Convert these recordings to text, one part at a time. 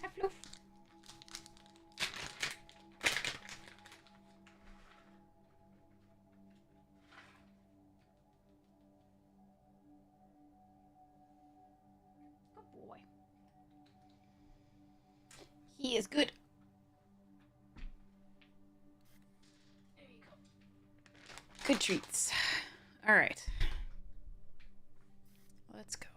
Hi, Floof. Good boy. He is good. There you go. Good treats. All right. Let's go.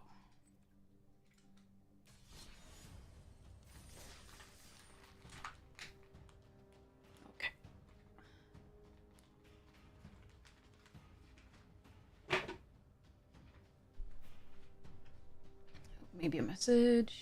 Okay. Maybe a message.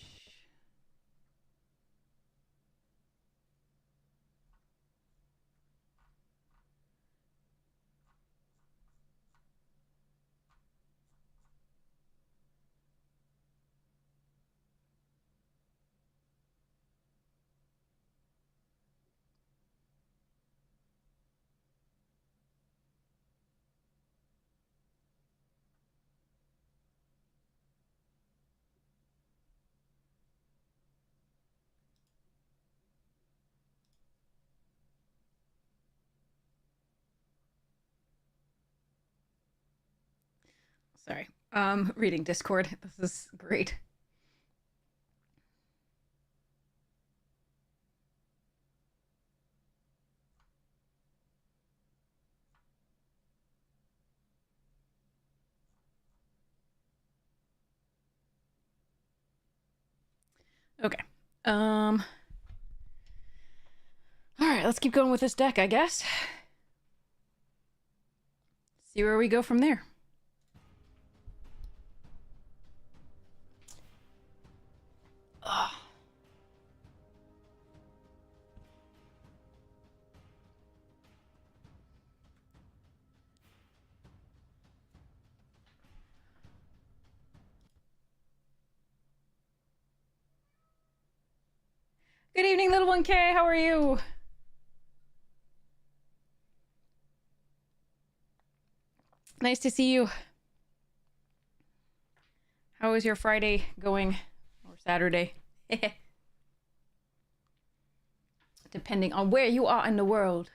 Sorry. Reading Discord. This is great. Okay. All right, let's keep going with this deck, I guess. See where we go from there. Ugh. Good evening, little 1K. How are you? Nice to see you. How is your Friday going? Or Saturday? Depending on where you are in the world.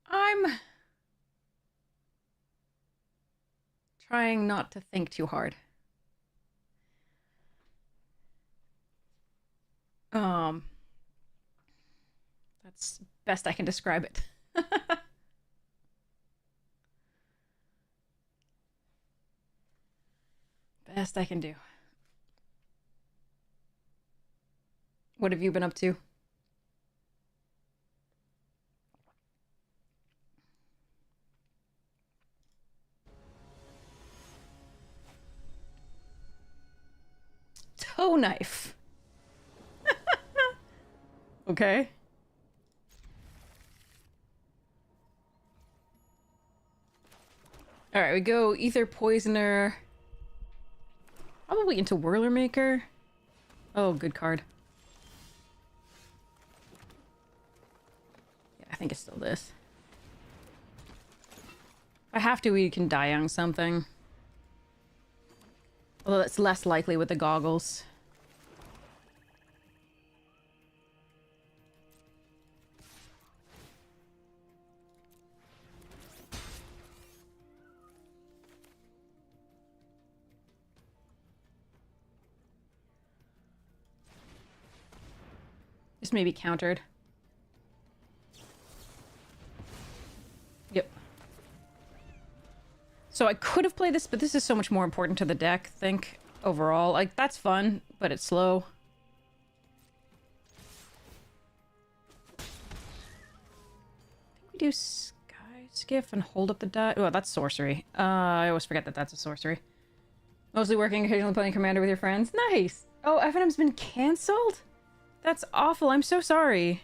I'm trying not to think too hard. That's best I can describe it. Best I can do. What have you been up to? Toe knife. Okay. All right, we go Ether Poisoner. Probably into Whirler Maker. Oh, good card. Yeah, I think it's still this. If I have to, we can die on something. Although that's less likely with the goggles. This may be countered. Yep. So I could have played this, but this is so much more important to the deck, I think, overall. Like, that's fun, but it's slow. I think we do Sky Skiff and hold up the die. Oh, that's sorcery. I always forget that that's a sorcery. Mostly working, occasionally playing Commander with your friends. Nice! Oh, FNM's been cancelled? That's awful. I'm so sorry.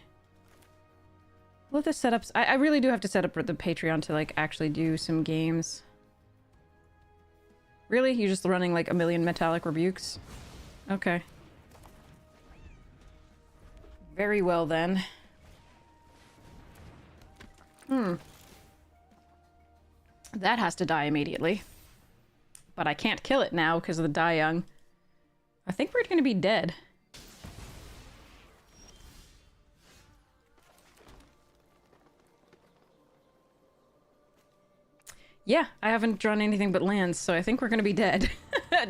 Let the setups... I really do have to set up the Patreon to, like, actually do some games. Really? You're just running, like, a million Metallic Rebukes? Okay. Very well, then. That has to die immediately. But I can't kill it now because of the Die Young. I think we're gonna be dead. Yeah, I haven't drawn anything but lands, so I think we're gonna be dead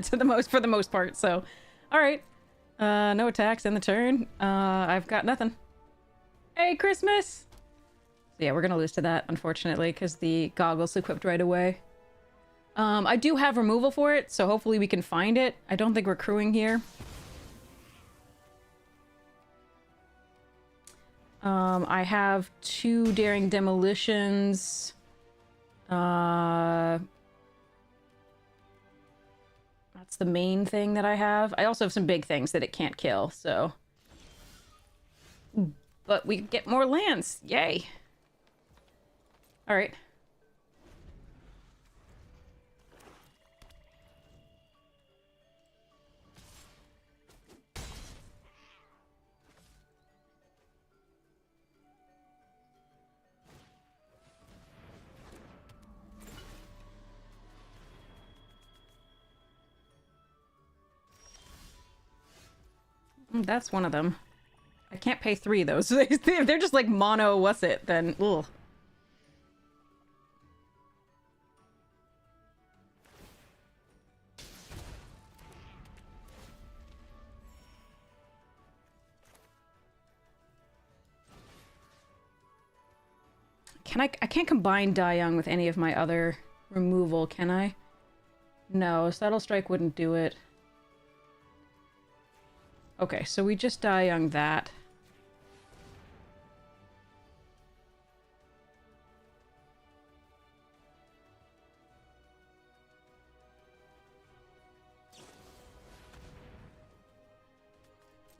for the most part. So, all right, no attacks in the turn. I've got nothing. Hey, Christmas. So yeah, we're gonna lose to that unfortunately because the goggles equipped right away. I do have removal for it, so hopefully we can find it. I don't think we're crewing here. I have 2 Daring Demolitions. That's the main thing that I have. I also have some big things that it can't kill, so... But we get more lands! Yay! Alright. That's one of them. I can't pay 3 though, so if they're just like mono what's it, then ugh. I can't combine Die Young with any of my other removal, can I? No, Subtle Strike wouldn't do it. Okay, so we just Die Young that.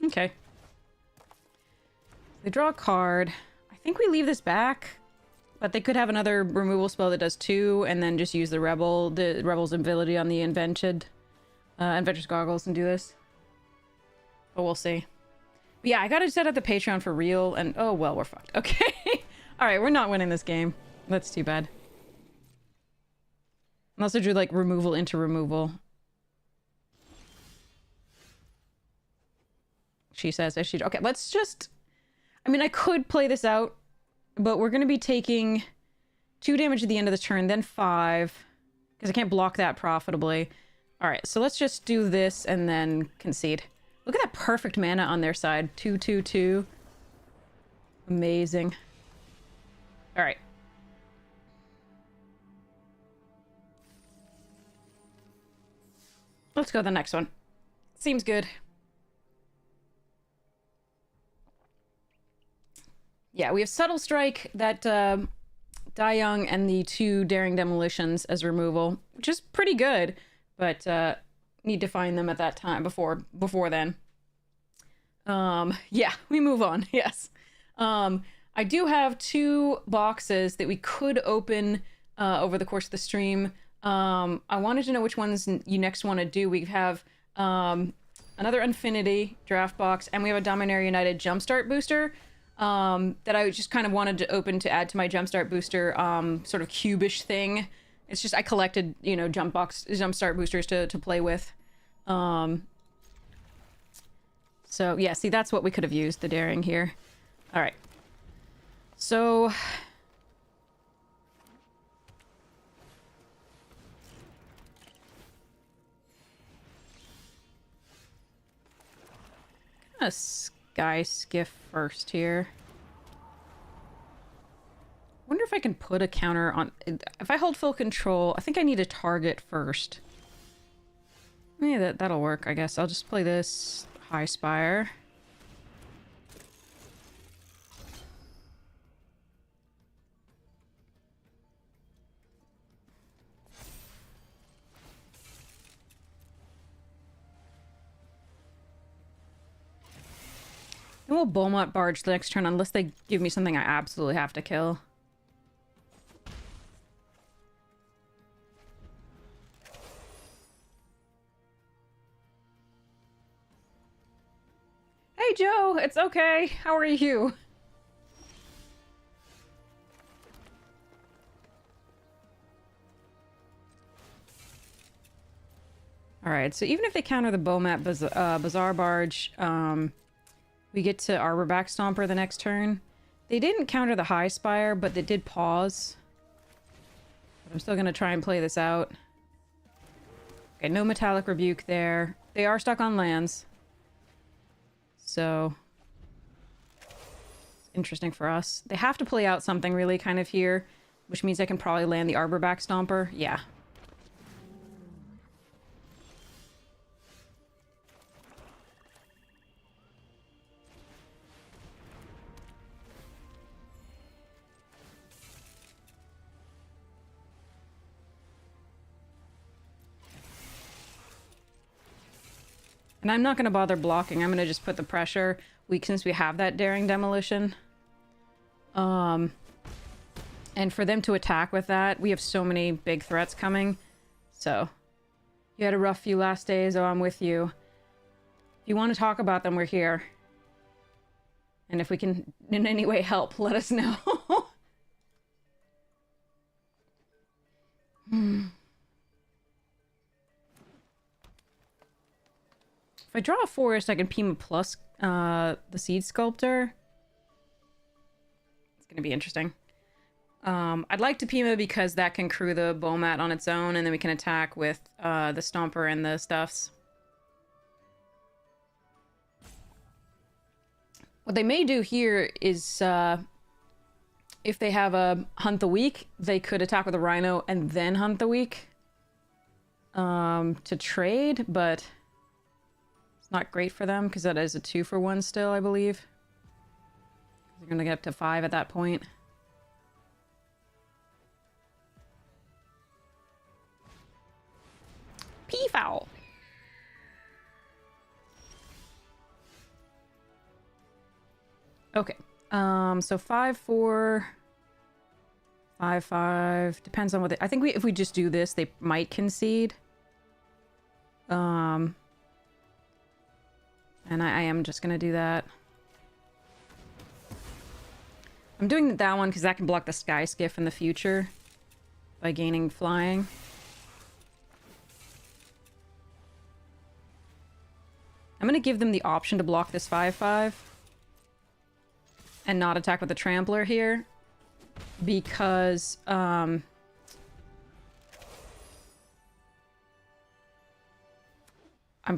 Okay. They draw a card. I think we leave this back, but they could have another removal spell that does 2, and then just use the Rebel's ability on the Inventor's Goggles and do this. But we'll see. But yeah, I gotta set up the Patreon for real, and oh well, we're fucked. Okay. Alright, we're not winning this game. That's too bad. Unless I drew, like, removal into removal. She says, as she... Okay, let's just... I mean, I could play this out, but we're gonna be taking 2 damage at the end of the turn, then 5, because I can't block that profitably. Alright, so let's just do this and then concede. Look at that perfect mana on their side. 2/2/2. Amazing. Alright. Let's go to the next one. Seems good. Yeah, we have Subtle Strike, that Die Young, and the 2 Daring Demolitions as removal, which is pretty good, but need to find them at that time before then. Yeah, we move on. Yes. I do have 2 boxes that we could open over the course of the stream. I wanted to know which ones you next want to do. We have another Infinity draft box, and we have a Dominaria United Jumpstart booster that I just kind of wanted to open to add to my Jumpstart booster sort of cubish thing. It's just I collected, you know, Jumpstart boosters to play with. So yeah, see, that's what we could have used, the Daring here. All right. So gonna Sky Skiff first here. Wonder if I can put a counter on... If I hold full control, I think I need a target first. Yeah, that'll work, I guess. I'll just play this High Spire. And we'll Beaumont Barge the next turn unless they give me something I absolutely have to kill. Hey Joe, it's okay. How are you? Alright, so even if they counter the Bomat Bazaar Barge, we get to Arborback Stomper the next turn. They didn't counter the High Spire, but they did pause. But I'm still going to try and play this out. Okay, no Metallic Rebuke there. They are stuck on lands. So... interesting for us. They have to play out something really kind of here, which means I can probably land the Arborback Stomper. Yeah. And I'm not going to bother blocking. I'm going to just put the pressure weak since we have that Daring Demolition. And for them to attack with that, we have so many big threats coming. So, you had a rough few last days. Oh, I'm with you. If you want to talk about them, we're here. And if we can in any way help, let us know. If I draw a forest, I can Pima plus the Seed Sculptor. It's going to be interesting. I'd like to Pima because that can crew the Bomat on its own, and then we can attack with the Stomper and the stuffs. What they may do here is, if they have a Hunt the Weak, they could attack with a Rhino and then Hunt the Weak to trade, but it's not great for them because that is a 2-for-1 still, I believe. They're going to get up to 5 at that point. Peafowl. Okay. So 5-4, 5-5. Depends on what they... I think if we just do this, they might concede. And I am just gonna do that. I'm doing that one because that can block the Sky Skiff in the future by gaining flying. I'm gonna give them the option to block this 5-5 and not attack with the Trampler here because I'm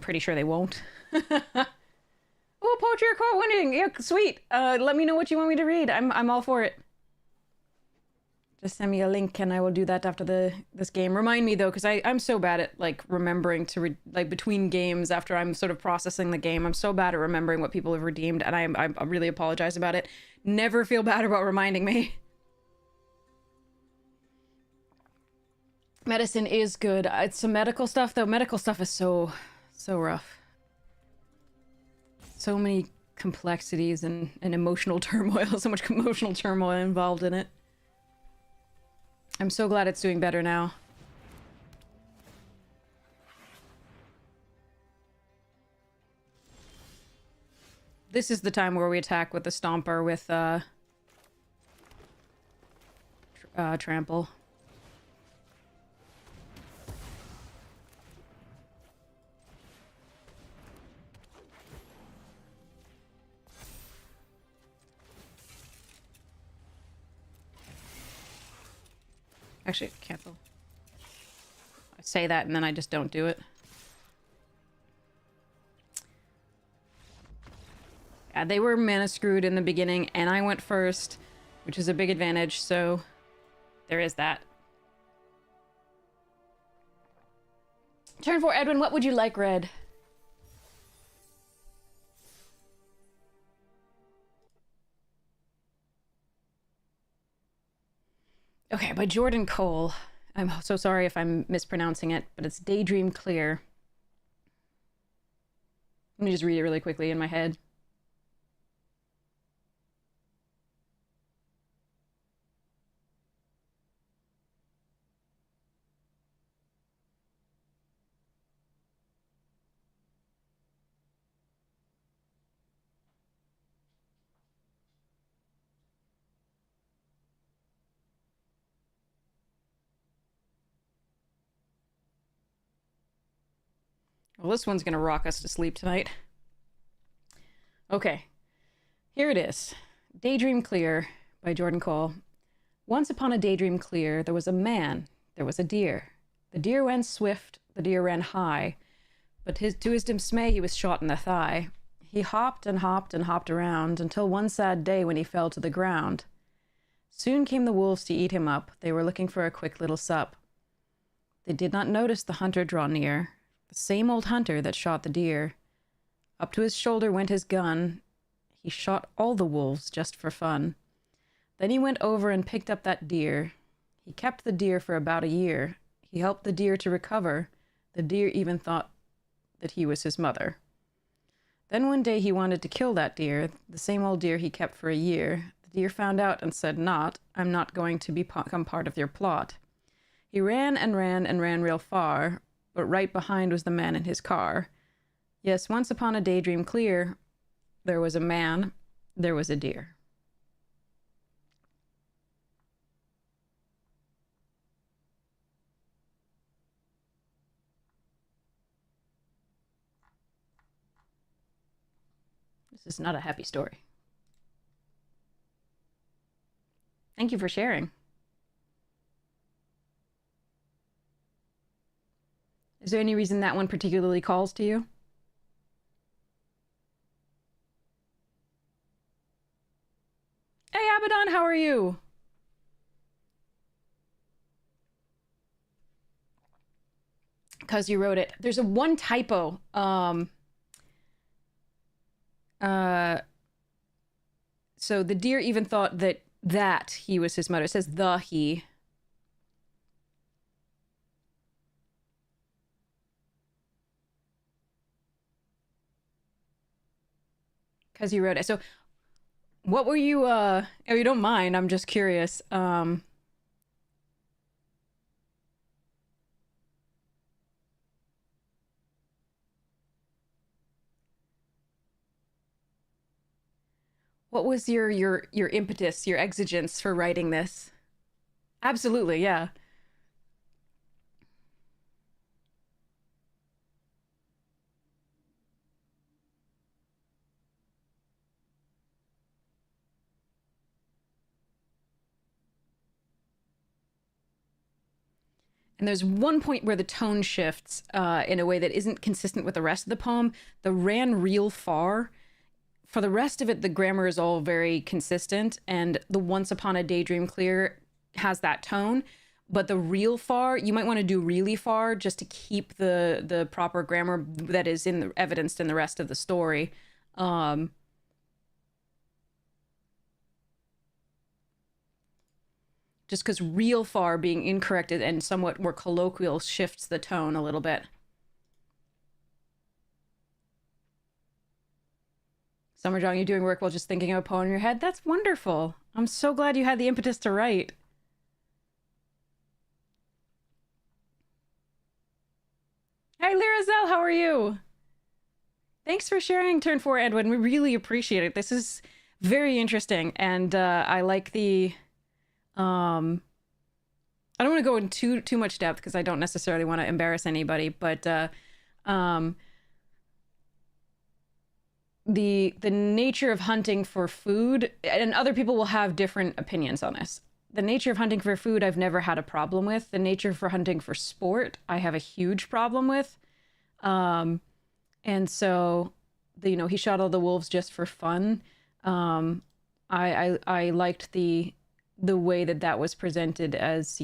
pretty sure they won't. Oh, poetry or quote winning! Yeah, sweet. Let me know what you want me to read. I'm all for it. Just send me a link and I will do that after this game. Remind me though, because I'm so bad at like remembering to like between games after I'm sort of processing the game. I'm so bad at remembering what people have redeemed, and I really apologize about it. Never feel bad about reminding me. Medicine is good. It's some medical stuff though. Medical stuff is so rough. So many complexities and emotional turmoil. So much emotional turmoil involved in it. I'm so glad it's doing better now. This is the time where we attack with the Stomper with Trample. Actually, cancel. I say that and then I just don't do it. Yeah, they were mana screwed in the beginning and I went first, which is a big advantage, so there is that. Turn 4, Edwin, what would you like, Red? Okay, by Jordan Cole. I'm so sorry if I'm mispronouncing it, but it's Daydream Clear. Let me just read it really quickly in my head. Well, this one's gonna rock us to sleep tonight. Okay, here it is. Daydream Clear by Jordan Cole. Once upon a daydream clear, there was a man, there was a deer. The deer went swift, the deer ran high, but to his dismay he was shot in the thigh. He hopped and hopped and hopped around until one sad day when he fell to the ground. Soon came the wolves to eat him up. They were looking for a quick little sup. They did not notice the hunter draw near, the same old hunter that shot the deer. Up to his shoulder went his gun. He shot all the wolves just for fun. Then he went over and picked up that deer. He kept the deer for about a year. He helped the deer to recover. The deer even thought that he was his mother. Then one day he wanted to kill that deer, the same old deer he kept for a year. The deer found out and said, I'm not going to become part of your plot. He ran and ran and ran real far, but right behind was the man in his car. Yes, once upon a daydream clear, there was a man, there was a deer. This is not a happy story. Thank you for sharing. Is there any reason that one particularly calls to you? Hey, Abaddon, how are you? Because you wrote it. There's a one typo. So the deer even thought that he was his mother. It says the he. Because you wrote it. So what were you, if you don't mind, I'm just curious. What was your impetus, your exigence for writing this? Absolutely, yeah. And there's one point where the tone shifts in a way that isn't consistent with the rest of the poem. The ran real far. For the rest of it, the grammar is all very consistent, and the once upon a daydream clear has that tone. But the real far, you might want to do really far just to keep the proper grammar that is evidenced in the rest of the story. Just because real far being incorrect and somewhat more colloquial shifts the tone a little bit. Summerjong, you're doing work while just thinking of a poem in your head? That's wonderful. I'm so glad you had the impetus to write. Hi, Lyrazel, how are you? Thanks for sharing Turn 4, Edwin. We really appreciate it. This is very interesting, and I like the... I don't want to go into too much depth because I don't necessarily want to embarrass anybody, but the nature of hunting for food, and other people will have different opinions on this. The nature of hunting for food I've never had a problem with. The nature for hunting for sport I have a huge problem with. And so he shot all the wolves just for fun. I liked the way that was presented as,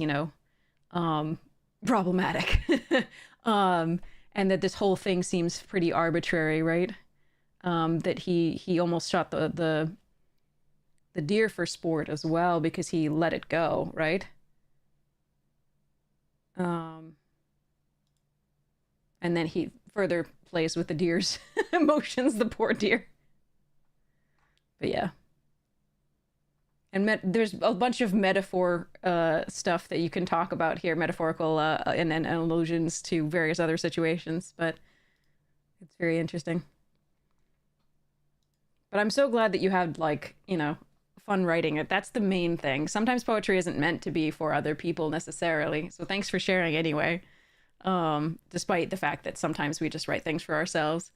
problematic. And that this whole thing seems pretty arbitrary, right? That he almost shot the deer for sport as well because he let it go, right? And then he further plays with the deer's emotions, the poor deer. But yeah. And there's a bunch of metaphor stuff that you can talk about here, metaphorical and allusions to various other situations, but it's very interesting. But I'm so glad that you had, fun writing it. That's the main thing. Sometimes poetry isn't meant to be for other people necessarily, so thanks for sharing anyway. despite the fact that sometimes we just write things for ourselves.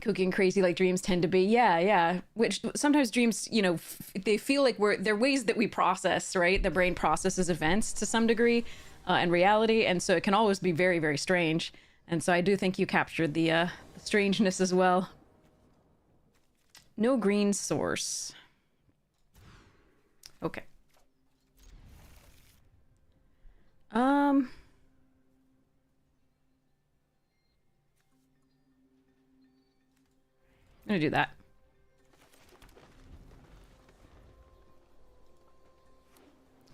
Cooking crazy like dreams tend to be. Yeah. Which sometimes dreams, you know, they feel like they're ways that we process, right? The brain processes events to some degree and reality. And so it can always be very, very strange. And so I do think you captured the strangeness as well. No green source. Okay. I'm gonna do that.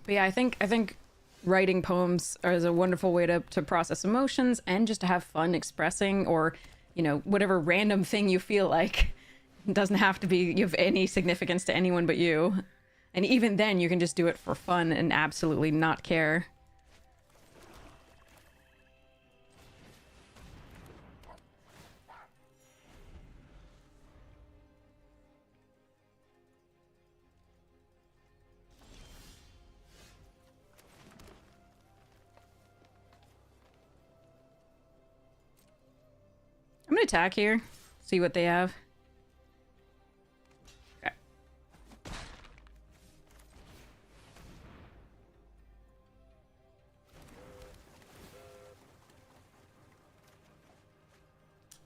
But yeah, I think writing poems is a wonderful way to process emotions and just to have fun expressing, or, you know, whatever random thing you feel like. It doesn't have to be of any significance to anyone but you. And even then, you can just do it for fun and absolutely not care. I'm gonna attack here, see what they have. Okay.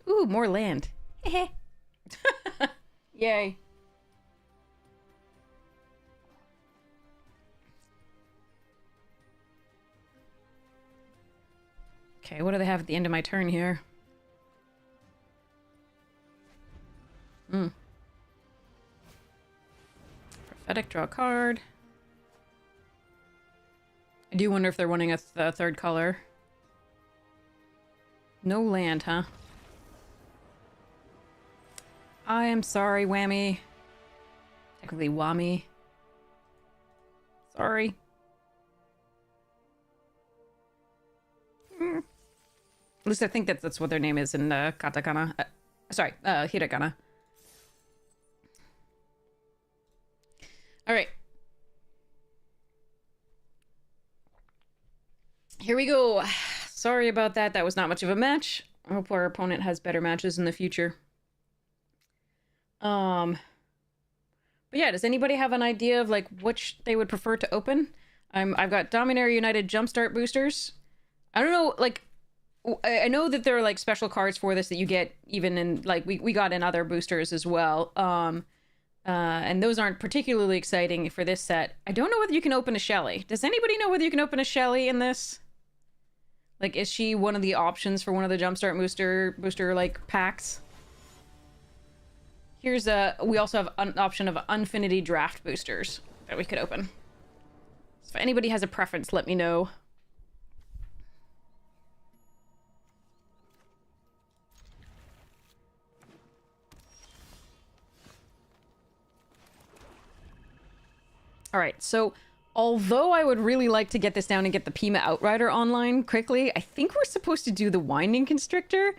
Ooh, more land. Yay. Okay, what do they have at the end of my turn here? Prophetic, draw a card. I do wonder if they're wanting a third color. No land, huh? I am sorry, Whammy. Technically, Whammy. Sorry. At least I think that's what their name is in katakana. Sorry, hiragana. All right. Here we go. Sorry about that. That was not much of a match. I hope our opponent has better matches in the future. But yeah, does anybody have an idea of like which they would prefer to open? I've got Dominaria United Jumpstart boosters. I don't know, like, I know that there are like special cards for this that you get even in like we got in other boosters as well. And those aren't particularly exciting for this set. I don't know whether you can open a Shelly. Does anybody know whether you can open a Shelly in this? Like, is she one of the options for one of the Jumpstart booster like packs? Here's we also have an option of Unfinity Draft boosters that we could open. So if anybody has a preference, let me know. All right, so although I would really like to get this down and get the Pima Outrider online quickly, I think we're supposed to do the Winding Constrictor.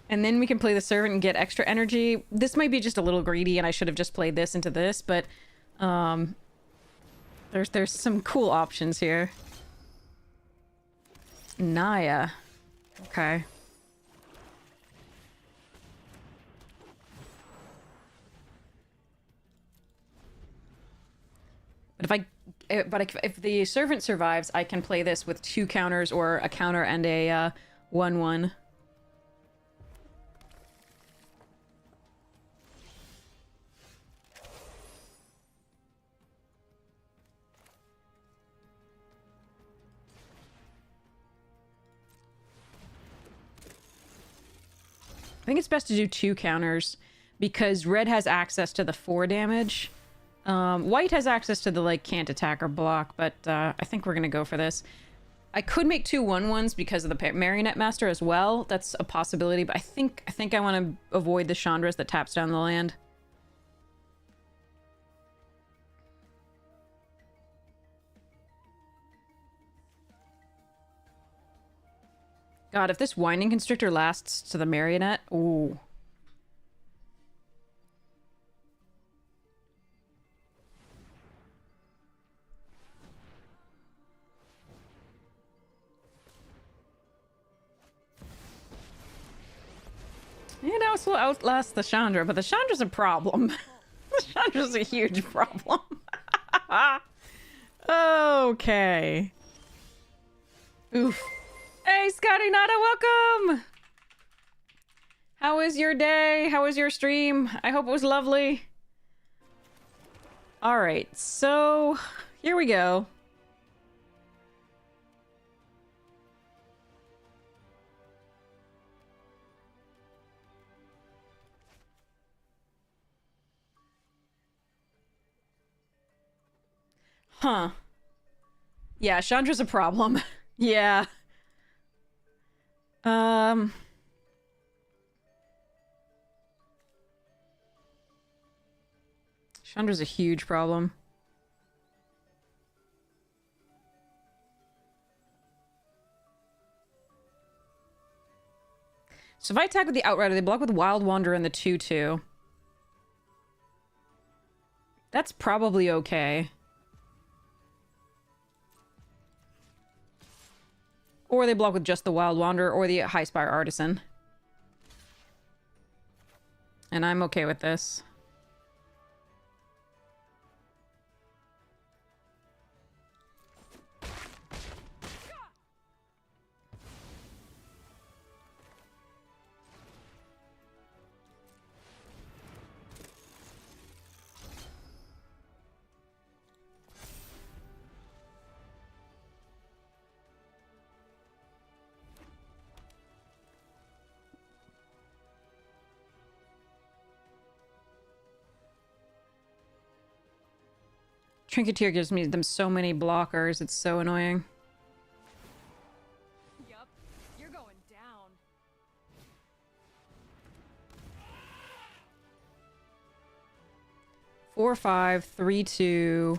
And then we can play the Servant and get extra energy. This might be just a little greedy and I should have just played this into this, but there's some cool options here. Naya. Okay. But if the Servant survives, I can play this with 2 counters or a counter and a 1/1. I think it's best to do 2 counters because red has access to the 4 damage. White has access to the like can't attack or block, but I think we're gonna go for this. I could make 2 1/1s because of the Marionette Master as well. That's a possibility, but I think I want to avoid the Chandra's that taps down the land. God, if this Winding Constrictor lasts to the Marionette, ooh. You know, this will outlast the Chandra, but the Chandra's a problem. The Chandra's a huge problem. Okay. Oof. Hey, Scotty Nada, welcome! How was your day? How was your stream? I hope it was lovely. Alright, so here we go. Huh. Yeah, Chandra's a problem. Yeah. Chandra's a huge problem. So if I attack with the Outrider, they block with Wild Wanderer and the 2/2. That's probably okay. Or they block with just the Wild Wanderer or the High Spire Artisan. And I'm okay with this. Trinketeer gives me them so many blockers, it's so annoying. Yup, you're going down. Four, 5, 3, 2,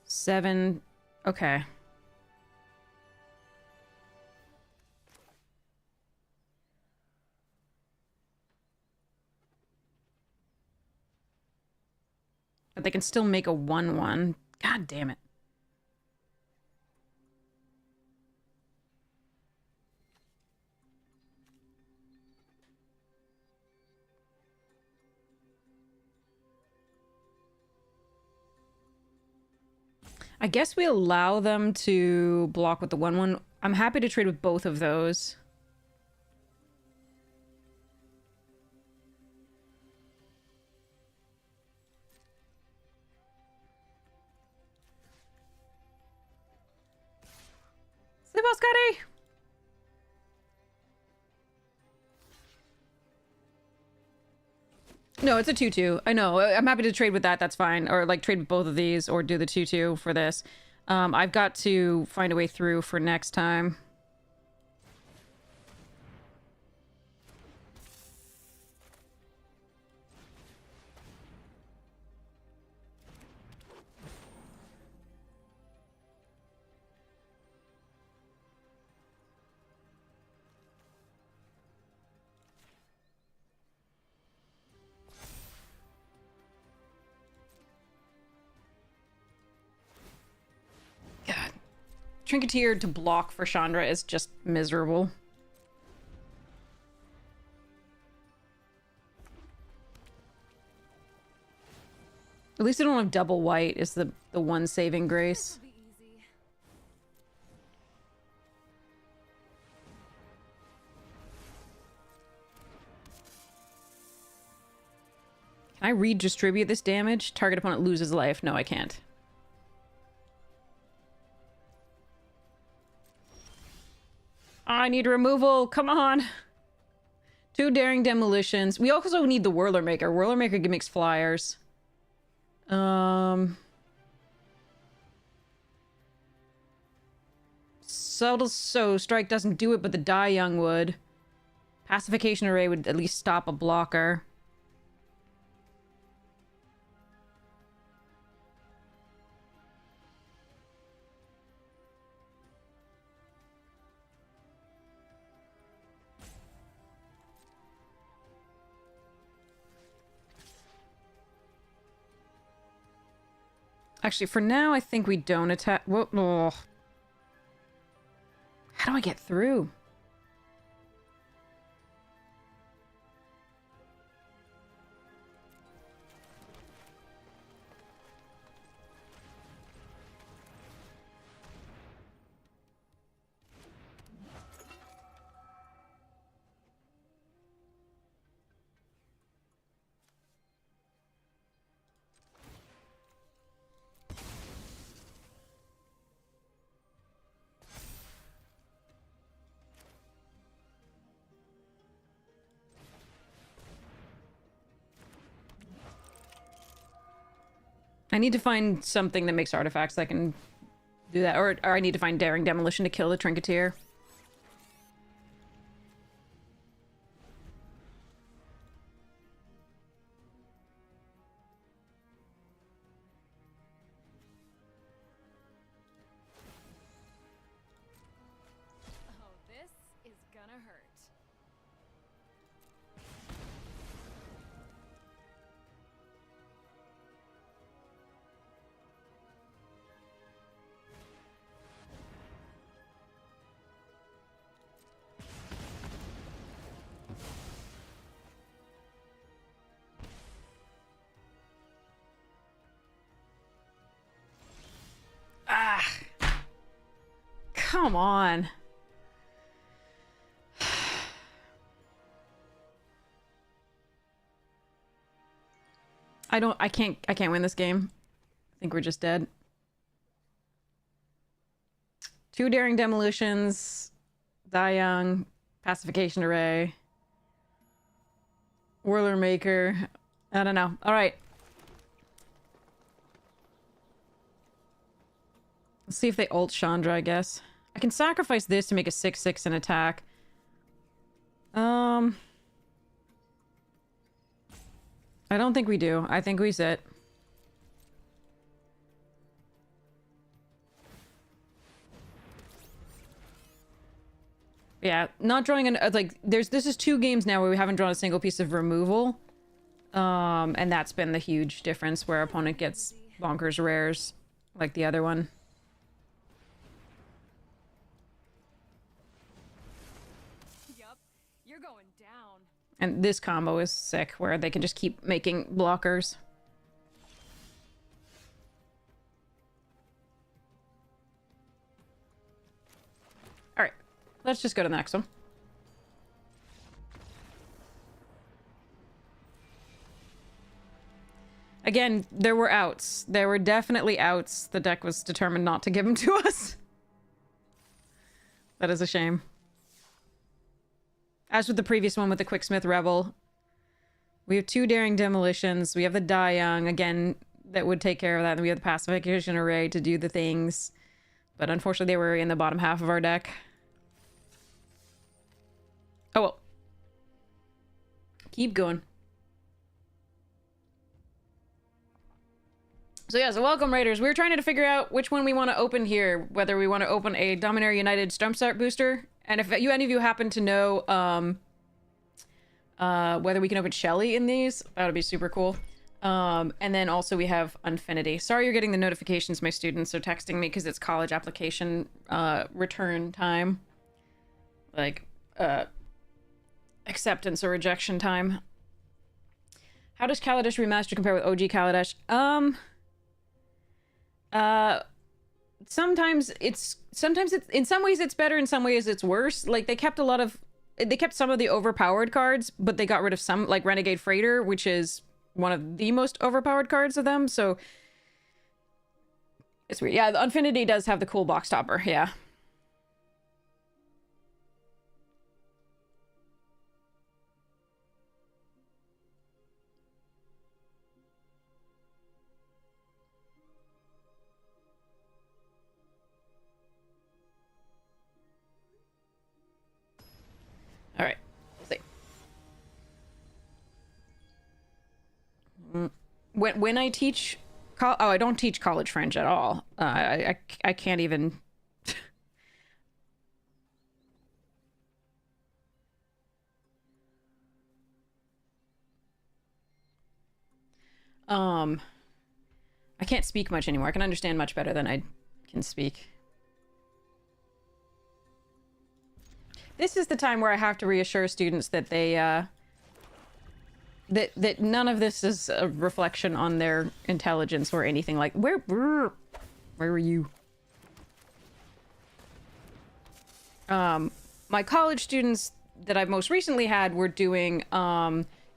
7. Okay. But they can still make a 1/1. God damn it. I guess we allow them to block with the 1/1. I'm happy to trade with both of those. Sleep well, Scotty! No, it's a 2/2. I know. I'm happy to trade with that. That's fine. Or, like, trade with both of these or do the 2/2 for this. I've got to find a way through for next time. God. Trinketeer to block for Chandra is just miserable. At least I don't have double white is the one saving grace. This'll be easy. Can I redistribute this damage? Target opponent loses life. No, I can't. I need removal. Come on. 2 Daring Demolitions. We also need the Whirler Maker. Whirler Maker makes flyers. So Strike doesn't do it, but the Die Young would. Pacification Array would at least stop a blocker. Actually, for now, I think we don't attack. Whoa, oh. How do I get through? I need to find something that makes artifacts that can do that. Or I need to find Daring Demolition to kill the Trinketeer. Oh, this is gonna hurt. Ah! Come on. I can't win this game. I think we're just dead. 2 Daring Demolitions, Die Young, Pacification Array, Whirler Maker. I don't know. All right. Let's see if they ult Chandra, I guess. I can sacrifice this to make a 6/6 and attack. I don't think we do. I think we sit. Yeah, not drawing an like this is 2 games now where we haven't drawn a single piece of removal. And that's been the huge difference where opponent gets bonkers rares like the other one. Yup, you're going down. And this combo is sick where they can just keep making blockers. All right, let's just go to the next one. Again, there were outs. There were definitely outs. The deck was determined not to give them to us. That is a shame. As with the previous one with the Quicksmith Rebel, we have 2 Daring Demolitions. We have the Die Young, again, that would take care of that. And we have the Pacification Array to do the things. But unfortunately, they were in the bottom half of our deck. Oh well. Keep going. So yeah, so welcome Raiders. We were trying to figure out which one we want to open here. Whether we want to open a Dominaria United Stormstart booster. And if any of you happen to know whether we can open Shelly in these, that would be super cool. And then also we have Unfinity. Sorry you're getting the notifications. My students are texting me because it's college application return time. Like, acceptance or rejection time. How does Kaladesh Remastered compare with OG Kaladesh? Sometimes it's in some ways it's better, in some ways it's worse. Like they kept some of the overpowered cards, but they got rid of some, like Renegade Freighter, which is one of the most overpowered cards of them. So it's weird. Yeah, the Unfinity does have the cool box topper. Yeah. All right. Let's see. When I teach, I don't teach college French at all. I can't even. I can't speak much anymore. I can understand much better than I can speak. This is the time where I have to reassure students that they, that none of this is a reflection on their intelligence or anything like... Where were you? My college students that I've most recently had were doing,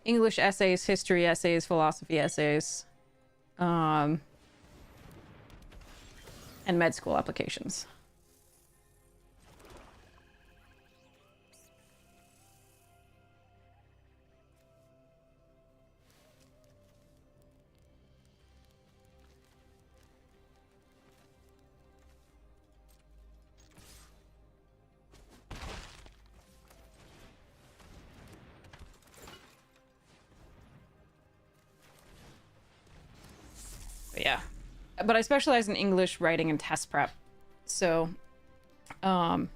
English essays, history essays, philosophy essays, and med school applications. But yeah. But I specialize in English writing and test prep. So, but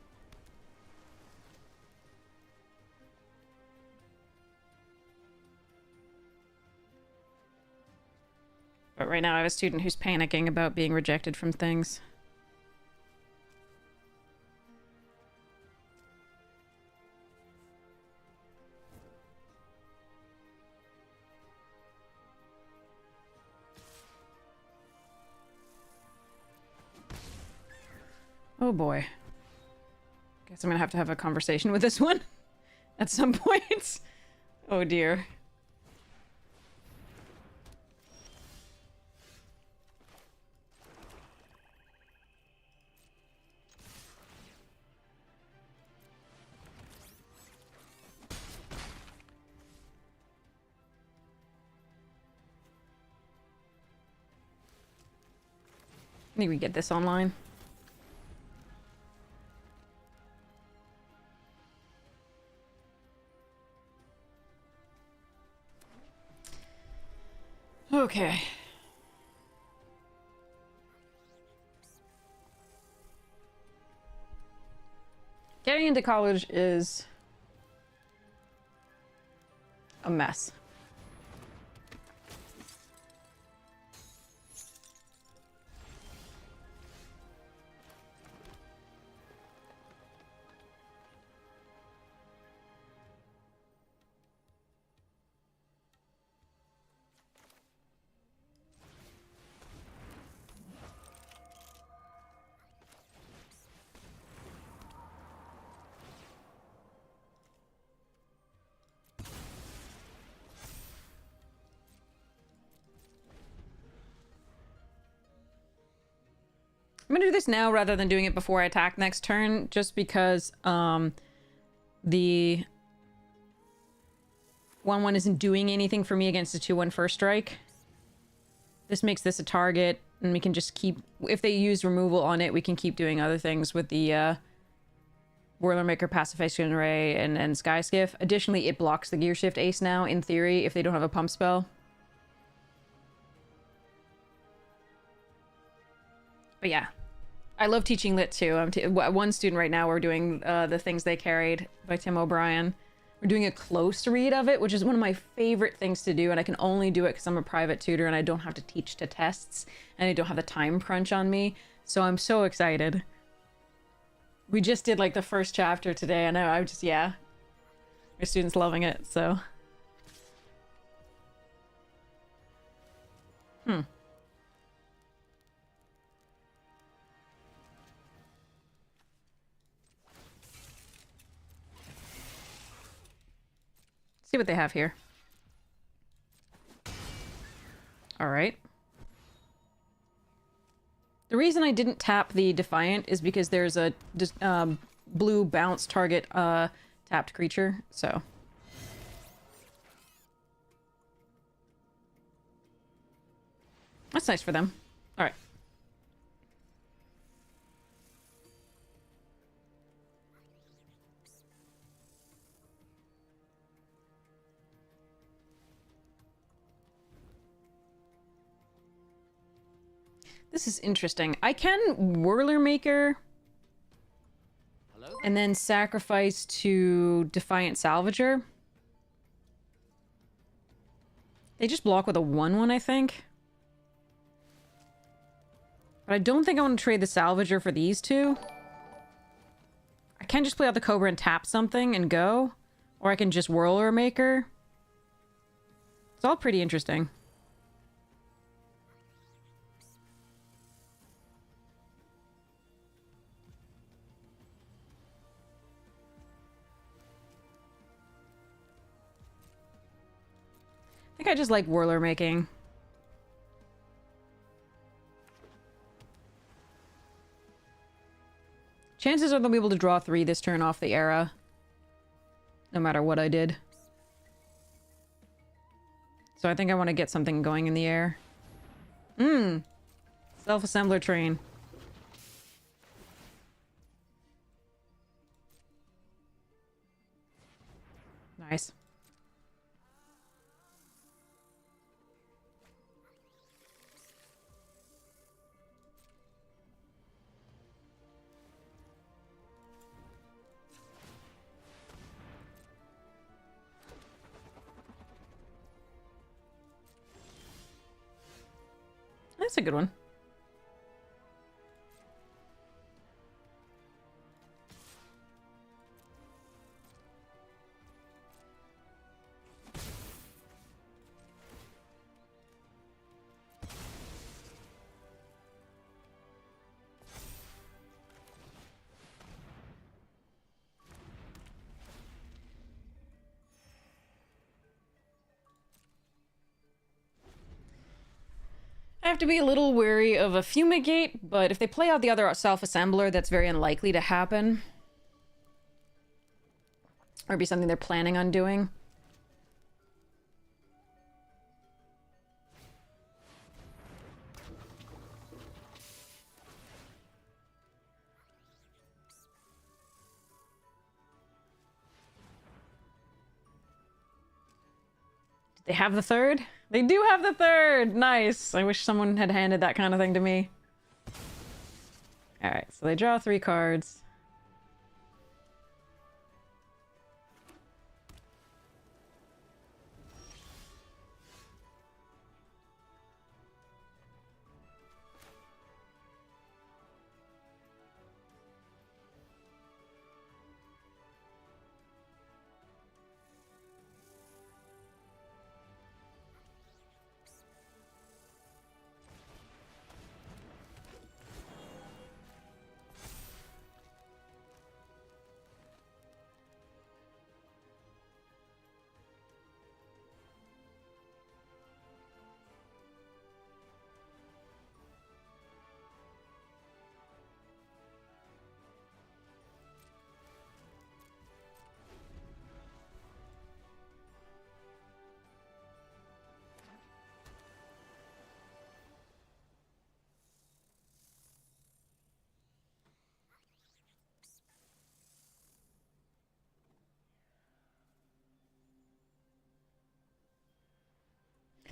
right now I have a student who's panicking about being rejected from things. Oh boy. Guess I'm gonna have to have a conversation with this one at some point. Oh dear. I think we get this online. Okay. Getting into college is a mess. I'm gonna do this now rather than doing it before I attack next turn, just because the 1/1 isn't doing anything for me against the 2/1 first strike. This makes this a target, and we can just keep... If they use removal on it, we can keep doing other things with the Boilermaker, Pacification Array, and Sky Skiff. Additionally, it blocks the Gear Shift Ace now, in theory, if they don't have a pump spell. But yeah. I love teaching Lit too. One student right now, we're doing The Things They Carried by Tim O'Brien. We're doing a close read of it, which is one of my favorite things to do, and I can only do it because I'm a private tutor and I don't have to teach to tests, and I don't have the time crunch on me. So I'm so excited. We just did like the first chapter today, and I'm just, yeah. My student's loving it, so. See what they have here. All right. The reason I didn't tap the Defiant is because there's a blue bounce target tapped creature, so. That's nice for them. All right. This is interesting. I can Whirler Maker and then sacrifice to Defiant Salvager. They just block with a 1/1, I think. But I don't think I want to trade the Salvager for these two. I can just play out the Cobra and tap something and go. Or I can just Whirler Maker. It's all pretty interesting. I think I just like Whirler making. Chances are they'll be able to draw 3 this turn off the era. No matter what I did. So I think I want to get something going in the air. Self-assembler train. Nice. That's a good one. I have to be a little wary of a fumigate, but if they play out the other self-assembler, that's very unlikely to happen. Or be something they're planning on doing. They have the third? They do have the third! Nice! I wish someone had handed that kind of thing to me. Alright, so they draw 3 cards.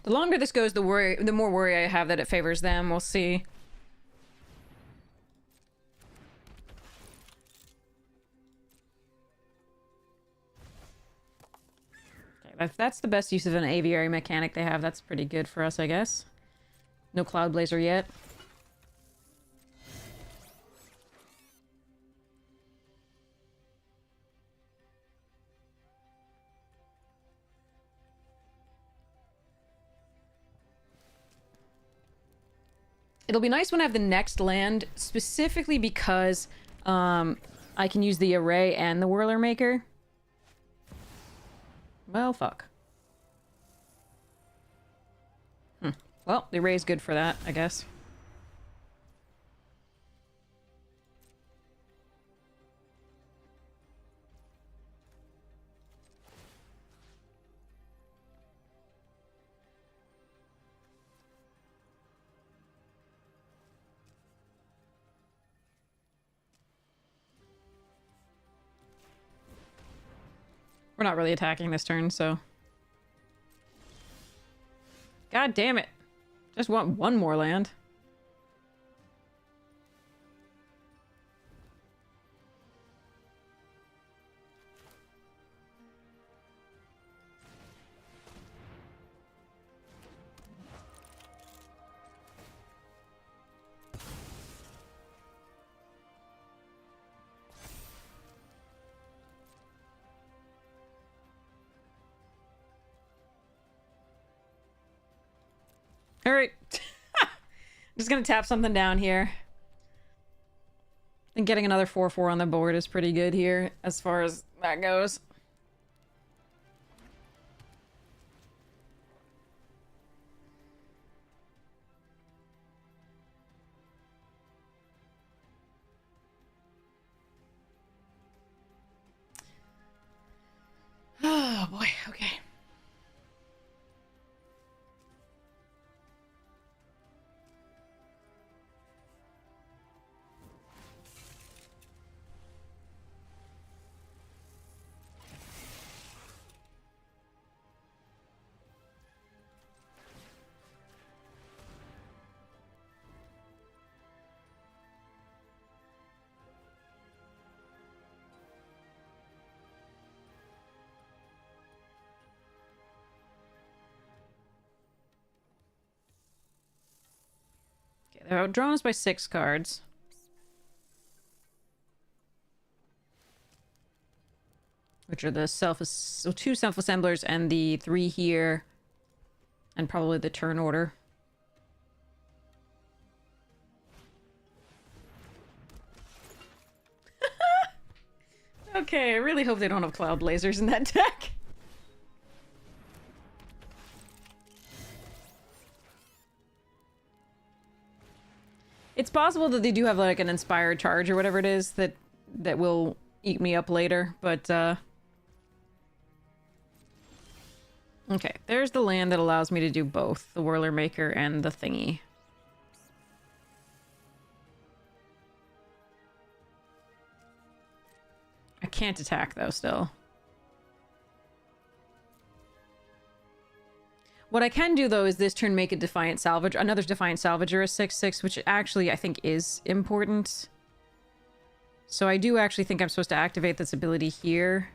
The longer this goes, the more worry I have that it favors them. We'll see. Okay, that's the best use of an aviary mechanic they have. That's pretty good for us, I guess. No Cloud Blazer yet. It'll be nice when I have the next land, specifically because I can use the Array and the Whirler Maker. Well, fuck. Well, the Array's good for that, I guess. We're not really attacking this turn, so... God damn it. Just want one more land. Alright. I'm just gonna tap something down here. And getting another 4/4 on the board is pretty good here, as far as that goes. Oh boy, okay. they're outdrawn us by 6 cards. Which are the 2 self-assemblers and the 3 here. And probably the turn order. Okay, I really hope they don't have cloud lasers in that deck. It's possible that they do have like an inspired charge or whatever it is that will eat me up later, but okay, there's the land that allows me to do both, the Whirler Maker and the thingy. I can't attack though still. What I can do, though, is this turn make a Defiant Salvage. Another Defiant Salvager is 6/6, which actually I think is important. So I do actually think I'm supposed to activate this ability here.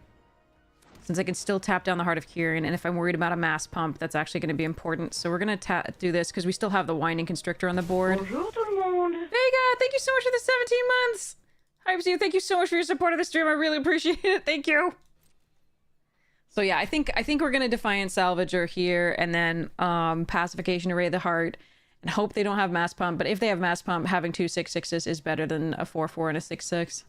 Since I can still tap down the Heart of Kieran, and if I'm worried about a Mass Pump, that's actually going to be important. So we're going to do this, because we still have the Winding Constrictor on the board. Bonjour tout le monde. Vega, thank you so much for the 17 months! Hypes you, thank you so much for your support of the stream. I really appreciate it. Thank you. So yeah, I think we're gonna Defiant Salvager here, and then Pacification, Array of the Heart, and hope they don't have Mass Pump. But if they have Mass Pump, having 2 6/6s is better than a 4/4 and a 6/6.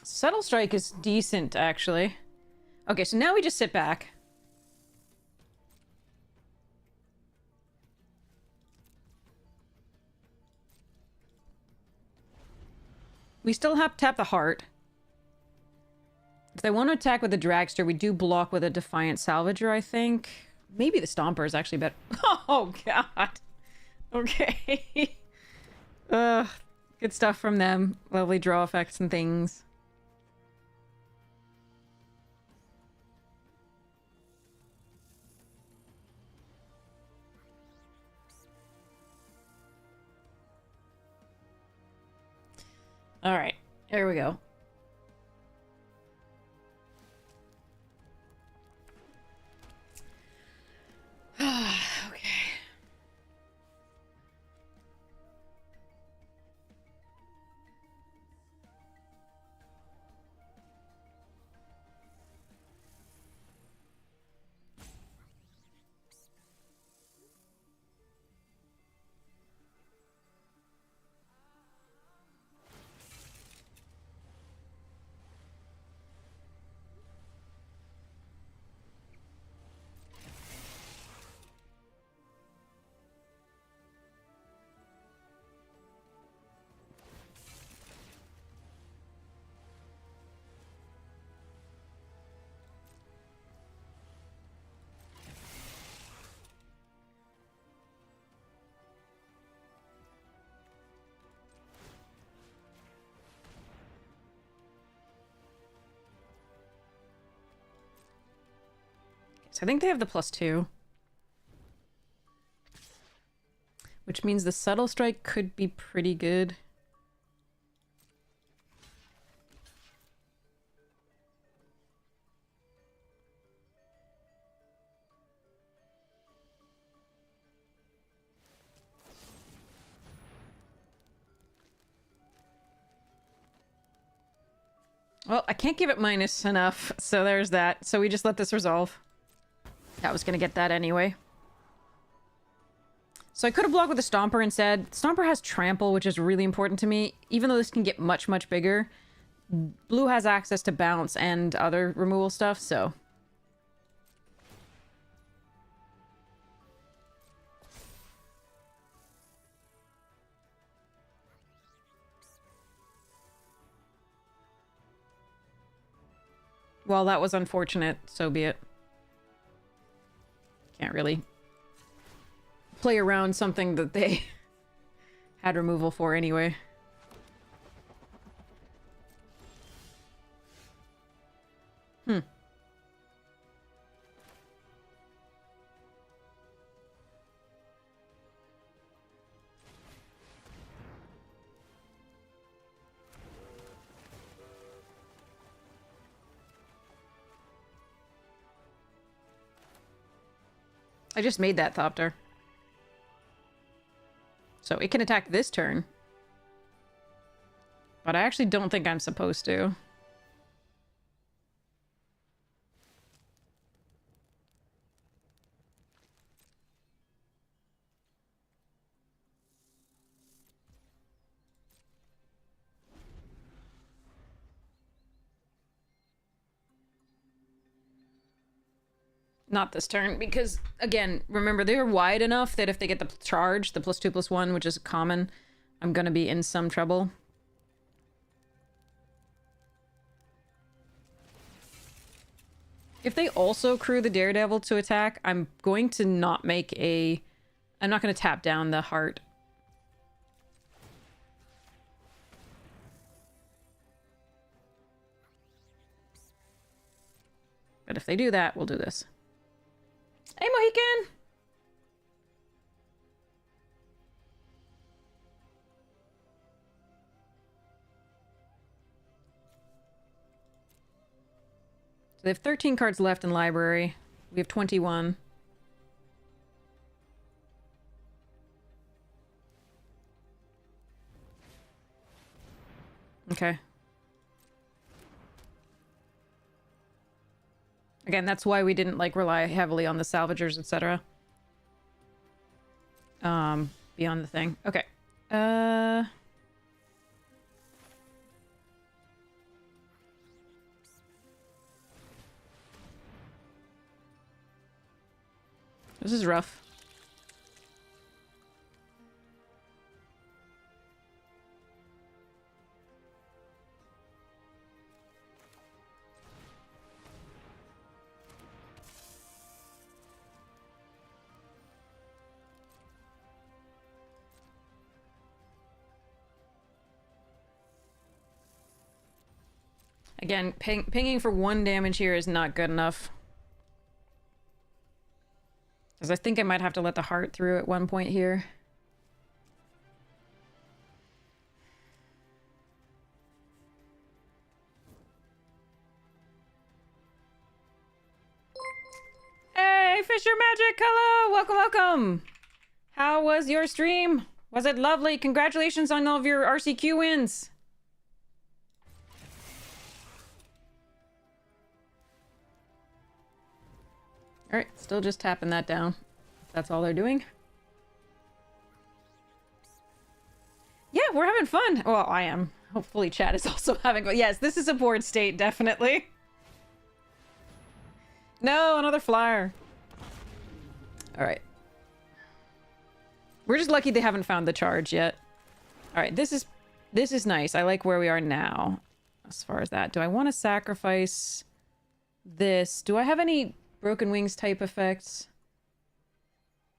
Subtle Strike is decent, actually. Okay, so now we just sit back. We still have to tap the heart. If they want to attack with the Dragster, we do block with a Defiant Salvager, I think. Maybe the Stomper is actually better. Oh, God. Okay. Good stuff from them. Lovely draw effects and things. All right, here we go. Okay. So I think they have the +2. Which means the Subtle Strike could be pretty good. Well, I can't give it minus enough, so there's that. So we just let this resolve. I was gonna get that anyway. So I could have blocked with a Stomper instead. Stomper has Trample, which is really important to me. Even though this can get much, much bigger, blue has access to Bounce and other removal stuff, so... Well, that was unfortunate, so be it. Can't really play around something that they had removal for anyway. Hmm. I just made that Thopter. So it can attack this turn. But I actually don't think I'm supposed to. Not this turn, because, again, remember, they're wide enough that if they get the charge, the +2/+1, which is common, I'm gonna be in some trouble. If they also crew the Daredevil to attack, I'm going to not make a... I'm not going to tap down the heart. But if they do that, we'll do this. Hey, Mohican! So they have 13 cards left in library. We have 21. Okay. Again, that's why we didn't, like, rely heavily on the salvagers, etc. Beyond the thing. Okay. This is rough. Again, pinging for 1 damage here is not good enough. Because I think I might have to let the heart through at one point here. Hey, Fisher Magic! Hello! Welcome, welcome! How was your stream? Was it lovely? Congratulations on all of your RCQ wins! Alright, still just tapping that down. That's all they're doing. Yeah, we're having fun. Well, I am. Hopefully chat is also having fun. Yes, this is a board state, definitely. No, another flyer. Alright. We're just lucky they haven't found the charge yet. Alright, this is nice. I like where we are now. As far as that. Do I want to sacrifice this? Do I have any Broken Wings type effects?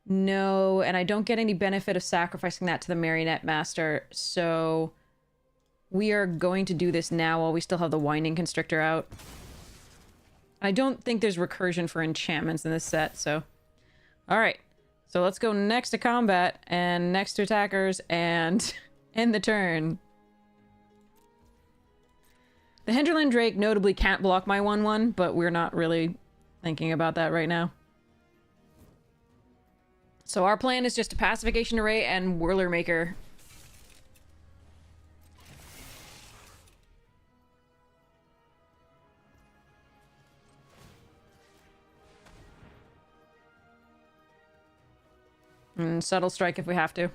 No, and I don't get any benefit of sacrificing that to the Marionette Master, so we are going to do this now while we still have the Winding Constrictor out. I don't think there's recursion for enchantments in this set, so... Alright, so let's go next to combat, and next to attackers, and end the turn. The Hinterland Drake notably can't block my 1/1, but we're not really thinking about that right now. So our plan is just a Pacification Array and Whirler Maker. And Subtle Strike if we have to.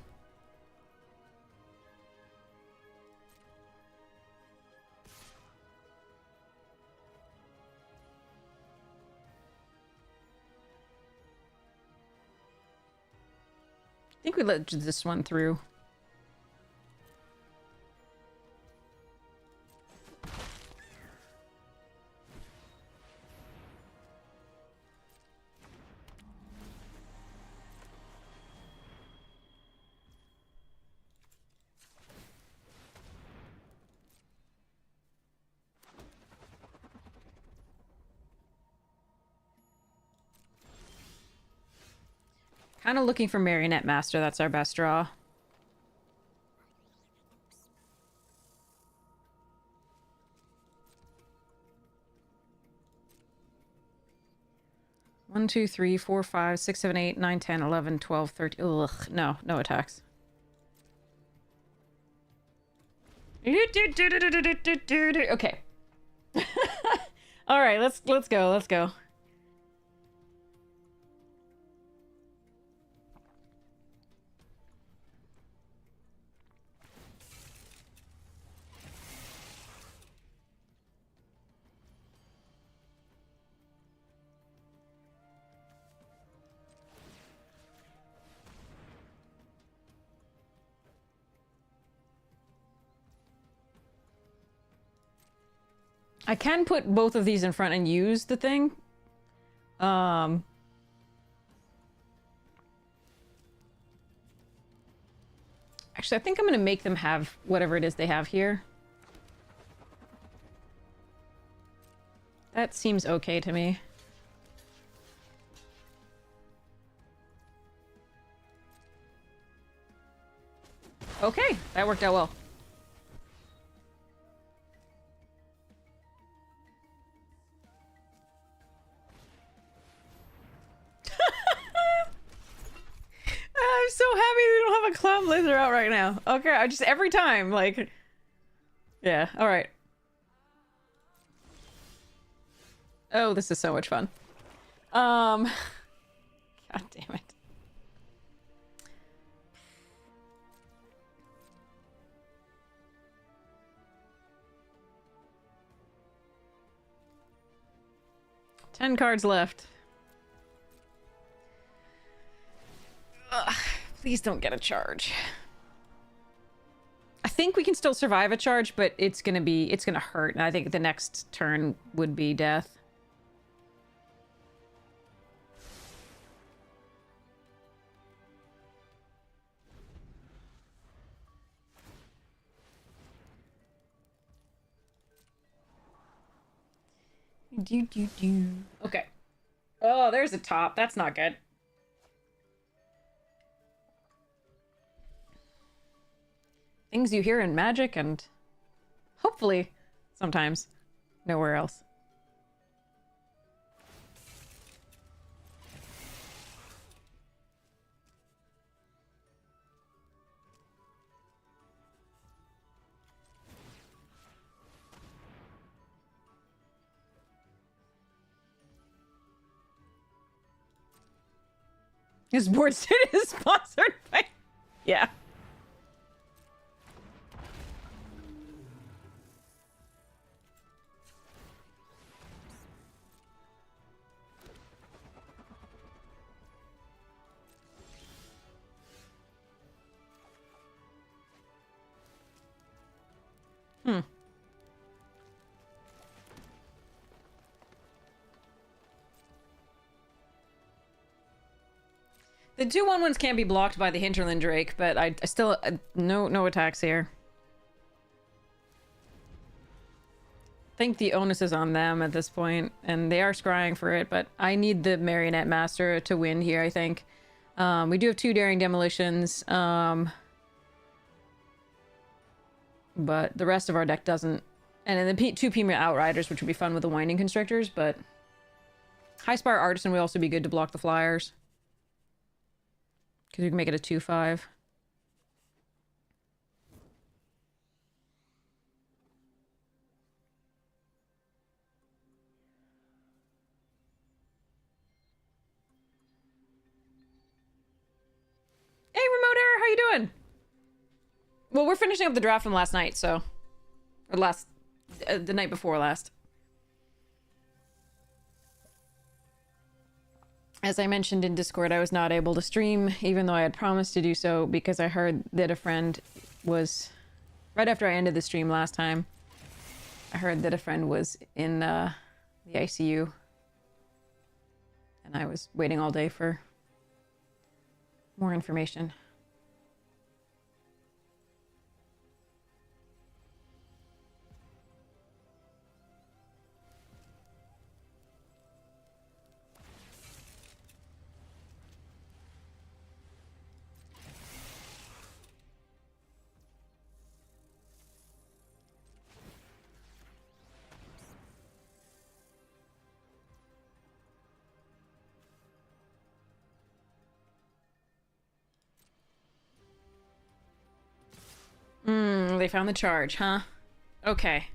I think we let this one through. Kind of looking for Marionette Master. That's our best draw. One, two, three, four, 5, 6, 7, 8, 9, 10, 11, 12, 13. Ugh, no, no attacks. Okay. All right, let's go. Let's go. I can put both of these in front and use the thing. Actually, I think I'm gonna make them have whatever it is they have here. That seems okay to me. Okay, that worked out well. I'm so happy they don't have a clown laser out right now. Okay, I just every time, like, yeah. All right. Oh, this is so much fun. God damn it. Ten cards left. Ugh, please don't get a charge. I think we can still survive a charge, but it's gonna hurt, and I think the next turn would be death. Okay. Oh, there's a top. That's not good. Things you hear in Magic and hopefully sometimes nowhere else. His board state is sponsored by... Yeah. Hmm. The 2/1/1s can't be blocked by the Hinterland Drake, but I still... no attacks here. I think the onus is on them at this point, and they are scrying for it, but I need the Marionette Master to win here, I think. We do have 2 Daring Demolitions, but the rest of our deck doesn't. And then the 2 Pima Outriders, which would be fun with the Winding Constrictors, but... High Spire Artisan would also be good to block the flyers. Because we can make it a 2/5. Hey, Remote Error, how you doing? Well, we're finishing up the draft from last night, so... Or the night before last. As I mentioned in Discord, I was not able to stream, even though I had promised to do so, because I heard that a friend was... Right after I ended the stream last time, I heard that a friend was in the ICU. And I was waiting all day for more information. Finally they found the charge, huh? Okay.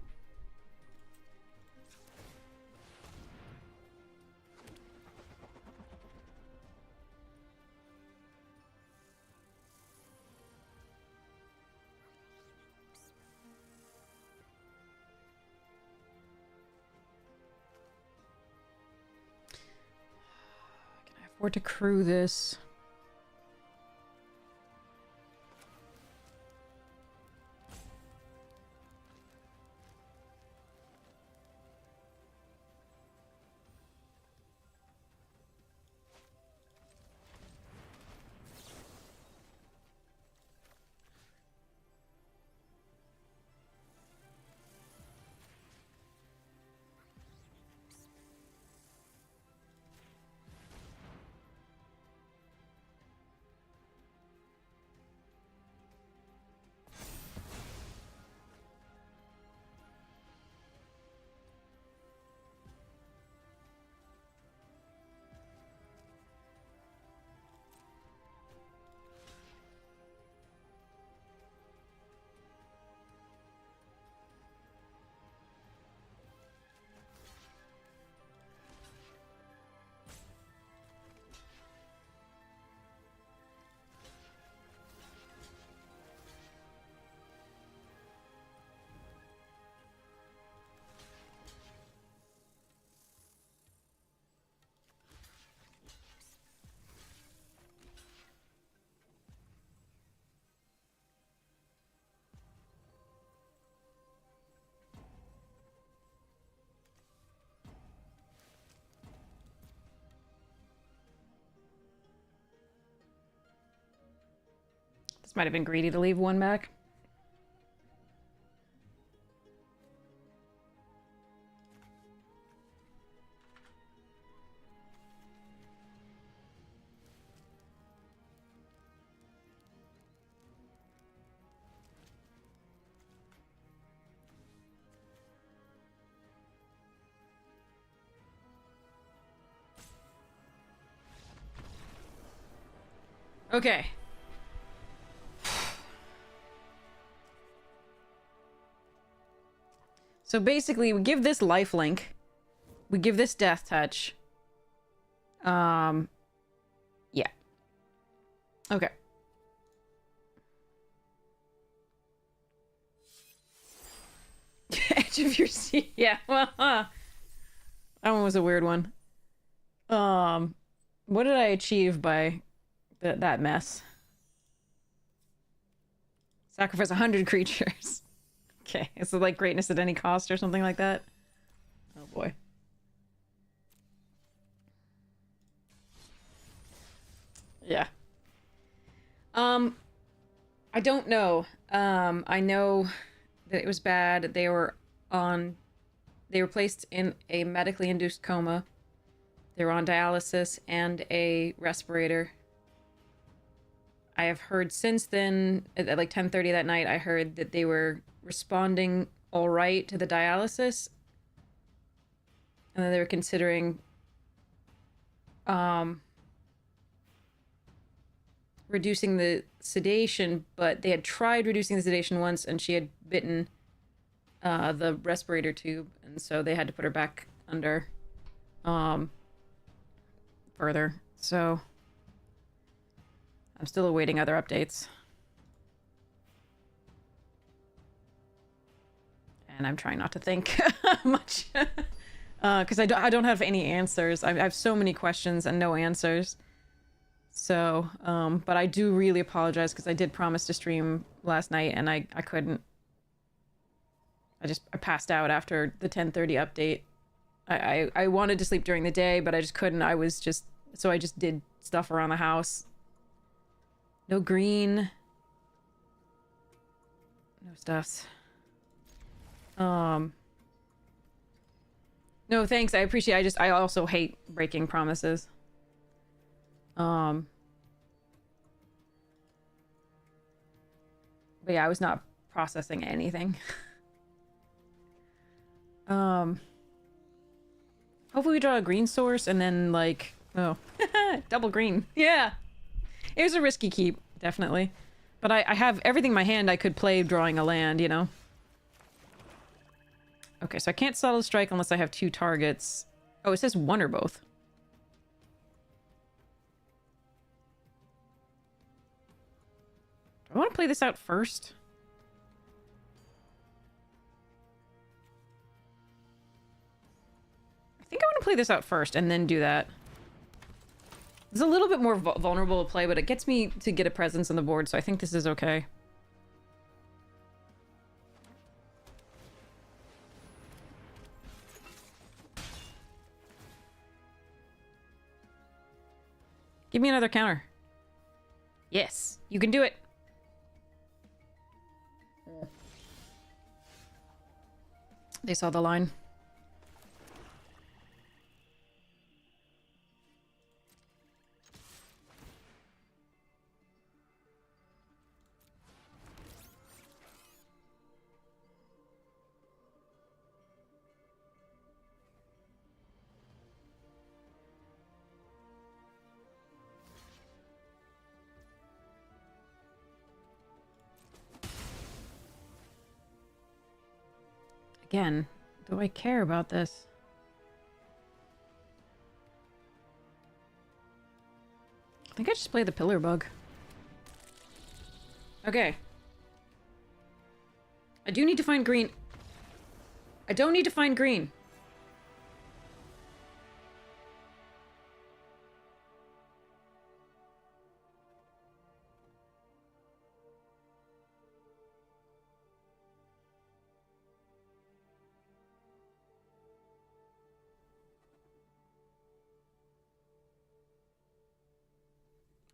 Can I afford to crew this? This might have been greedy to leave one back. Okay. So basically, we give this lifelink. We give this death touch. Yeah. Okay. Edge of your seat. Yeah, well, that one was a weird one. What did I achieve by that mess? Sacrifice 100 creatures. Okay, is it like greatness at any cost or something like that? Oh boy. Yeah. I don't know. I know that it was bad. They were placed in a medically induced coma. They were on dialysis and a respirator. I have heard since then, at like 10:30 that night, I heard that they were responding all right to the dialysis. And then they were considering reducing the sedation, but they had tried reducing the sedation once and she had bitten the respirator tube, and so they had to put her back under further. So I'm still awaiting other updates. And I'm trying not to think much. Because I don't have any answers. I have so many questions and no answers. So, but I do really apologize because I did promise to stream last night and I couldn't. I passed out after the 10:30 update. I wanted to sleep during the day, but I just couldn't. I just did stuff around the house. No green. No stuffs. No, thanks. I appreciate it. I also hate breaking promises. But yeah, I was not processing anything. Hopefully we draw a green source and then like, oh, double green. Yeah. It was a risky keep, definitely. But I have everything in my hand I could play drawing a land, you know? Okay, so I can't subtle strike unless I have 2 targets. Oh, it says 1 or both. Do I want to play this out first? I think I want to play this out first and then do that. It's a little bit more vulnerable to play, but it gets me to get a presence on the board, so I think this is okay. Give me another counter. Yes, you can do it. They saw the line. Again, do I care about this? I think I just play the pillar bug. Okay. I do need to find green. I don't need to find green.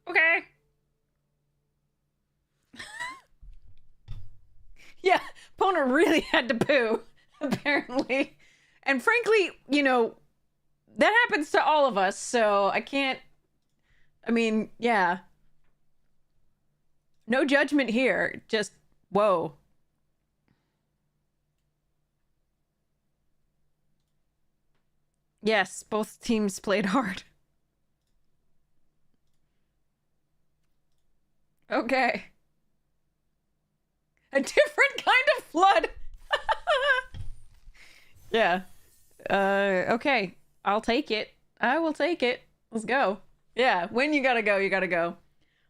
Okay. Yeah, opponent really had to poo, apparently. And frankly, you know, that happens to all of us, so I can't... I mean, yeah. No judgment here, just, whoa. Yes, both teams played hard. Okay. A different kind of flood. Yeah. Okay. I'll take it. I will take it. Let's go. Yeah, when you gotta go, you gotta go.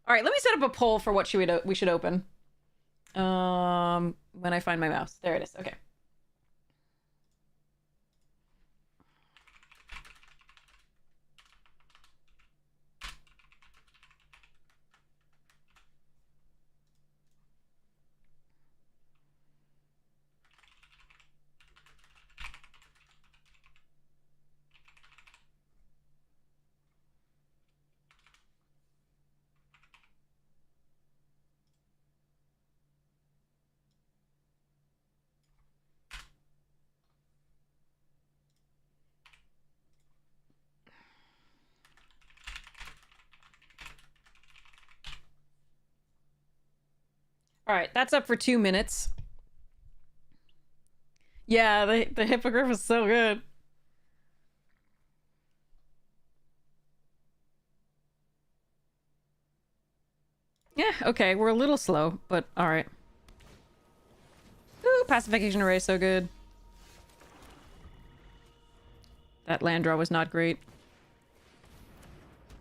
All right, let me set up a poll for what we should open. When I find my mouse. There it is. Okay. All right, that's up for 2 minutes. Yeah, the hippogriff is so good. Yeah, okay, we're a little slow, but all right. Ooh, pacification array, so good. That land draw was not great.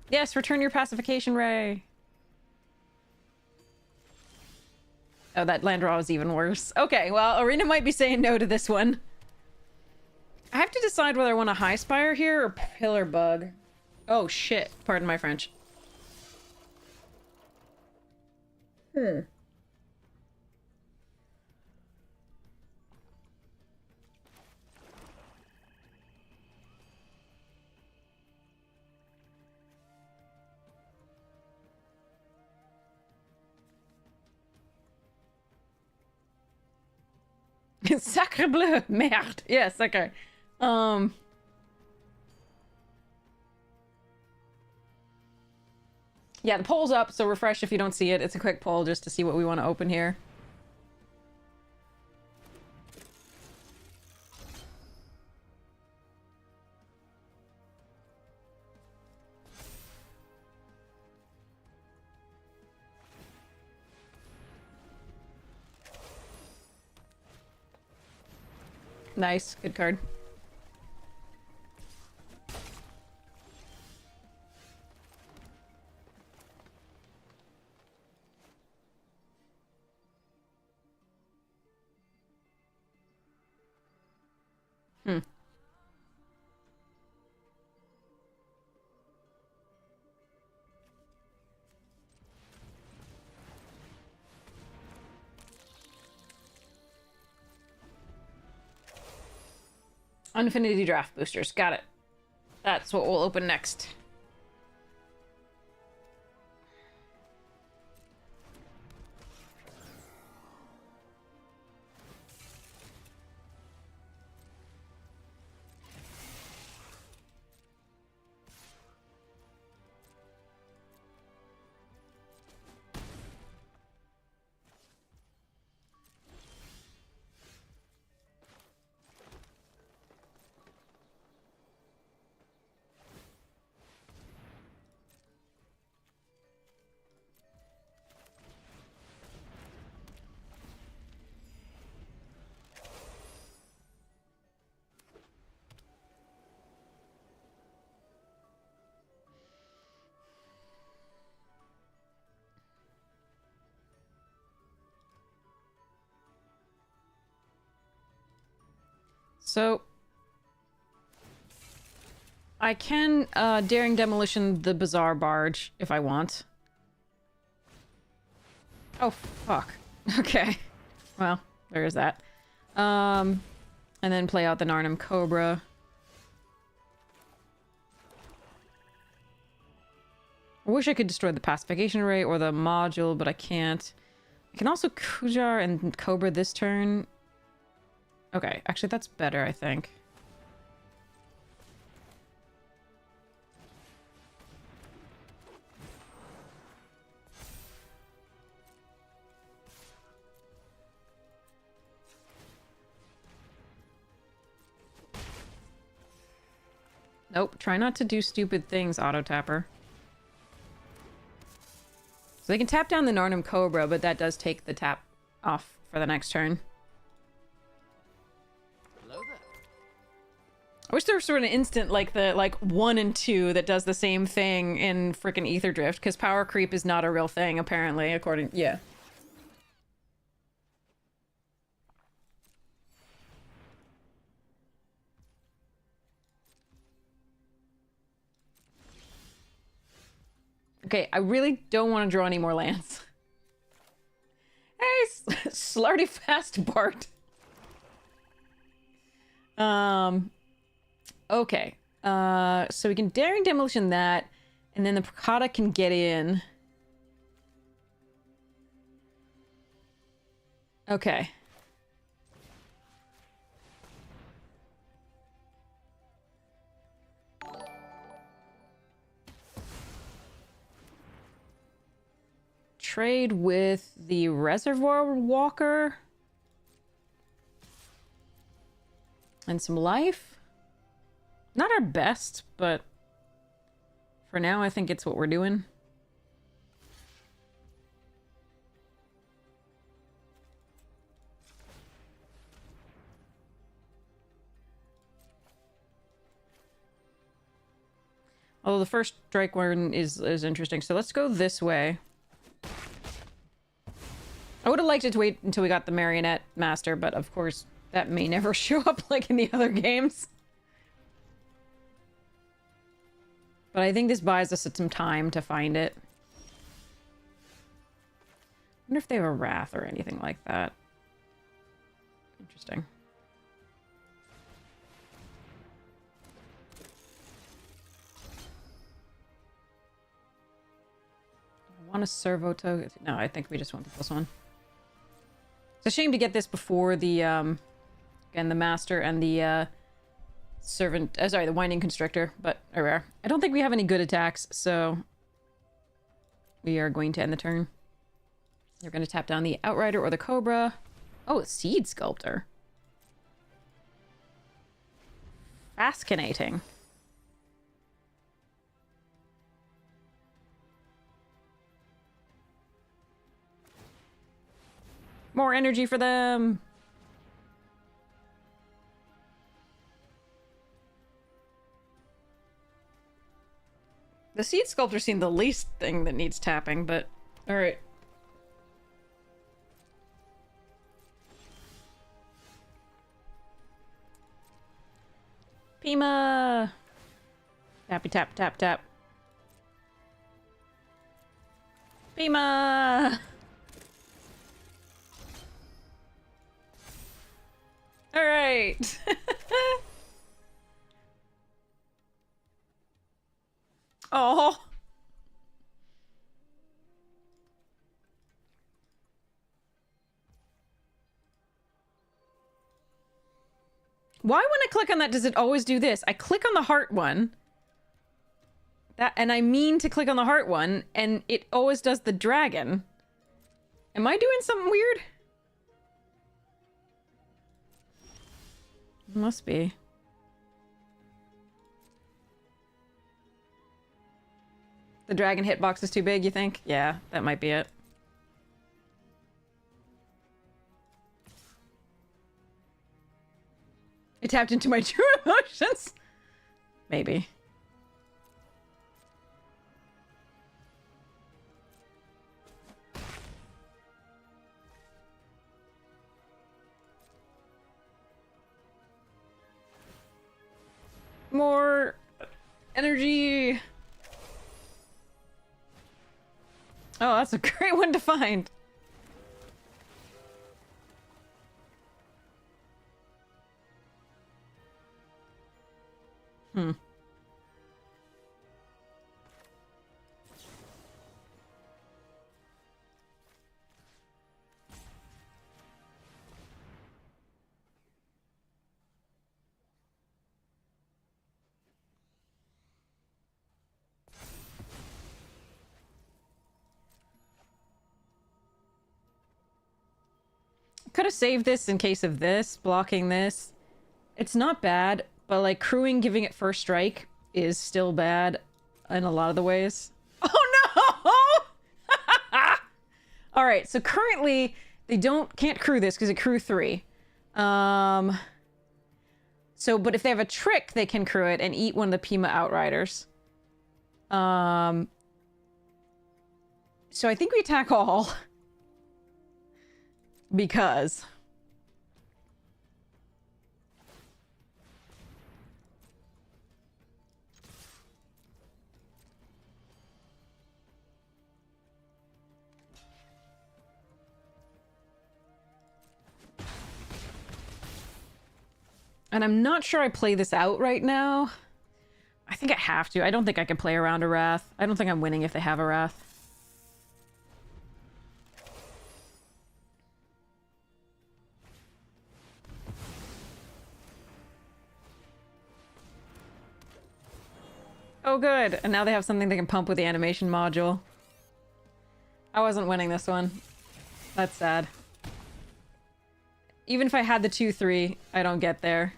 Yes, return your pacification ray. Oh, that land draw was even worse. Okay, well, Arena might be saying no to this one. I have to decide whether I want a high spire here or pillar bug. Oh, shit. Pardon my French. Sacre bleu! Merde! Yes, okay. Yeah, the poll's up, so refresh if you don't see it. It's a quick poll just to see what we want to open here. Nice. Good card. Hmm. Infinity draft boosters. Got it. That's what we'll open next. So I can Daring Demolition the Bazaar Barge if I want. Oh, fuck. Okay. Well, there is that. And then play out the Narnum Cobra. I wish I could destroy the pacification array or the module, but I can't. I can also Kujar and Cobra this turn. Okay, actually that's better, I think. Nope, try not to do stupid things, Auto-Tapper. So they can tap down the Narnum Cobra, but that does take the tap off for the next turn. Hello there. I wish there was sort of an instant like the 1 and 2 that does the same thing in frickin' Ether Drift, because power creep is not a real thing, apparently, according... Yeah. Okay, I really don't want to draw any more lands. Hey, Slarty Fast Bart. Okay. So we can Daring Demolition that, and then the Prakata can get in. Okay. Trade with the Reservoir Walker. And some life. Not our best, but for now I think it's what we're doing. Although the first strike one is interesting. So let's go this way. I would have liked it to wait until we got the Marionette Master, but of course that may never show up like in the other games. But I think this buys us some time to find it. I wonder if they have a Wrath or anything like that. Interesting. I want a Servo token. No, I think we just want the plus one. It's a shame to get this before the, again, the Master and the, Servant... sorry, the Winding Constrictor, but are rare. I don't think we have any good attacks, so... we are going to end the turn. They're going to tap down the Outrider or the Cobra. Oh, Seed Sculptor. Fascinating. More energy for them! The Seed Sculptor seemed the least thing that needs tapping, but... Alright. Pima! Tappy tap tap tap. Pima! Alright! Oh. Why when I click on that does it always do this? I click on the heart one. And I mean to click on the heart one, and it always does the dragon. Am I doing something weird? Must be. The dragon hitbox is too big, you think? Yeah, that might be it. It tapped into my true emotions? Maybe. More energy. Oh, that's a great one to find. Hmm. Could have saved this in case of this, blocking this. It's not bad, but like crewing giving it first strike is still bad in a lot of the ways. Oh no! Alright, so currently they can't crew this because it crew 3. So, but if they have a trick, they can crew it and eat one of the Pima Outriders. So I think we attack all. Because... And I'm not sure I play this out right now. I think I have to. I don't think I can play around a Wrath. I don't think I'm winning if they have a Wrath. Oh, good. And now they have something they can pump with the animation module. I wasn't winning this one. That's sad. Even if I had the 2-3, I don't get there.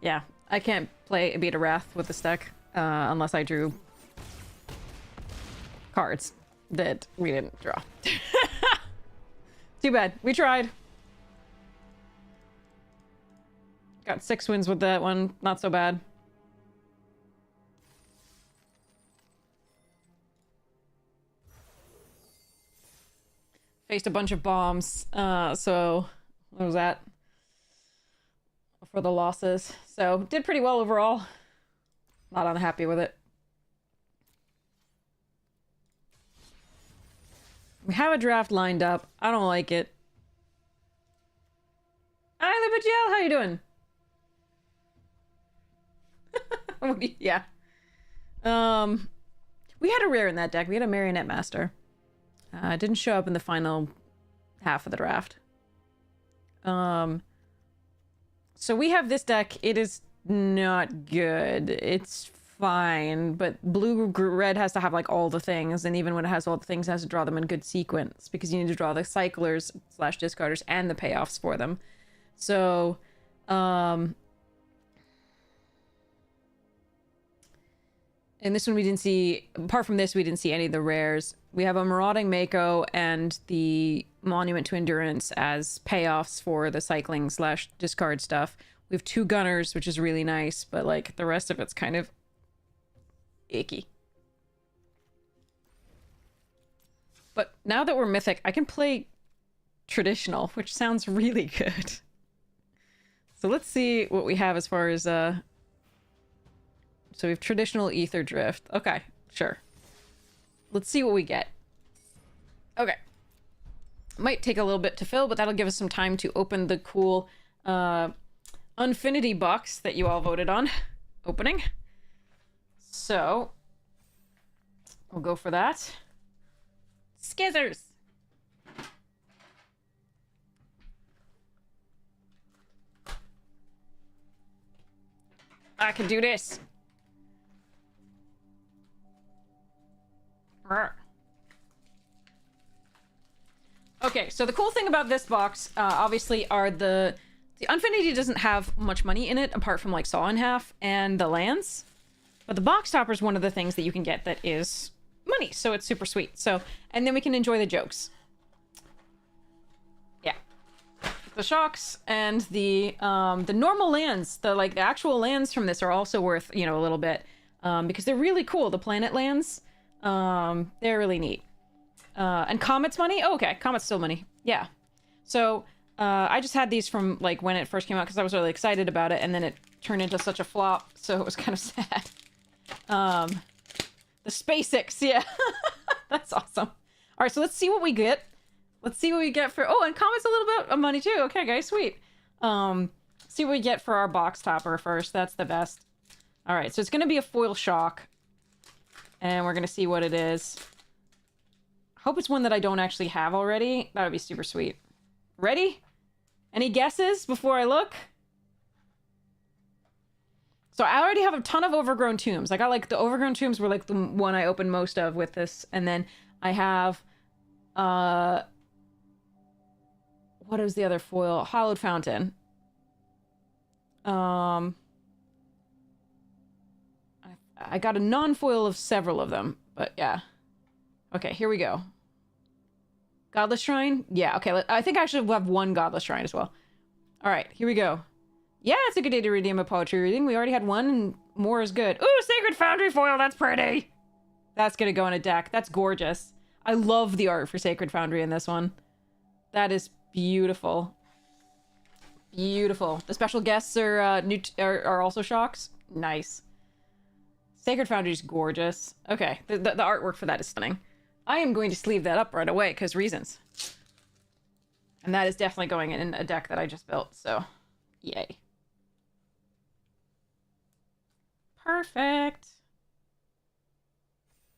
Yeah, I can't play beat a Wrath with this deck unless I drew cards that we didn't draw. Too bad. We tried. Got 6 wins with that one. Not so bad. Faced a bunch of bombs. So what was that? For the losses. So, did pretty well overall. Not unhappy with it. We have a draft lined up. I don't like it. Hi, Libagel, how you doing? Yeah. We had a rare in that deck. We had a Marionette Master. It didn't show up in the final half of the draft. So we have this deck. It is not good. It's fine, but red has to have like all the things, and even when it has all the things, it has to draw them in good sequence because you need to draw the cyclers slash discarders and the payoffs for them. So, and this one we didn't see, apart from this, we didn't see any of the rares. We have a Marauding Mako and the Monument to Endurance as payoffs for the cycling slash discard stuff. We have 2 Gunners, which is really nice, but like the rest of it's kind of icky. But now that we're mythic, I can play traditional, which sounds really good. So let's see what we have as far as so we have traditional Ether Drift. Okay, sure. Let's see what we get. Okay. Might take a little bit to fill, but that'll give us some time to open the cool Unfinity box that you all voted on opening. So we'll go for that. Skizzers! I can do this. Okay, so the cool thing about this box, obviously, are the Unfinity doesn't have much money in it, apart from, like, Saw in Half and the lands. But the box topper is one of the things that you can get that is money, so it's super sweet. So, and then we can enjoy the jokes. Yeah. The shocks and the normal lands, the actual lands from this are also worth, you know, a little bit. Because they're really cool, the planet lands. They're really neat. And Comet's money? Oh, okay. Comet's still money. Yeah. So, I just had these from, like, when it first came out because I was really excited about it, and then it turned into such a flop, so it was kind of sad. The SpaceX, yeah. That's awesome. Alright, so let's see what we get. Let's see what we get for... Oh, and Comet's a little bit of money, too. Okay, guys, sweet. See what we get for our box topper first. That's the best. Alright, so it's going to be a foil shock. And we're going to see what it is. Hope it's one that I don't actually have already. That would be super sweet. Ready? Any guesses before I look? So I already have a ton of Overgrown Tombs. I got, like, the Overgrown Tombs were, like, the one I opened most of with this. And then I have, what is the other foil? Hallowed Fountain. I got a non-foil of several of them, but yeah. Okay, here we go. Godless Shrine? Yeah, okay. I think I should have one Godless Shrine as well. All right, here we go. Yeah, it's a good day to redeem a poetry reading. We already had one, and more is good. Ooh, Sacred Foundry foil. That's pretty. That's gonna go in a deck. That's gorgeous. I love the art for Sacred Foundry in this one. That is beautiful. Beautiful. The special guests are also shocks. Nice. Sacred Foundry is gorgeous. Okay, the artwork for that is stunning. I am going to sleeve that up right away, because reasons. And that is definitely going in a deck that I just built, so yay. Perfect.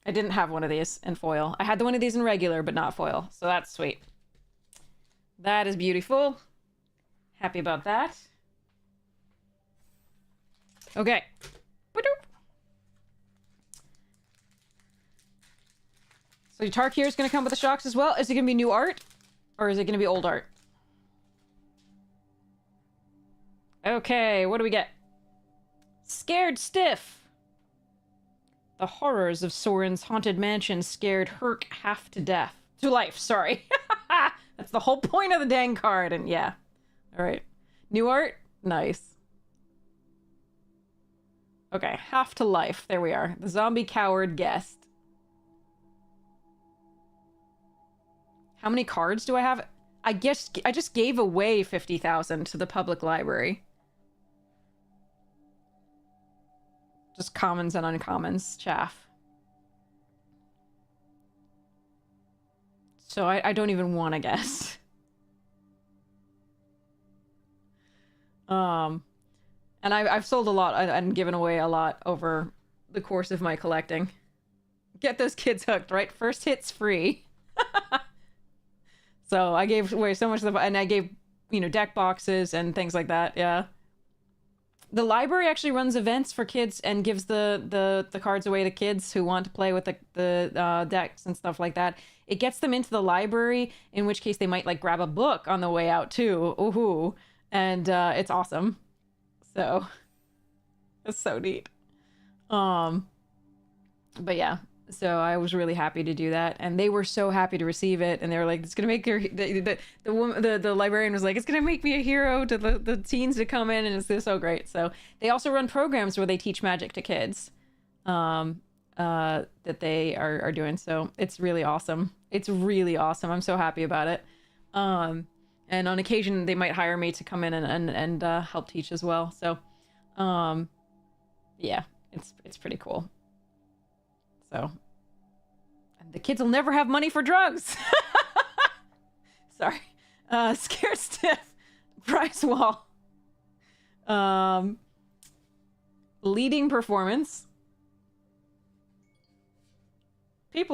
I didn't have one of these in foil. I had one of these in regular, but not foil, so that's sweet. That is beautiful. Happy about that. Okay. So Tarkir is going to come with the shocks as well. Is it going to be new art? Or is it going to be old art? Okay, what do we get? Scared Stiff. The horrors of Soren's haunted mansion scared Herc half to death. To life, sorry. That's the whole point of the dang card, and yeah. Alright. New art? Nice. Okay, half to life. There we are. The zombie coward guest. How many cards do I have? I guess I just gave away 50,000 to the public library. Just commons and uncommons, chaff. So I don't even want to guess. And I've sold a lot and given away a lot over the course of my collecting. Get those kids hooked, right? First hit's free. So I gave away so much of the, and I gave, you know, deck boxes and things like that, yeah. The library actually runs events for kids and gives the cards away to kids who want to play with the decks and stuff like that. It gets them into the library, in which case they might like grab a book on the way out too. Ooh, and it's awesome. So it's so neat. But yeah. So I was really happy to do that, and they were so happy to receive it. And they were like, "It's gonna make your the librarian was like, it's gonna make me a hero to the teens to come in, and it's so great." So they also run programs where they teach magic to kids, that they are doing. So it's really awesome. It's really awesome. I'm so happy about it. And on occasion they might hire me to come in and help teach as well. So, yeah, it's pretty cool. So, and the kids will never have money for drugs. Sorry. Scared stiff. Price wall. Leading performance. If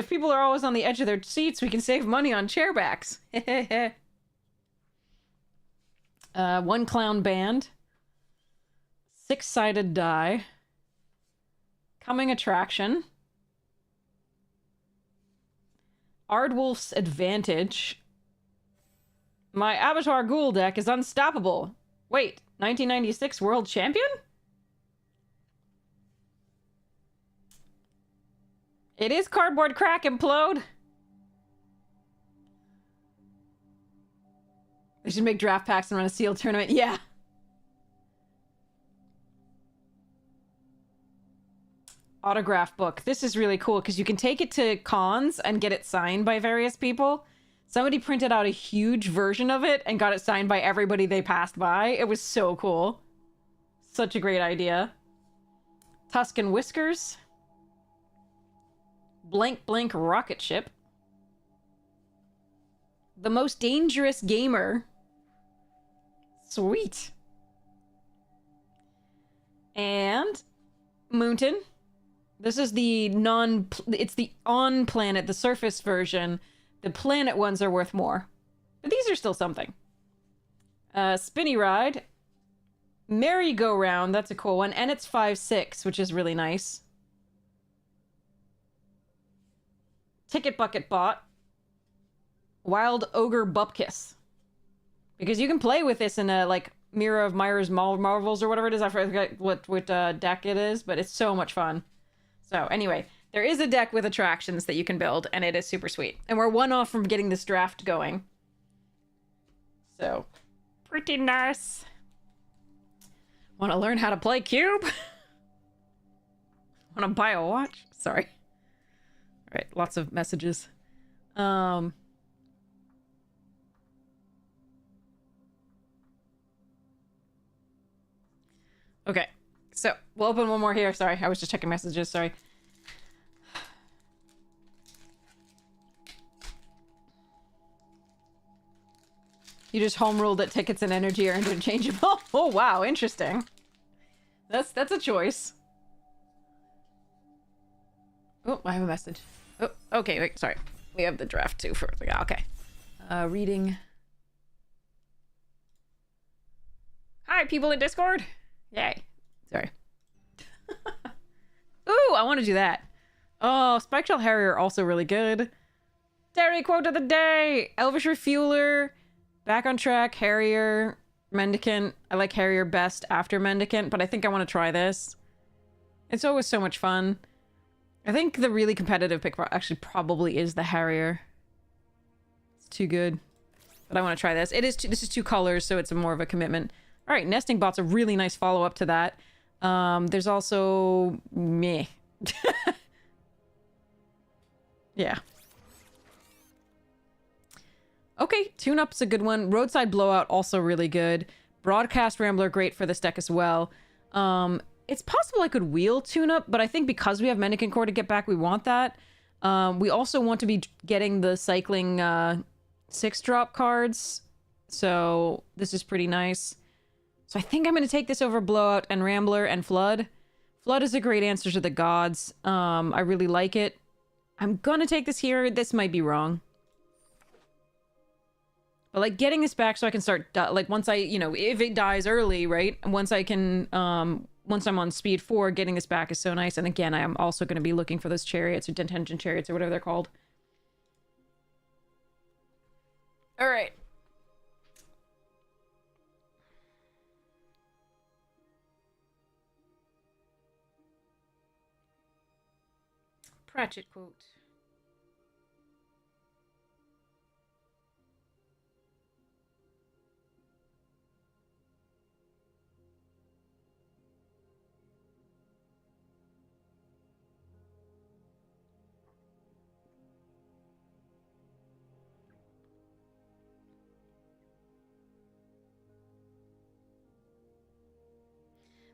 people are always on the edge of their seats, we can save money on chairbacks. One clown band. 6-sided die. Coming attraction. Ardwolf's Advantage. My Abattoir Ghoul deck is unstoppable. Wait, 1996 World Champion? It is Cardboard Crack Implode. They should make draft packs and run a sealed tournament. Yeah. Autograph book. This is really cool because you can take it to cons and get it signed by various people. Somebody printed out a huge version of it and got it signed by everybody they passed by. It was so cool. Such a great idea. Tuscan Whiskers. Blank Blank Rocket Ship. The Most Dangerous Gamer. Sweet. And Moonton. This is the it's the on-planet, the surface version. The planet ones are worth more. But these are still something. Spinny Ride. Merry-Go-Round, that's a cool one. And it's 5/6, which is really nice. Ticket Bucket Bot. Wild Ogre Bupkis. Because you can play with this in a, like, Mirror of Myers Marvels or whatever it is. I forget what deck it is, but it's so much fun. So anyway, there is a deck with attractions that you can build, and it is super sweet. And we're one off from getting this draft going. So, pretty nice. Want to learn how to play Cube? Want to buy a watch? Sorry. All right, lots of messages. Okay. So, we'll open one more here. Sorry, I was just checking messages. Sorry. You just home ruled that tickets and energy are interchangeable? Oh, wow. Interesting. That's a choice. Oh, I have a message. Oh, okay. Wait, sorry. We have the draft too for... Yeah, okay. Reading. Hi, people in Discord. Yay. Sorry. Ooh, I want to do that. Oh, Spikeshell Harrier also really good. Terry quote of the day. Elvish Refueler. Back on track. Harrier. Mendicant. I like Harrier best after Mendicant, but I think I want to try this. It's always so much fun. I think the really competitive pick actually probably is the Harrier. It's too good. But I want to try this. This is 2 colors, so it's more of a commitment. All right, Nesting Bot's a really nice follow-up to that. There's also... meh. Yeah. Okay, Tune-Up's a good one. Roadside Blowout, also really good. Broadcast Rambler, great for this deck as well. It's possible I could wheel Tune-Up, but I think because we have Mendicant Core to get back, we want that. We also want to be getting the cycling 6-drop cards, so this is pretty nice. So I think I'm going to take this over Blowout and Rambler and Flood. Flood is a great answer to the gods. I really like it. I'm going to take this here. This might be wrong. But like getting this back so I can start like once I, you know, if it dies early, right? Once I can once I'm on speed 4, getting this back is so nice. And again, I am also going to be looking for those chariots or detention chariots or whatever they're called. All right. Pratchett quote.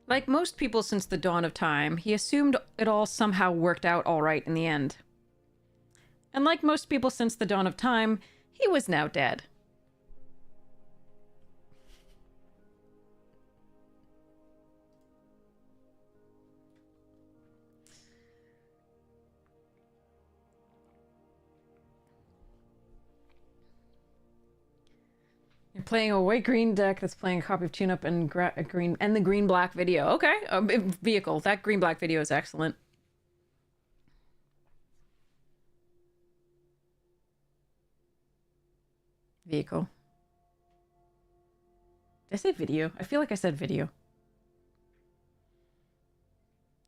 Like most people since the dawn of time, he assumed it all somehow worked out all right in the end. And like most people since the dawn of time, he was now dead. You're playing a white-green deck that's playing a copy of Tune-Up and green and the green-black video. Okay, vehicle. That green-black video is excellent. Vehicle. Did I say video? I feel like I said video.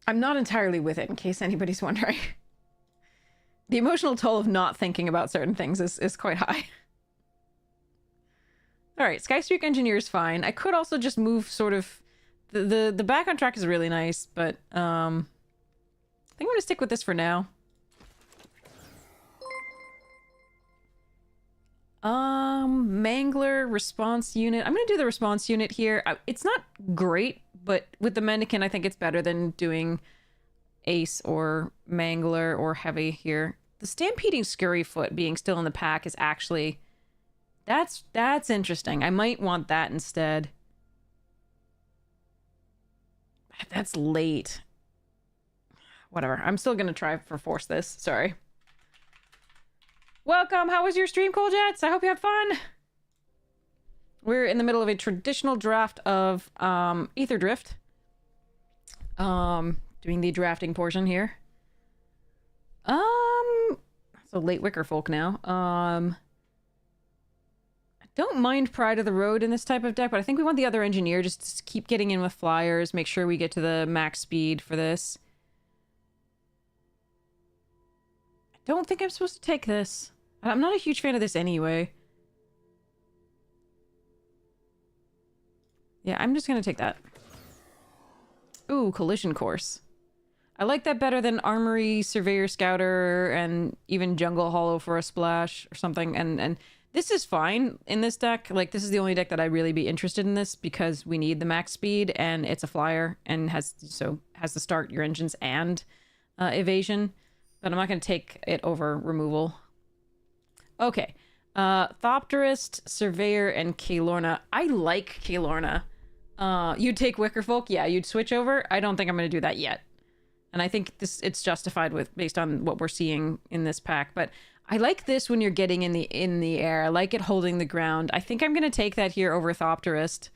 I'm not entirely with it, in case anybody's wondering. The emotional toll of not thinking about certain things is quite high. Alright, Skystreak Engineer is fine. I could also just move sort of... The back on track is really nice, but I think I'm going to stick with this for now. Mangler response unit. I'm going to do the response unit here. It's not great, but with the Mendicant, I think it's better than doing Ace or Mangler or Heavy here. The Stampeding Scurryfoot being still in the pack is actually... That's interesting. I might want that instead. That's late. Whatever. I'm still going to try for force this. Sorry. Welcome. How was your stream, Coljets? I hope you had fun. We're in the middle of a traditional draft of Ether Drift. Doing the drafting portion here. So late Wicker Folk now. Don't mind Pride of the Road in this type of deck, but I think we want the other engineer just to keep getting in with flyers, make sure we get to the max speed for this. I don't think I'm supposed to take this. I'm not a huge fan of this anyway. Yeah, I'm just gonna take that. Ooh, Collision Course. I like that better than Armory, Surveyor Scouter, and even Jungle Hollow for a splash or something, and this is fine in this deck. Like, this is the only deck that I'd really be interested in this because we need the max speed and it's a flyer and has to start your engines and evasion. But I'm not going to take it over removal. Okay. Thopterist, Surveyor, and Kaelorna. I like Kaelorna. You'd take Wickerfolk? Yeah, you'd switch over? I don't think I'm going to do that yet. And I think it's justified based on what we're seeing in this pack. But I like this when you're getting in the air. I like it holding the ground. I think I'm going to take that here over Thopterist.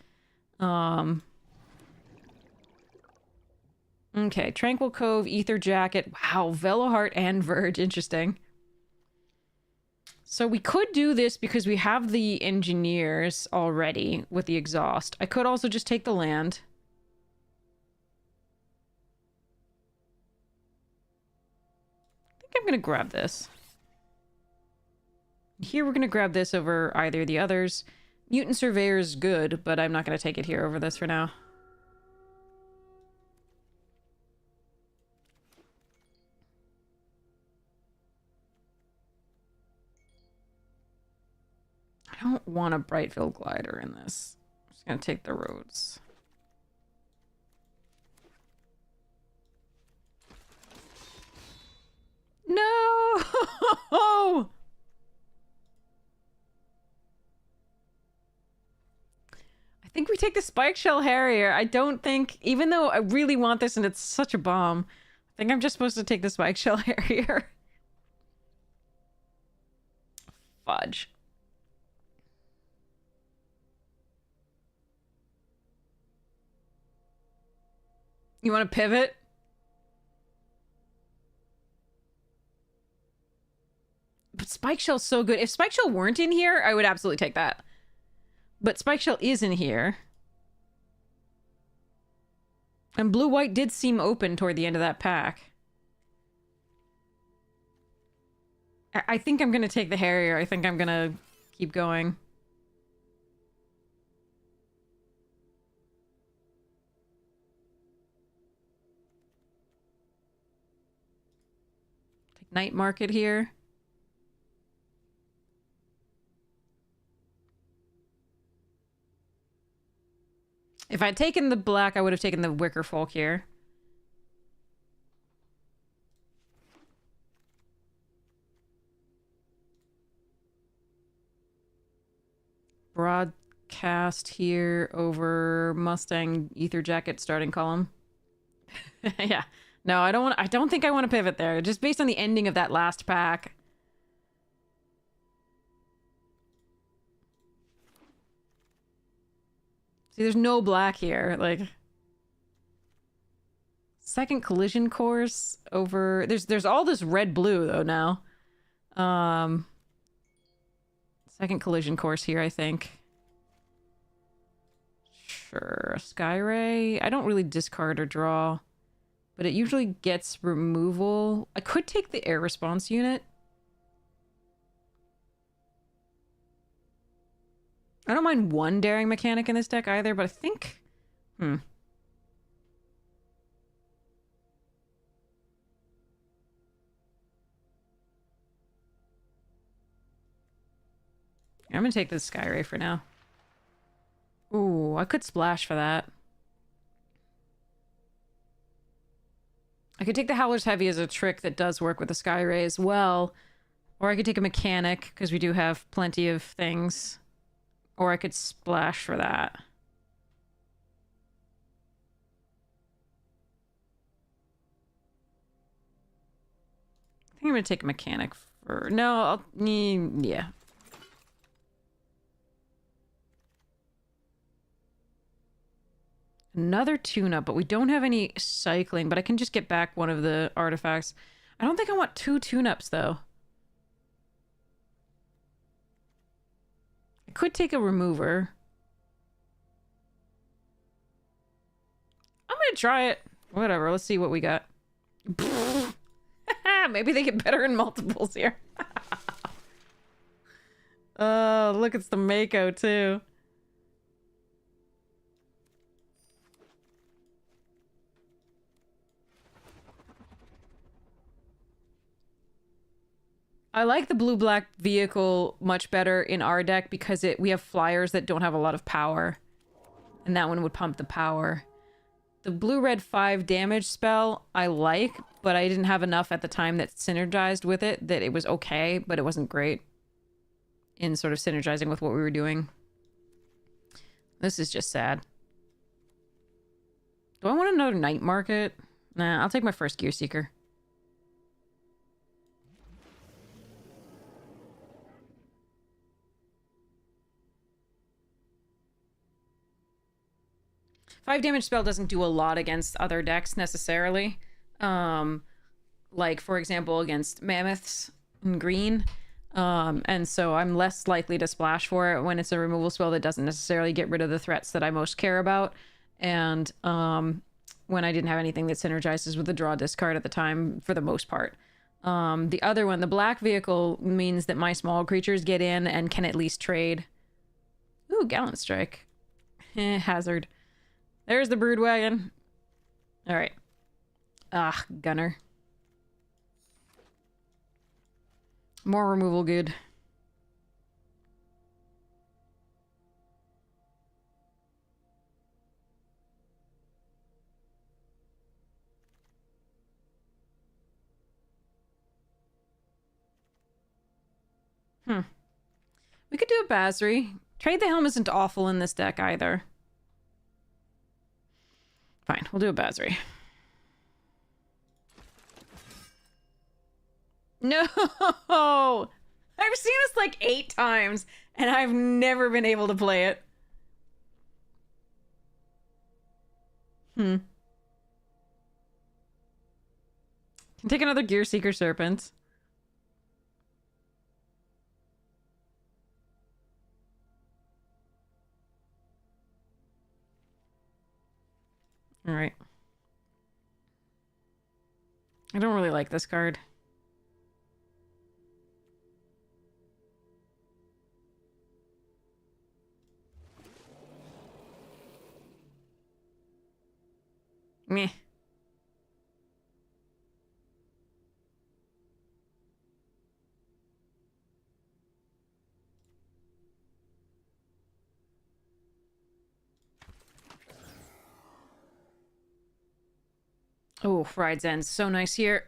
Okay, Tranquil Cove, Ether Jacket. Wow, Veloheart and Verge. Interesting. So we could do this because we have the engineers already with the exhaust. I could also just take the land. I think I'm going to grab this. Here we're going to grab this over either of the others. Mutant Surveyor is good, but I'm not going to take it here over this for now. I don't want a Brightfield Glider in this. I'm just going to take the roads. No! I think we take the Spike Shell Harrier. I don't think, even though I really want this and it's such a bomb, I think I'm just supposed to take the Spike Shell Harrier. Fudge. You want to pivot? But Spike Shell's so good. If Spike Shell weren't in here, I would absolutely take that. But Spike Shell is in here. And blue-white did seem open toward the end of that pack. I think I'm going to take the Harrier. I think I'm going to keep going. Take Night Market here. If I'd taken the black, I would have taken the Wicker Folk here. Broadcast here over Mustang Ether Jacket starting column. Yeah. No, I don't think I want to pivot there. Just based on the ending of that last pack. See, there's no black here. Like, second collision course over. There's all this red blue though now. Second collision course here, I think. Sure, Skyray. I don't really discard or draw, but it usually gets removal. I could take the air response unit. I don't mind one daring mechanic in this deck either, but I think... I'm gonna take this Skyray for now. Ooh, I could splash for that. I could take the Howler's Heavy as a trick that does work with the Skyray as well. Or I could take a mechanic, because we do have plenty of things. Or I could splash for that. I think I'm gonna take a mechanic for... No, yeah. Another tune-up, but we don't have any cycling, but I can just get back one of the artifacts. I don't think I want 2 tune-ups, though. I could take a remover. I'm gonna try it. Whatever, let's see what we got. Maybe they get better in multiples here. Oh, look, it's the Mako, too. I like the blue-black vehicle much better in our deck because we have flyers that don't have a lot of power. And that one would pump the power. The blue-red 5 damage spell I like, but I didn't have enough at the time that synergized with it that it was okay, but it wasn't great in sort of synergizing with what we were doing. This is just sad. Do I want another night market? Nah, I'll take my first Gear Seeker. Five damage spell doesn't do a lot against other decks necessarily. Like, for example, against Mammoths in green. And so I'm less likely to splash for it when it's a removal spell that doesn't necessarily get rid of the threats that I most care about. And when I didn't have anything that synergizes with the draw discard at the time, for the most part. The other one, the black vehicle, means that my small creatures get in and can at least trade. Ooh, Gallant Strike. Hazard. There's the Brood Wagon. Alright. Ah, Gunner. More removal good. We could do a Basri. Trade the Helm isn't awful in this deck either. Fine, we'll do a Basri. No! I've seen this like 8 times, and I've never been able to play it. Can take another Gear Seeker Serpent. Alright. I don't really like this card. Meh. Oh, Fried Zen's so nice here.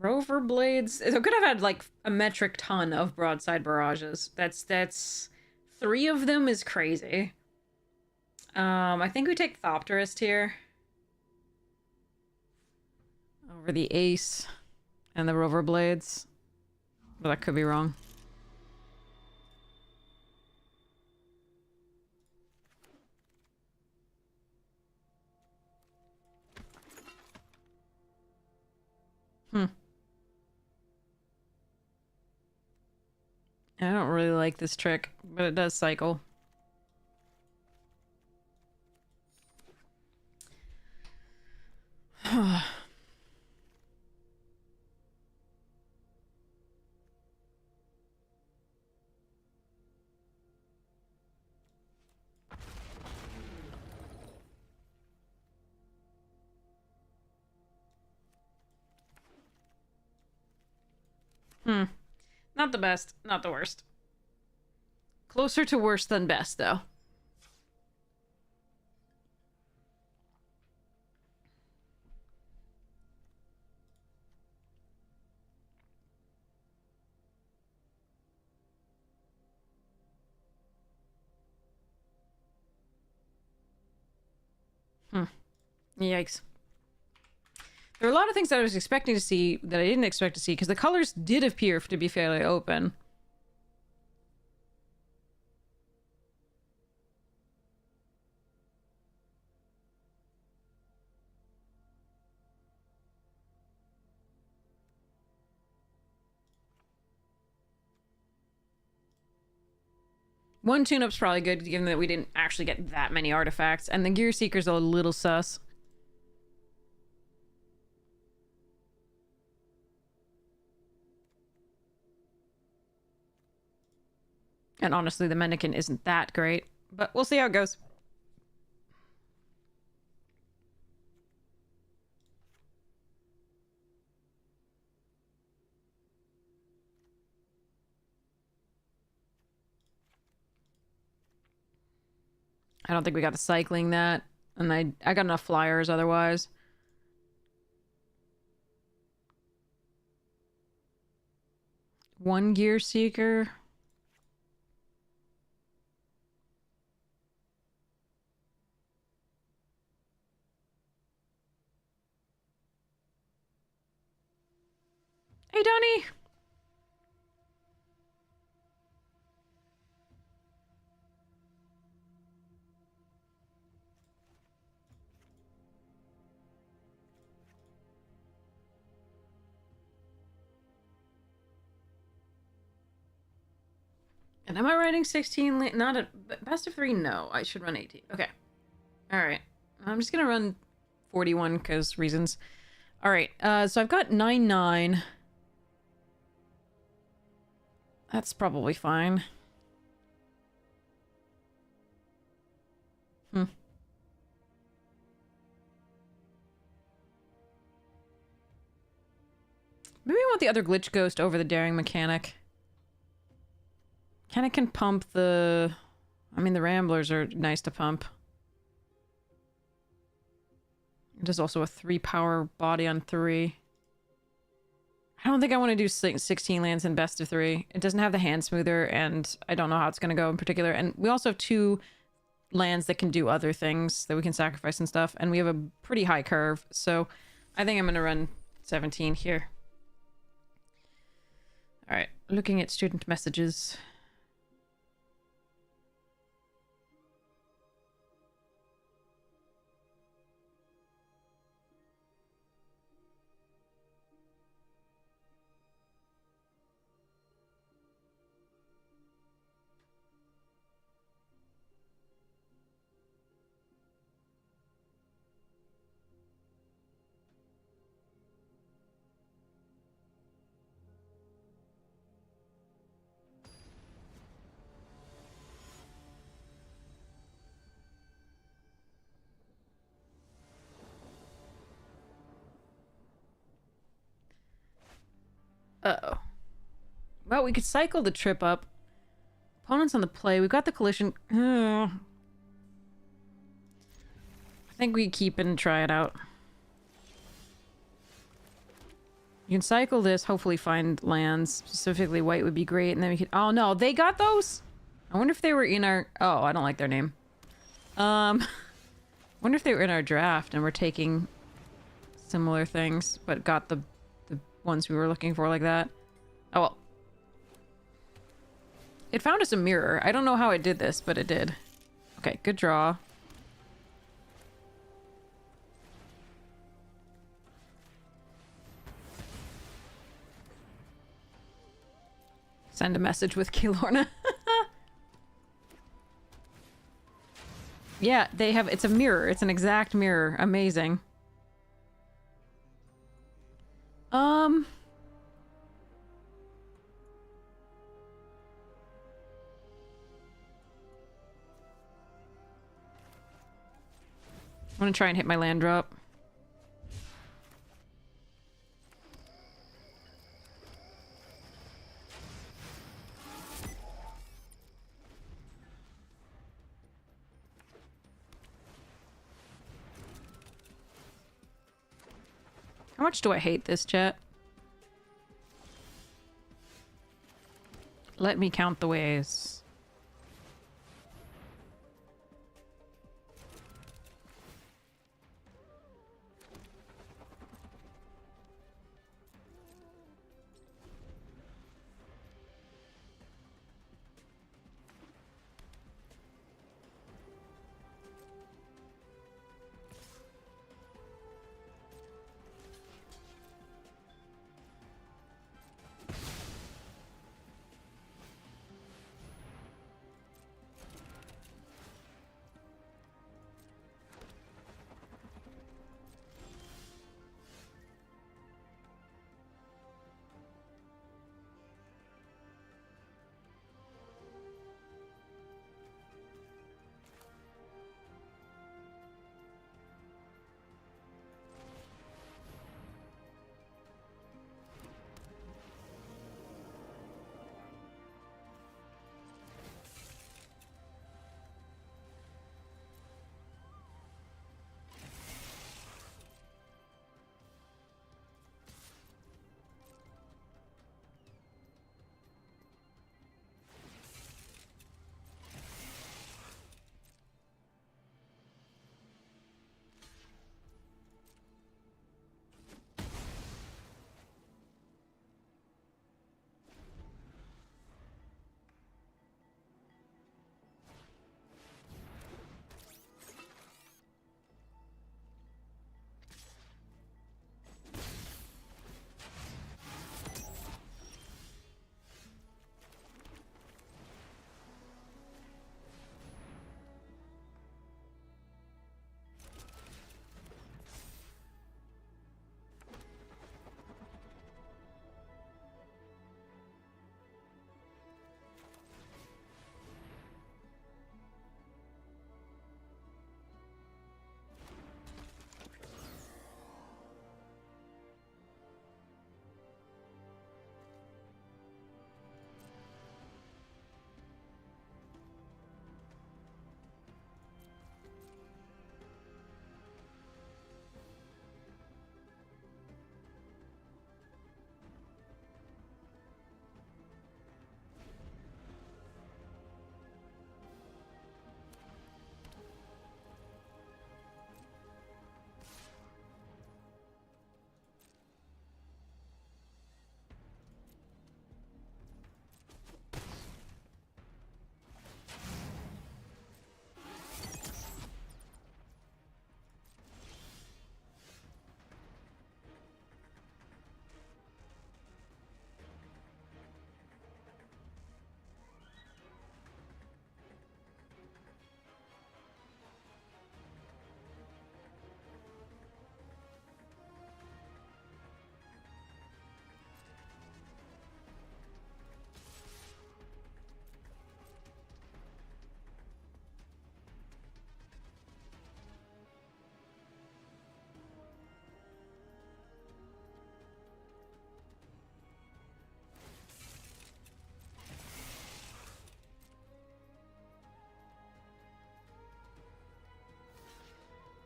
Rover Blades. I could have had like a metric ton of broadside barrages. That's 3 of them is crazy. I think we take Thopterist here. Over the Ace and the Rover Blades. But that could be wrong. I don't really like this trick, but it does cycle. Not the best, not the worst. Closer to worse than best, though. Yikes. There are a lot of things that I was expecting to see that I didn't expect to see, because the colors did appear to be fairly open. One tune-up's probably good, given that we didn't actually get that many artifacts, and the Gear Seeker's a little sus. And honestly, the Mendicant isn't that great, but we'll see how it goes. I don't think we got the cycling that, and I got enough flyers otherwise. One Gear Seeker. Hey, Donnie! And am I writing 16? Not a best of 3? No, I should run 18. Okay. Alright. I'm just gonna run 41 because reasons. Alright, so I've got 9-9. That's probably fine. Maybe we want the other Glitch Ghost over the Daring Mechanic. Mechanic can pump the... I mean, the Ramblers are nice to pump. There's also a 3-power body on 3. I don't think I want to do 16 lands in best of 3. It doesn't have the hand smoother, and I don't know how it's going to go in particular. And we also have 2 lands that can do other things that we can sacrifice and stuff. And we have a pretty high curve, so I think I'm going to run 17 here. Alright, looking at student messages. Oh, we could cycle the trip up. Opponents on the play. We've got the collision. I think we keep it and try it out. You can cycle this, hopefully find lands. Specifically white would be great, and then we could... Oh no, they got those? I wonder if they were in our... Oh, I don't like their name. Wonder if they were in our draft and we're taking similar things, but got the ones we were looking for like that. Oh well. It found us a mirror. I don't know how it did this, but it did. Okay, good draw. Send a message with Keylorna. Yeah, they have... It's a mirror. It's an exact mirror. Amazing. I'm gonna try and hit my land drop. How much do I hate this, chat? Let me count the ways.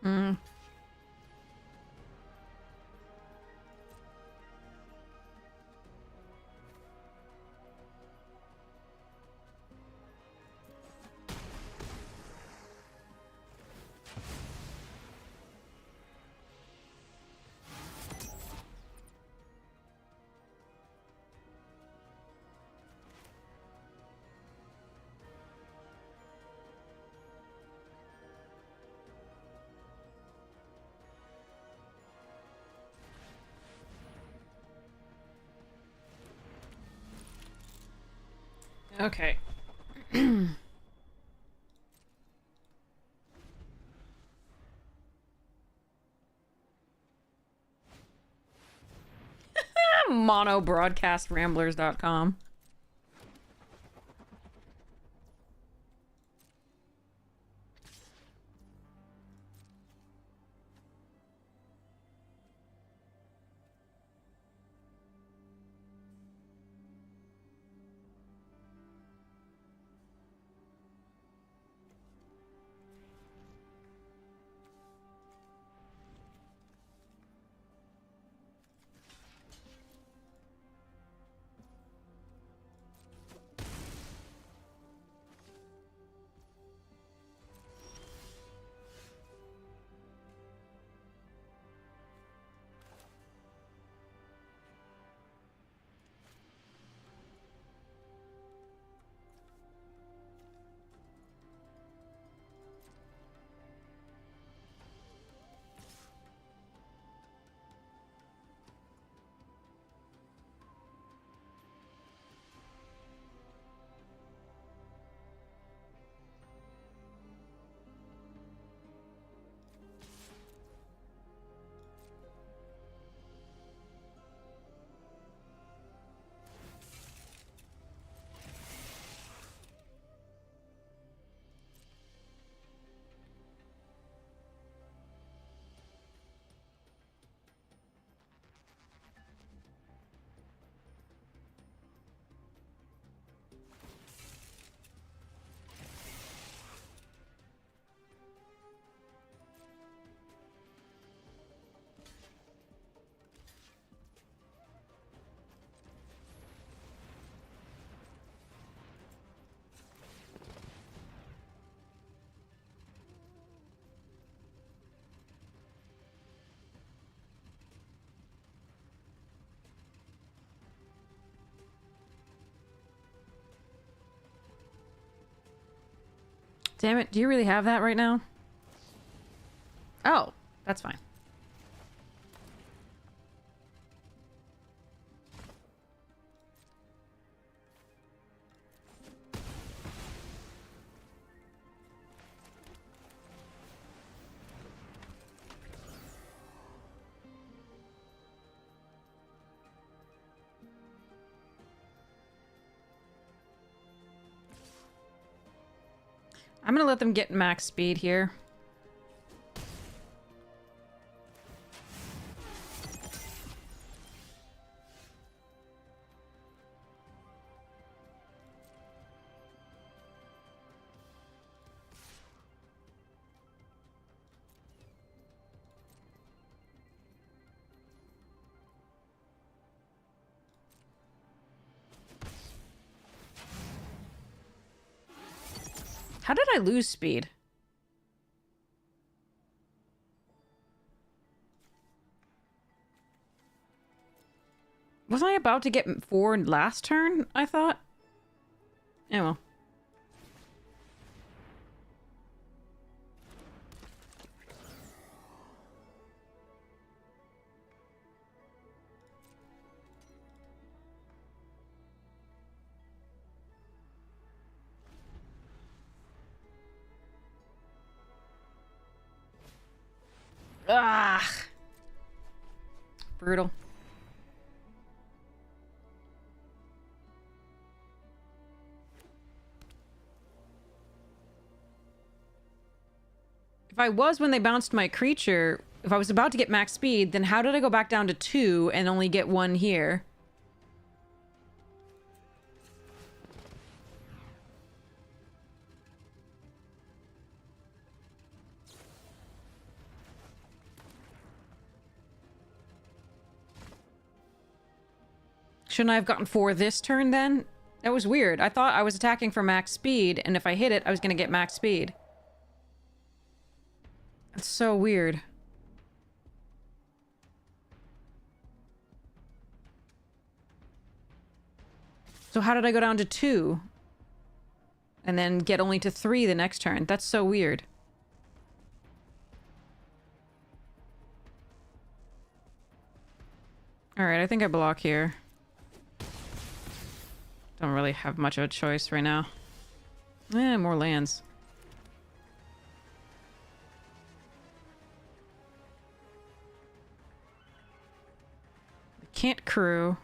Mm. Okay. Monobroadcastramblers.com. Damn it, do you really have that right now? Oh, that's fine. I'm gonna let them get max speed here. How did I lose speed? Wasn't I about to get 4 last turn, I thought? Oh well. Ah, brutal. If I was when they bounced my creature, if I was about to get max speed, then how did I go back down to 2 and only get 1 here? Shouldn't I have gotten 4 this turn then? That was weird. I thought I was attacking for max speed, and if I hit it, I was gonna get max speed. That's so weird. So how did I go down to 2? And then get only to 3 the next turn? That's so weird. Alright, I think I block here. Don't really have much of a choice right now. More lands. I can't crew.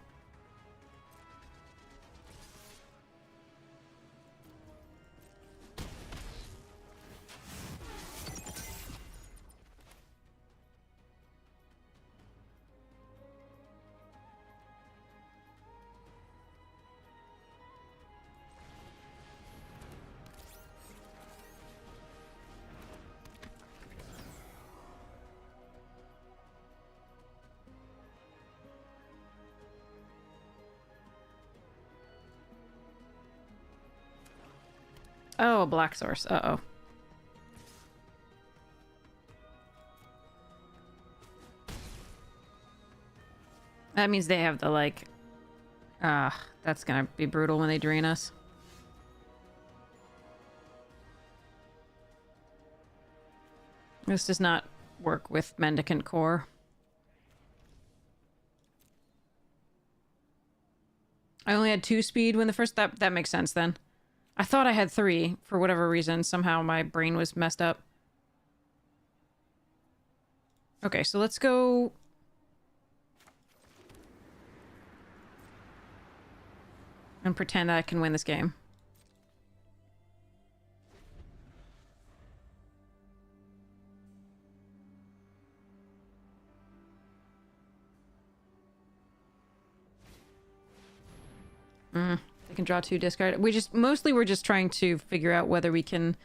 Oh, a black source. Uh-oh. That means they have the, like... that's gonna be brutal when they drain us. This does not work with Mendicant Core. I only had 2 speed when the first... That makes sense, then. I thought I had 3, for whatever reason. Somehow my brain was messed up. Okay, so let's go... and pretend that I can win this game. They can draw 2, discard. We're just trying to figure out whether we can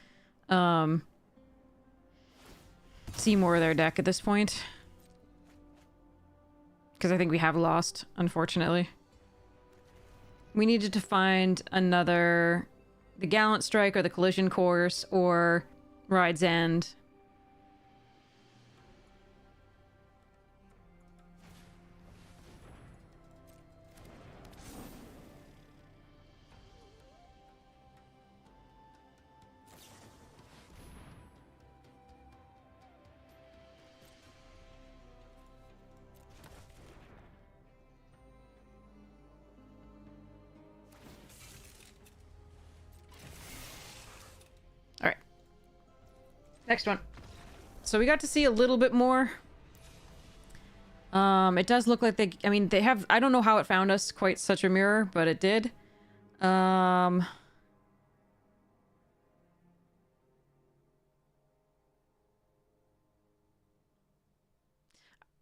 see more of their deck at this point. Because I think we have lost, unfortunately. We needed to find another... the Gallant Strike or the Collision Course or Ride's End. Next one. So we got to see a little bit more. It does look like I mean, they have... I don't know how it found us quite such a mirror, but it did.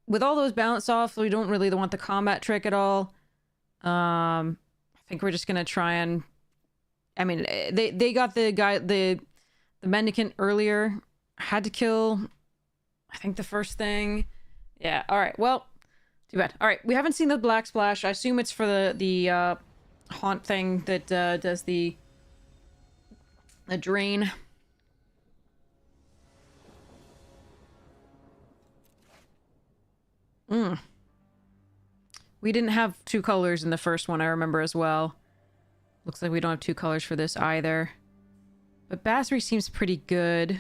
With all those balance off, we don't really want the combat trick at all. I think we're just gonna try and... I mean, they got the guy... the Mendicant earlier. Had to kill, I think, the first thing. Yeah, alright, well, too bad. Alright, we haven't seen the Black Splash. I assume it's for the haunt thing that does the drain. We didn't have 2 colors in the first one, I remember as well. Looks like we don't have 2 colors for this either. But Basri seems pretty good.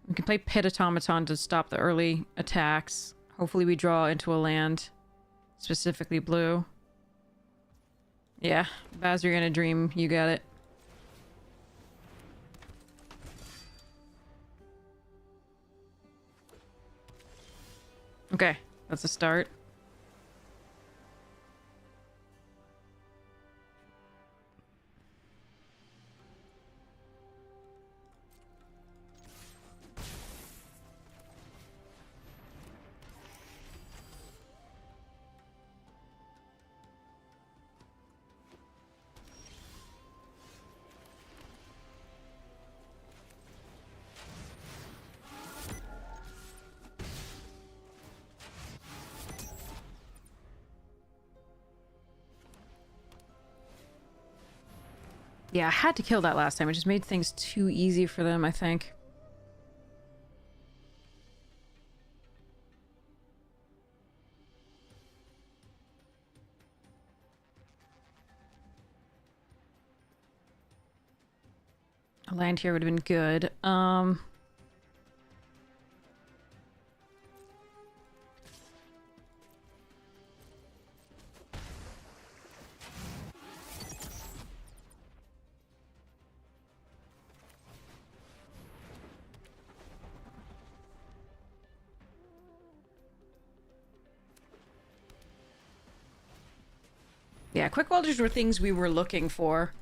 We can play Pit Automaton to stop the early attacks. Hopefully we draw into a land. Specifically blue. Yeah, Baz, you're gonna dream. You got it. Okay, that's a start. Yeah, I had to kill that last time. It just made things too easy for them, I think. A land here would have been good. Yeah, quick welders were things we were looking for.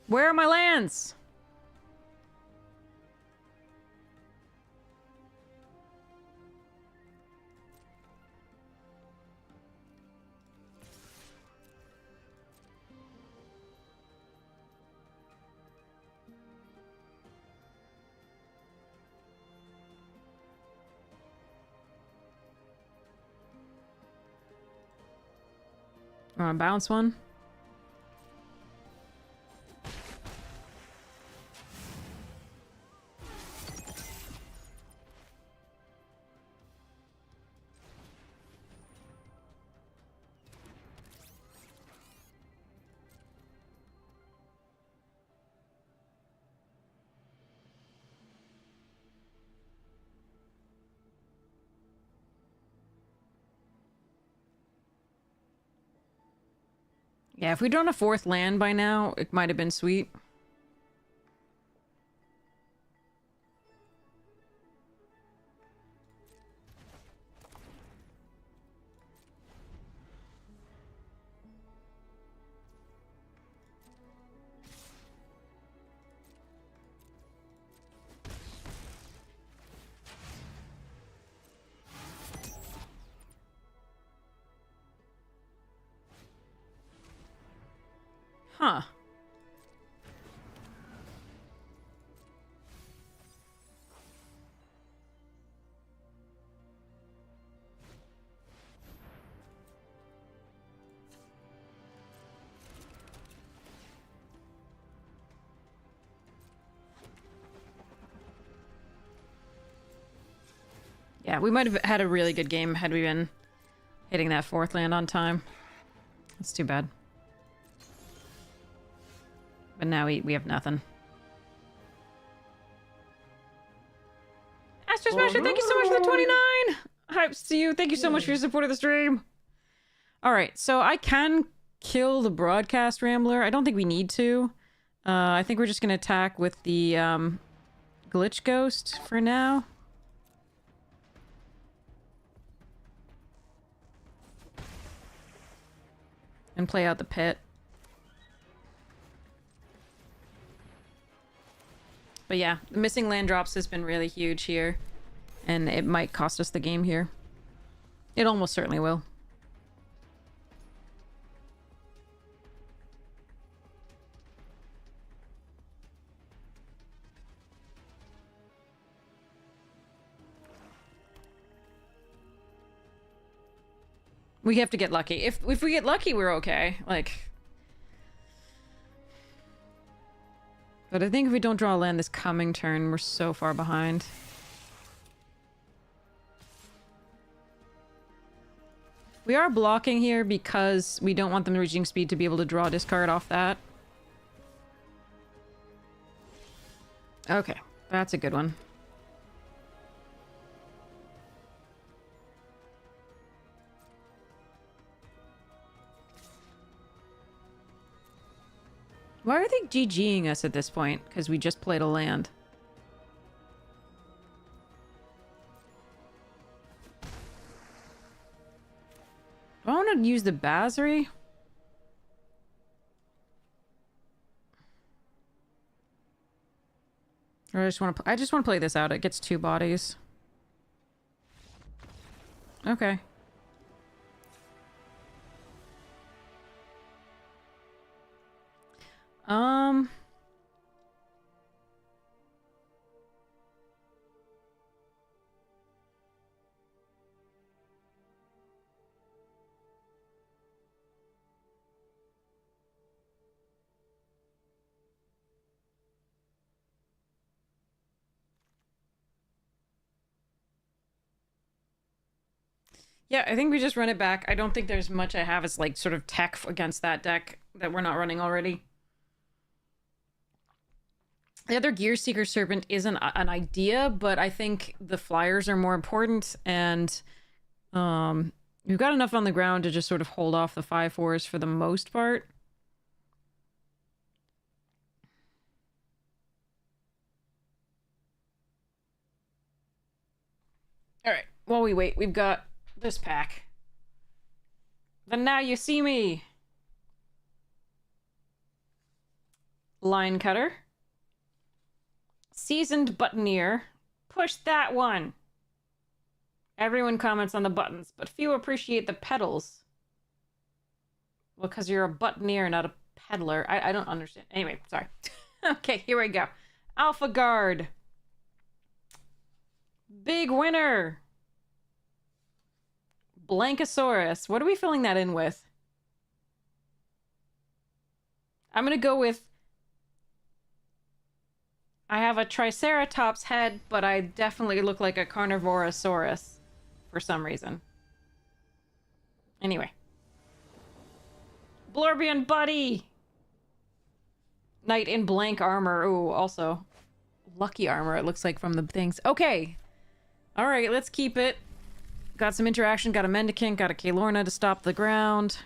Where are my lands? Want to bounce one? Yeah, if we'd drawn a fourth land by now, it might have been sweet. Huh. Yeah, we might have had a really good game had we been hitting that fourth land on time. That's too bad. But now we have nothing. Astro Smasher, thank you so much for the 29! Hypes to you. Thank you so much for your support of the stream. Alright, so I can kill the Broadcast Rambler. I don't think we need to. I think we're just gonna attack with the Glitch Ghost for now. And play out the pit. But yeah, the missing land drops has been really huge here. And it might cost us the game here. It almost certainly will. We have to get lucky. If we get lucky, we're okay. Like... But I think if we don't draw a land this coming turn, we're so far behind. We are blocking here because we don't want them reaching speed to be able to draw a discard off that. Okay, that's a good one. Why are they GGing us at this point? Because we just played a land. Do I want to use the Basri? Or I just want to play this out. It gets 2 bodies. Okay. Yeah, I think we just run it back. I don't think there's much I have as, like, sort of tech against that deck that we're not running already. The other Gear Seeker Serpent is an idea, but I think the flyers are more important, and we've got enough on the ground to just sort of hold off the 5/4s for the most part. Alright, while we wait, we've got this pack. The Now You See Me! Line Cutter. Seasoned Buttoneer. Push that one! Everyone comments on the buttons, but few appreciate the pedals. Well, because you're a buttoneer, not a peddler. I don't understand. Anyway, sorry. Okay, here we go. Alpha Guard. Big winner! Blankosaurus. What are we filling that in with? I'm gonna go with... I have a Triceratops head, but I definitely look like a Carnivorosaurus for some reason. Anyway. Blorbian Buddy! Knight in blank armor. Ooh, also. Lucky armor, it looks like from the things. Okay. Alright, let's keep it. Got some interaction, got a Mendicant, got a Kalorna to stop the ground.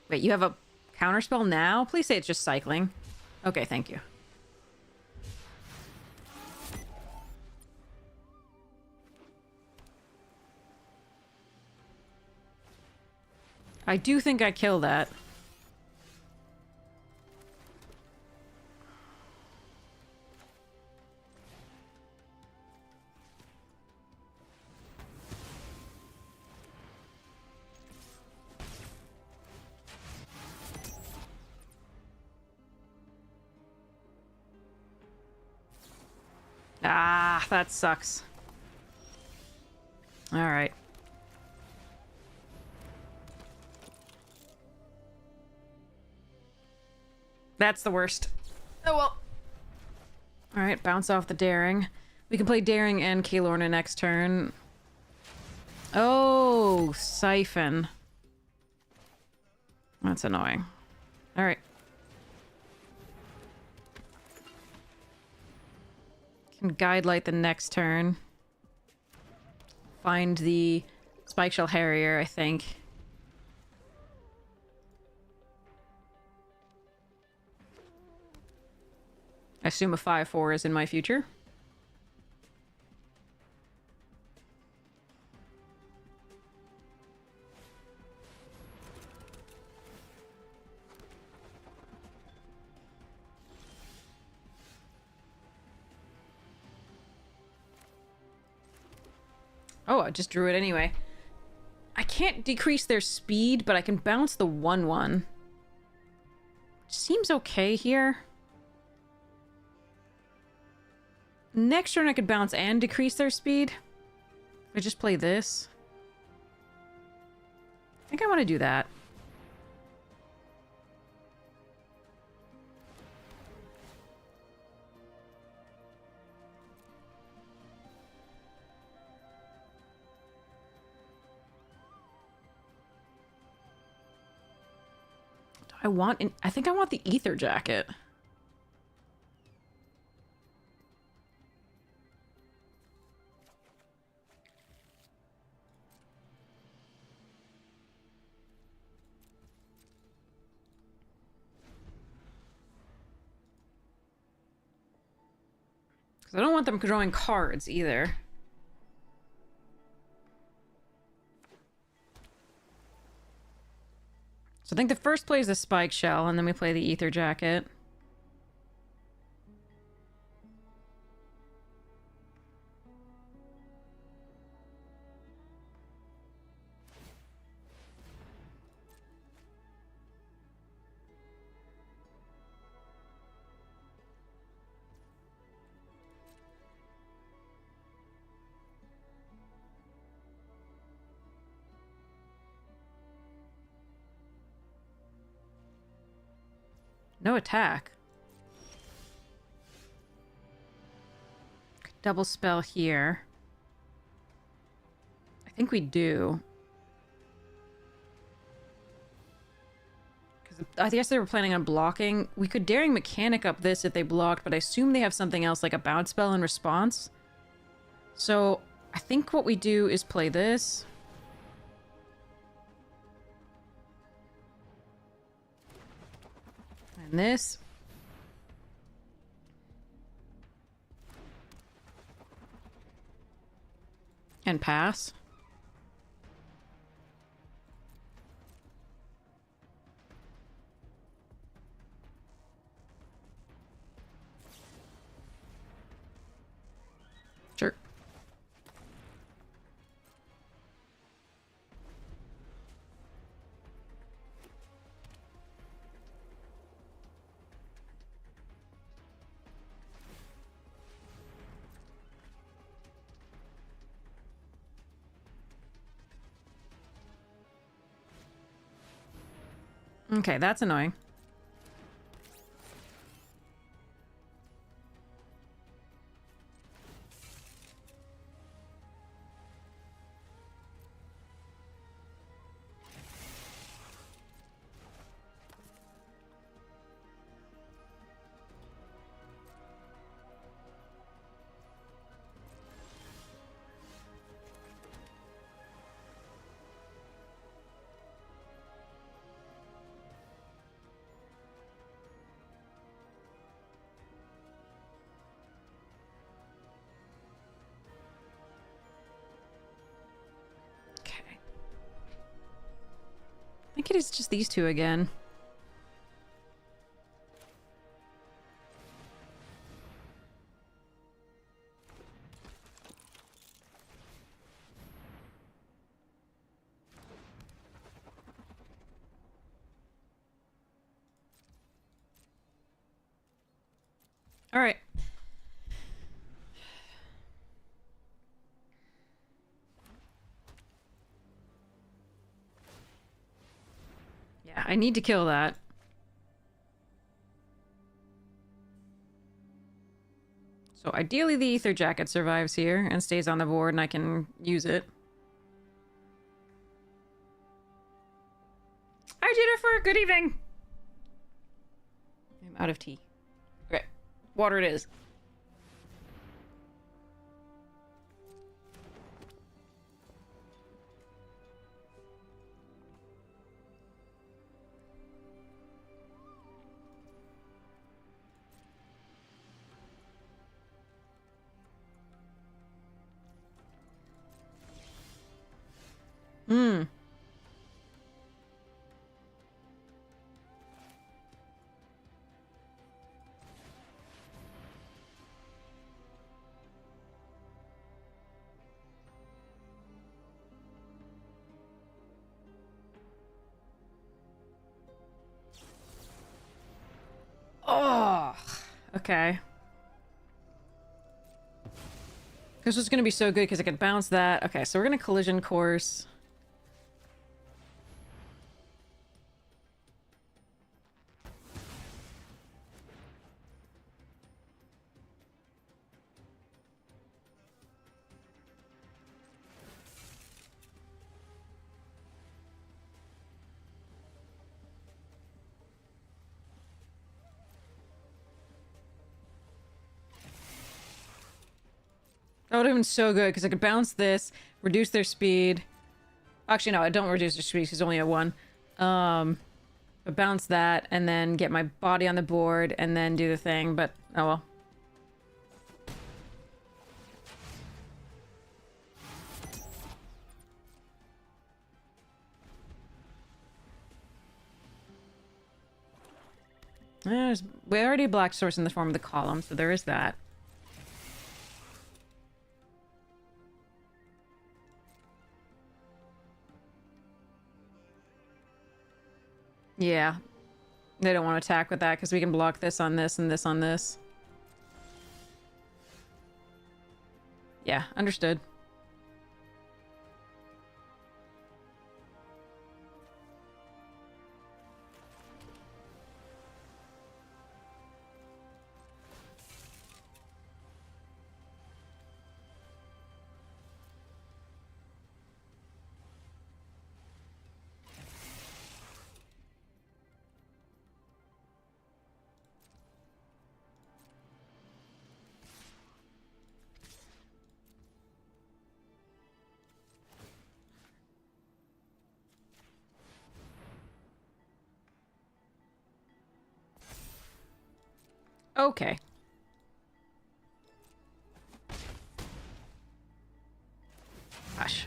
Wait, you have a counterspell now? Please say it's just cycling. Okay, thank you. I do think I kill that. Ah, that sucks. All right. That's the worst. Oh well. All right, bounce off the Daring. We can play Daring and Kalorna next turn. Oh, Siphon. That's annoying. All right. Can Guide Light the next turn. Find the Spikeshell Harrier, I think. I assume a 5/4 is in my future. Oh, I just drew it anyway. I can't decrease their speed, but I can bounce the 1/1. Seems okay here. Next turn I could bounce and decrease their speed. I just play this. I think I want to do that. I think I want the Ether Jacket. Because I don't want them drawing cards either. So I think the first play is the Spike Shell, and then we play the Ether Jacket. No attack. Double spell here. I think we do. Because I guess they were planning on blocking. We could Daring Mechanic up this if they blocked, but I assume they have something else like a bounce spell in response. So I think what we do is play this. And this. And pass. Sure. Okay, that's annoying. I think it is just these two again. All right. Yeah, I need to kill that. So ideally the Ether Jacket survives here and stays on the board and I can use it. Hi Jennifer, good evening! I'm out of tea. Okay, water it is. Hmm. Oh, okay. This was gonna be so good because I could bounce that. Okay, so we're gonna collision course. That would have been so good because I could bounce this, reduce their speed. Actually, no, I don't reduce their speed because it's only at 1. But bounce that and then get my body on the board and then do the thing, but oh well. We already black source in the form of the column, so there is that. Yeah. They don't want to attack with that because we can block this on this and this on this. Yeah, understood. Okay. Gosh.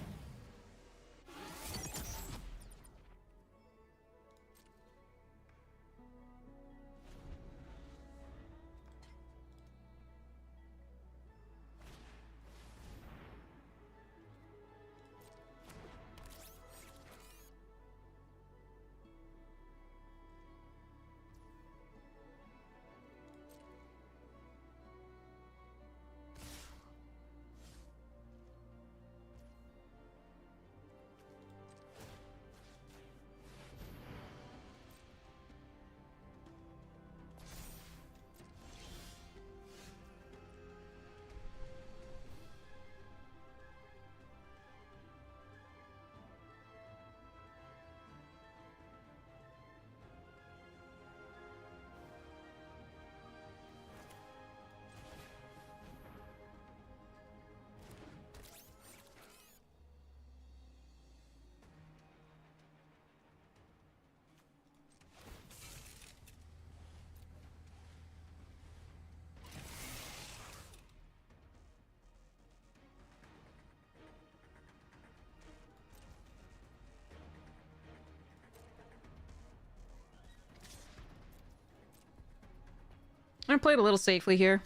I played a little safely here.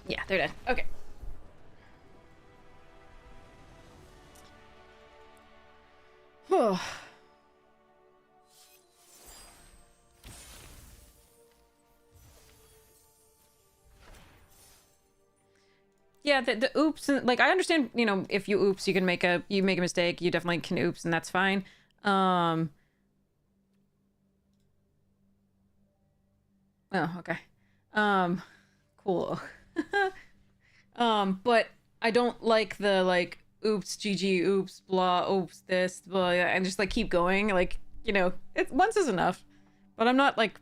Yeah, they're dead. Okay. Yeah, the oops, like I understand, you know, if you oops, you make a mistake, you definitely can oops, and that's fine. Oh, okay. Cool. But I don't like the like oops, GG, oops, blah, oops, this, blah, and just like keep going. Like, you know, it once is enough. But I'm not like,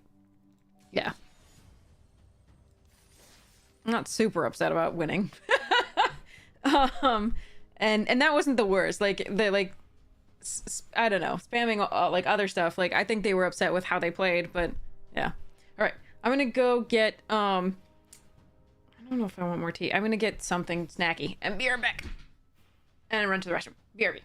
yeah. I'm not super upset about winning. And that wasn't the worst. Like the like I don't know, spamming like other stuff. Like I think they were upset with how they played, but yeah. All right, I'm gonna go get I don't know if I want more tea. I'm gonna get something snacky and be right back, and run to the restroom. BRB.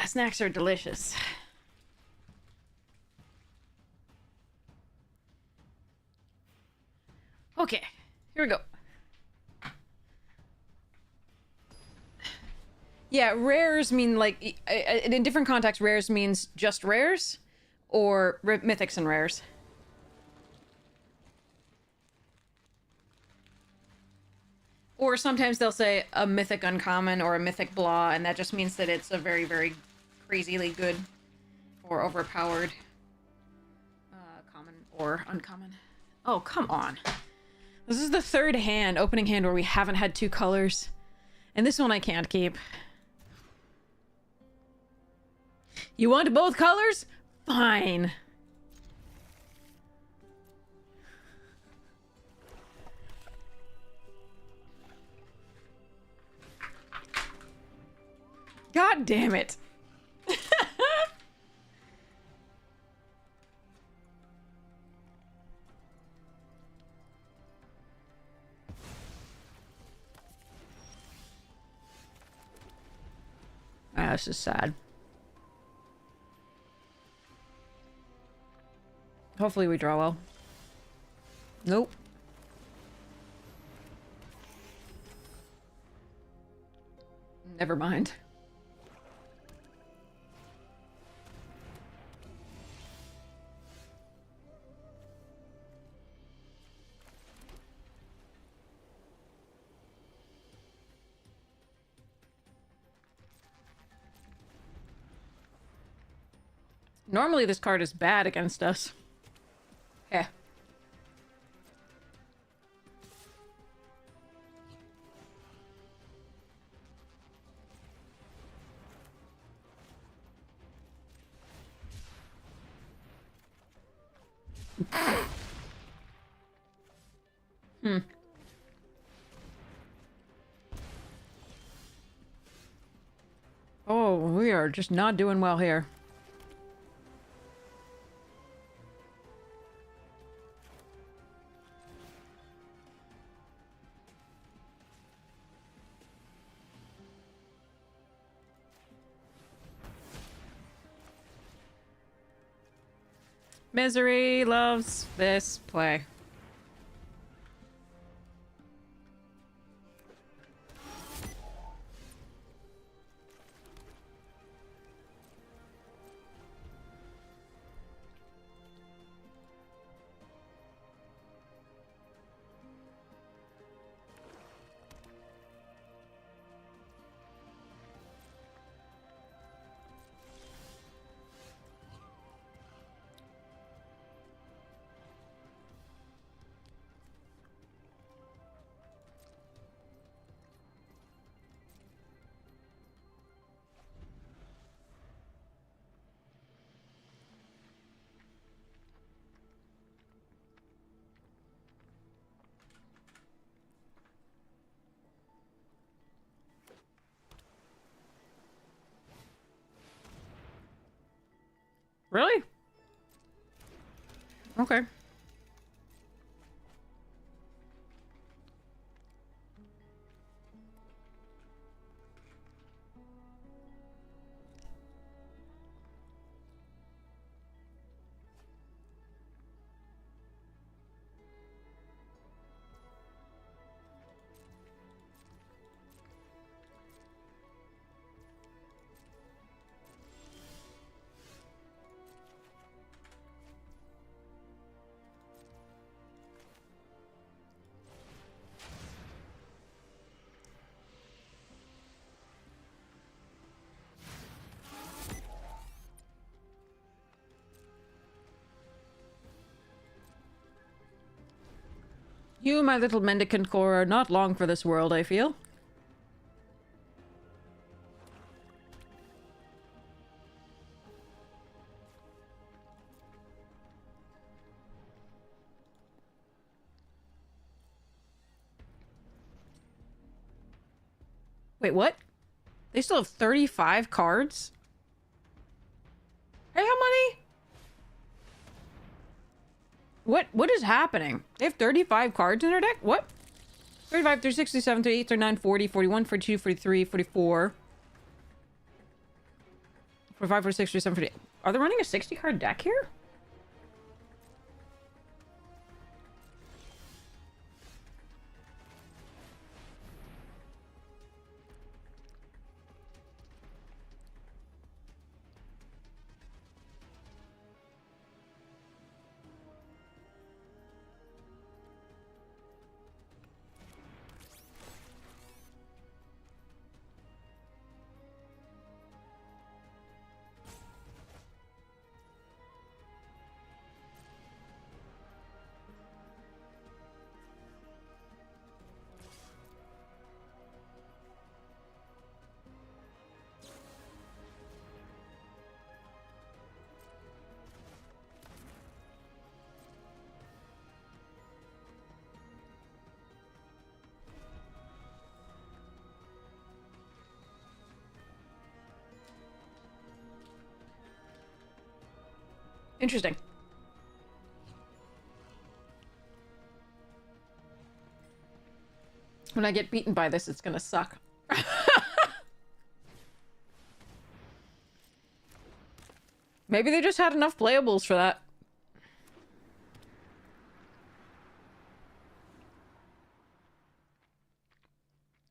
snacks are delicious. Okay, here we go. Yeah, rares mean, like, in different contexts, rares means just rares, or mythics and rares. Or sometimes they'll say a mythic uncommon or a mythic blah, and that just means that it's a very, very crazily good or overpowered common or uncommon. Oh, come on. This is the third hand, opening hand, where we haven't had two colors. And this one I can't keep. You want both colors? Fine. God damn it. Ah, this is sad. Hopefully we draw well. Nope. Never mind. Normally this card is bad against us. Yeah. Hmm. Oh, we are just not doing well here. Misery loves this play. Really? Okay. You, my little mendicant core, are not long for this world, I feel. Wait, what? They still have 35 cards? Hey, how many? What is happening? They have 35 cards in their deck? What? 35, 36, 37, 38, 39, 40, 41, 42, 43, 44. For 5 for 6 for 7 for 8. Are they running a 60 card deck here? Interesting. When I get beaten by this, it's gonna suck. Maybe they just had enough playables for that.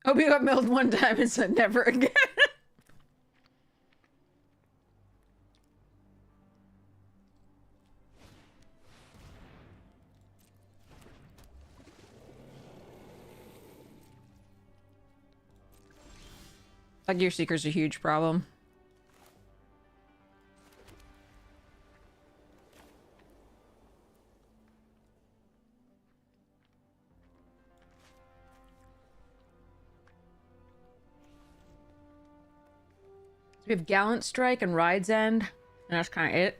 Hope you got milled one time and said never again. That Gear Seeker's a huge problem. We have Gallant Strike and Ride's End, and that's kind of it.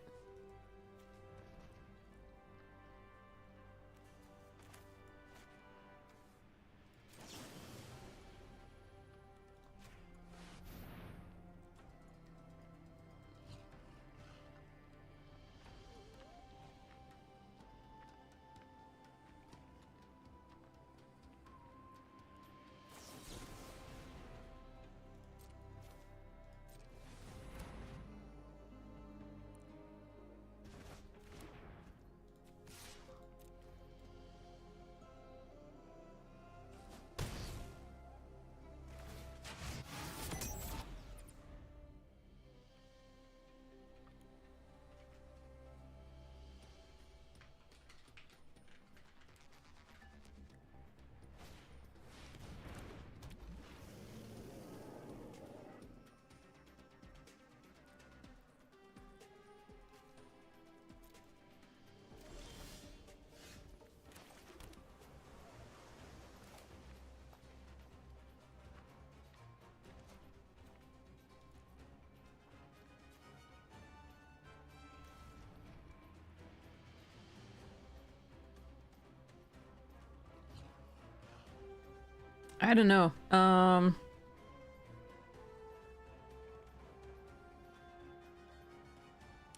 I don't know. I'm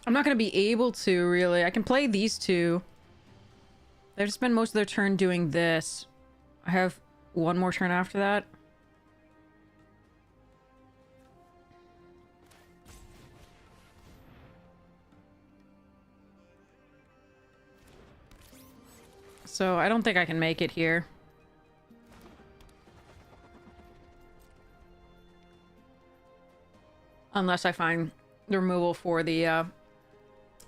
not gonna be able to, really. I can play these two. They've spent most of their turn doing this. I have one more turn after that. So I don't think I can make it here. Unless I find the removal for the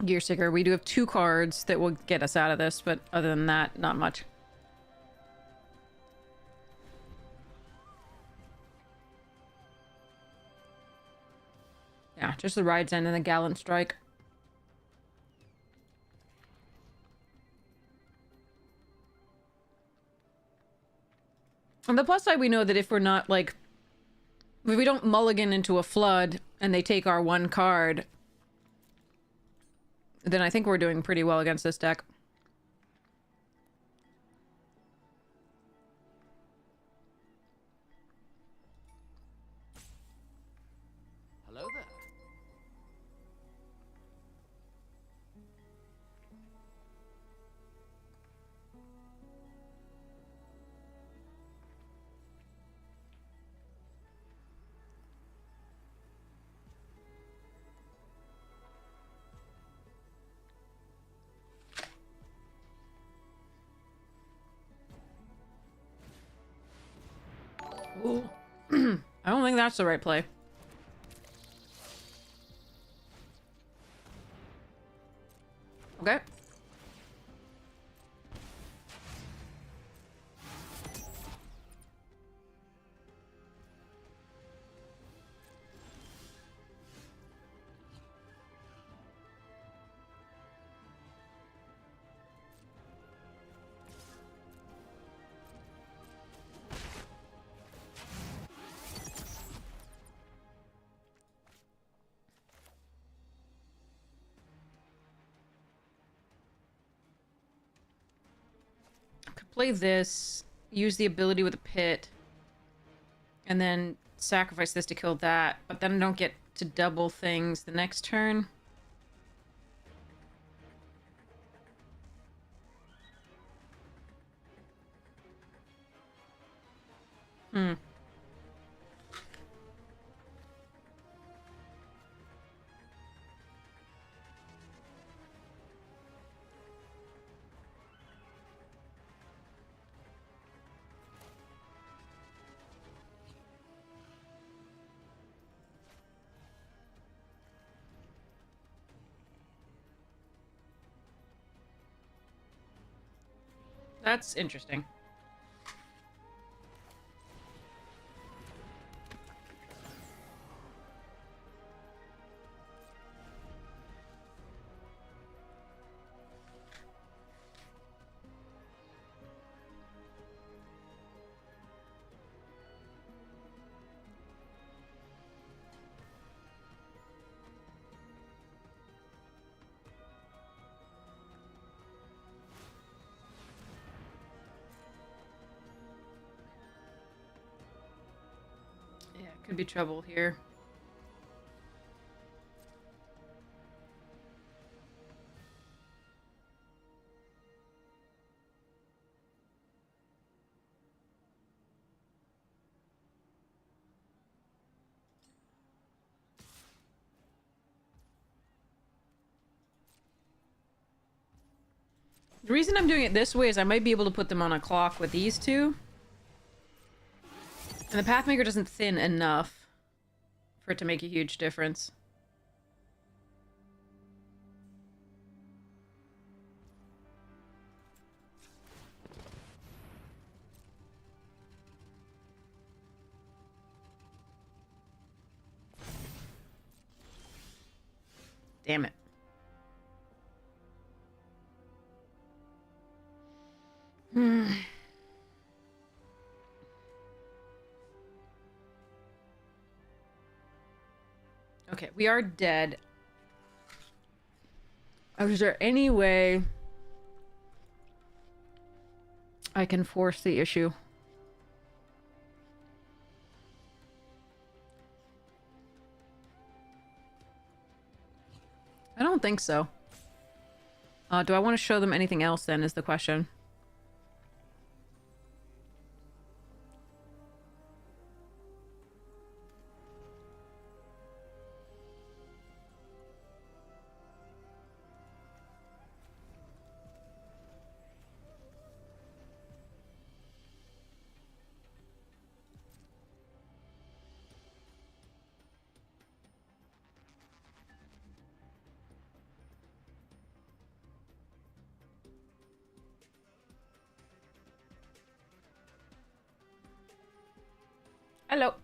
Gear Seeker. We do have 2 cards that will get us out of this, but other than that, not much. Yeah, just the Ride's End and the Gallant Strike. On the plus side, we know that if we're not, like... If we don't mulligan into a flood and they take our 1 card, then I think we're doing pretty well against this deck. Hello there. think that's the right play. Okay. Could play this, use the ability with a pit, and then sacrifice this to kill that, but then I don't get to double things the next turn. Hmm. That's interesting. Yeah, could be trouble here. The reason I'm doing it this way is I might be able to put them on a clock with these two. And the Pathmaker doesn't thin enough for it to make a huge difference. Damn it. Okay, we are dead. Is there any way I can force the issue? I don't think so. Do I want to show them anything else then is the question. Hello.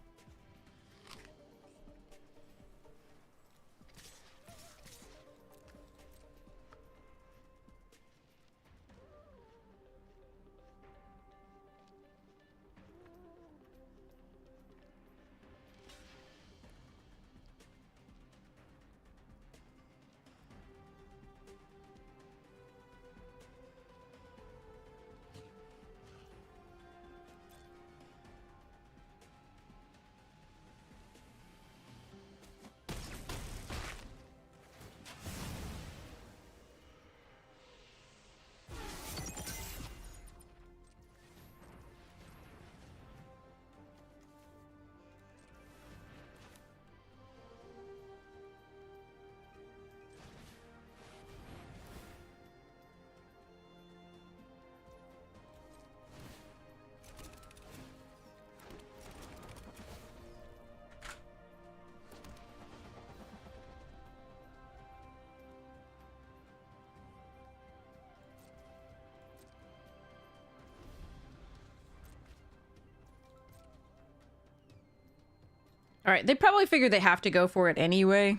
Alright, they probably figure they have to go for it anyway.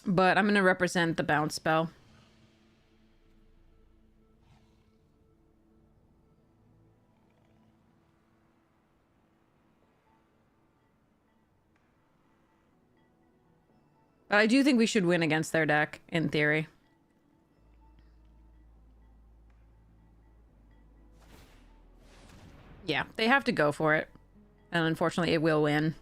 But I'm gonna represent the bounce spell. But I do think we should win against their deck, in theory. Yeah, they have to go for it. And unfortunately, it will win.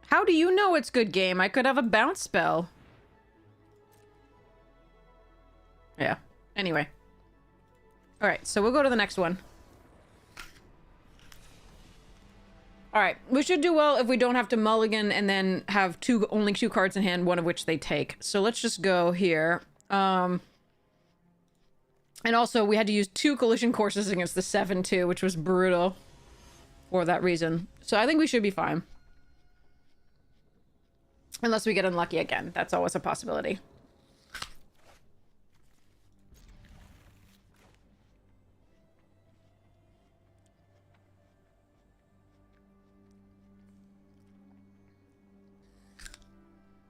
How do you know it's good game? I could have a bounce spell. Yeah. Anyway. Alright, so we'll go to the next one. Alright, we should do well if we don't have to mulligan and then have only two cards in hand, one of which they take. So let's just go here. And also, we had to use 2 collision courses against the 7-2, which was brutal for that reason. So I think we should be fine. Unless we get unlucky again. That's always a possibility.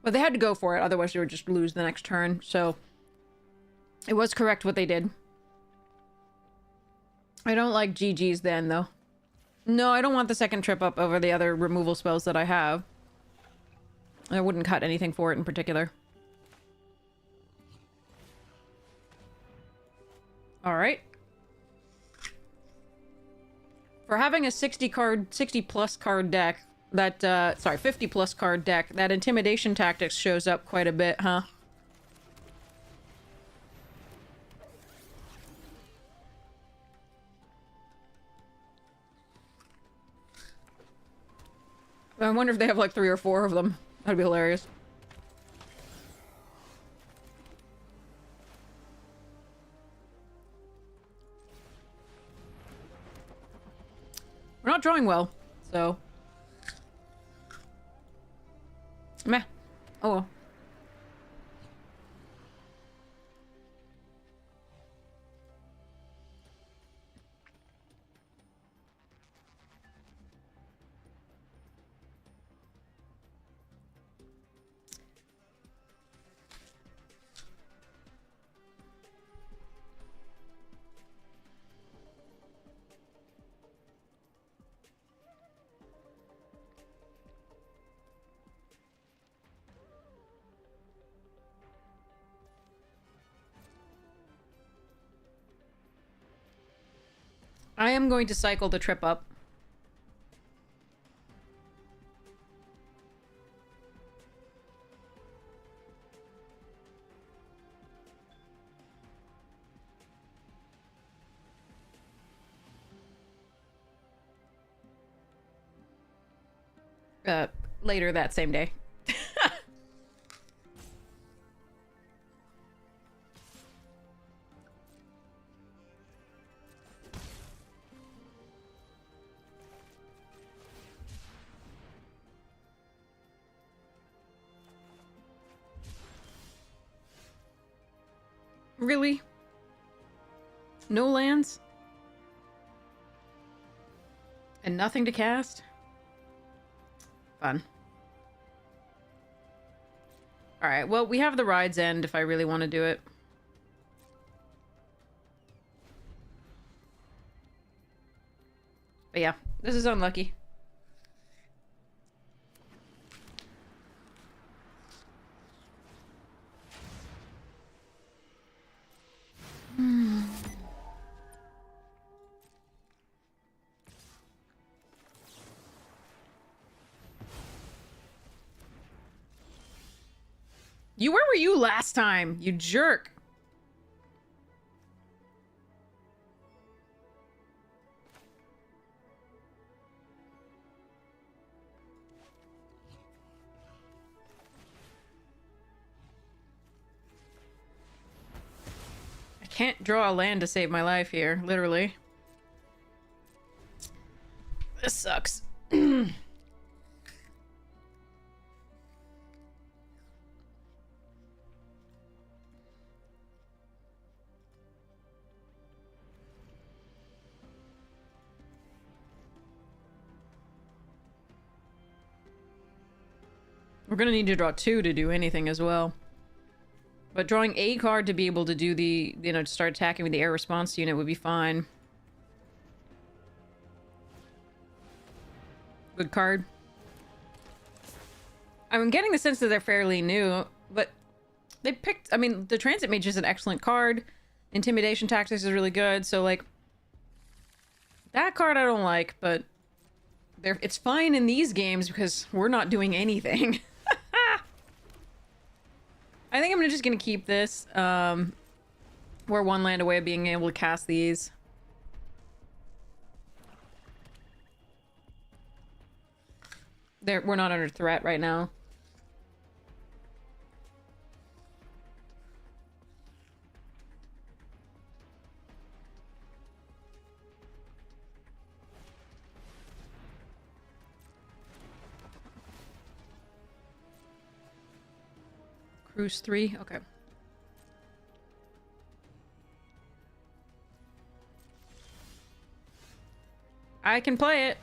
But they had to go for it, otherwise they would just lose the next turn, so... It was correct what they did. I don't like GG's then, though. No, I don't want the second trip up over the other removal spells that I have. I wouldn't cut anything for it in particular. Alright. For having a 60 plus card deck, that, sorry, 50 plus card deck, that intimidation tactics shows up quite a bit, huh? I wonder if they have like 3 or 4 of them. That'd be hilarious. We're not drawing well, so... Meh. Oh well. I am going to cycle the trip up. Later that same day. Really? No lands? And nothing to cast? Fun. Alright, well, we have the Ride's End if I really want to do it. But yeah, this is unlucky. Where were you last time, you jerk? I can't draw a land to save my life here, literally. This sucks. We're gonna need to draw 2 to do anything as well. But drawing a card to be able to do the, you know, to start attacking with the air response unit would be fine. Good card. I'm getting the sense that they're fairly new, but they picked... I mean, the Transit Mage is an excellent card. Intimidation Tactics is really good, so, like... That card I don't like, but... it's fine in these games because we're not doing anything. I think I'm just gonna keep this. We're 1 land away of being able to cast these. We're not under threat right now. Cruise 3? Okay. I can play it.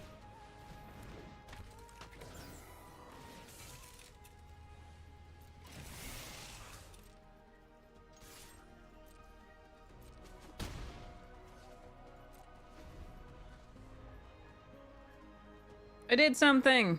I did something.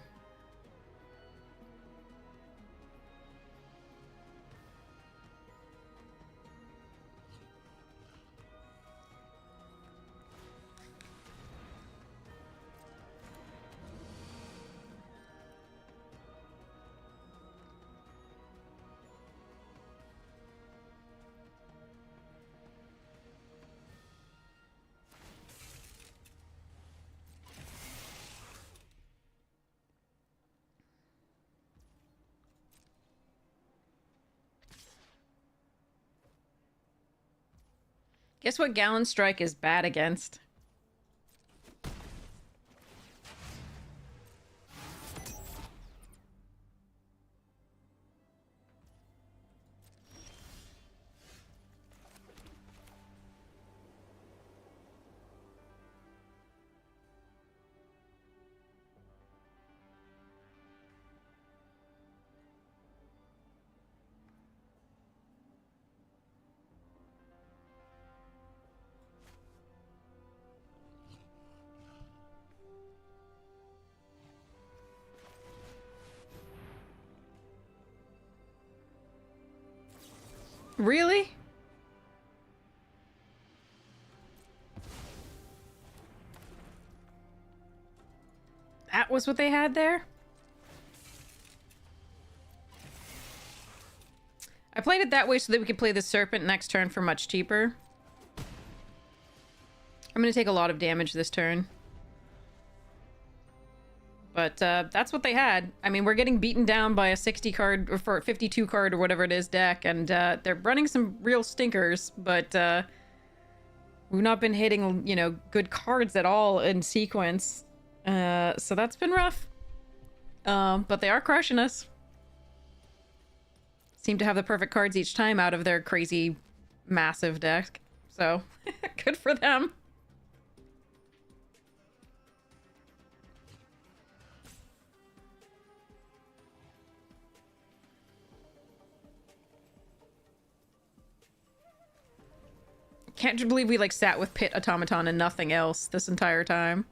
Guess what Gallon Strike is bad against? Really? That was what they had there? I played it that way so that we could play the Serpent next turn for much cheaper. I'm gonna take a lot of damage this turn. But that's what they had. I mean, we're getting beaten down by a 60 card, or for 52 card or whatever it is deck, and they're running some real stinkers, but we've not been hitting, you know, good cards at all in sequence. So that's been rough. But they are crushing us. Seem to have the perfect cards each time out of their crazy, massive deck. So, good for them. Can't believe we, like, sat with Pit Automaton and nothing else this entire time.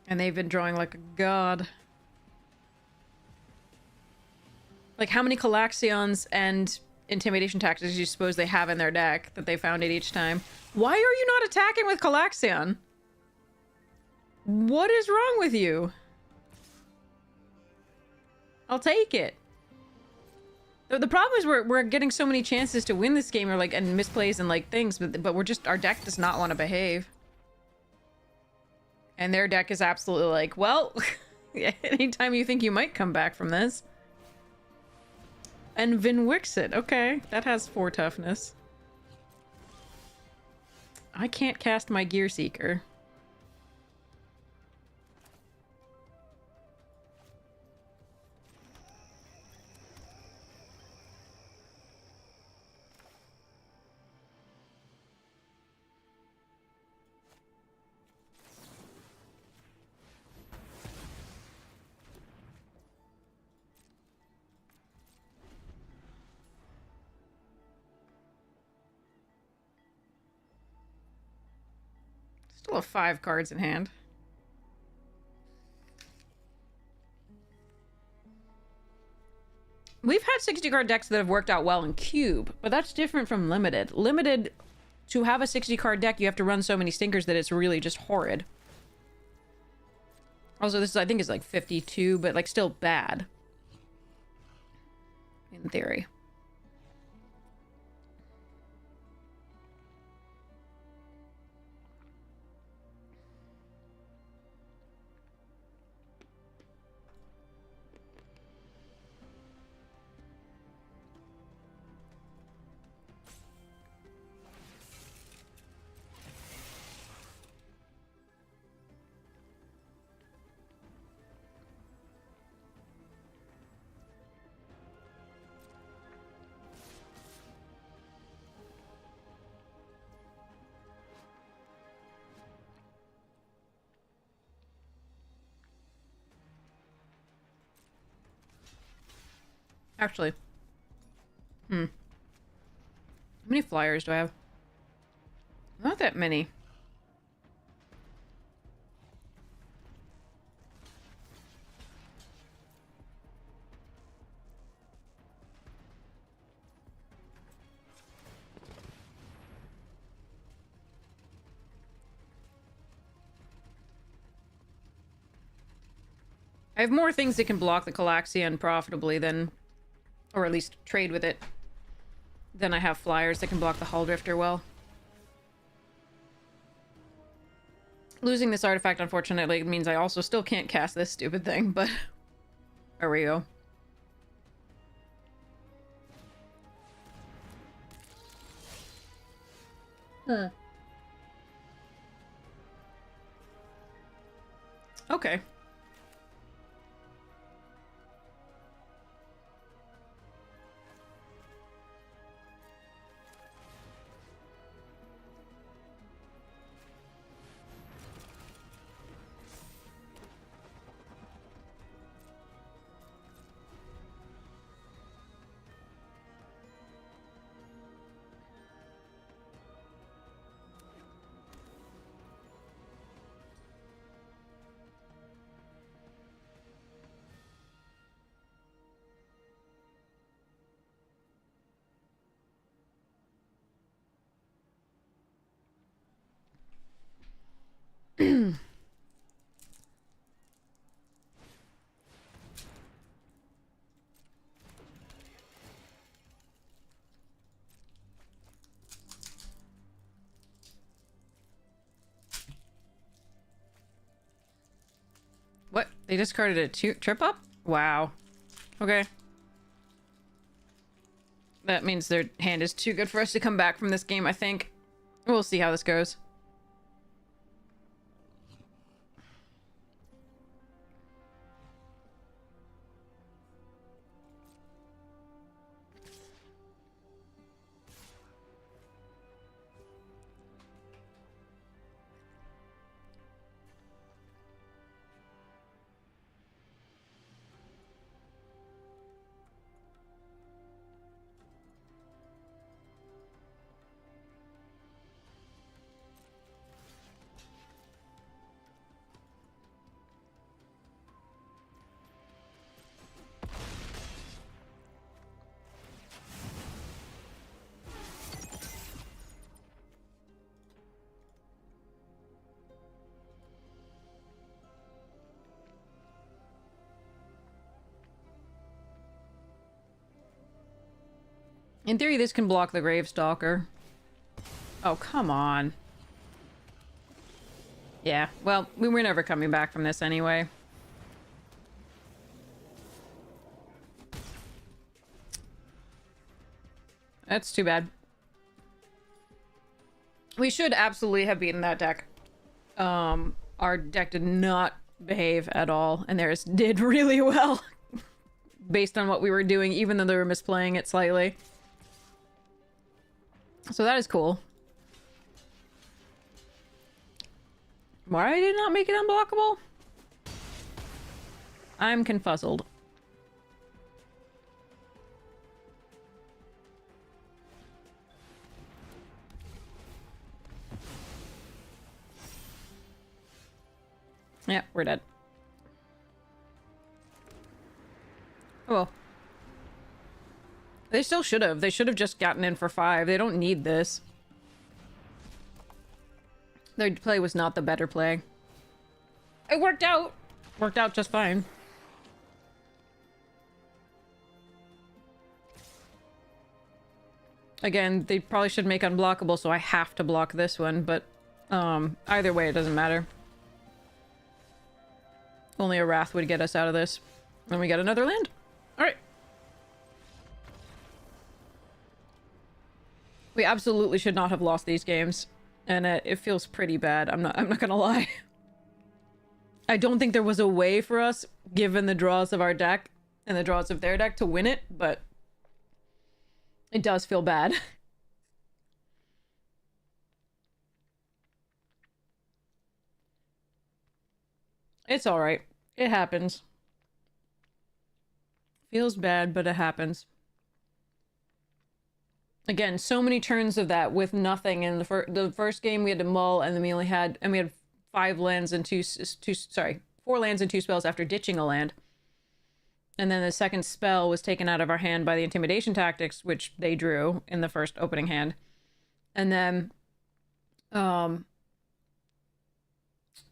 And they've been drawing like a god. Like, how many Calaxions and Intimidation Tactics do you suppose they have in their deck that they found it each time? Why are you not attacking with Calaxion? What is wrong with you? I'll take it. The problem is we're getting so many chances to win this game, or like, and misplays and like things, but we're just, our deck does not want to behave. And their deck is absolutely like, well, anytime you think you might come back from this. And Vinwixit, okay, that has 4 toughness. I can't cast my Gear Seeker. Still have 5 cards in hand. We've had 60 card decks that have worked out well in Cube, but that's different from Limited. Limited, to have a 60 card deck, you have to run so many stinkers that it's really just horrid. Also, this is, I think, is like 52, but like still bad. In theory. Actually. How many flyers do I have? Not that many. I have more things that can block the Calaxian profitably than... Or at least trade with it. Then I have flyers that can block the Hull Drifter well. Losing this artifact, unfortunately, means I also still can't cast this stupid thing, but... There we go. Okay. What? They discarded a trip up? Wow. Okay. That means their hand is too good for us to come back from this game, I think. We'll see how this goes. In theory, this can block the Gravestalker. Oh, come on. Yeah, well, we were never coming back from this anyway. That's too bad. We should absolutely have beaten that deck. Our deck did not behave at all, and theirs did really well. Based on what we were doing, even though they were misplaying it slightly. So that is cool. Why did it not make it unblockable? I'm confuzzled. Yeah, we're dead. Oh well. They still should have. They should have just gotten in for 5. They don't need this. Their play was not the better play. It worked out. Worked out just fine. Again, they probably should make unblockable, so I have to block this one, but either way, it doesn't matter. Only a Wrath would get us out of this. Then we get another land. Alright. We absolutely should not have lost these games. And it feels pretty bad. I'm not gonna lie. I don't think there was a way for us, given the draws of our deck and the draws of their deck, to win it, but it does feel bad. It's alright. It happens. Feels bad, but it happens. Again, so many turns of that with nothing. In the first game we had to mull, and then we had 4 lands and 2 spells after ditching a land. And then the second spell was taken out of our hand by the intimidation tactics, which they drew in the first opening hand. And then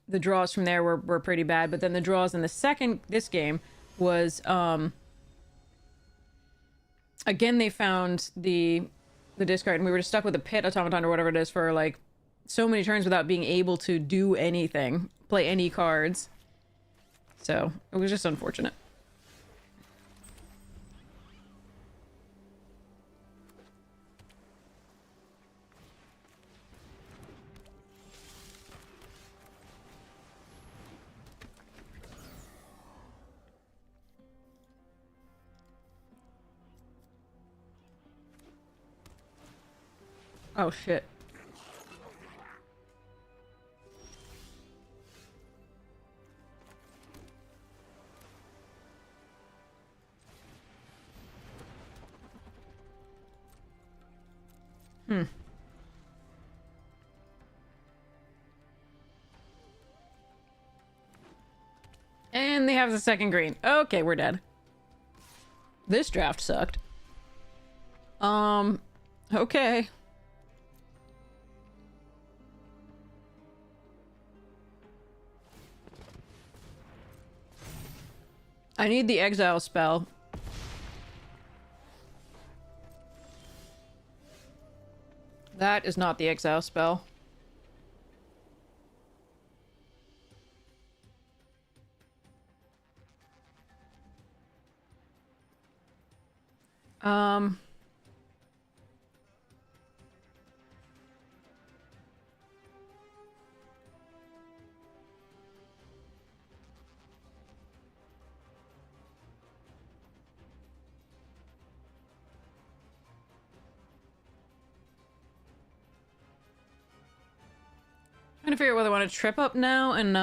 the draws from there were pretty bad, but then the draws in this game was again, they found the discard, and we were just stuck with a pit automaton or whatever it is for like so many turns without being able to do anything, play any cards. So it was just unfortunate. Oh shit. And they have the second green. Okay, we're dead. This draft sucked. Okay. I need the exile spell. That is not the exile spell. Trying to figure out whether I want to trip up now and,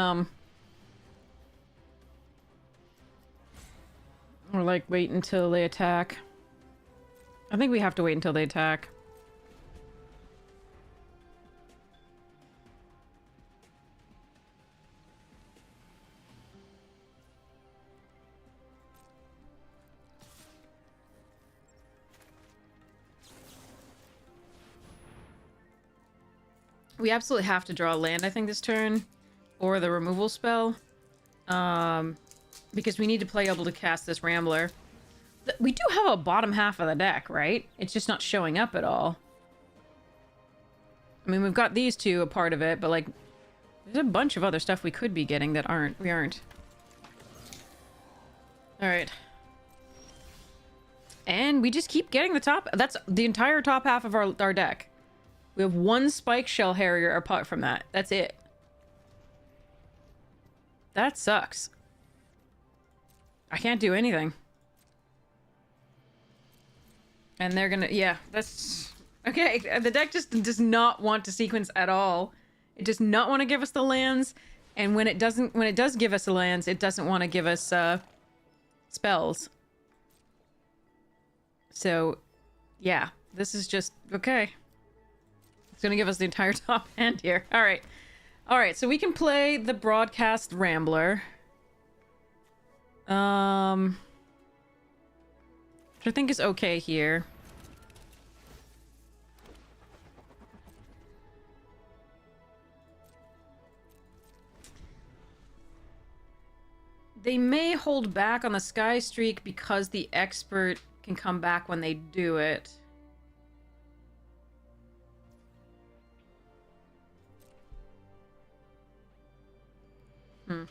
or, like, wait until they attack. I think we have to wait until they attack. We absolutely have to draw land, I think, this turn. Or the removal spell. Because we need to play able to cast this Rambler. We do have a bottom half of the deck, right? It's just not showing up at all. I mean, we've got these two a part of it, but, like, there's a bunch of other stuff we could be getting that we aren't. Alright. And we just keep getting the top. That's the entire top half of our deck. We have 1 Spike Shell Harrier apart from that. That's it. That sucks. I can't do anything. And they're gonna... Yeah, that's... Okay, the deck just does not want to sequence at all. It does not want to give us the lands. And when it does give us the lands, it doesn't want to give us, spells. So, yeah. This is just... Okay. It's gonna give us the entire top hand here. Alright. Alright, so we can play the Broadcast Rambler. Which I think is okay here. They may hold back on the Sky Streak because the expert can come back when they do it. Hmm.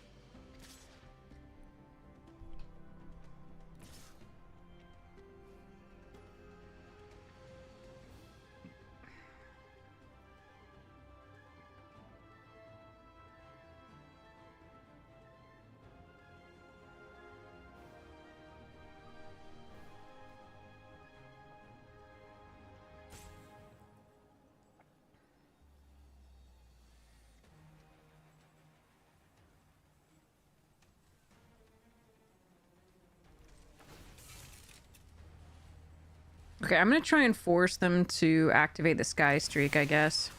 Okay, I'm gonna try and force them to activate the Sky Streak, I guess.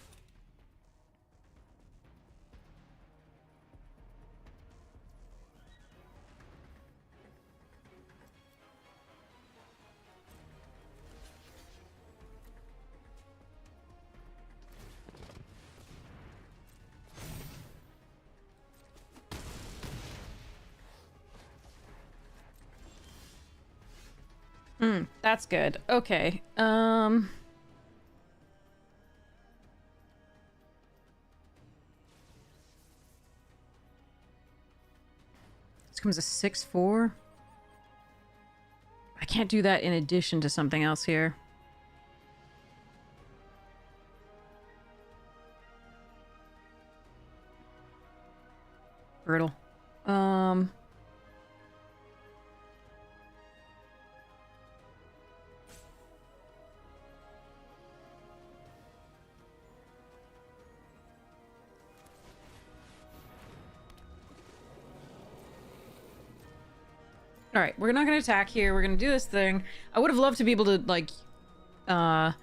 That's good. Okay. This comes a 6/4. I can't do that in addition to something else here. Brutal. Alright, we're not gonna attack here. We're gonna do this thing. I would have loved to be able to, like, play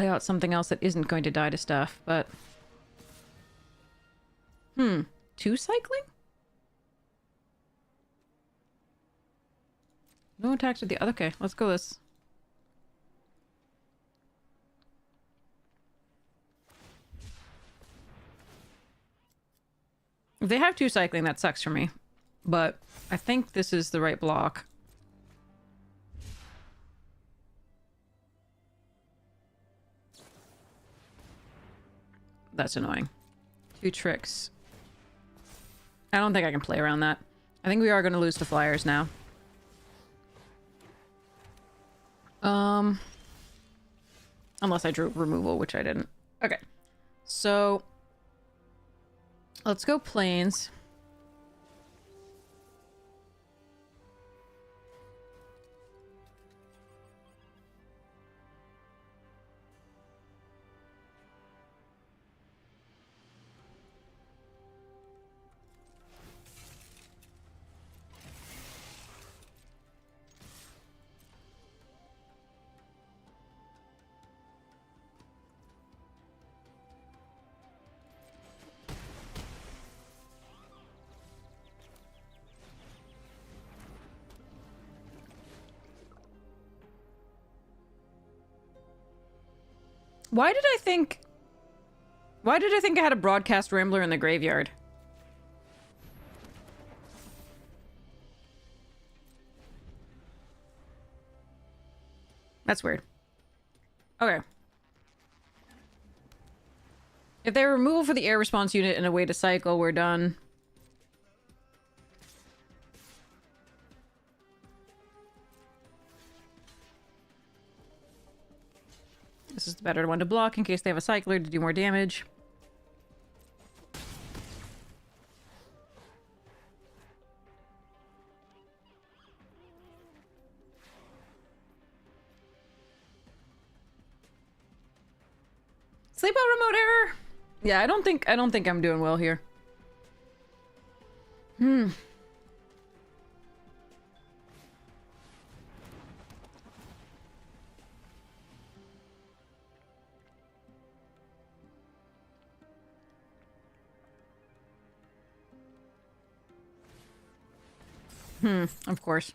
out something else that isn't going to die to stuff, but... 2 cycling? No attacks with the other. Okay, let's go this. If they have 2 cycling, that sucks for me. But I think this is the right block. That's annoying. 2 tricks. I don't think I can play around that. I think we are going to lose to flyers now. Unless I drew removal, which I didn't. Okay. So, let's go planes. Why did I think I had a Broadcast Rambler in the graveyard? That's weird. Okay. If they removal for the air response unit and a way to cycle, we're done. This is the better one to block in case they have a cycler to do more damage. Sleep out remote error. Yeah, I don't think I'm doing well here. Of course.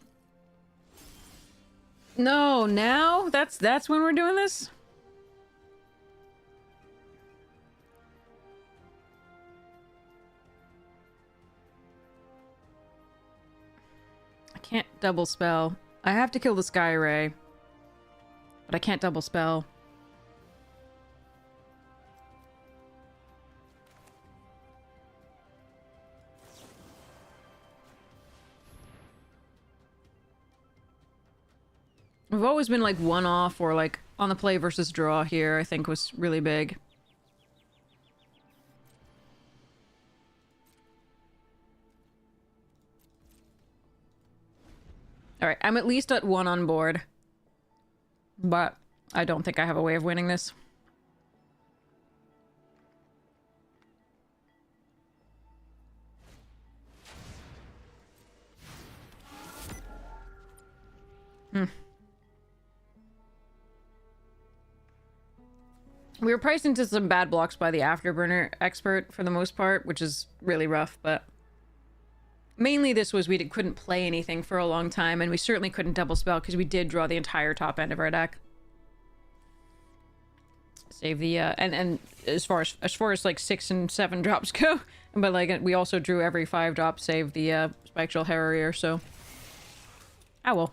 No, now? That's when we're doing this? I can't double spell. I have to kill the Sky Ray. But I can't double spell. We've always been like one off or like on the play versus draw here, I think was really big. Alright, I'm at least at 1 on board. But I don't think I have a way of winning this. We were priced into some bad blocks by the Afterburner expert for the most part, which is really rough, but... Mainly this was we couldn't play anything for a long time, and we certainly couldn't double spell because we did draw the entire top end of our deck. Save the, and as far as like 6 and 7 drops go, but like we also drew every 5 drop save the, Spike Shell Harrier, so... Ah well.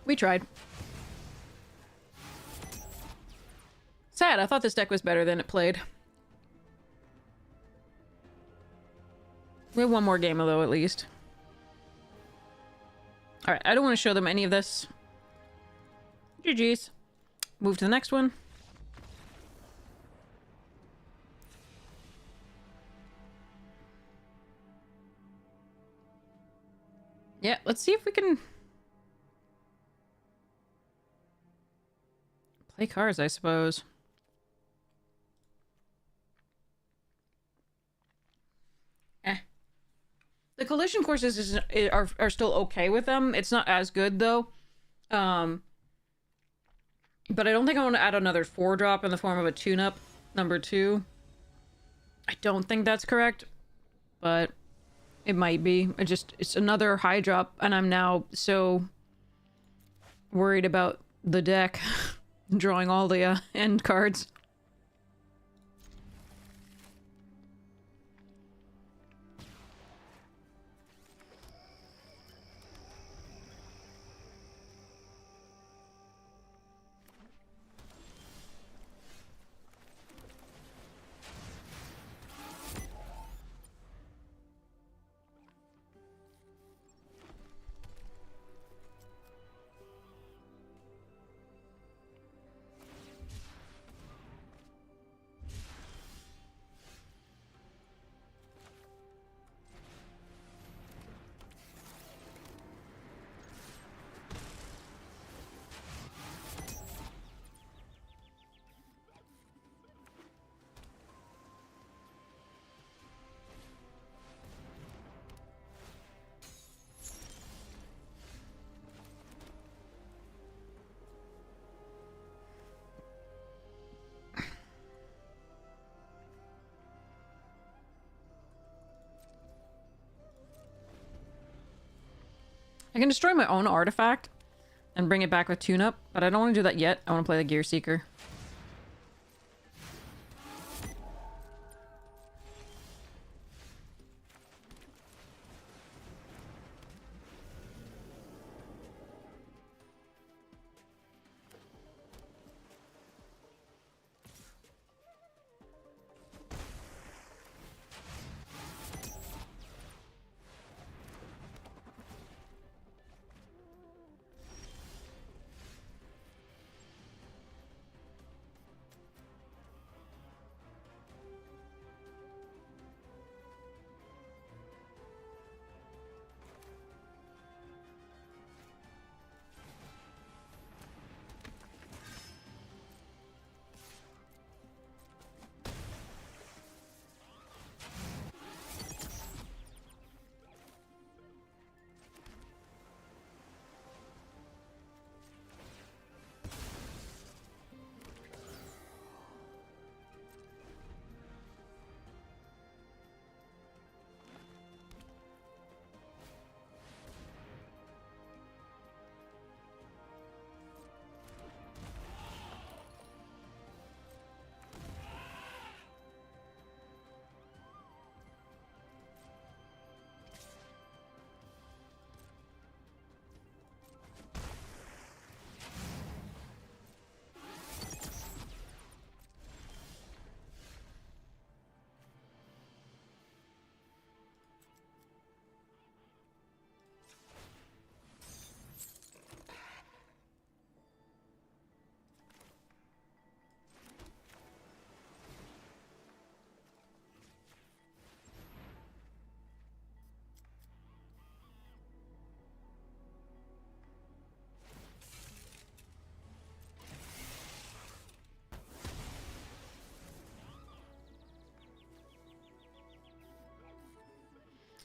We tried. Sad, I thought this deck was better than it played. We have one more game though, at least. Alright, I don't want to show them any of this. GG's. Move to the next one. Yeah, let's see if we can... play cards, I suppose. The collision courses are still okay with them. It's not as good though. But I don't think I want to add another 4-drop in the form of a tune-up number 2. I don't think that's correct, but it might be. It's another high drop, and I'm now so worried about the deck drawing all the end cards. I can destroy my own artifact and bring it back with tune-up, but I don't want to do that yet. I want to play the Gear Seeker.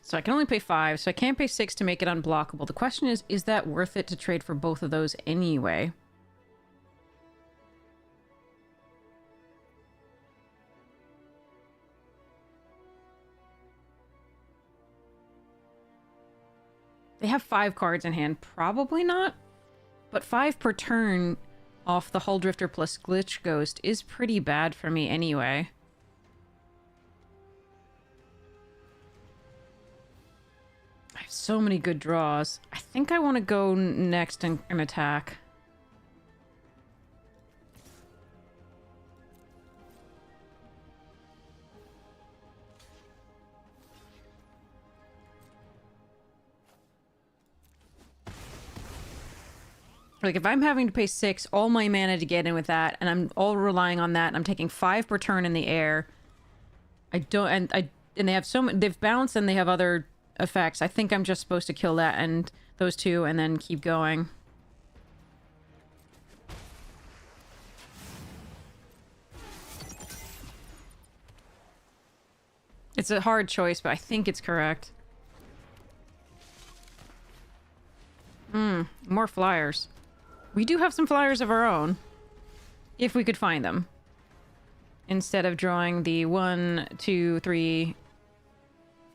So I can only pay 5, so I can't pay 6 to make it unblockable. The question is that worth it to trade for both of those anyway? They have 5 cards in hand. Probably not. But 5 per turn off the Hull Drifter plus Glitch Ghost is pretty bad for me anyway. I have so many good draws. I think I want to go next and attack. Like, if I'm having to pay 6, all my mana to get in with that, and I'm all relying on that, and I'm taking 5 per turn in the air. And they have so many, they've bounced and they have other effects. I think I'm just supposed to kill that and those 2 and then keep going. It's a hard choice, but I think it's correct. More flyers. We do have some flyers of our own. If we could find them. Instead of drawing the 1, 2, 3,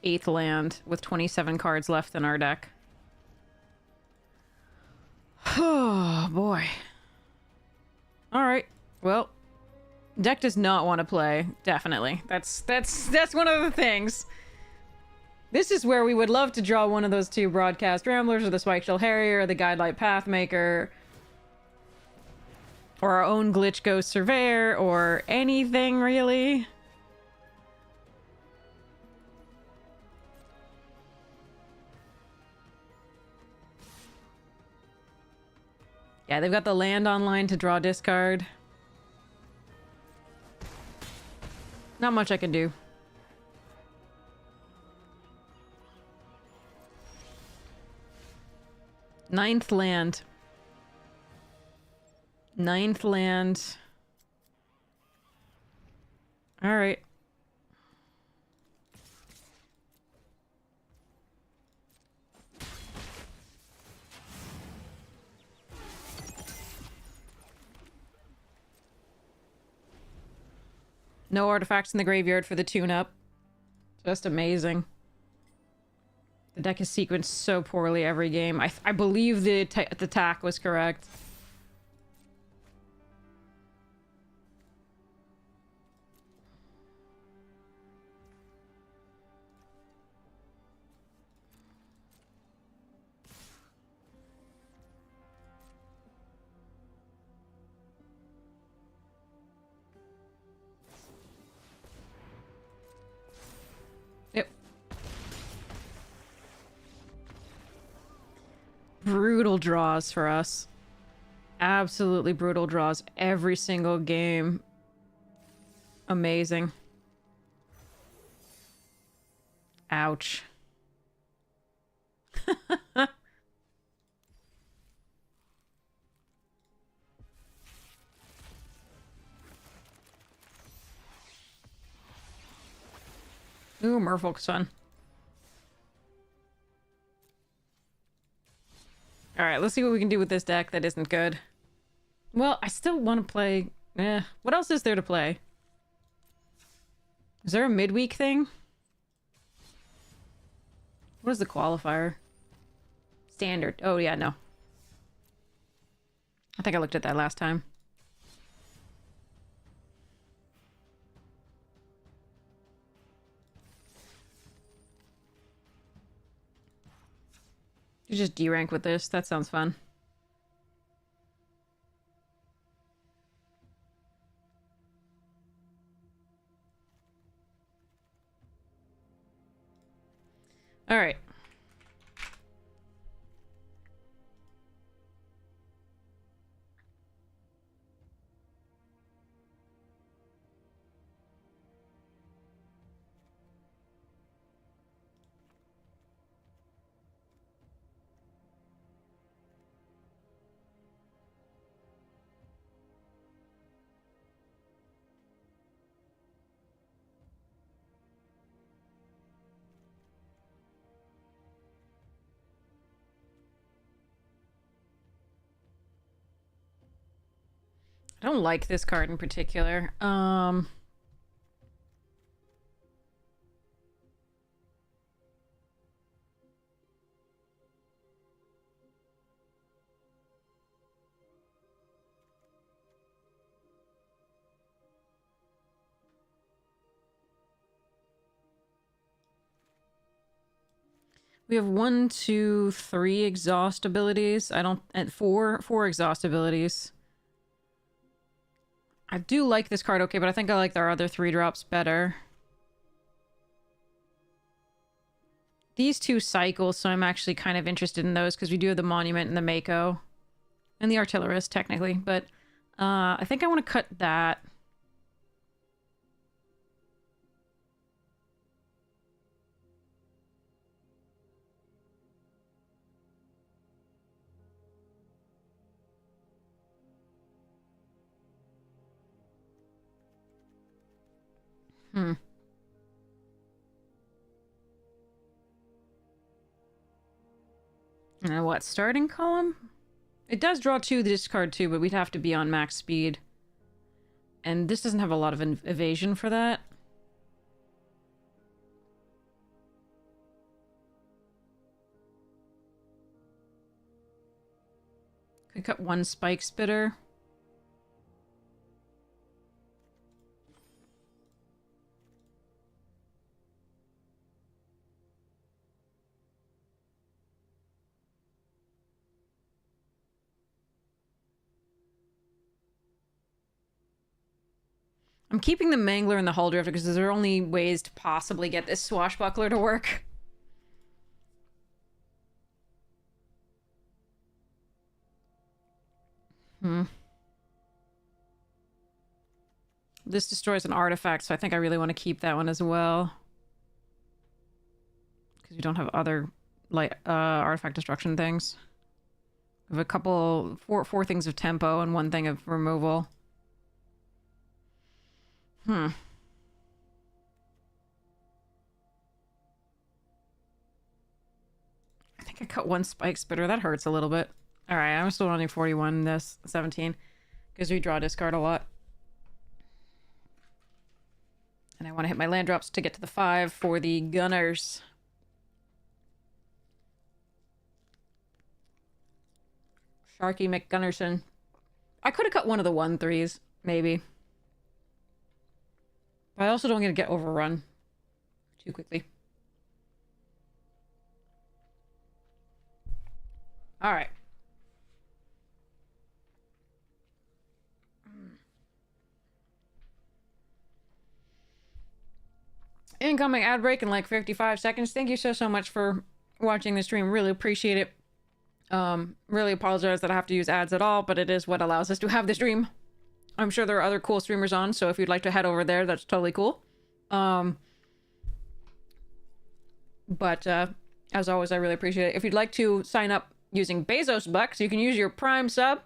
8th land with 27 cards left in our deck. Oh, boy. Alright. Well, deck does not want to play. Definitely. That's one of the things. This is where we would love to draw one of those 2 Broadcast Ramblers, or the Spikeshell Harrier, or the Guidelight Pathmaker, or our own Glitch Ghost Surveyor, or anything, really. Yeah, they've got the land online to draw discard. Not much I can do. Ninth land. 9th land. Alright. No artifacts in the graveyard for the tune-up. Just amazing. The deck is sequenced so poorly every game. I believe the attack was correct. Yep. Brutal draws for us. Absolutely brutal draws every single game. Amazing. Ouch. Ooh, Merfolk's fun. Alright, let's see what we can do with this deck that isn't good. Well, I still want to play... what else is there to play? Is there a midweek thing? What is the qualifier? Standard. Oh, yeah, no. I think I looked at that last time. You just D-rank with this. That sounds fun. All right. I don't like this card in particular. We have 1, 2, 3 exhaust abilities. I don't... and four exhaust abilities. I do like this card, okay, but I think I like our other 3-drops better. These 2 cycles, so I'm actually kind of interested in those, because we do have the Monument and the Mako. And the Artillerist, technically, but I think I want to cut that. And what, starting column? It does draw 2 to discard 2, but we'd have to be on max speed. And this doesn't have a lot of evasion for that. Could cut 1 Spike Spitter. I'm keeping the Mangler and the Hull Drifter because those are only ways to possibly get this Swashbuckler to work. This destroys an artifact, so I think I really want to keep that one as well. Because we don't have other light artifact destruction things. We have a couple... four things of tempo and 1 thing of removal. I think I cut 1 Spike Spitter. That hurts a little bit. Alright, I'm still running 41 this 17. Because we draw discard a lot. And I want to hit my land drops to get to the 5 for the Gunners. Sharky McGunnerson. I could have cut one of the 1/3s, maybe. But I also don't want to get overrun too quickly. Alright. Incoming ad break in like 55 seconds. Thank you so much for watching the stream. Really appreciate it. Really apologize that I have to use ads at all, but it is what allows us to have the stream. I'm sure there are other cool streamers on, so if you'd like to head over there, that's totally cool. But as always, I really appreciate it. If you'd like to sign up using Bezos Bucks, you can use your Prime sub.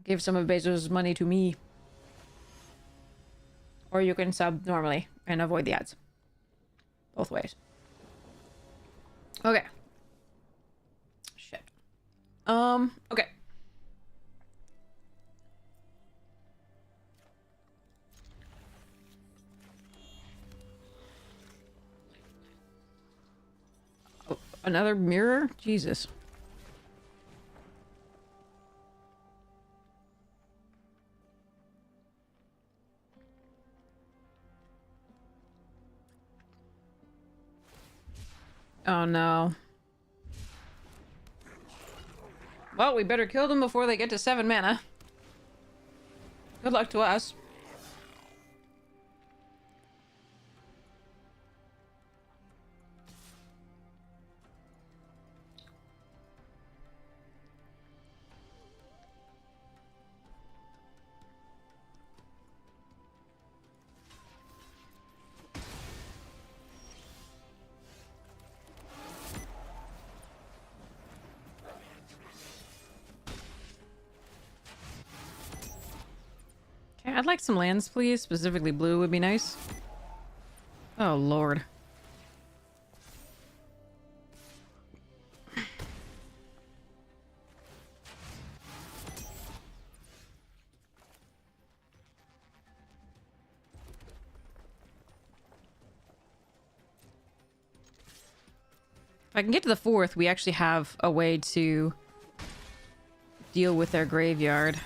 Give some of Bezos' money to me. Or you can sub normally and avoid the ads. Both ways. Okay. Shit. Okay. Oh, another mirror? Jesus. Oh no. Well, we better kill them before they get to 7 mana. Good luck to us. Okay, I'd like some lands, please. Specifically blue would be nice. Oh, Lord. If I can get to the 4th, we actually have a way to deal with their graveyard.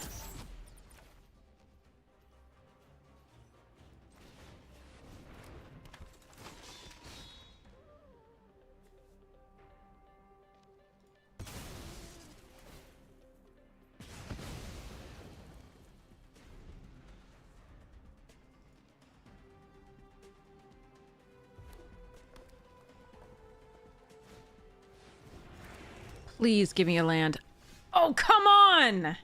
Please give me a land. Oh, come on!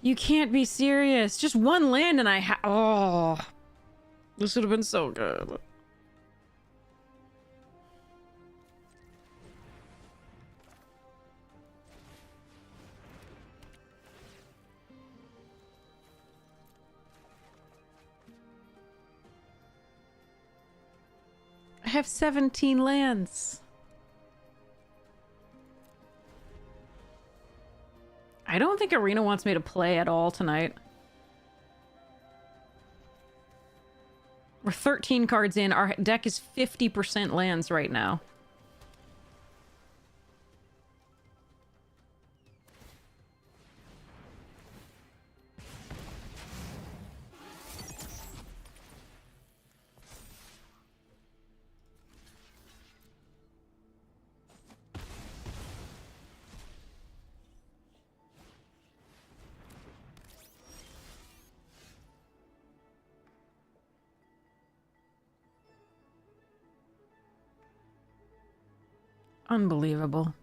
You can't be serious. Just one land and oh. This would have been so good. I have 17 lands. I don't think Arena wants me to play at all tonight. We're 13 cards in. Our deck is 50% lands right now. Unbelievable.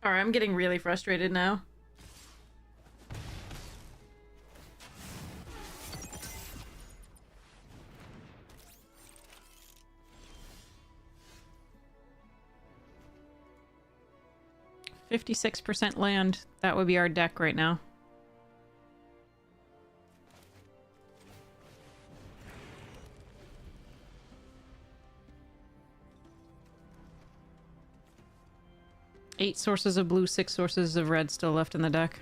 Alright, I'm getting really frustrated now. %56 land. That would be our deck right now. Eight sources of blue, 6 sources of red still left in the deck.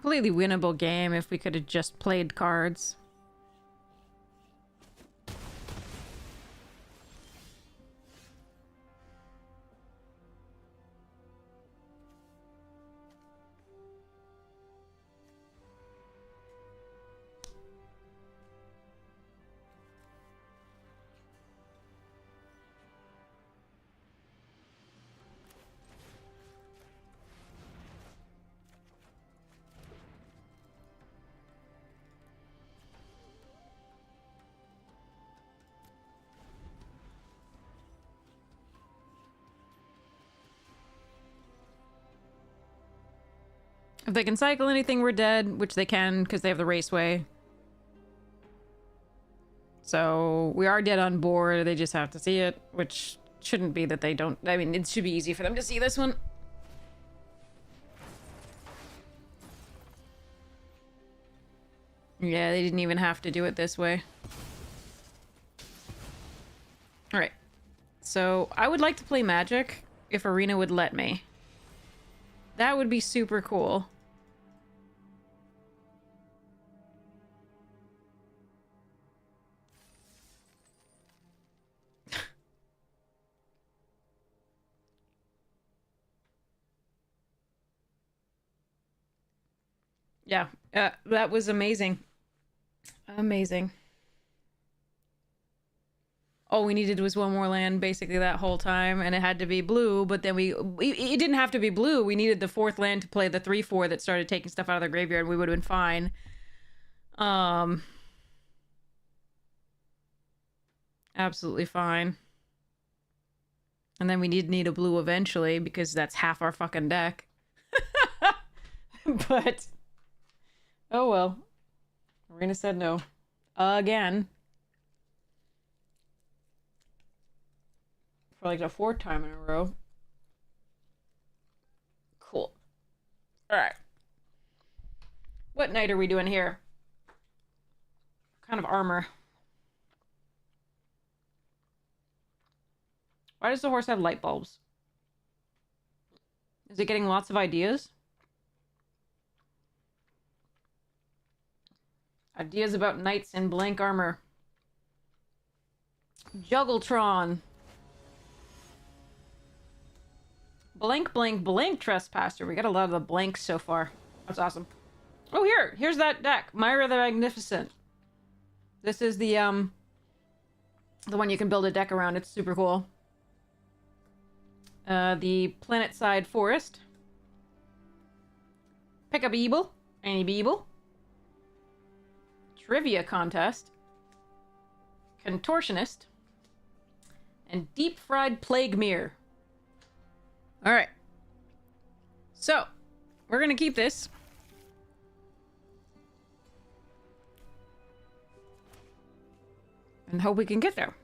Completely winnable game if we could have just played cards. If they can cycle anything, we're dead, which they can because they have the raceway. So we are dead on board. They just have to see it, which shouldn't be that they don't. I mean, it should be easy for them to see this one. Yeah, they didn't even have to do it this way. Alright. So, I would like to play Magic if Arena would let me. That would be super cool. Yeah, that was amazing. Amazing. All we needed was one more land basically that whole time, and it had to be blue, but then it didn't have to be blue. We needed the 4th land to play the 3/4 that started taking stuff out of the graveyard, and we would have been fine. Absolutely fine. And then we need a blue eventually, because that's half our fucking deck. But oh well. Arena said no. Again. For like the 4th time in a row. Cool. Alright. What night are we doing here? What kind of armor? Why does the horse have light bulbs? Is it getting lots of ideas? Ideas about knights in blank armor. Juggletron. Blank, blank, blank Trespasser. We got a lot of the blanks so far. That's awesome. Oh, here's that deck. Myra the Magnificent. This is the one you can build a deck around. It's super cool. The Planetside Forest. Pick a Beeble. Any Beeble. Trivia Contest. Contortionist. And Deep Fried Plague Mirror. Alright. So, we're gonna keep this. And hope we can get there.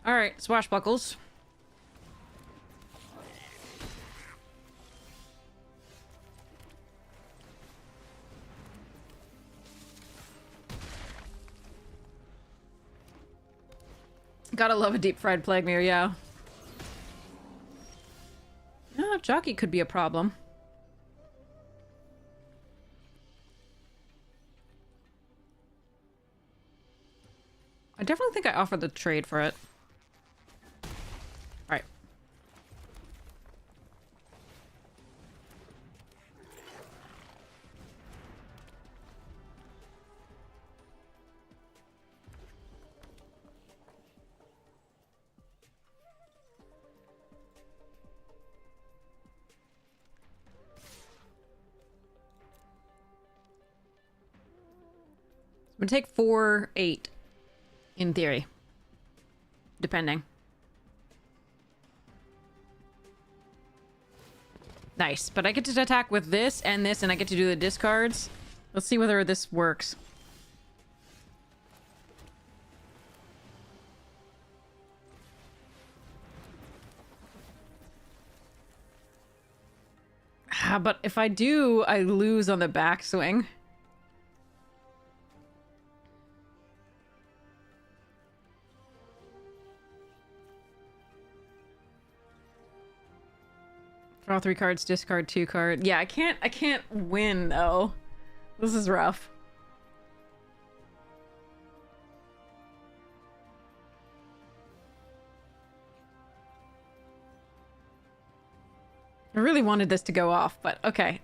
Alright, swashbuckles. Gotta love a deep fried plague mirror, yeah. No, jockey could be a problem. I definitely think I offered the trade for it. Alright. It would take 4, 8. In theory. Depending. Nice. But I get to attack with this, and I get to do the discards. Let's see whether this works. But if I do, I lose on the backswing. Draw 3 cards, discard 2 cards. Yeah, I can't win though. This is rough. I really wanted this to go off, but okay.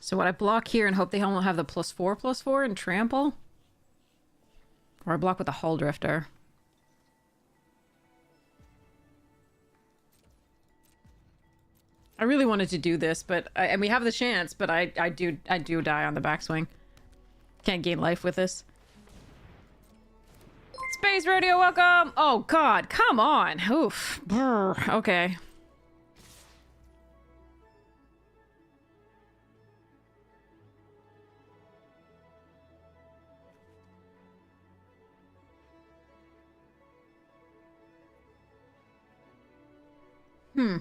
So what, I block here and hope they don't have the +4/+4 and trample? Or I block with the Hull Drifter. I really wanted to do this, but and we have the chance, but I do die on the backswing. Can't gain life with this. Space Rodeo, welcome! Oh god, come on! Oof. Brr. Okay. Hmm.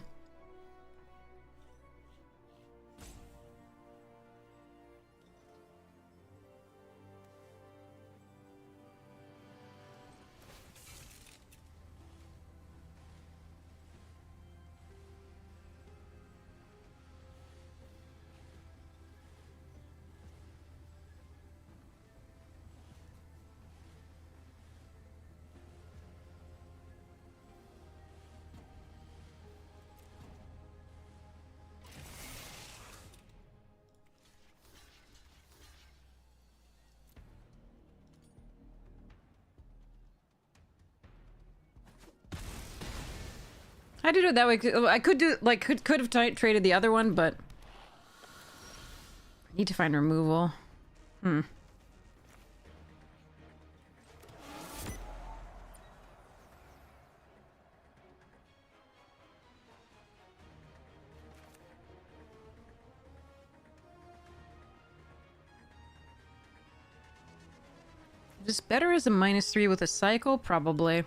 I did it that way. I could do, like, could have traded the other one, but I need to find removal. Hmm. Is this better as a -3 with a cycle? Probably.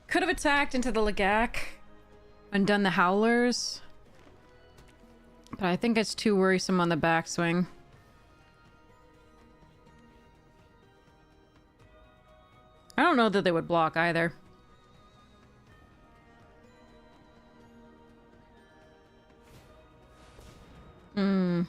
Could have attacked into the Lagak and done the Howlers. But I think it's too worrisome on the backswing. I don't know that they would block either. Hmm.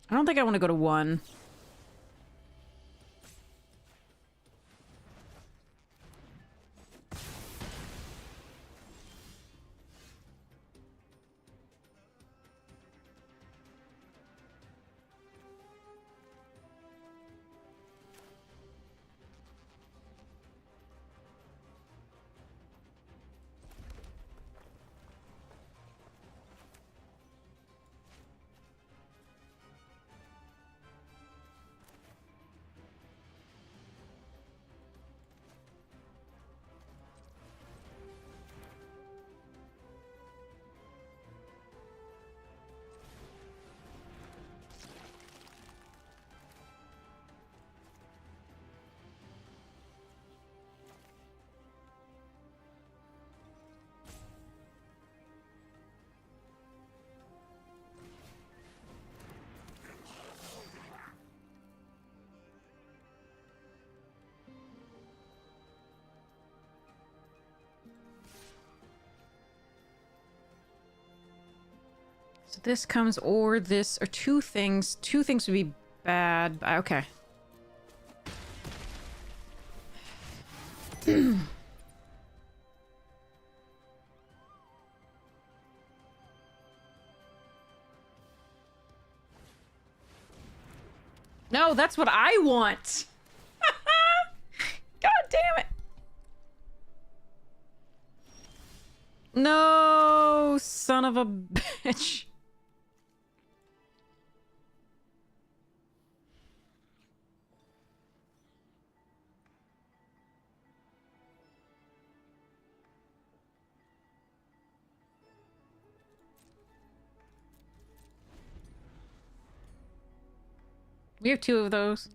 I don't think I want to go to 1. So this comes, or this, or two things. Two things would be bad. Okay. No, that's what I want. God damn it. No, son of a bitch. We have two of those.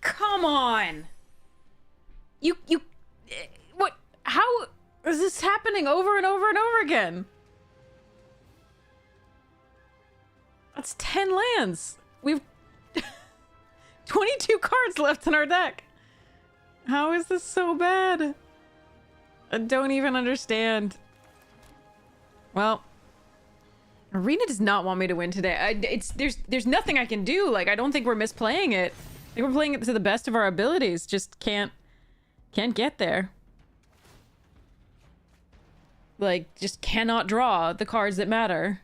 Come on! What? How is this happening over and over and over again? That's 10 lands. We've 22 cards left in our deck. How is this so bad? I don't even understand. Well, Arena does not want me to win today. There's nothing I can do. Like, I don't think we're misplaying it. I think we're playing it to the best of our abilities. Just can't get there. Like, just cannot draw the cards that matter.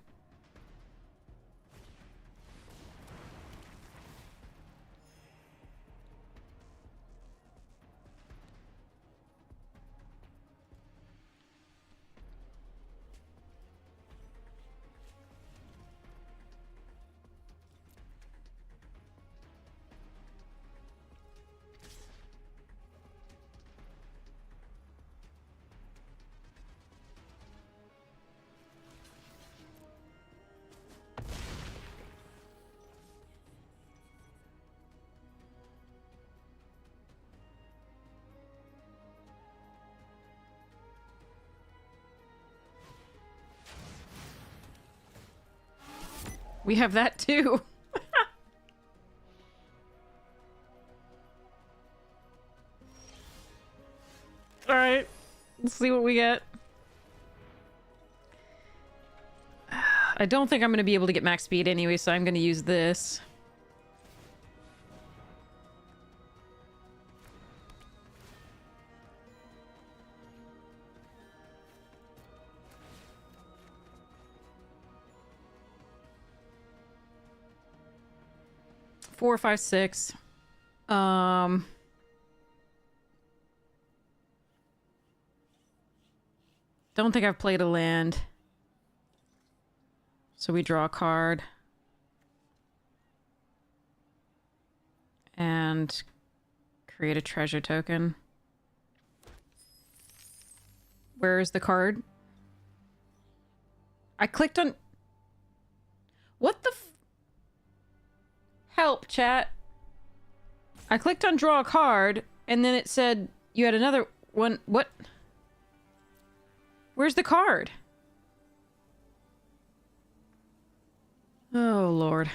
We have that too. Alright. Let's see what we get. I don't think I'm going to be able to get max speed anyway, so I'm going to use this. Four, five, six. Don't think I've played a land. So we draw a card. And create a treasure token. Where is the card? I clicked on... What the f... Help, chat. I clicked on draw a card, and then it said you had another one. What? Where's the card? Oh, Lord.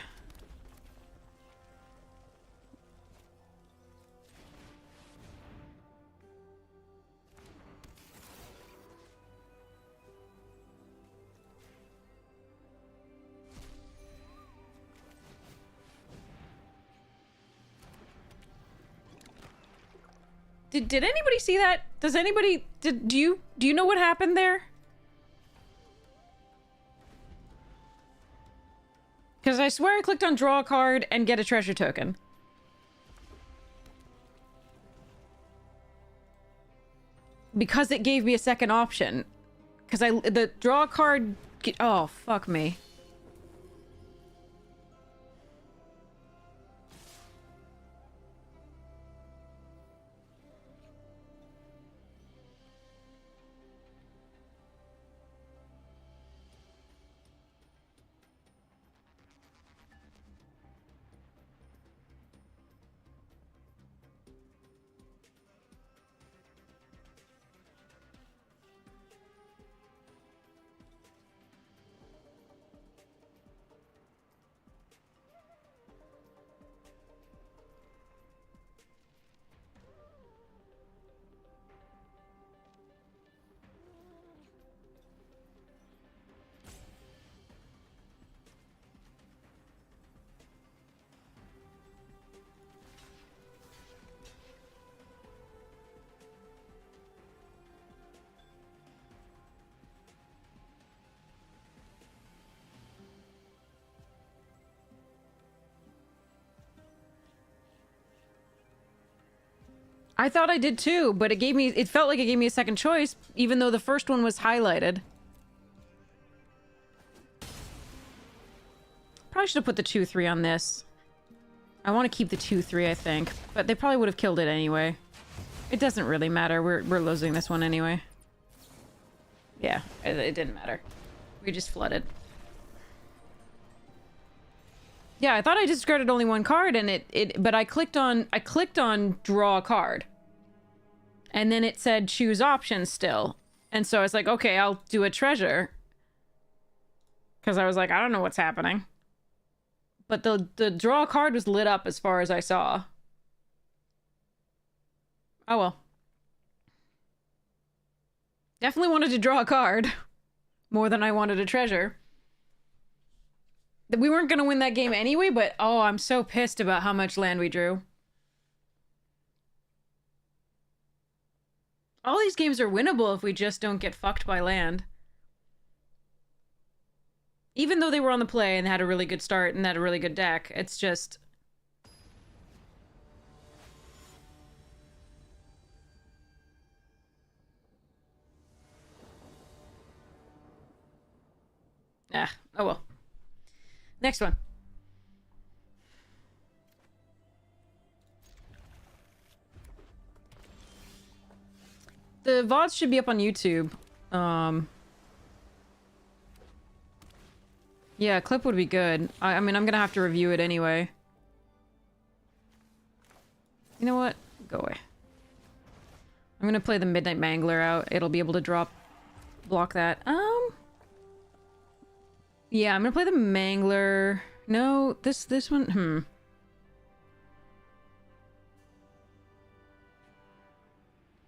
Did anybody see that? Does anybody... Do you know what happened there? Because I swear I clicked on draw a card and get a treasure token. Because it gave me a second option. Because the draw a card... Oh, fuck me. I thought I did too, but it felt like it gave me a second choice, even though the first one was highlighted. Probably should have put the 2-3 on this. I want to keep the 2-3, I think. But they probably would have killed it anyway. It doesn't really matter. We're losing this one anyway. Yeah, it didn't matter. We just flooded. Yeah, I thought I discarded only one card, and but I clicked on draw a card. And then it said choose options still. And so I was like, okay, I'll do a treasure. Because I was like, I don't know what's happening. But the draw card was lit up as far as I saw. Oh well. Definitely wanted to draw a card. More than I wanted a treasure. We weren't going to win that game anyway, but oh, I'm so pissed about how much land we drew. All these games are winnable if we just don't get fucked by land. Even though they were on the play and had a really good start and had a really good deck, it's just... Ah, oh well. Next one. The VODs should be up on YouTube. Yeah, a clip would be good. I mean, I'm gonna have to review it anyway. You know what? Go away. I'm gonna play the Midnight Mangler out. It'll be able to block that. Yeah, I'm gonna play the Mangler. No, this one,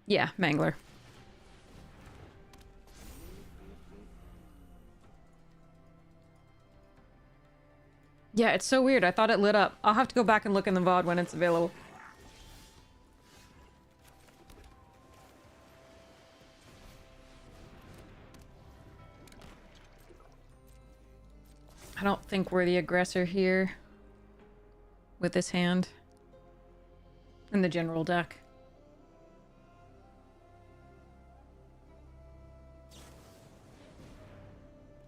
Yeah, Mangler. Yeah, it's so weird. I thought it lit up. I'll have to go back and look in the VOD when it's available. I don't think we're the aggressor here. With this hand. In the general deck.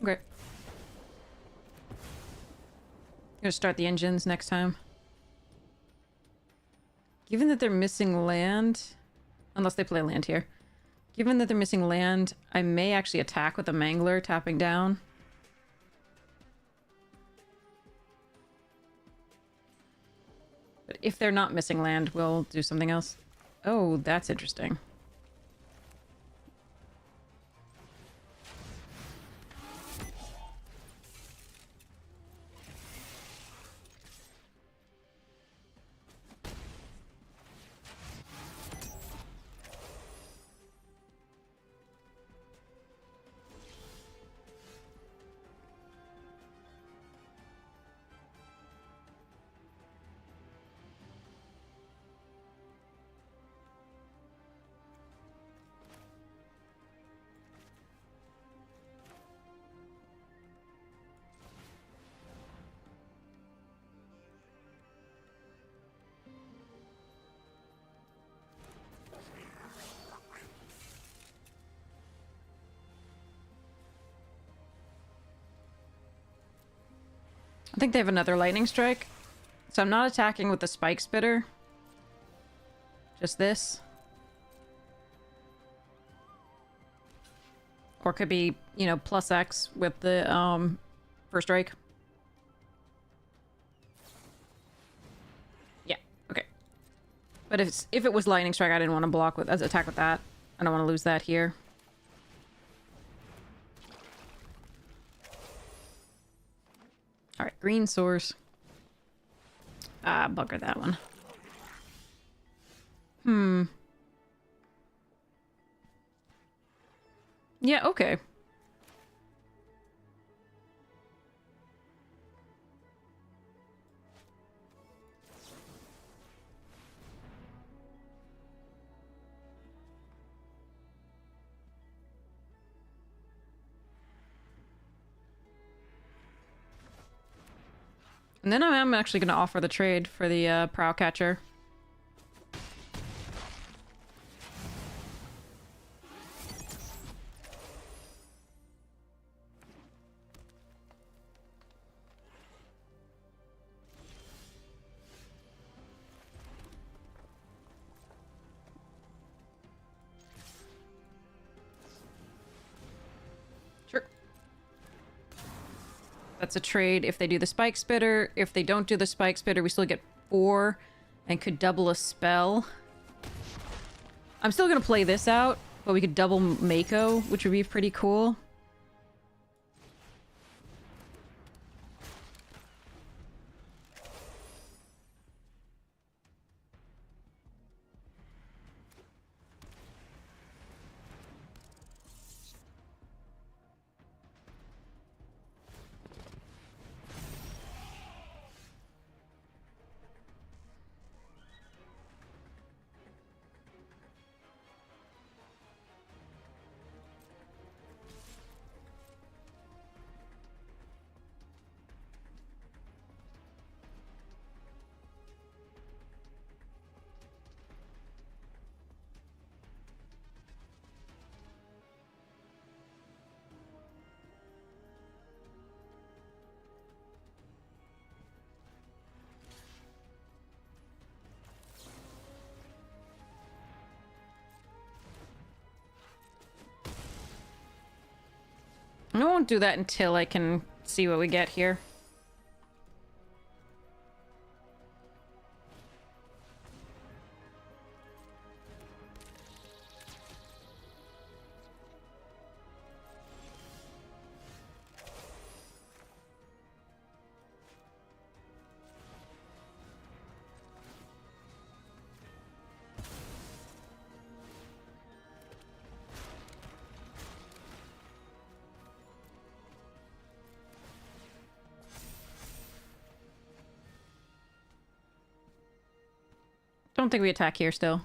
Okay. Gonna start the engines next time. Given that they're missing land... Unless they play land here. Given that they're missing land, I may actually attack with a Mangler tapping down. But if they're not missing land, we'll do something else. Oh, that's interesting. I think they have another lightning strike. So I'm not attacking with the spike spitter. Just this. Or it could be, you know, plus X with the first strike. Yeah, okay. But if it was lightning strike, I didn't want to block with attack with that. I don't want to lose that here. Alright, green source. Ah, bugger that one. Yeah, okay. And then I am actually going to offer the trade for the prow catcher. That's a trade if they do the Spike Spitter. If they don't do the Spike Spitter, we still get 4 and could double a spell. I'm still gonna play this out, but we could double Mako, which would be pretty cool. I won't do that until I can see what we get here. Don't think we attack here still.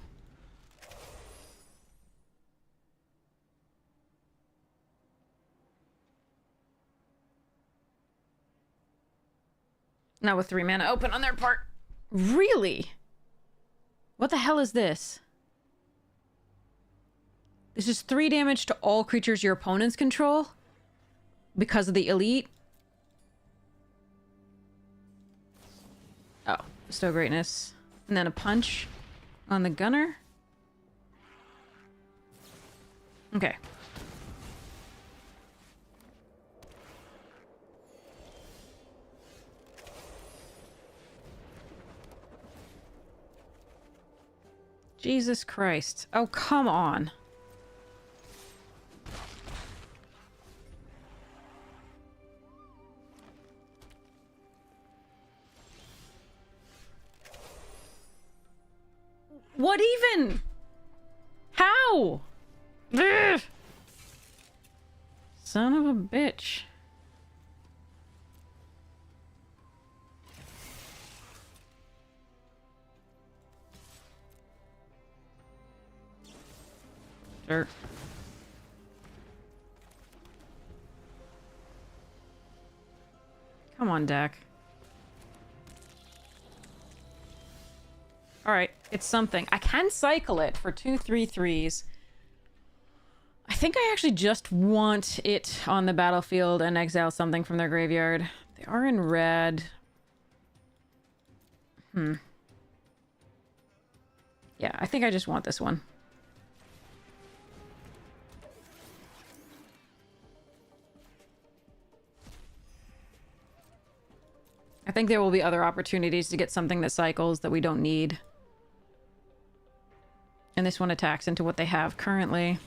Not with 3 mana open on their part. Really? What the hell is this? This is 3 damage to all creatures your opponents control because of the elite. Oh, bestow greatness. And then a punch on the gunner. Okay. Jesus Christ. Oh, come on. What even? How? Ugh. Son of a bitch. Dirt. Come on, deck. Alright, it's something. I can cycle it for 2 3/3s. I think I actually just want it on the battlefield and exile something from their graveyard. They are in red. Yeah, I think I just want this one. I think there will be other opportunities to get something that cycles that we don't need. And this one attacks into what they have currently.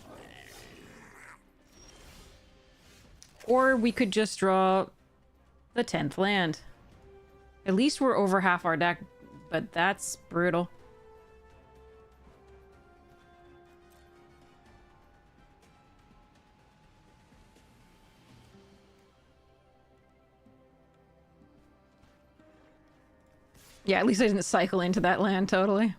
Or we could just draw the 10th land. At least we're over half our deck, but that's brutal. Yeah, at least I didn't cycle into that land totally.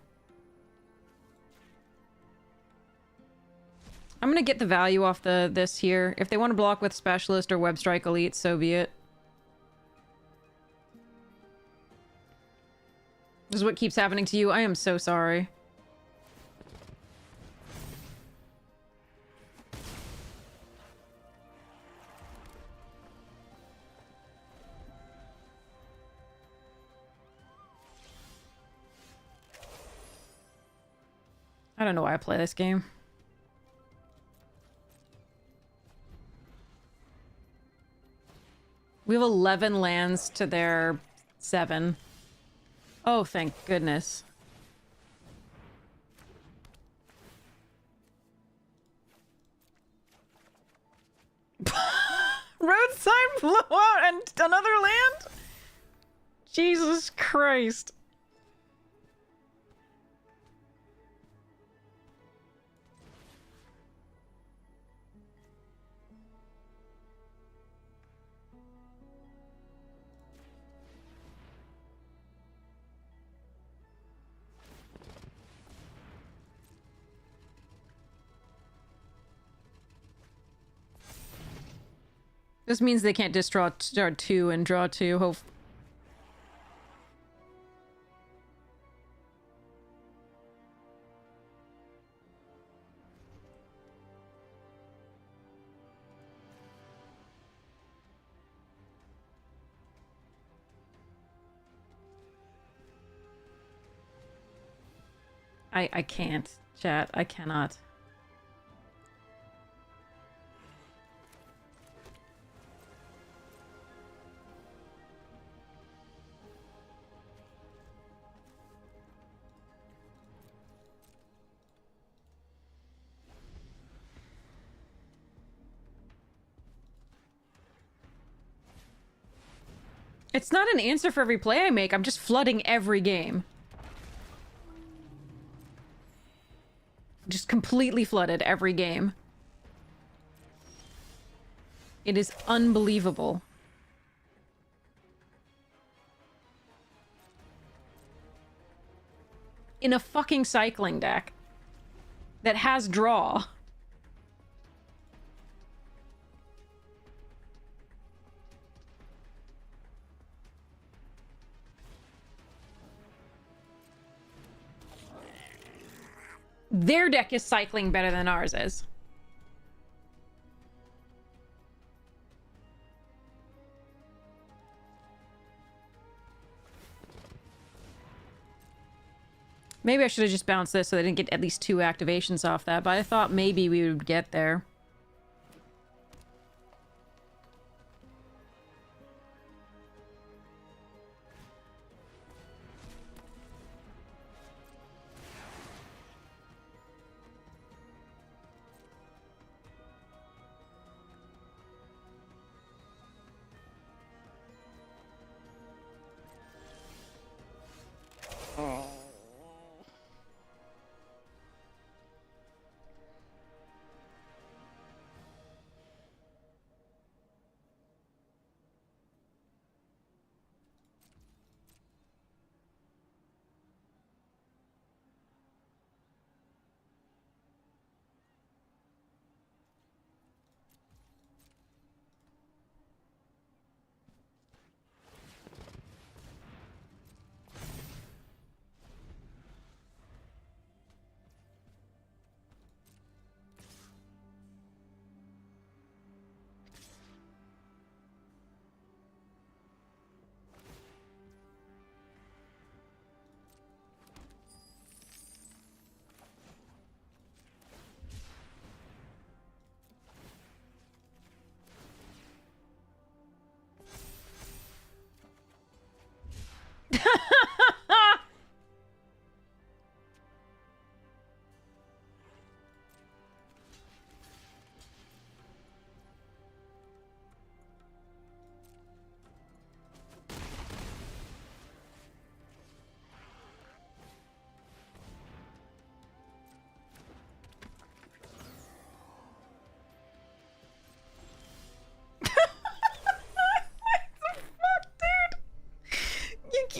I'm gonna get the value off this here. If they want to block with Specialist or Web Strike Elite, so be it. This is what keeps happening to you. I am so sorry. I don't know why I play this game. We have 11 lands to their 7. Oh, thank goodness. Roadside blowout and another land? Jesus Christ. This means they can't just draw 2 and draw 2. Hope. I can't, chat. I cannot. It's not an answer for every play I make. I'm just flooding every game. Just completely flooded every game. It is unbelievable. In a fucking cycling deck that has draw. Their deck is cycling better than ours is. Maybe I should have just bounced this so they didn't get at least 2 activations off that, but I thought maybe we would get there.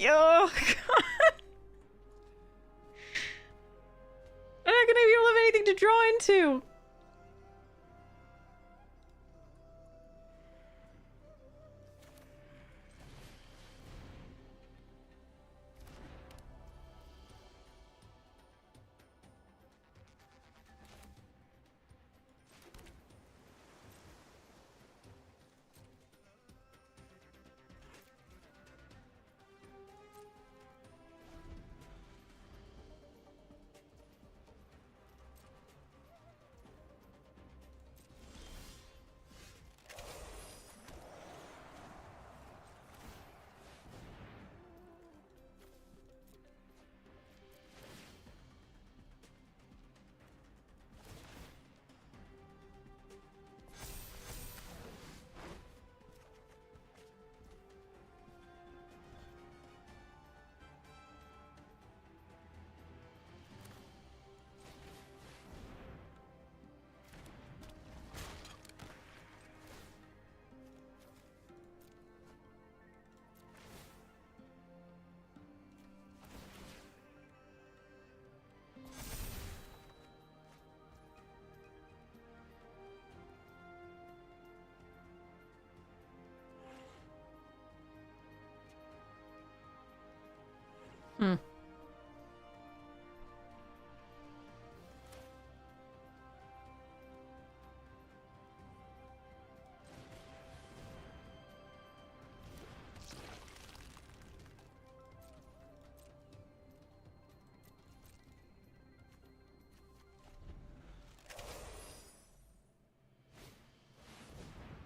Oh, God. I'm not gonna be able to have anything to draw into. Hmm.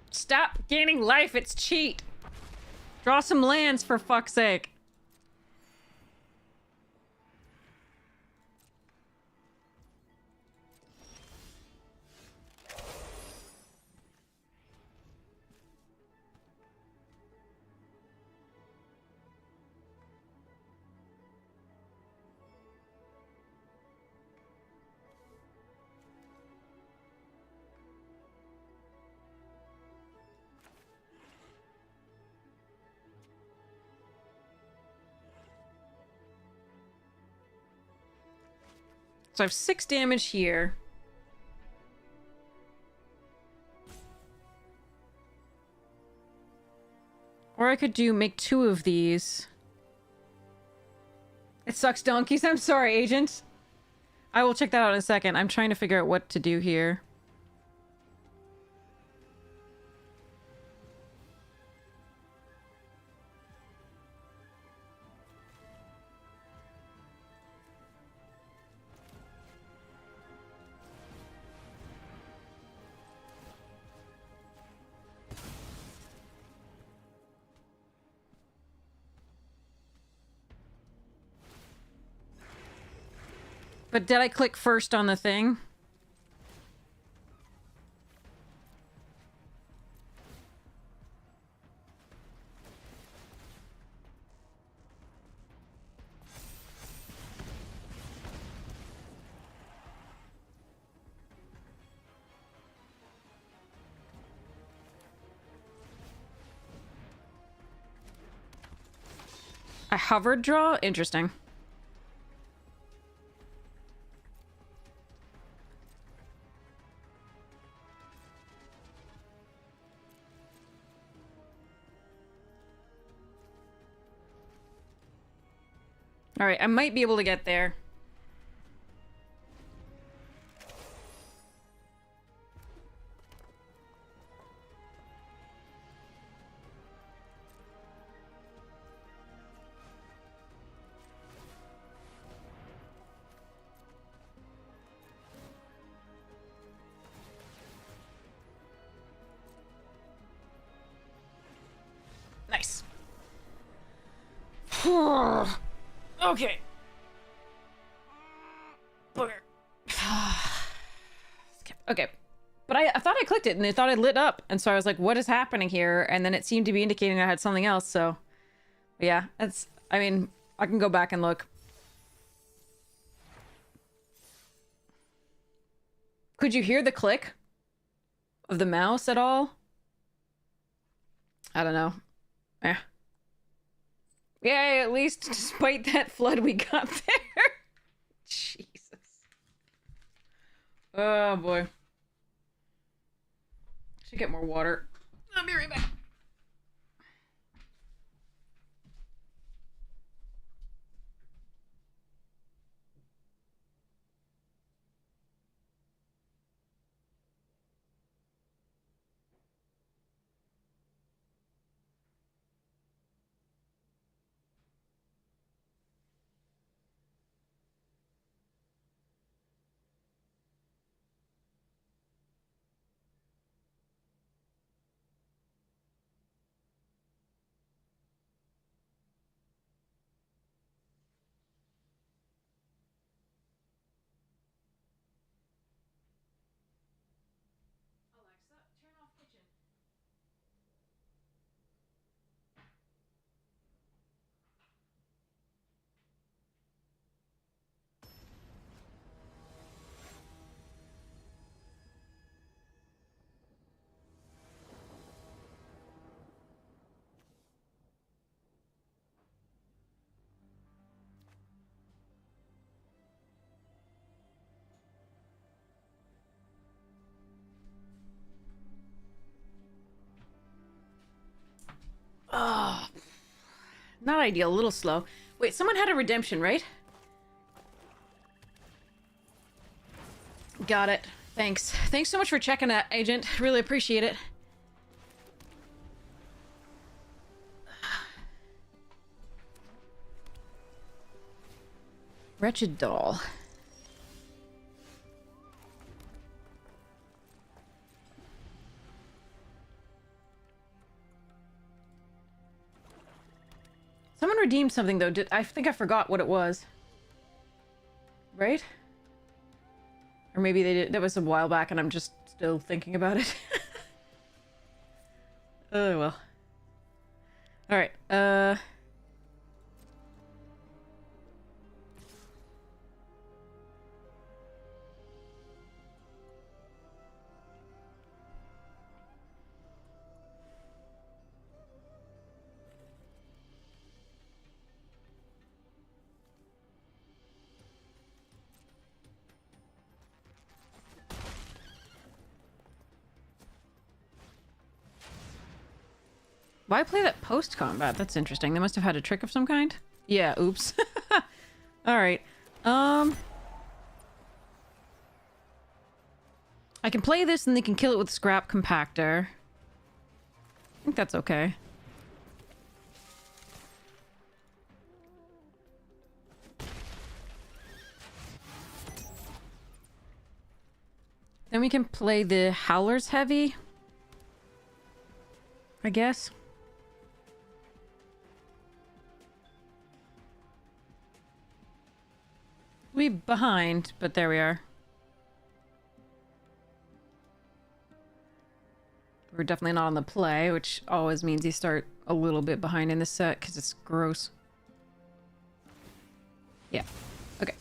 Stop gaining life, it's cheat. Draw some lands for fuck's sake. So I have 6 damage here. Or I could make 2 of these. It sucks, donkeys. I'm sorry, agent. I will check that out in a second. I'm trying to figure out what to do here. But did I click first on the thing? I hovered draw? Interesting. Alright, I might be able to get there. Nice. Okay. Booger. Okay. But I thought I clicked it and it thought it lit up. And so I was like, what is happening here? And then it seemed to be indicating I had something else. So yeah, I mean, I can go back and look. Could you hear the click of the mouse at all? I don't know. Eh. Yay, at least despite that flood we got there. Jesus. Oh boy. Should get more water. I'll be right back. Alexa, turn off kitchen. Oh, not ideal, a little slow. Wait, someone had a redemption, right? Got it. Thanks. Thanks so much for checking that, Agent. Really appreciate it. Wretched doll. Someone redeemed something, though. I think I forgot what it was. Right? Or maybe they did. That was a while back and I'm just still thinking about it. Oh, well. Alright, why play that post-combat? That's interesting. They must have had a trick of some kind? Yeah, oops. Alright. I can play this and they can kill it with scrap compactor. I think that's okay. Then we can play the Howler's Heavy, I guess. We behind, but there we are. We're definitely not on the play, which always means you start a little bit behind in this set because it's gross. Yeah. Okay.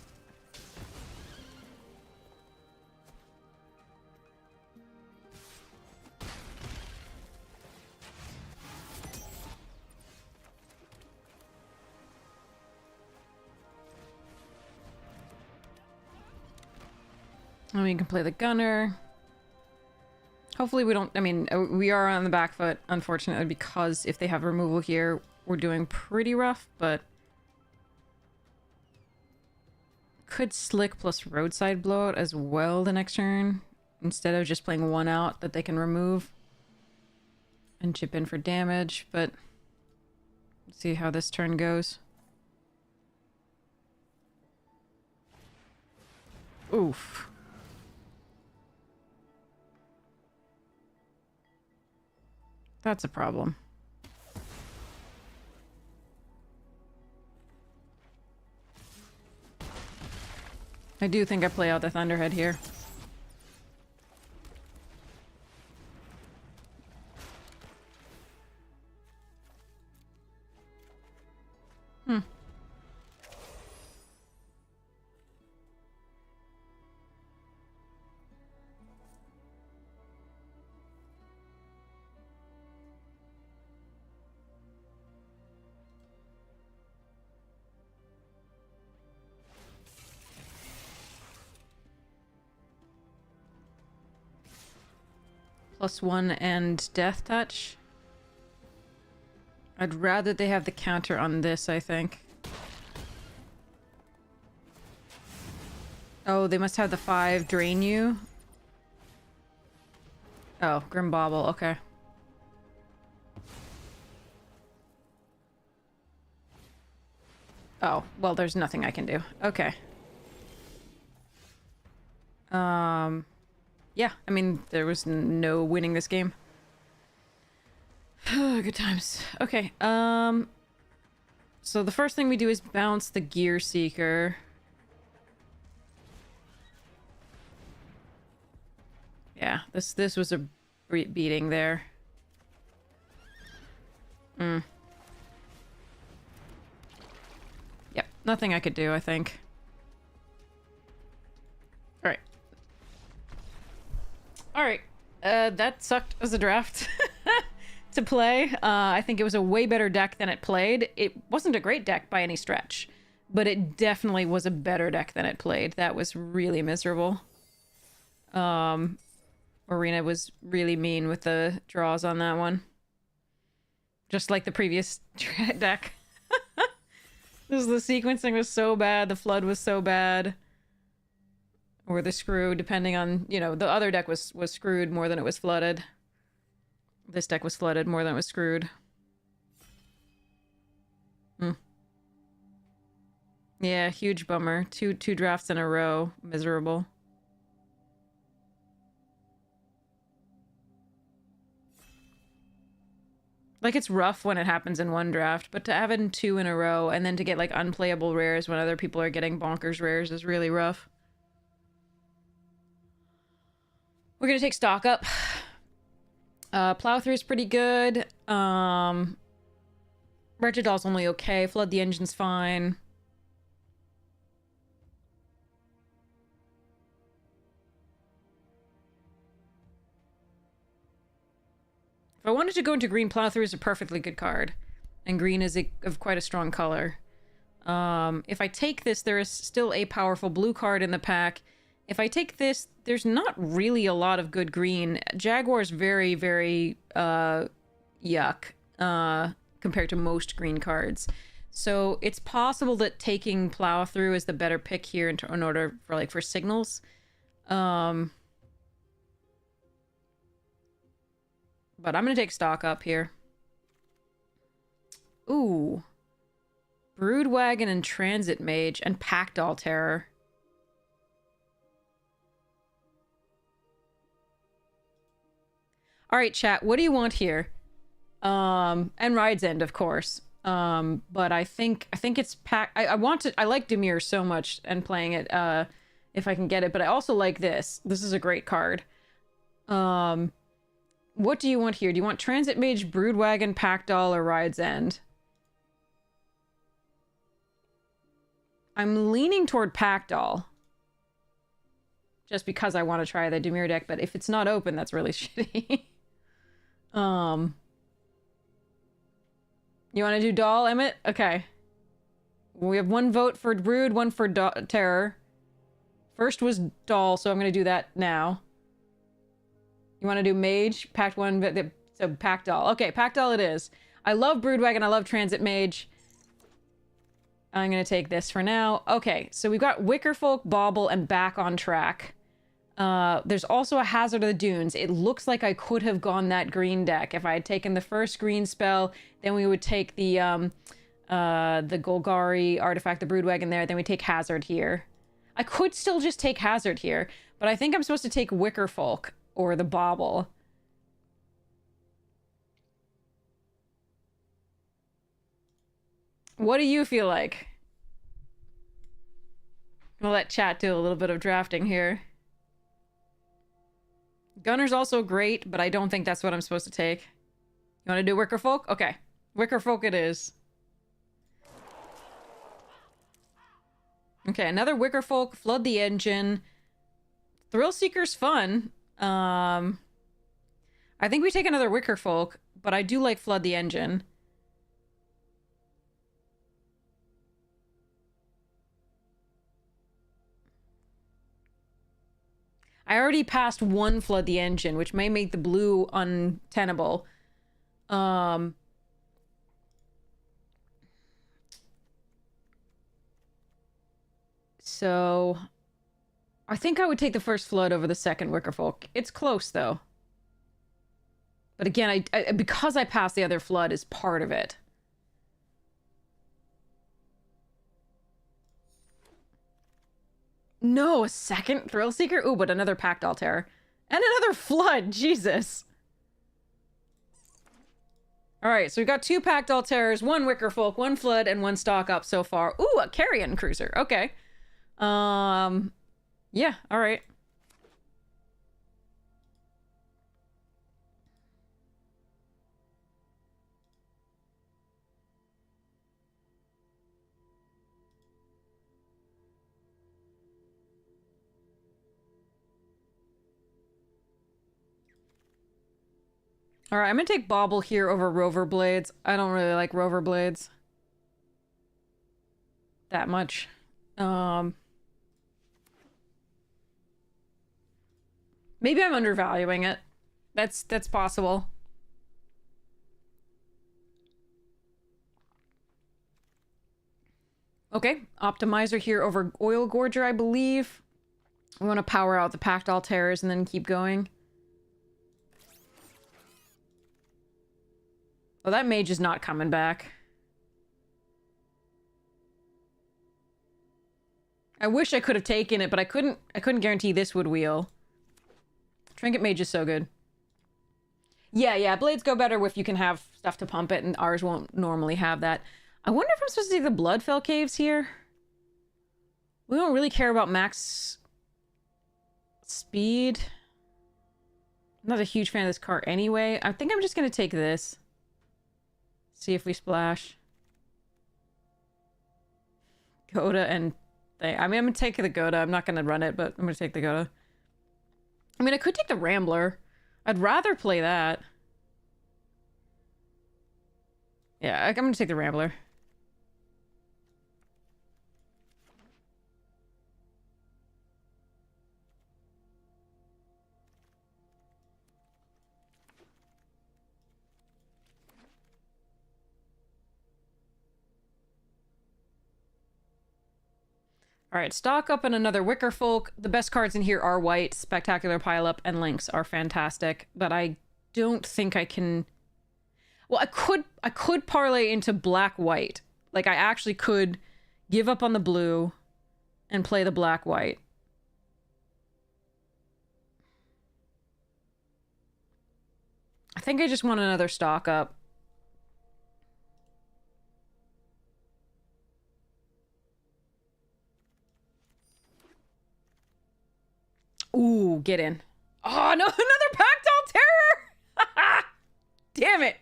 And we can play the gunner. Hopefully we don't... I mean, we are on the back foot, unfortunately, because if they have removal here, we're doing pretty rough, but... Could Slick plus Roadside Blowout as well the next turn, instead of just playing one out that they can remove. And chip in for damage, but... Let's see how this turn goes. Oof. That's a problem. I do think I play out the Thunderhead here. +1 and Death Touch. I'd rather they have the counter on this, I think. Oh, they must have the 5 drain you. Oh, Grim Bauble, okay. Oh, well, there's nothing I can do. Okay. Yeah, I mean, there was no winning this game. Good times. Okay, so the first thing we do is bounce the Gear Seeker. Yeah, this was a beating there. Yep, nothing I could do, I think. Alright. Alright, that sucked as a draft to play. I think it was a way better deck than it played. It wasn't a great deck by any stretch, but it definitely was a better deck than it played. That was really miserable. Marina was really mean with the draws on that one. Just like the previous deck. This the sequencing was so bad, the flood was so bad. Or the screw, depending on, you know, the other deck was screwed more than it was flooded. This deck was flooded more than it was screwed. Yeah, huge bummer. Two drafts in a row. Miserable. Like, it's rough when it happens in one draft, but to have it in 2 in a row and then to get, like, unplayable rares when other people are getting bonkers rares is really rough. We're gonna take stock up. Plow through is pretty good. Wretched Doll's only okay. Flood the Engine's fine. If I wanted to go into green, Plow Through is a perfectly good card. And green is of quite a strong color. If I take this, there is still a powerful blue card in the pack. If I take this, there's not really a lot of good green. Jaguar's very, very, yuck, compared to most green cards. So it's possible that taking Plow Through is the better pick here in order for, like, for signals. But I'm gonna take stock up here. Ooh. Broodwagon and Transit Mage and Packdoll Terror. Alright, chat, what do you want here? And Ride's End, of course. But I think it's I like Dimir so much and playing it, if I can get it, but I also like this. This is a great card. What do you want here? Do you want Transit Mage, Broodwagon, Packdoll, or Ride's End? I'm leaning toward Packdoll. Just because I want to try the Dimir deck, but if it's not open, that's really shitty. You want to do Doll, Emmett? Okay. We have 1 vote for Brood, 1 for Terror. First was Doll, so I'm going to do that now. You want to do Mage? Packed 1, so Packdoll. Okay, Packdoll it is. I love Broodwagon, I love Transit Mage. I'm going to take this for now. Okay, so we've got Wickerfolk, Bauble, and Back on Track. There's also a Hazard of the Dunes. It looks like I could have gone that green deck. If I had taken the first green spell, then we would take the Golgari artifact, the Broodwagon there, then we take Hazard here. I could still just take Hazard here, but I think I'm supposed to take Wickerfolk or the Bauble. What do you feel like? We'll let chat do a little bit of drafting here. Gunner's also great, but I don't think that's what I'm supposed to take. You want to do Wickerfolk? Okay. Wickerfolk it is. Okay, another Wickerfolk. Flood the Engine. Thrillseeker's fun. I think we take another Wickerfolk, but I do like Flood the Engine. I already passed 1 Flood the Engine, which may make the blue untenable. So I think I would take the first Flood over the second Wickerfolk. It's close, though. But again, I because I passed the other Flood is part of it. No, a second Thrillseeker? Ooh, but another Packdoll Terror. And another Flood! Jesus! Alright, so we've got 2 Packdoll Terrors, 1 Wickerfolk, 1 Flood, and 1 stock up so far. Ooh, a Carrion Cruiser. Okay. Yeah, alright. Alright, I'm gonna take Bauble here over Rover Blades. I don't really like Rover Blades that much. Maybe I'm undervaluing it. That's possible. Okay, Optimizer here over Oil Gorger, I believe. We want to power out the Packed Altars and then keep going. Oh, that mage is not coming back. I wish I could have taken it, but I couldn't guarantee this would wheel. Trinket Mage is so good. Yeah, blades go better if you can have stuff to pump it, and ours won't normally have that. I wonder if I'm supposed to take the Bloodfell Caves here. We don't really care about max speed. I'm not a huge fan of this cart anyway. I think I'm just gonna take this. See if we splash. Goda and thing. I mean, I'm gonna take the Goda. I'm not gonna run it, but I'm gonna take the Goda. I mean, I could take the Rambler. I'd rather play that. Yeah, I'm gonna take the Rambler. Alright, stock up on another Wicker Folk. The best cards in here are white, Spectacular Pileup, and Lynx are fantastic, but I don't think I can... Well, I could parlay into black-white. Like, I actually could give up on the blue and play the black-white. I think I just want another stock up. Ooh, get in. Oh, no, another Packed Terror! Damn it.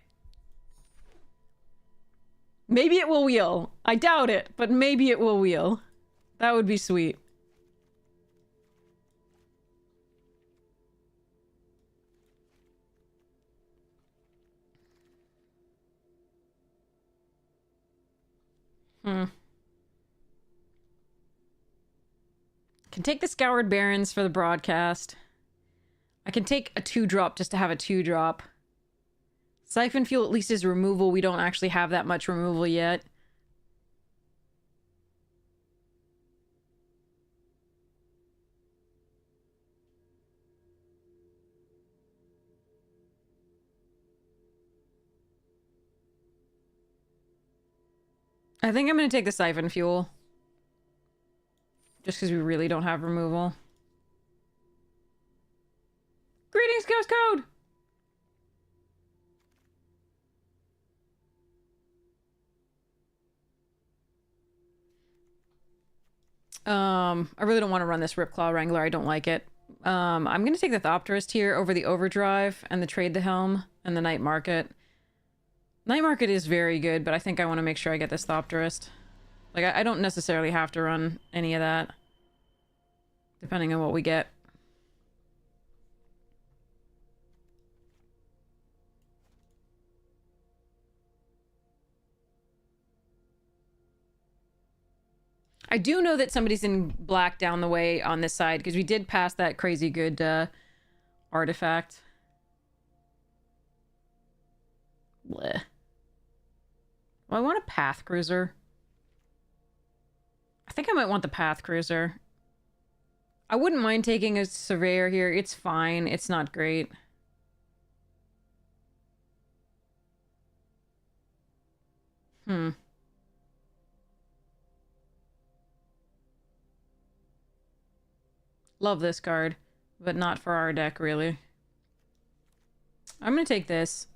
Maybe it will wheel. I doubt it, but maybe it will wheel. That would be sweet. Can take the Scoured Barrens for the broadcast. I can take a 2-drop just to have a 2-drop. Siphon Fuel at least is removal. We don't actually have that much removal yet. I think I'm going to take the Siphon Fuel. Just because we really don't have removal. Greetings, Ghost Code! I really don't want to run this Ripclaw Wrangler. I don't like it. I'm going to take the Thopterist here over the Overdrive and the Trade the Helm and the Night Market. Night Market is very good, but I think I want to make sure I get this Thopterist. Like, I don't necessarily have to run any of that. Depending on what we get. I do know that somebody's in black down the way on this side, because we did pass that crazy good artifact. Bleh. Well, I want a Path Cruiser. I think I might want the Path Cruiser. I wouldn't mind taking a Surveyor here. It's fine. It's not great. Love this card, but not for our deck, really. I'm gonna take this.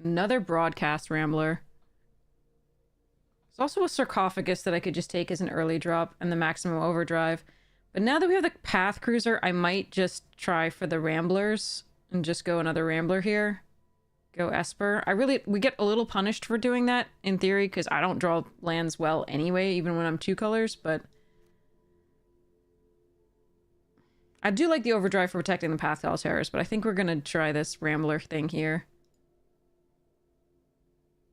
Another Broadcast Rambler. There's also a Sarcophagus that I could just take as an early drop and the Maximum Overdrive. But now that we have the Path Cruiser, I might just try for the Ramblers and just go another Rambler here. Go Esper. We get a little punished for doing that, in theory, because I don't draw lands well anyway, even when I'm 2 colors, but... I do like the Overdrive for protecting the Path Altars, but I think we're gonna try this Rambler thing here.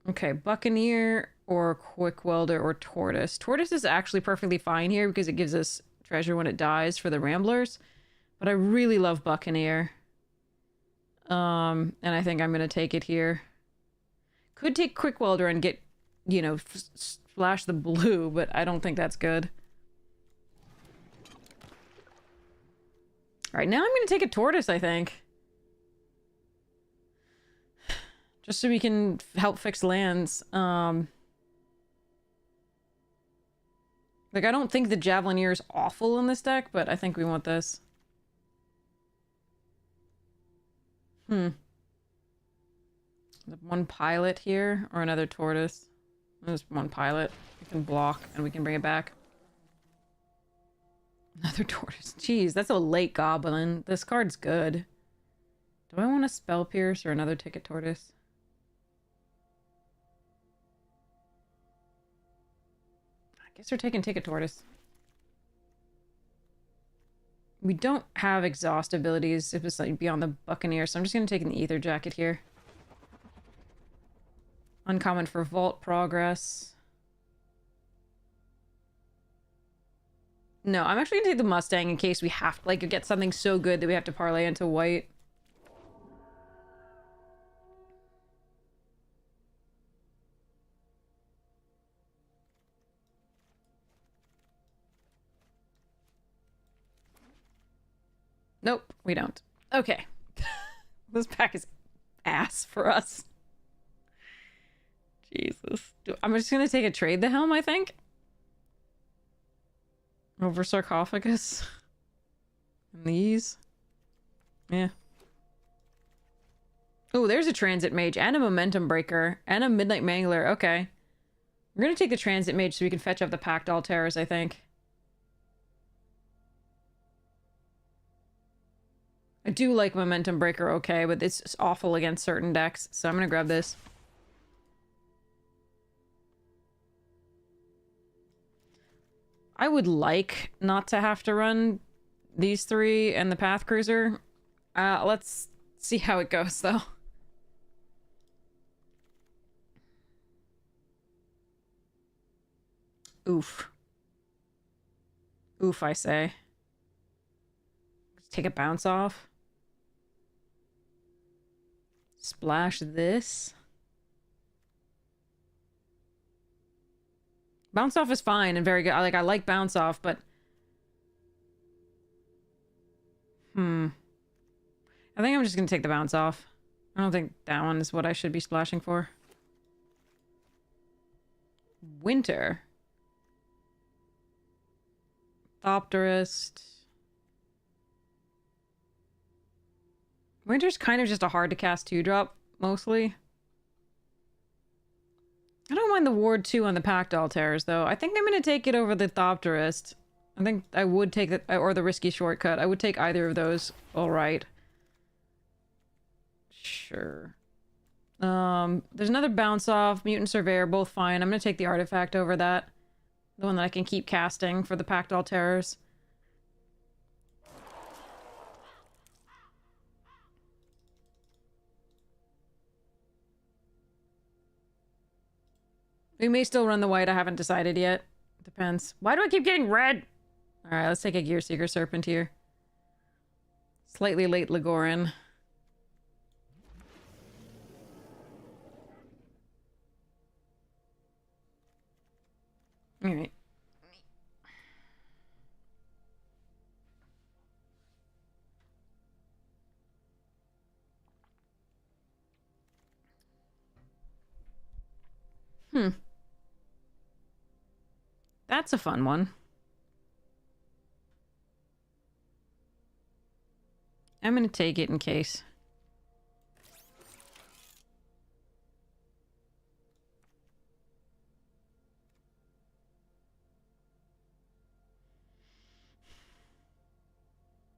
Okay, Buccaneer or Quick Welder or Tortoise. Tortoise is actually perfectly fine here because it gives us treasure when it dies for the Ramblers. But I really love Buccaneer. And I think I'm gonna take it here. Could take Quick Welder and get you know, splash the blue, but I don't think that's good. All right, now I'm going to take a tortoise, I think. Just so we can help fix lands. Like, I don't think the Javelineer is awful in this deck, but I think we want this. There's one pilot here, or another tortoise. There's one pilot. We can block, and we can bring it back. Another tortoise. Jeez, that's a late goblin. This card's good. Do I want a Spell Pierce or another ticket tortoise? I guess we're taking ticket tortoise. We don't have exhaust abilities if it's like beyond the Buccaneer, so I'm just going to take an Ether Jacket here. Uncommon for Vault Progress. No, I'm actually going to take the Mustang in case we have to, like, get something so good that we have to parlay into white. Nope, we don't. Okay. This pack is ass for us. Jesus. I'm just gonna take a Trade the Helm, I think. Over Sarcophagus. And these. Yeah. Oh, there's a Transit Mage and a Momentum Breaker and a Midnight Mangler. Okay. We're gonna take the Transit Mage so we can fetch up the Pact Altars, I think. I do like Momentum Breaker okay, but it's awful against certain decks, so I'm gonna grab this. I would like not to have to run these three and the Path Cruiser. Let's see how it goes, though. Oof. Oof, I say. Let's take a bounce off. Splash this. Bounce off is fine and very good. I like bounce off, but I think I'm just gonna take the bounce off. I don't think that one is what I should be splashing for. Winter. Thopterist. Winter's kind of just a hard to cast 2-drop, mostly. I don't mind the Ward 2 on the Pact Altars, though. I think I'm going to take it over the Thopterist. I think I would take it, or the Risky Shortcut. I would take either of those. Alright. Sure. There's another Bounce Off, Mutant Surveyor, both fine. I'm going to take the Artifact over that. The one that I can keep casting for the Pact Altars. We may still run the white. I haven't decided yet. Depends. Why do I keep getting red? Alright, let's take a Gear Seeker Serpent here. Slightly late Legoran. Alright. That's a fun one. I'm gonna take it in case.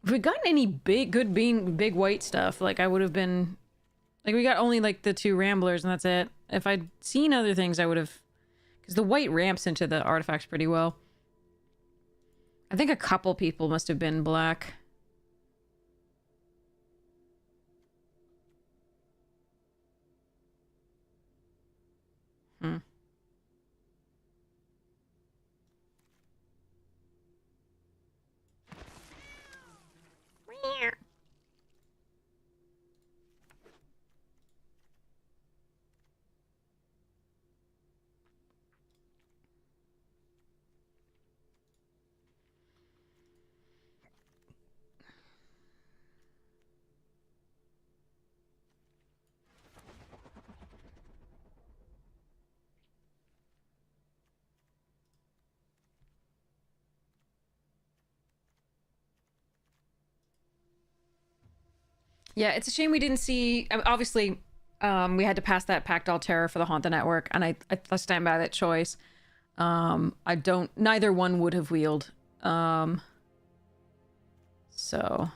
If we gotten any big white stuff, like I would have been, like we got only like the 2 Ramblers and that's it. If I'd seen other things, I would have, because the white ramps into the artifacts pretty well. I think a couple people must have been black. Yeah, it's a shame we didn't see. I mean, obviously, we had to pass that Pact Terror for the Haunt the Network, and I stand by that choice. I don't. Neither one would have wheeled. So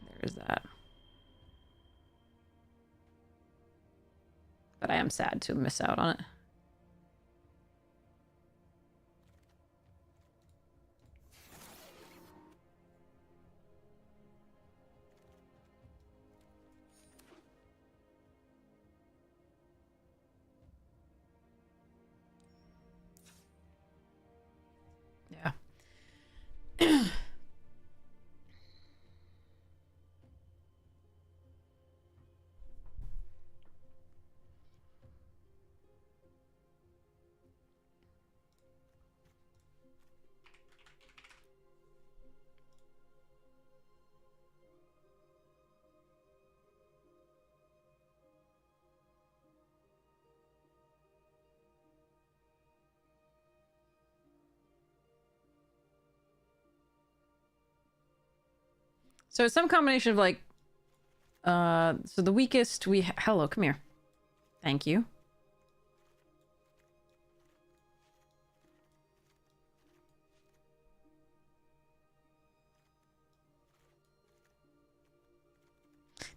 there is that. But I am sad to miss out on it. Yeah. So it's some combination of like, so the weakest hello, come here. Thank you.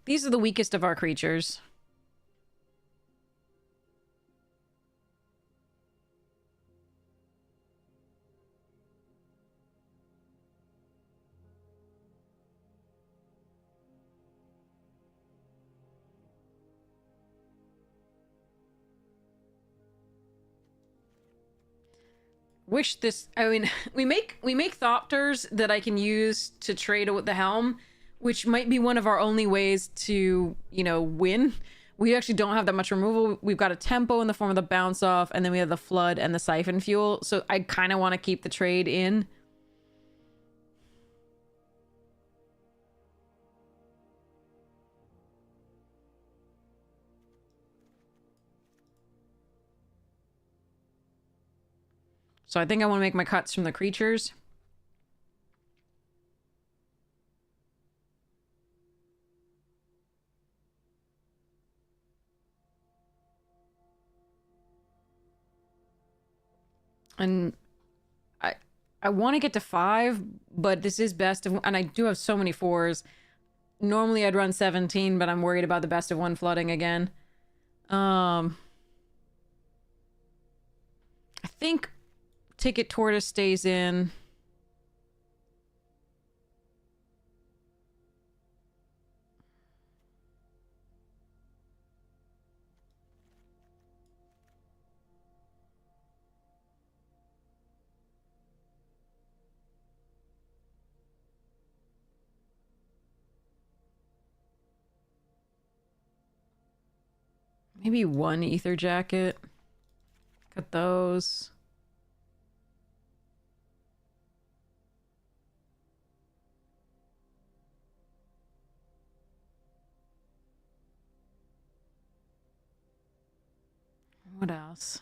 These are the weakest of our creatures. Wish this. I mean, we make Thopters that I can use to trade with the Helm, which might be one of our only ways to, you know, win. We actually don't have that much removal. We've got a tempo in the form of the bounce off, and then we have the flood and the siphon fuel. So I kind of want to keep the trade in. So I think I want to make my cuts from the creatures. And I want to get to 5, but this is best of, and I do have so many 4s. Normally I'd run 17, but I'm worried about the best of 1 flooding again. I think Ticket Tortoise stays in. Maybe 1 ether jacket. Cut those. What else?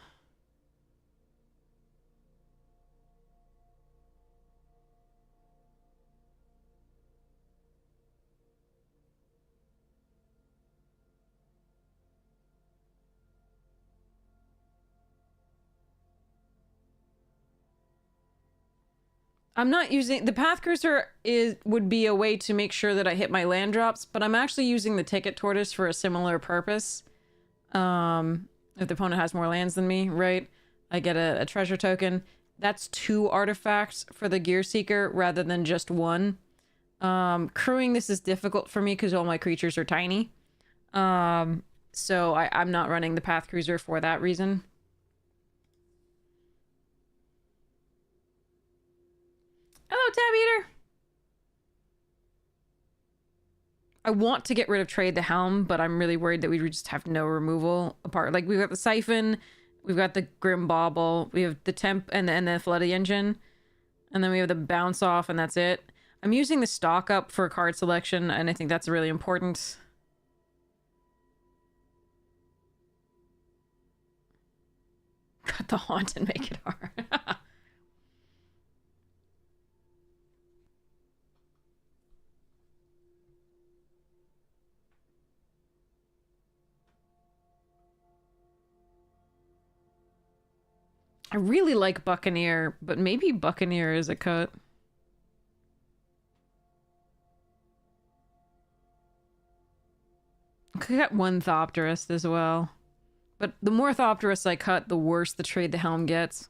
I'm not using the Path Cruiser would be a way to make sure that I hit my land drops, but I'm actually using the Ticket Tortoise for a similar purpose. If the opponent has more lands than me, right? I get a treasure token. That's 2 artifacts for the Gear Seeker rather than just 1. Crewing this is difficult for me because all my creatures are tiny. So I'm not running the Path Cruiser for that reason. Hello, Tab Eater. I want to get rid of Trade the Helm, but I'm really worried that we just have no removal apart. Like, we've got the Siphon, we've got the Grim Bauble, we have the Temp and the Flooded Engine, and then we have the Bounce Off, and that's it. I'm using the Stock Up for card selection, and I think that's really important. Cut the Haunt and make it hard. I really like Buccaneer, but maybe Buccaneer is a cut. Could cut one Thopterist as well. But the more Thopterists I cut, the worse the trade the helm gets.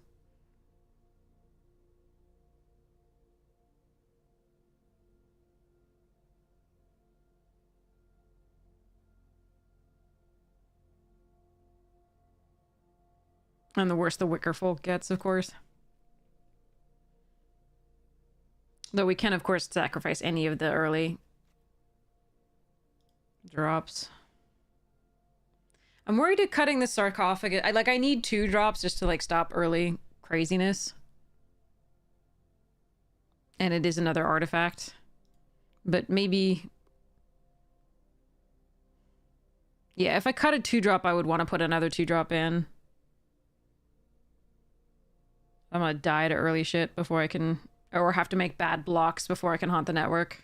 And the worse the Wicker Folk gets, of course. Though we can, of course, sacrifice any of the early drops. I'm worried of cutting the sarcophagus. I need 2 drops just to, like, stop early craziness. And it is another artifact. But maybe... Yeah, if I cut a 2-drop, I would want to put another 2-drop in. I'm gonna die to early shit before I can... Or have to make bad blocks before I can haunt the network.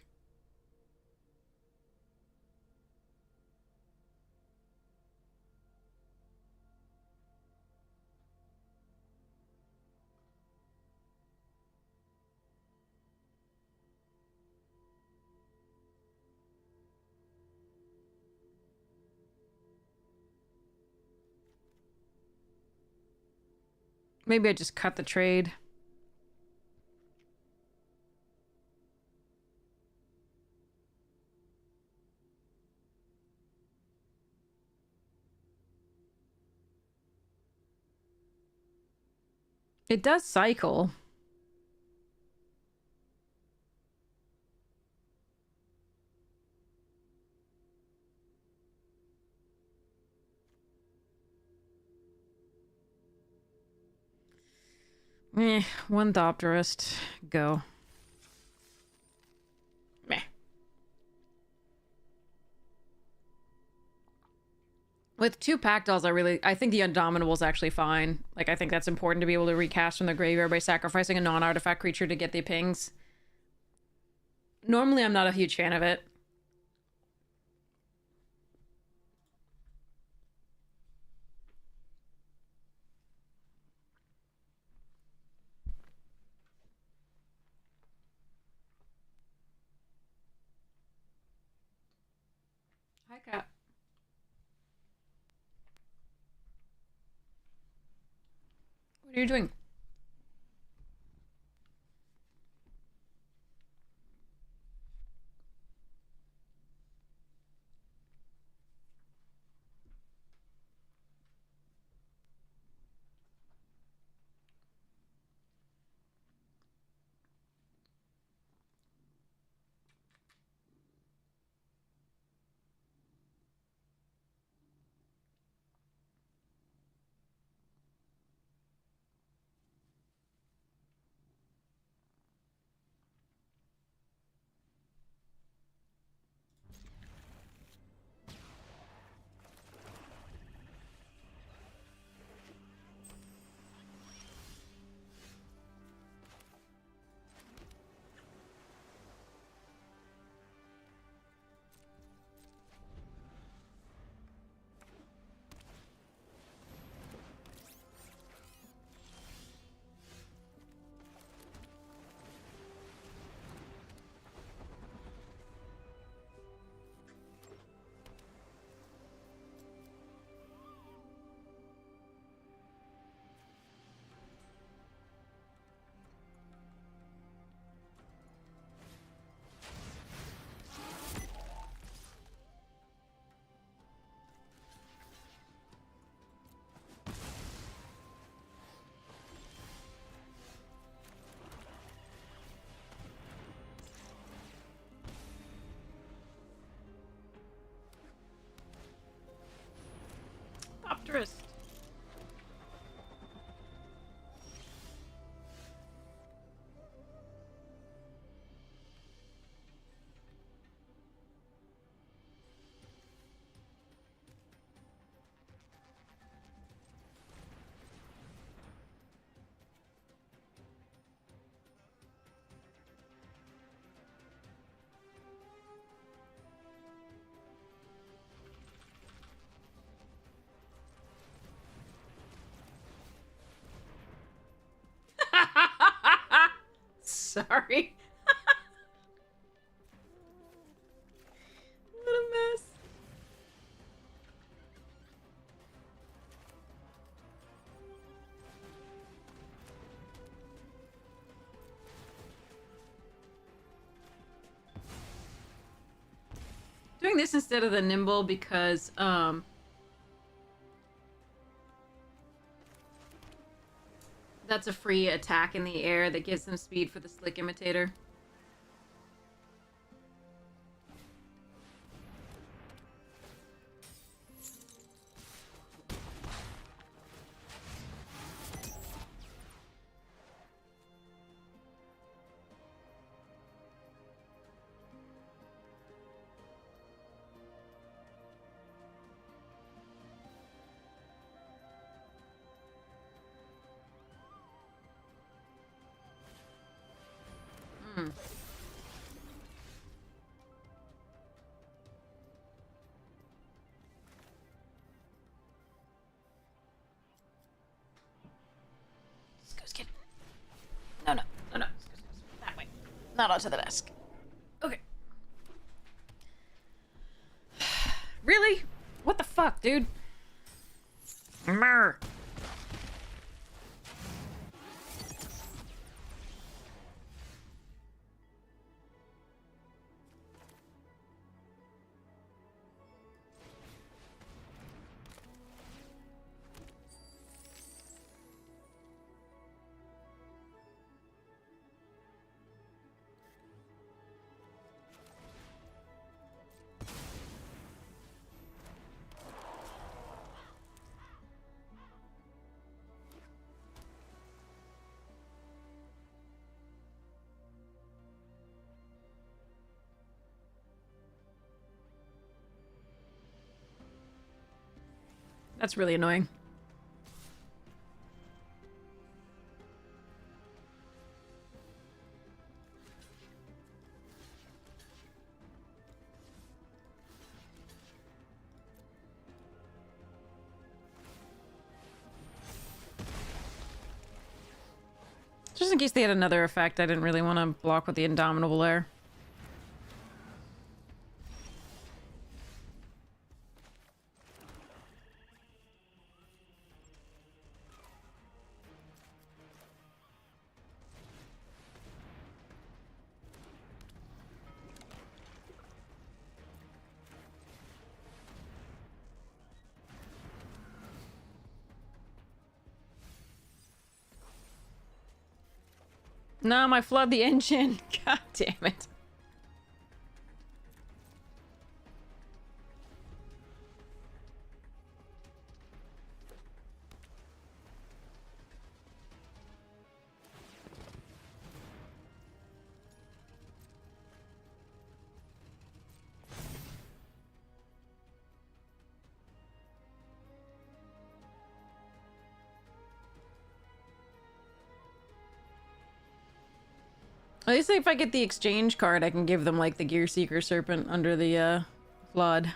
Maybe I just cut the trade. It does cycle. One Thopterist. Go. Meh. With 2 Pactals, I think the Indomitable is actually fine. Like, I think that's important to be able to recast from the graveyard by sacrificing a non-artifact creature to get the pings. Normally, I'm not a huge fan of it. Hi, Kat. What are you doing? Thopterist. sorry. What a mess. Doing this instead of the nimble because, that's a free attack in the air that gives them speed for the slick imitator. Hmm. Just go skip. No. That way. Not onto the desk. Okay. Really? What the fuck, dude? Mer. That's really annoying. Just in case they had another effect, I didn't really want to block with the Indomitable there. No, I flood the engine. God damn it. At least if I get the exchange card, I can give them, like, the Gear Seeker Serpent under the, flood.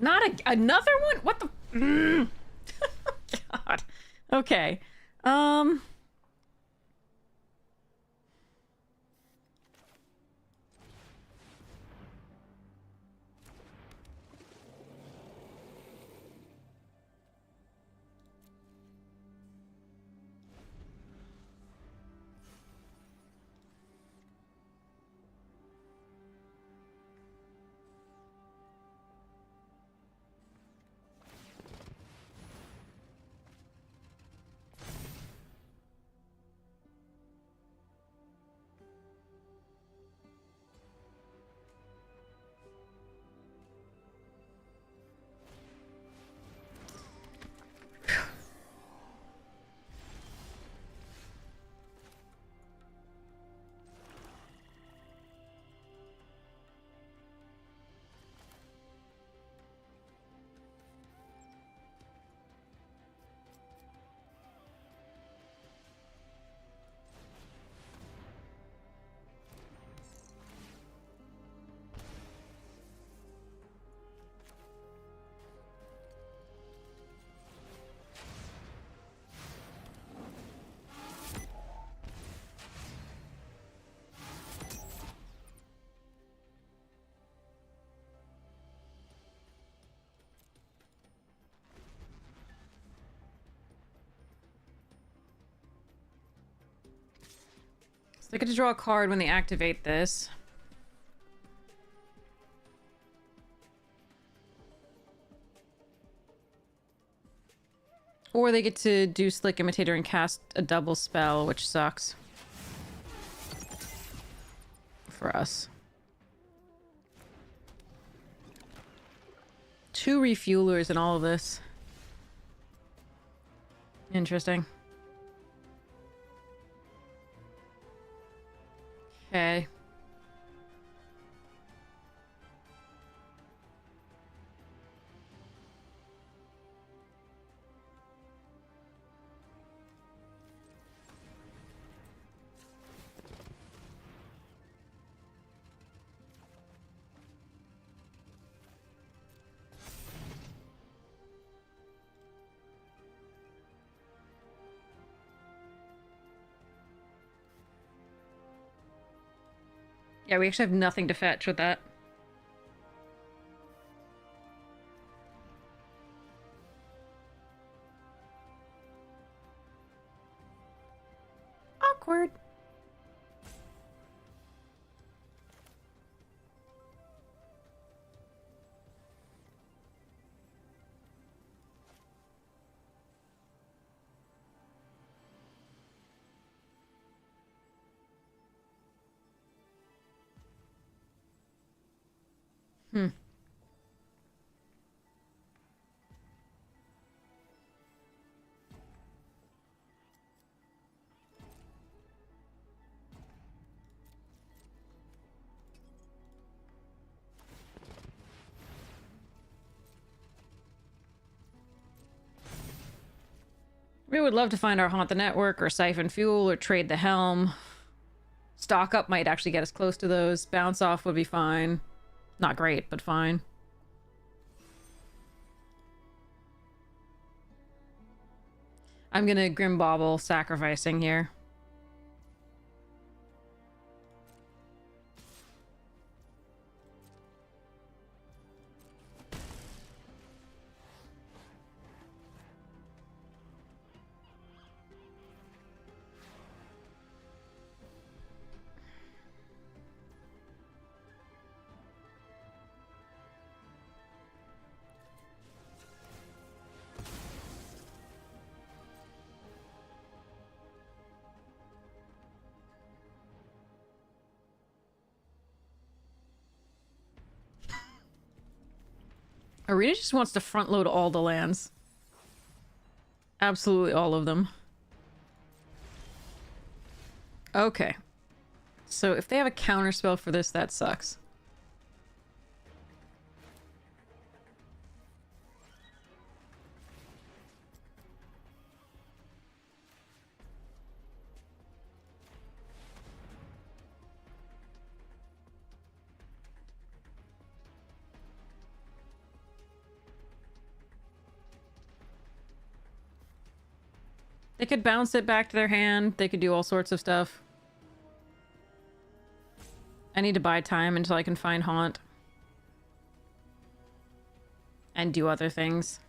Not another one? What the? God. Okay. They get to draw a card when they activate this. Or they get to do Slick Imitator and cast a double spell, which sucks. For us. 2 refuelers in all of this. Interesting. Okay. Yeah, we actually have nothing to fetch with that. Awkward. Hmm. We would love to find our Haunt the Network or Siphon Fuel or Trade the Helm. Stock Up might actually get us close to those. Bounce Off would be fine. Not great, but fine. I'm gonna Grimbauble sacrificing here. Arena just wants to front load all the lands. Absolutely all of them. Okay. So if they have a counter spell for this, that sucks. They could bounce it back to their hand. They could do all sorts of stuff. I need to buy time until I can find Haunt. And do other things.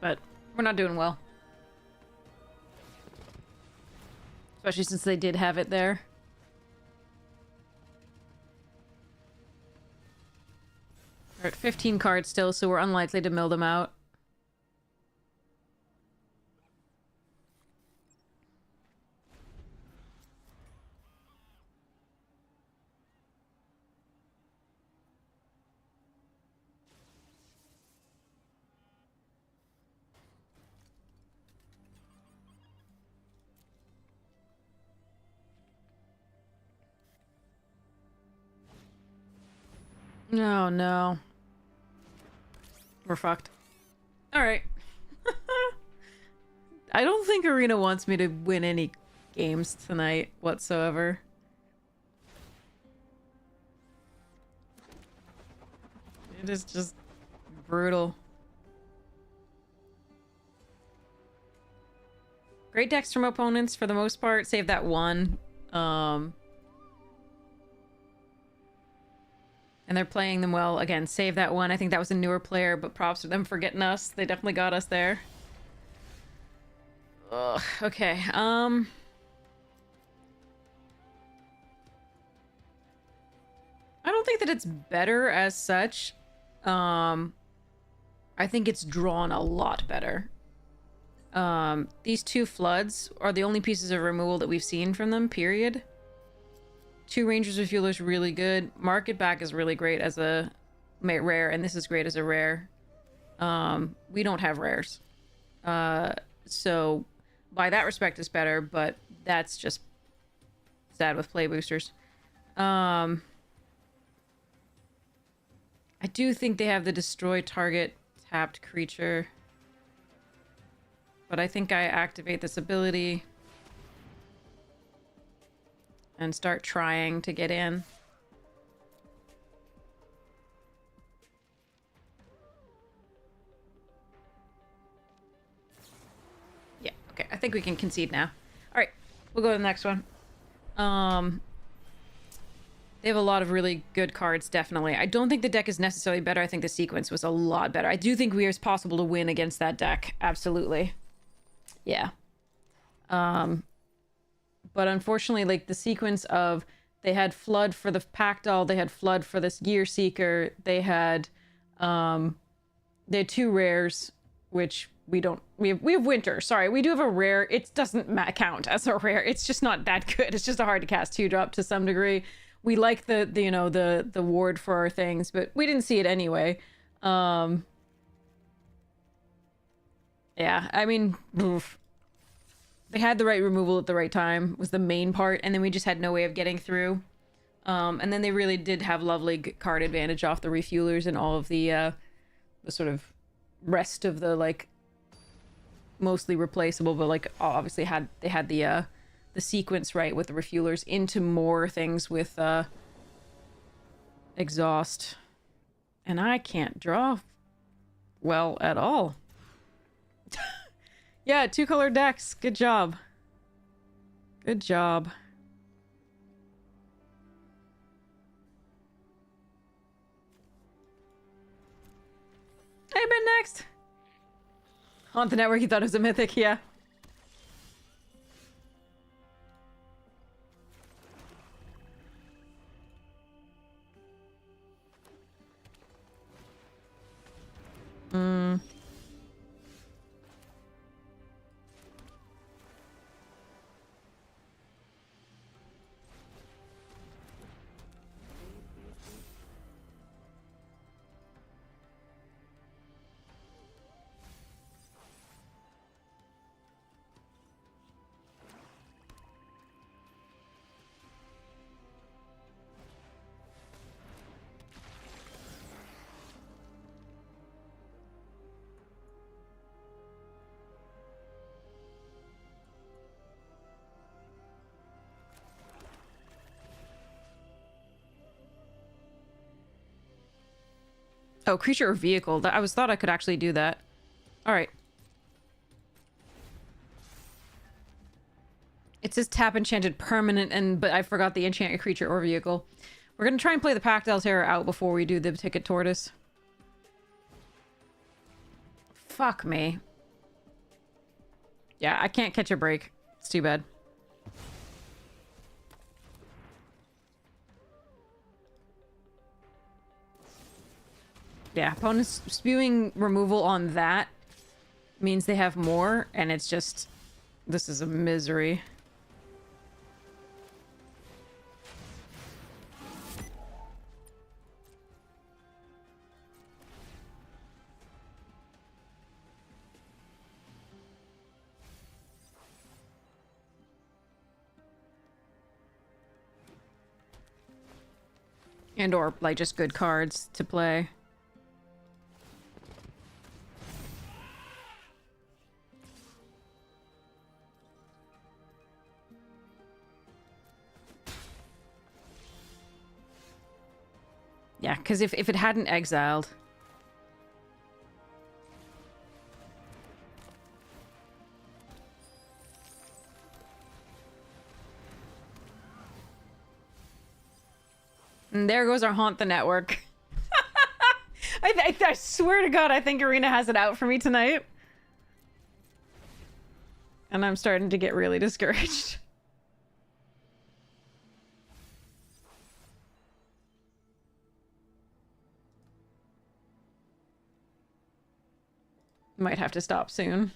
But we're not doing well. Especially since they did have it there. We're at 15 cards still, so we're unlikely to mill them out. Oh no. We're fucked. Alright. I don't think Arena wants me to win any games tonight whatsoever. It is just brutal. Great decks from opponents for the most part, save that one. And they're playing them well. Again, save that one. I think that was a newer player, but props to them for getting us. They definitely got us there. Ugh, okay, I don't think that it's better as such. I think it's drawn a lot better. These two floods are the only pieces of removal that we've seen from them, period. Two Rangers Refuelers really good. Market Back is really great as a rare, and this is great as a rare. We don't have rares. So by that respect it's better, but that's just sad with play boosters. I do think they have the destroy target tapped creature. But I think I activate this ability and start trying to get in. Yeah, okay. I think we can concede now. Alright, we'll go to the next one. They have a lot of really good cards, definitely. I don't think the deck is necessarily better. I think the sequence was a lot better. I do think it's possible to win against that deck. Absolutely. Yeah. But unfortunately, like, the sequence of they had Flood for the Pactol, they had Flood for this Gear Seeker, they had two rares, which we don't... We have Winter. Sorry, we do have a rare. It doesn't count as a rare. It's just not that good. It's just a hard to cast 2-drop to some degree. We like the you know, the ward for our things, but we didn't see it anyway. Yeah, I mean, oof. They had the right removal at the right time was the main part, and then we just had no way of getting through. And then they really did have lovely card advantage off the refuelers and all of the sort of rest of the, like, mostly replaceable, but, like, obviously they had the sequence right with the refuelers into more things with exhaust. And I can't draw well at all. Yeah, 2-color decks. Good job. Good job. Hey, Ben next. On the network, you thought it was a mythic, yeah. Oh, creature or vehicle. I thought I could actually do that. Alright. It says tap enchanted permanent, but I forgot the enchanted creature or vehicle. We're gonna try and play the Pactol Terror out before we do the Ticket Tortoise. Fuck me. Yeah, I can't catch a break. It's too bad. Yeah, opponents spewing removal on that means they have more, and it's just... This is a misery. And or, like, just good cards to play. Yeah, because if it hadn't exiled... And there goes our Haunt the Network. I swear to God, I think Arena has it out for me tonight. And I'm starting to get really discouraged. Might have to stop soon.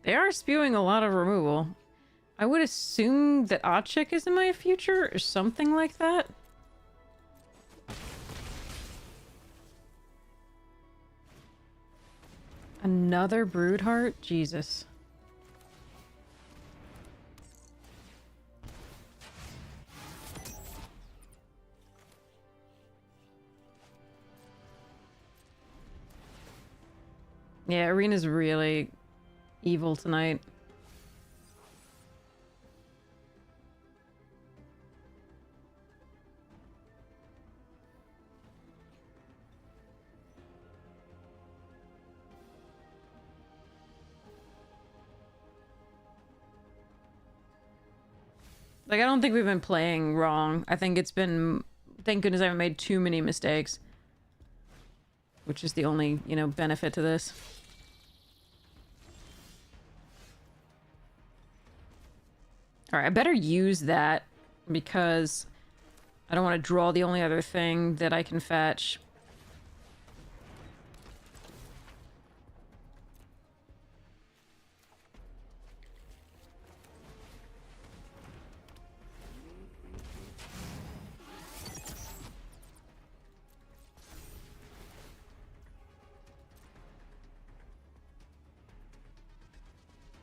They are spewing a lot of removal. I would assume that Ochik is in my future or something like that. Another Broodheart? Jesus. Yeah, Arena's really evil tonight. Like, I don't think we've been playing wrong. I think it's been... Thank goodness I haven't made too many mistakes. Which is the only, you know, benefit to this. Alright, I better use that because I don't want to draw the only other thing that I can fetch.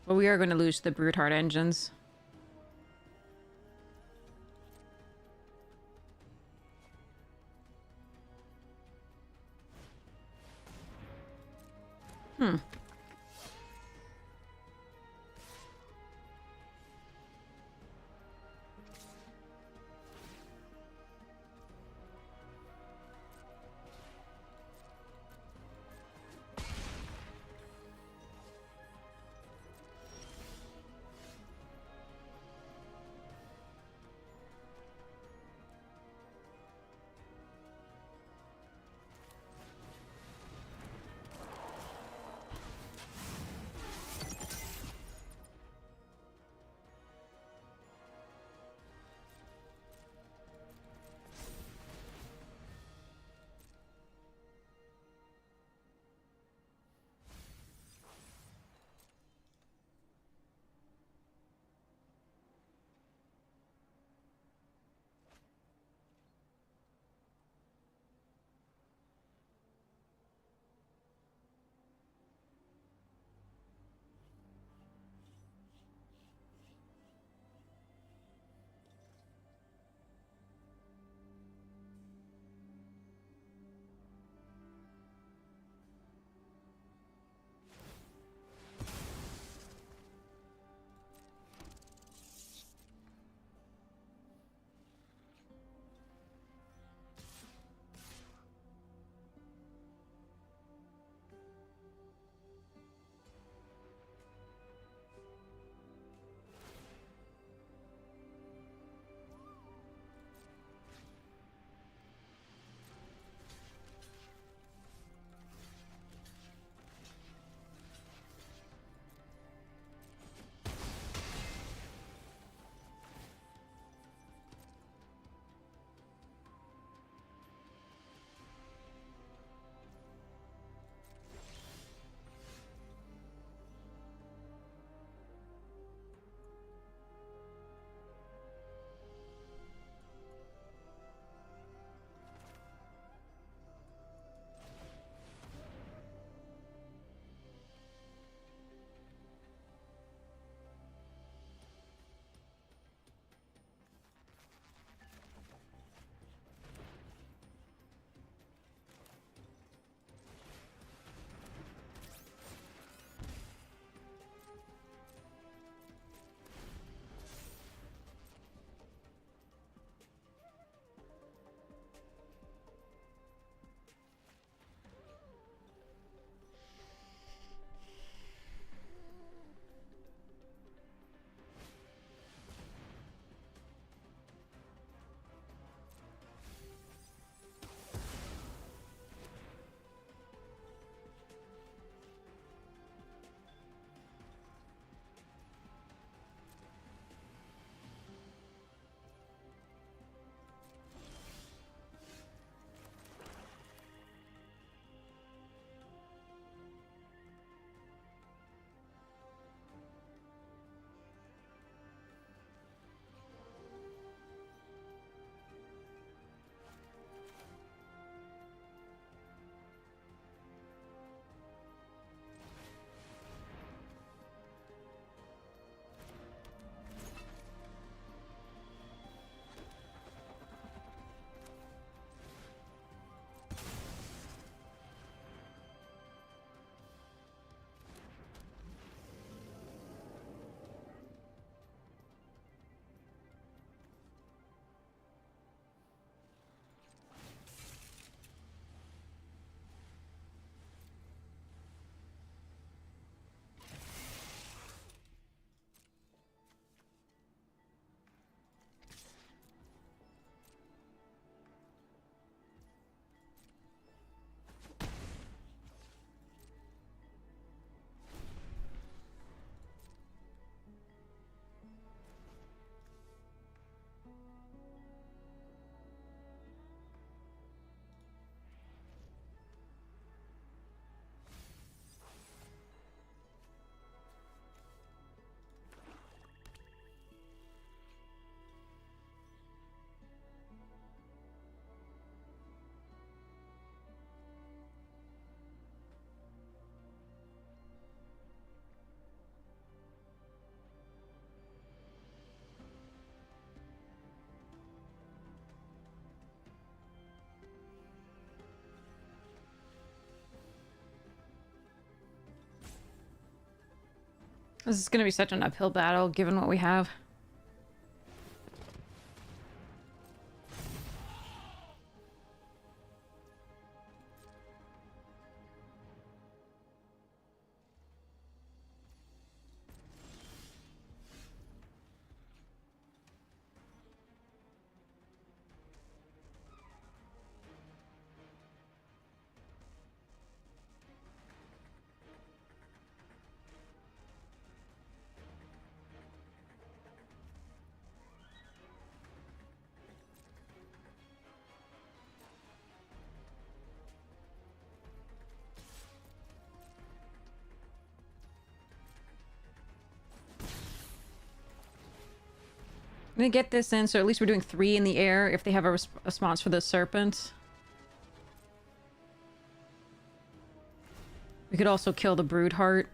But we are going to lose the Broodheart engines. Hmm. This is gonna be such an uphill battle, given what we have. I'm gonna get this in, so at least we're doing 3 in the air if they have a response for the serpent. We could also kill the brood heart.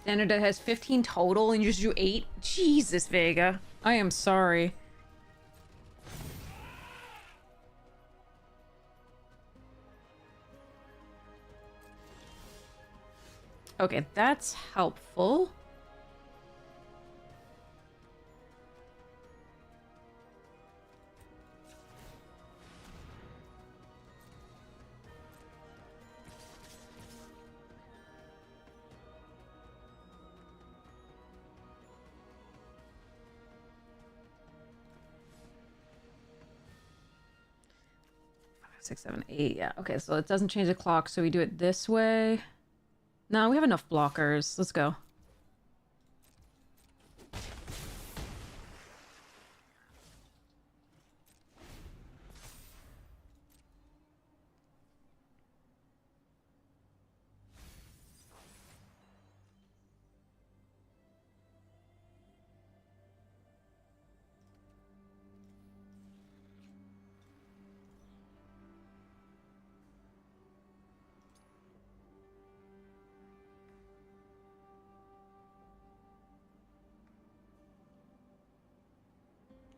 Standard has 15 total and you just do 8? Jesus, Vega. I am sorry. Okay, that's helpful. Five, 6, 7, 8. Yeah, okay, so it doesn't change the clock, so we do it this way. No, we have enough blockers. Let's go.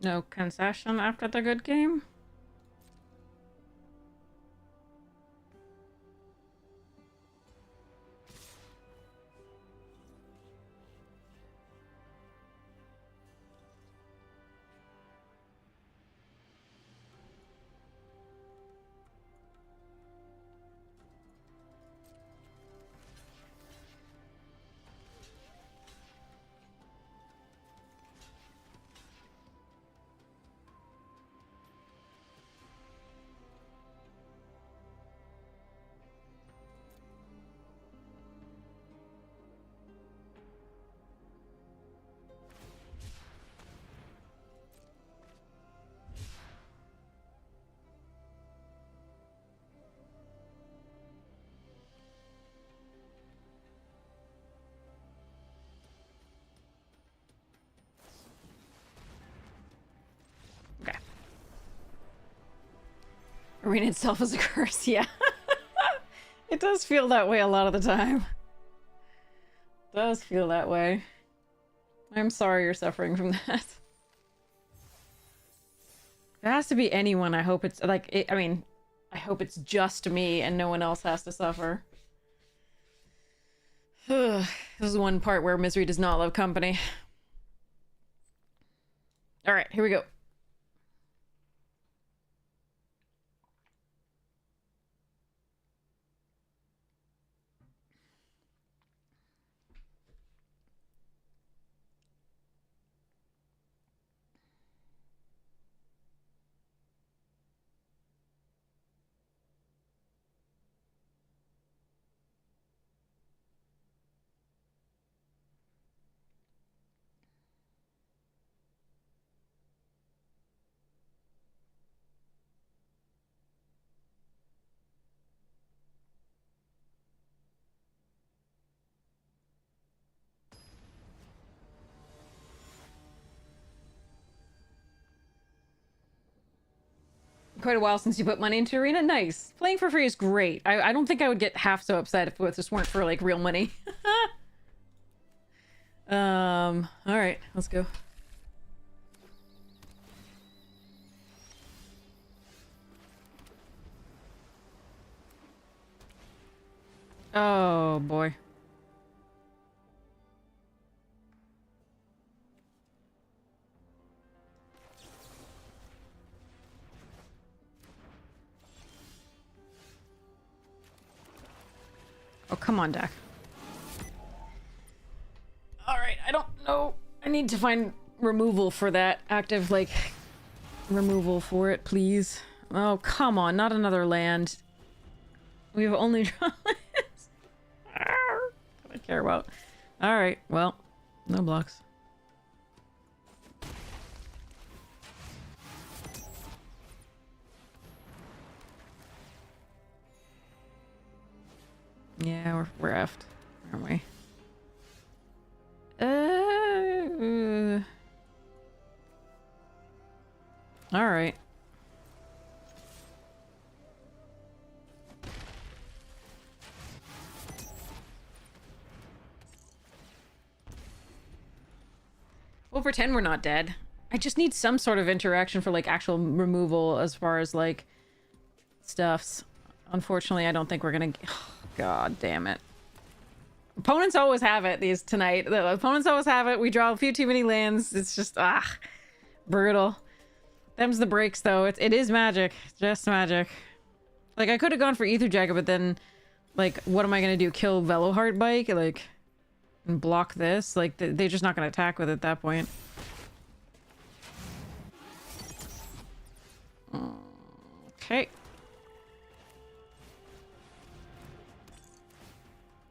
No concession after the good game? Okay. Arena itself is a curse, yeah. It does feel that way a lot of the time. It does feel that way. I'm sorry you're suffering from that. If it has to be anyone, I hope it's like I mean, I hope it's just me and no one else has to suffer. This is one part where misery does not love company. All right, here we go. Quite a while since you put money into Arena. Nice. Playing for free is great. I don't think I would get half so upset if it just weren't for, like, real money. Alright, let's go. Oh, boy. Oh, come on, deck. Alright, I don't know. I need to find removal for that. Active, like, removal for it, please. Oh, come on. Not another land. We have only drawn lands. What I care about. Alright, well, no blocks. Yeah, we're effed, aren't we? All right. We'll pretend we're not dead. I just need some sort of interaction for like actual removal as far as like stuffs. Unfortunately, I don't think we're gonna. Oh, God damn it. Opponents always have it these tonight. The opponents always have it. We draw a few too many lands. It's just brutal. Them's the breaks though. It is magic. Just magic. Like I could have gone for Ether Jacket, but then like what am I gonna do? Kill Veloheart Bike? Like and block this? Like they're just not gonna attack with it at that point. Okay.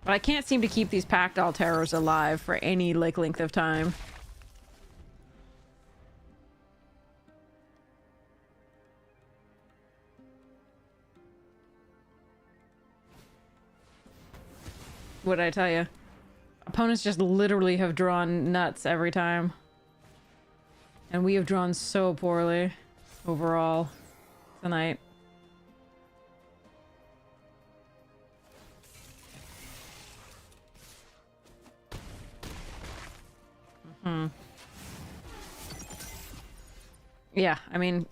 But I can't seem to keep these Pact Alteros alive for any, like, length of time. What'd I tell you? Opponents just literally have drawn nuts every time. And we have drawn so poorly overall tonight. Yeah, I mean,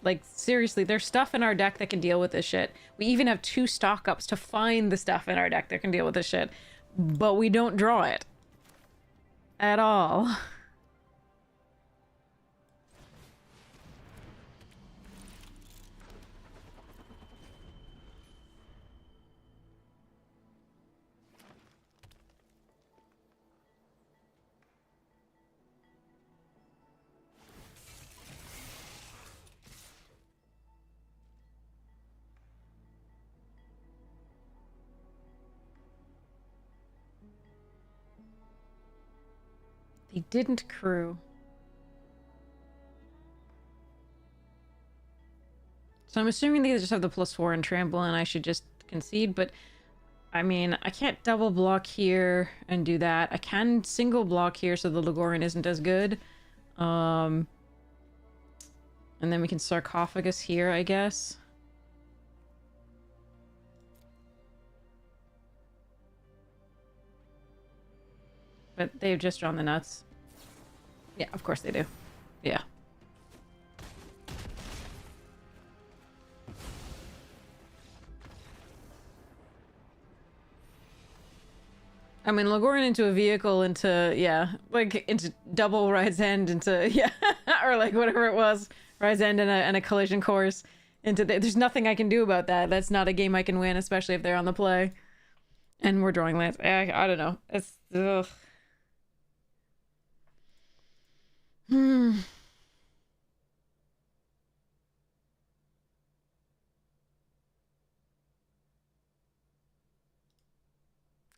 like, seriously, there's stuff in our deck that can deal with this shit. We even have 2 stock-ups to find the stuff in our deck that can deal with this shit. But we don't draw it. At all. They didn't crew. So I'm assuming they just have the +4 and trample and I should just concede, but I mean, I can't double block here and do that. I can single block here so the Lagorian isn't as good. And then we can Sarcophagus here, I guess. But they've just drawn the nuts. Yeah, of course they do. Yeah. I mean, Lagorian into a vehicle, into, yeah, like, into double Ride's End, into, yeah, or like whatever it was, Ride's End and a collision course, into there's nothing I can do about that. That's not a game I can win, especially if they're on the play. And we're drawing lands. I don't know. It's, ugh.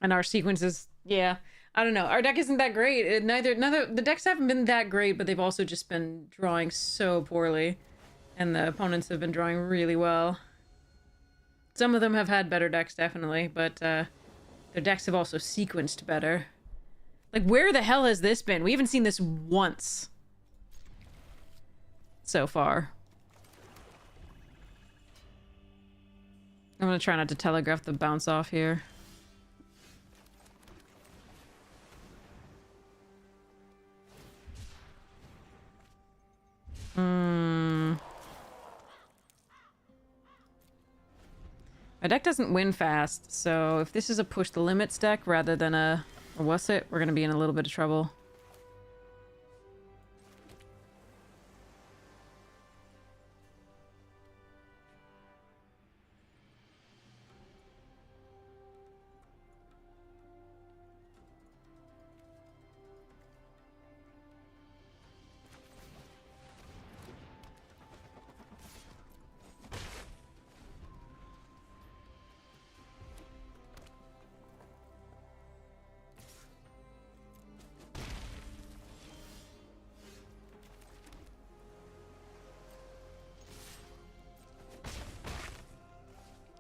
And our sequences, yeah. I don't know. Our deck isn't that great. Neither the decks haven't been that great, but they've also just been drawing so poorly. And the opponents have been drawing really well. Some of them have had better decks, definitely, but their decks have also sequenced better. Like, where the hell has this been? We haven't seen this once so far. I'm gonna try not to telegraph the bounce off here. My deck doesn't win fast, so if this is a push the limits deck rather than a wuss it, we're gonna be in a little bit of trouble.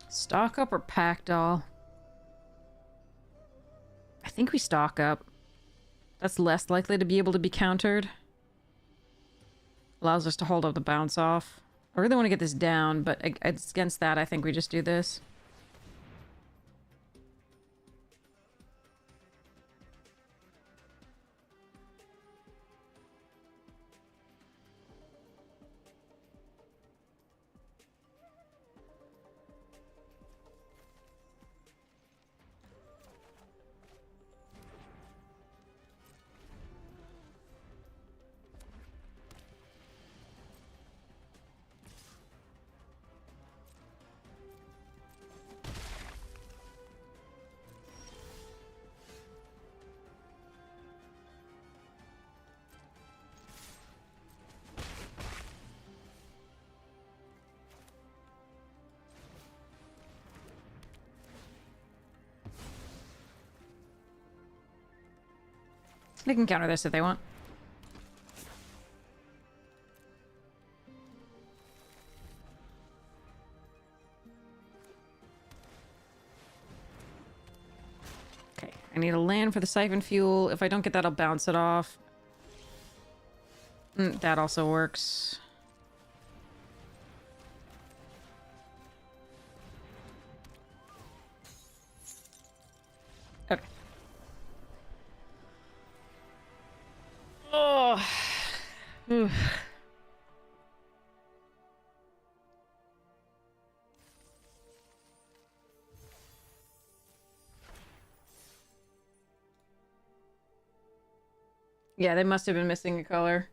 Stock up or pack doll? I think we stock up. That's less likely to be able to be countered. Allows us to hold up the bounce off. I really want to get this down, but against that, I think we just do this. They can counter this if they want. Okay, I need a land for the siphon fuel. If I don't get that, I'll bounce it off. That also works. Okay. Oh. Yeah, they must have been missing a color.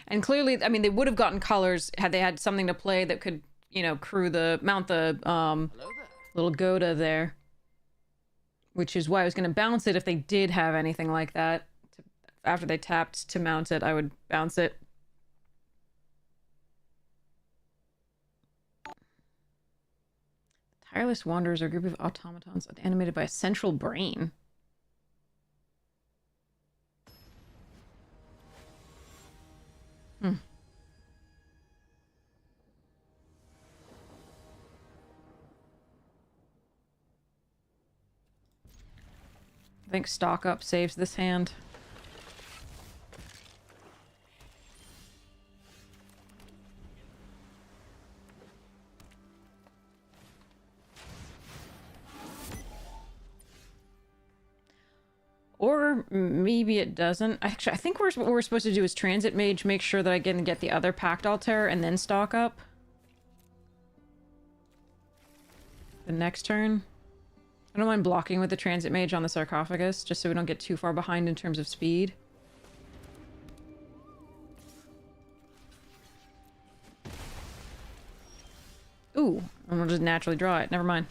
And clearly, I mean, they would have gotten colors had they had something to play that could, you know, mount the Hello there. little Goda there. Which is why I was going to bounce it if they did have anything like that. After they tapped to mount it, I would bounce it. Tireless Wanderers are a group of automatons animated by a central brain. I think stock up saves this hand. Or maybe it doesn't. Actually, I think what we're supposed to do is Transit Mage, make sure that I can get the other Pact Altair, and then stock up. The next turn. I don't mind blocking with the Transit Mage on the Sarcophagus, just so we don't get too far behind in terms of speed. Ooh, and we'll just naturally draw it. Never mind.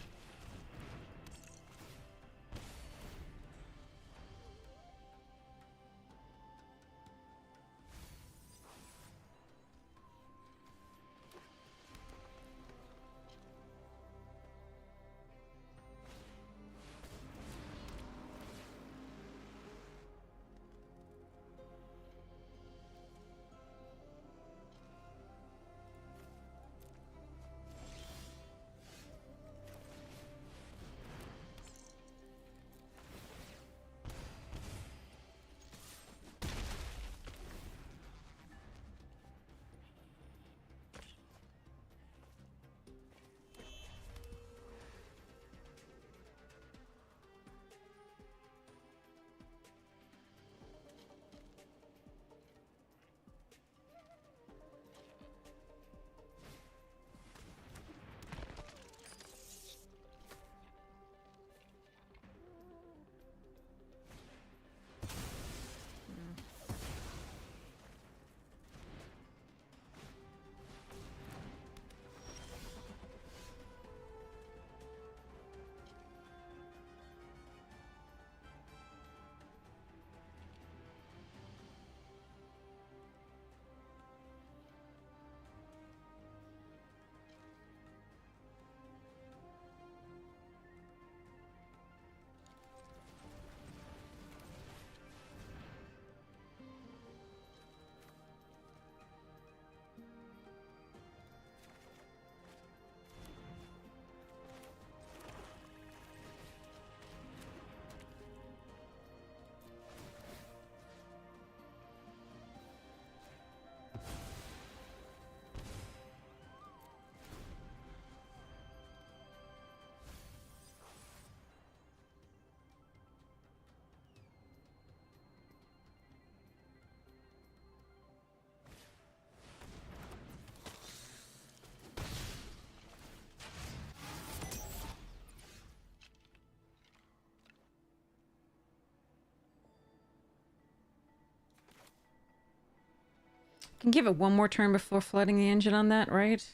Can give it one more turn before flooding the engine on that, right?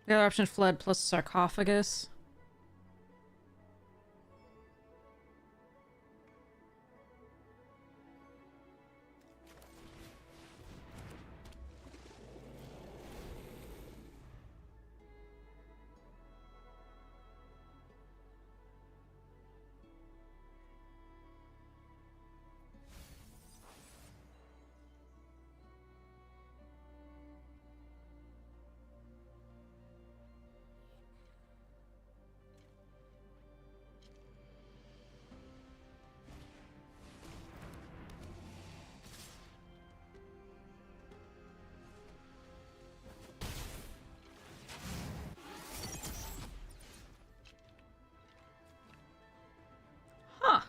The other option, flood plus sarcophagus. Huh.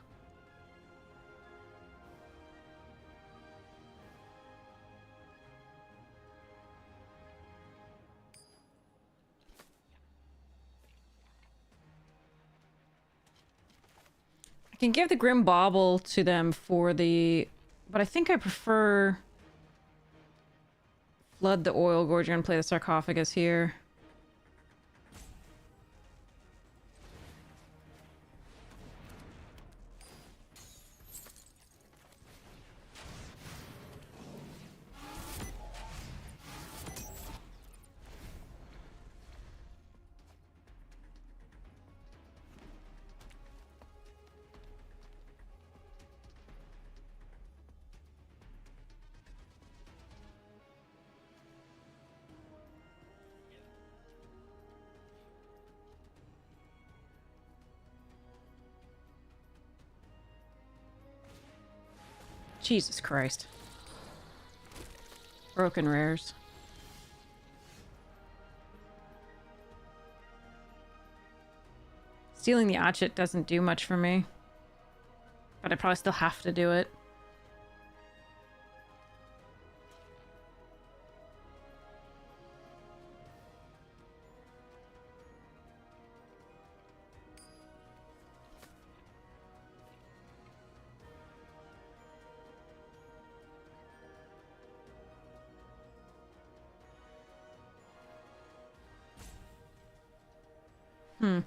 I can give the Grim Bauble to them for the... But I think I prefer... Flood the Oil Gorger and play the Sarcophagus here. Jesus Christ. Broken rares. Stealing the Otchet doesn't do much for me. But I probably still have to do it. Hmm.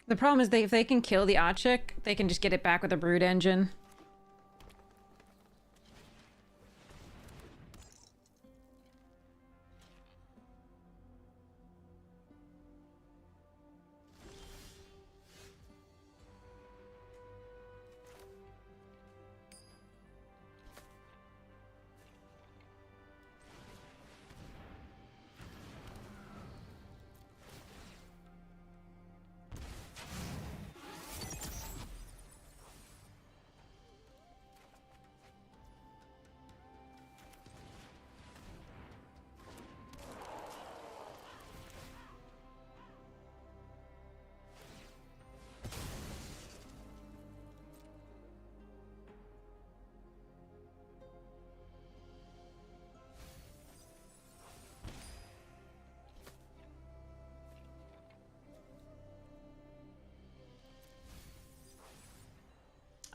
The problem is if they can kill the Otchik, they can just get it back with a Brood Engine.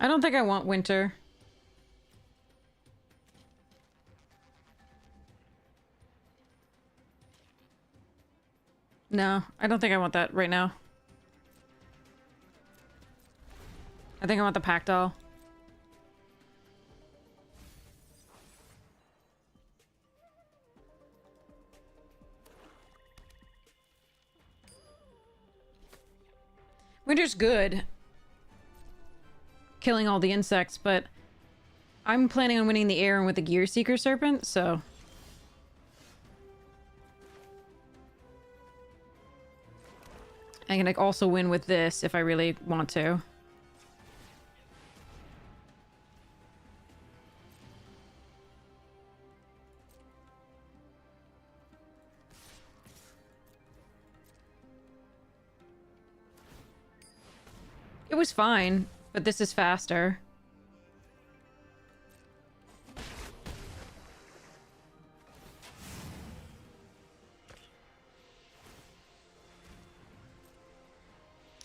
I don't think I want Winter. No, I don't think I want that right now. I think I want the Pack Doll. Winter's good. Killing all the insects, but I'm planning on winning the Aeron with the Gear Seeker Serpent, so... I can like, also win with this if I really want to. It was fine, but this is faster.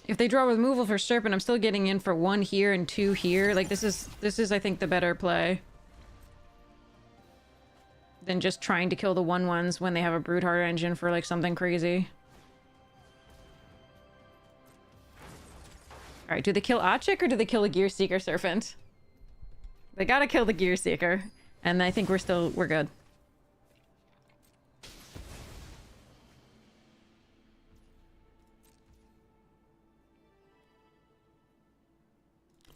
If they draw removal for Serpent, I'm still getting in for 1 here and 2 here. Like, this is, I think, the better play. Than just trying to kill the 1/1s when they have a Broodheart engine for, like, something crazy. Alright, do they kill Achik or do they kill the Gear Seeker Serpent? They gotta kill the Gear Seeker. And I think we're good.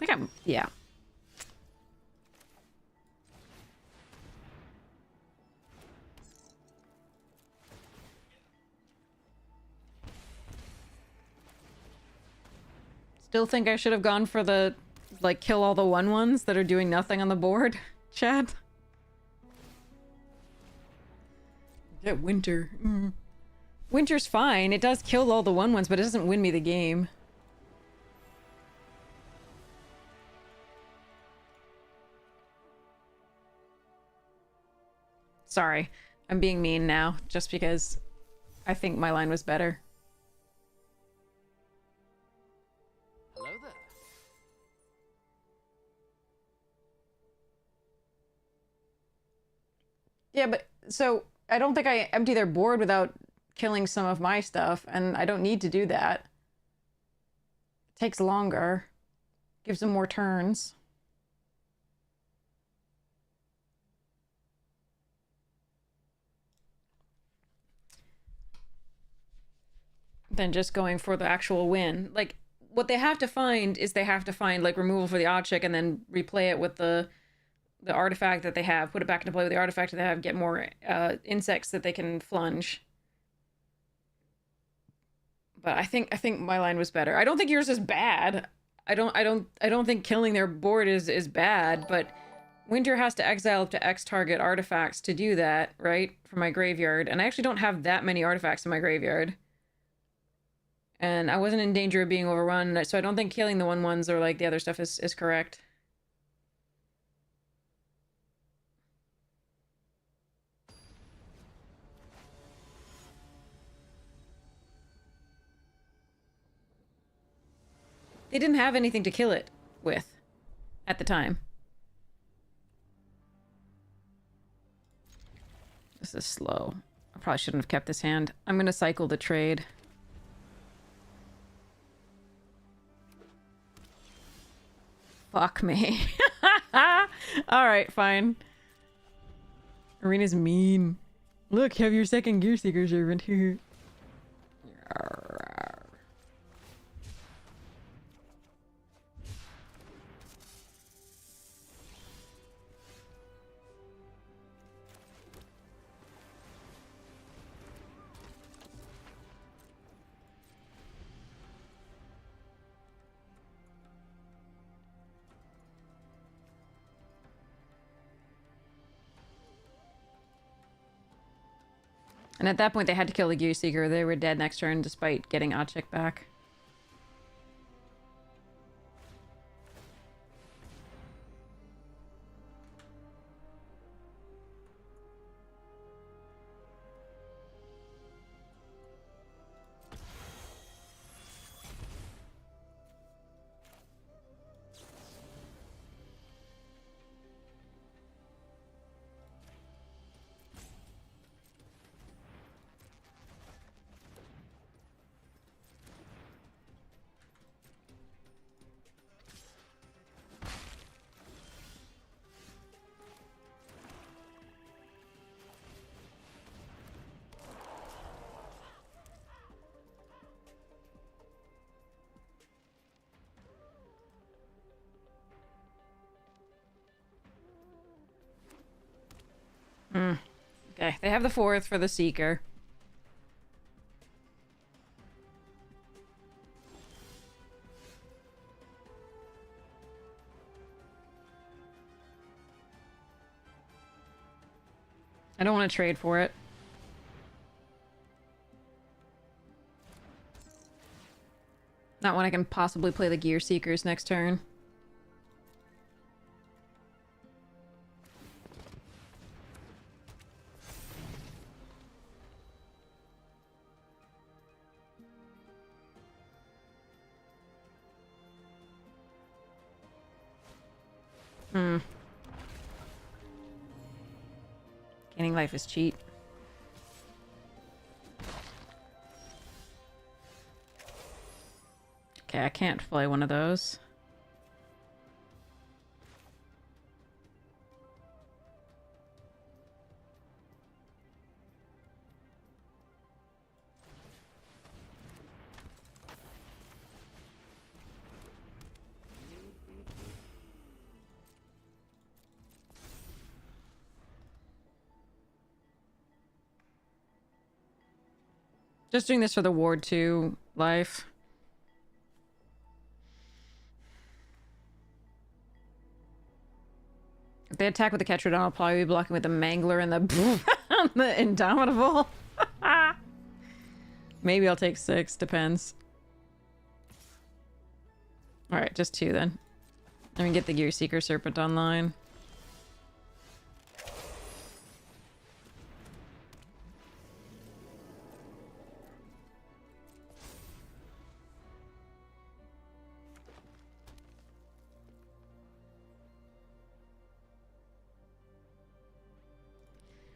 I think yeah. Still think I should have gone for the, like, kill all the 1/1s that are doing nothing on the board, Chad. Get Winter. Winter's fine. It does kill all the 1/1s, but it doesn't win me the game. Sorry. I'm being mean now, just because I think my line was better. Hello there. Yeah, but so I don't think I empty their board without killing some of my stuff, and I don't need to do that. It takes longer. Gives them more turns. Than just going for the actual win. Like, what they have to find is they have to find, like, removal for the Ochik and then replay it with the artifact that they have. Put it back into play with the artifact that they have. Get more insects that they can flunge. But I think my line was better. I don't think yours is bad. I don't think killing their board is bad, but Winter has to exile up to X target artifacts to do that, right? From my graveyard. And I actually don't have that many artifacts in my graveyard. And I wasn't in danger of being overrun, so I don't think killing the 1/1s or, like, the other stuff is correct. They didn't have anything to kill it with at the time. This is slow. I probably shouldn't have kept this hand. I'm gonna cycle the trade. Fuck me. Alright, fine. Arena's mean. Look, have your second Gear Seeker servant here. And at that point, they had to kill the Gear Seeker. They were dead next turn, despite getting Ochik back. Okay, they have the 4th for the Seeker. I don't want to trade for it. Not when I can possibly play the Gear Seekers next turn. Gaining life is cheap. Okay, I can't play one of those. Just doing this for the Ward 2 life. If they attack with the Ketrodon, I'll probably be blocking with the Mangler and the, the Indomitable. Maybe I'll take 6, depends. Alright, just 2 then. Let me get the Gear Seeker Serpent online.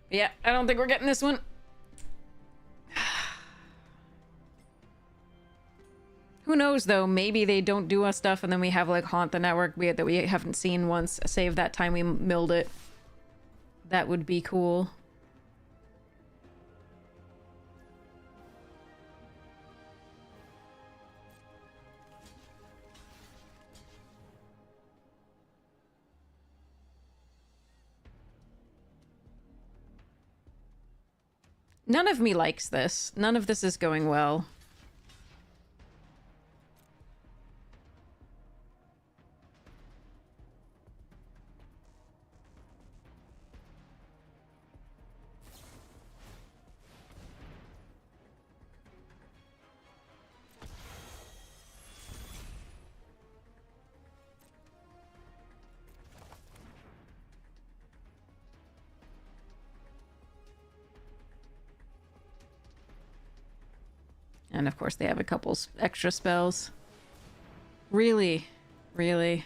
Yeah, I don't think we're getting this one. Who knows, though? Maybe they don't do us stuff and then we have, like, Haunt the Network that we haven't seen once, save that time we milled it. That would be cool. None of me likes this. None of this is going well. And of course they have a couple extra spells. Really? Really?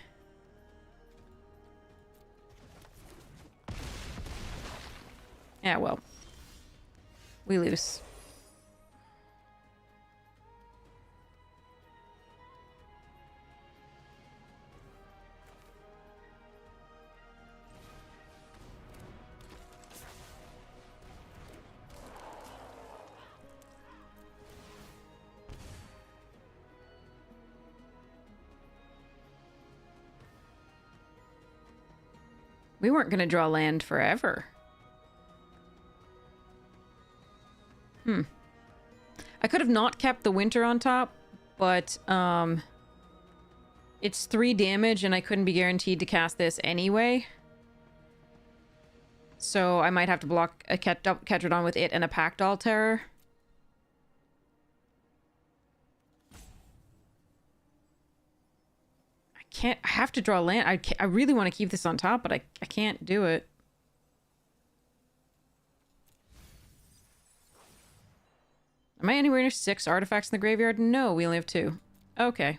Yeah, well. We lose. We weren't gonna draw land forever. I could have not kept the Winter on top, but, it's 3 damage and I couldn't be guaranteed to cast this anyway. So I might have to block a Ketrodon with it and a Pact Terror. I have to draw land. I really want to keep this on top, but I can't do it. Am I anywhere near 6 artifacts in the graveyard? No, we only have 2. Okay.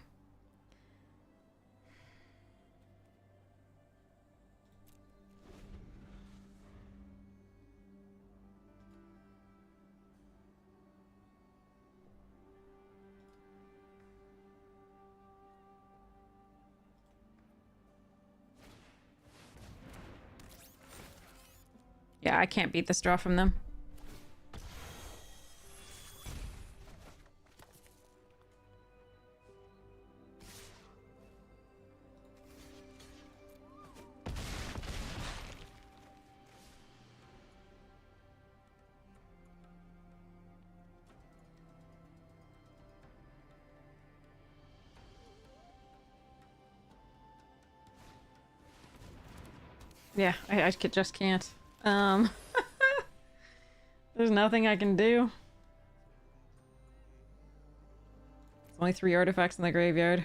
Yeah, I can't beat this draw from them. Yeah, I just can't. There's nothing I can do. There's only 3 artifacts in the graveyard.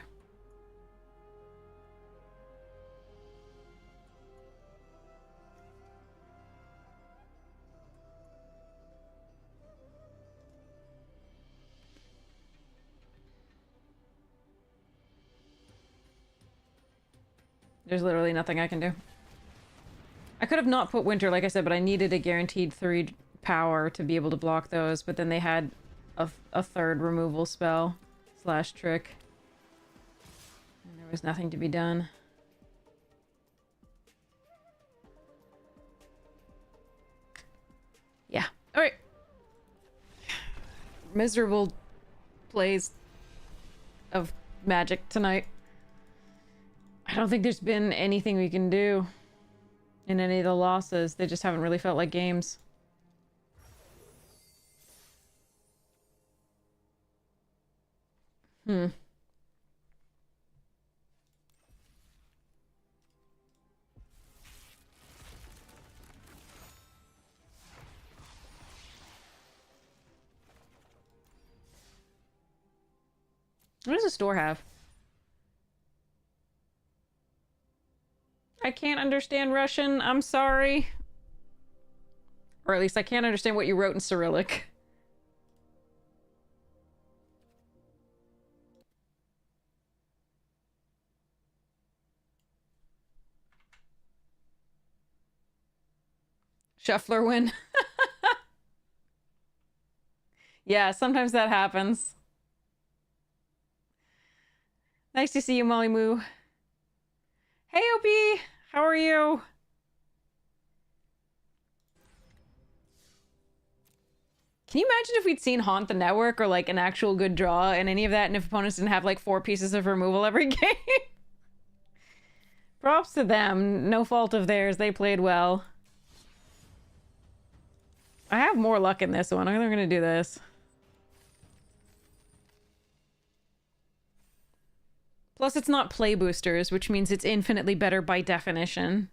There's literally nothing I can do. I could have not put Winter, like I said, but I needed a guaranteed 3 power to be able to block those, but then they had a 3rd removal spell / trick. And there was nothing to be done. Yeah. Alright. Miserable plays of Magic tonight. I don't think there's been anything we can do in any of the losses. They just haven't really felt like games. What does the store have? I can't understand Russian. I'm sorry. Or at least I can't understand what you wrote in Cyrillic. Shuffler win. Yeah, sometimes that happens. Nice to see you, Molly Moo. Hey, Opie! How are you? Can you imagine if we'd seen Haunt the Network or like an actual good draw and any of that, and if opponents didn't have like 4 pieces of removal every game? Props to them. No fault of theirs. They played well. I have more luck in this one. I'm gonna do this. Plus, it's not play boosters, which means it's infinitely better by definition.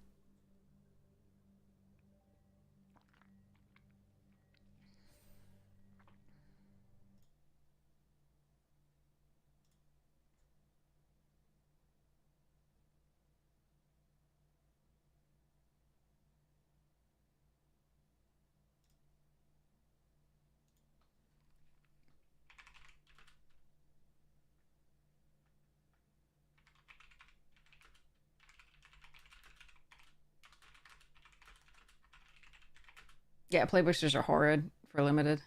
Yeah, play boosters are horrid for limited.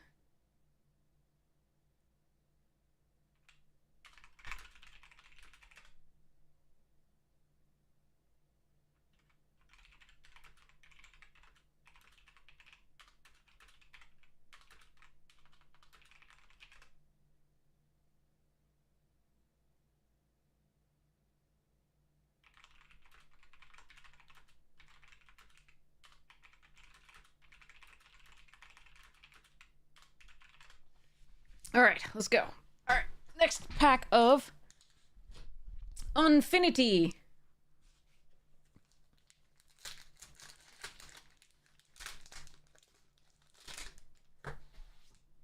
All right, let's go. All right, next pack of Unfinity.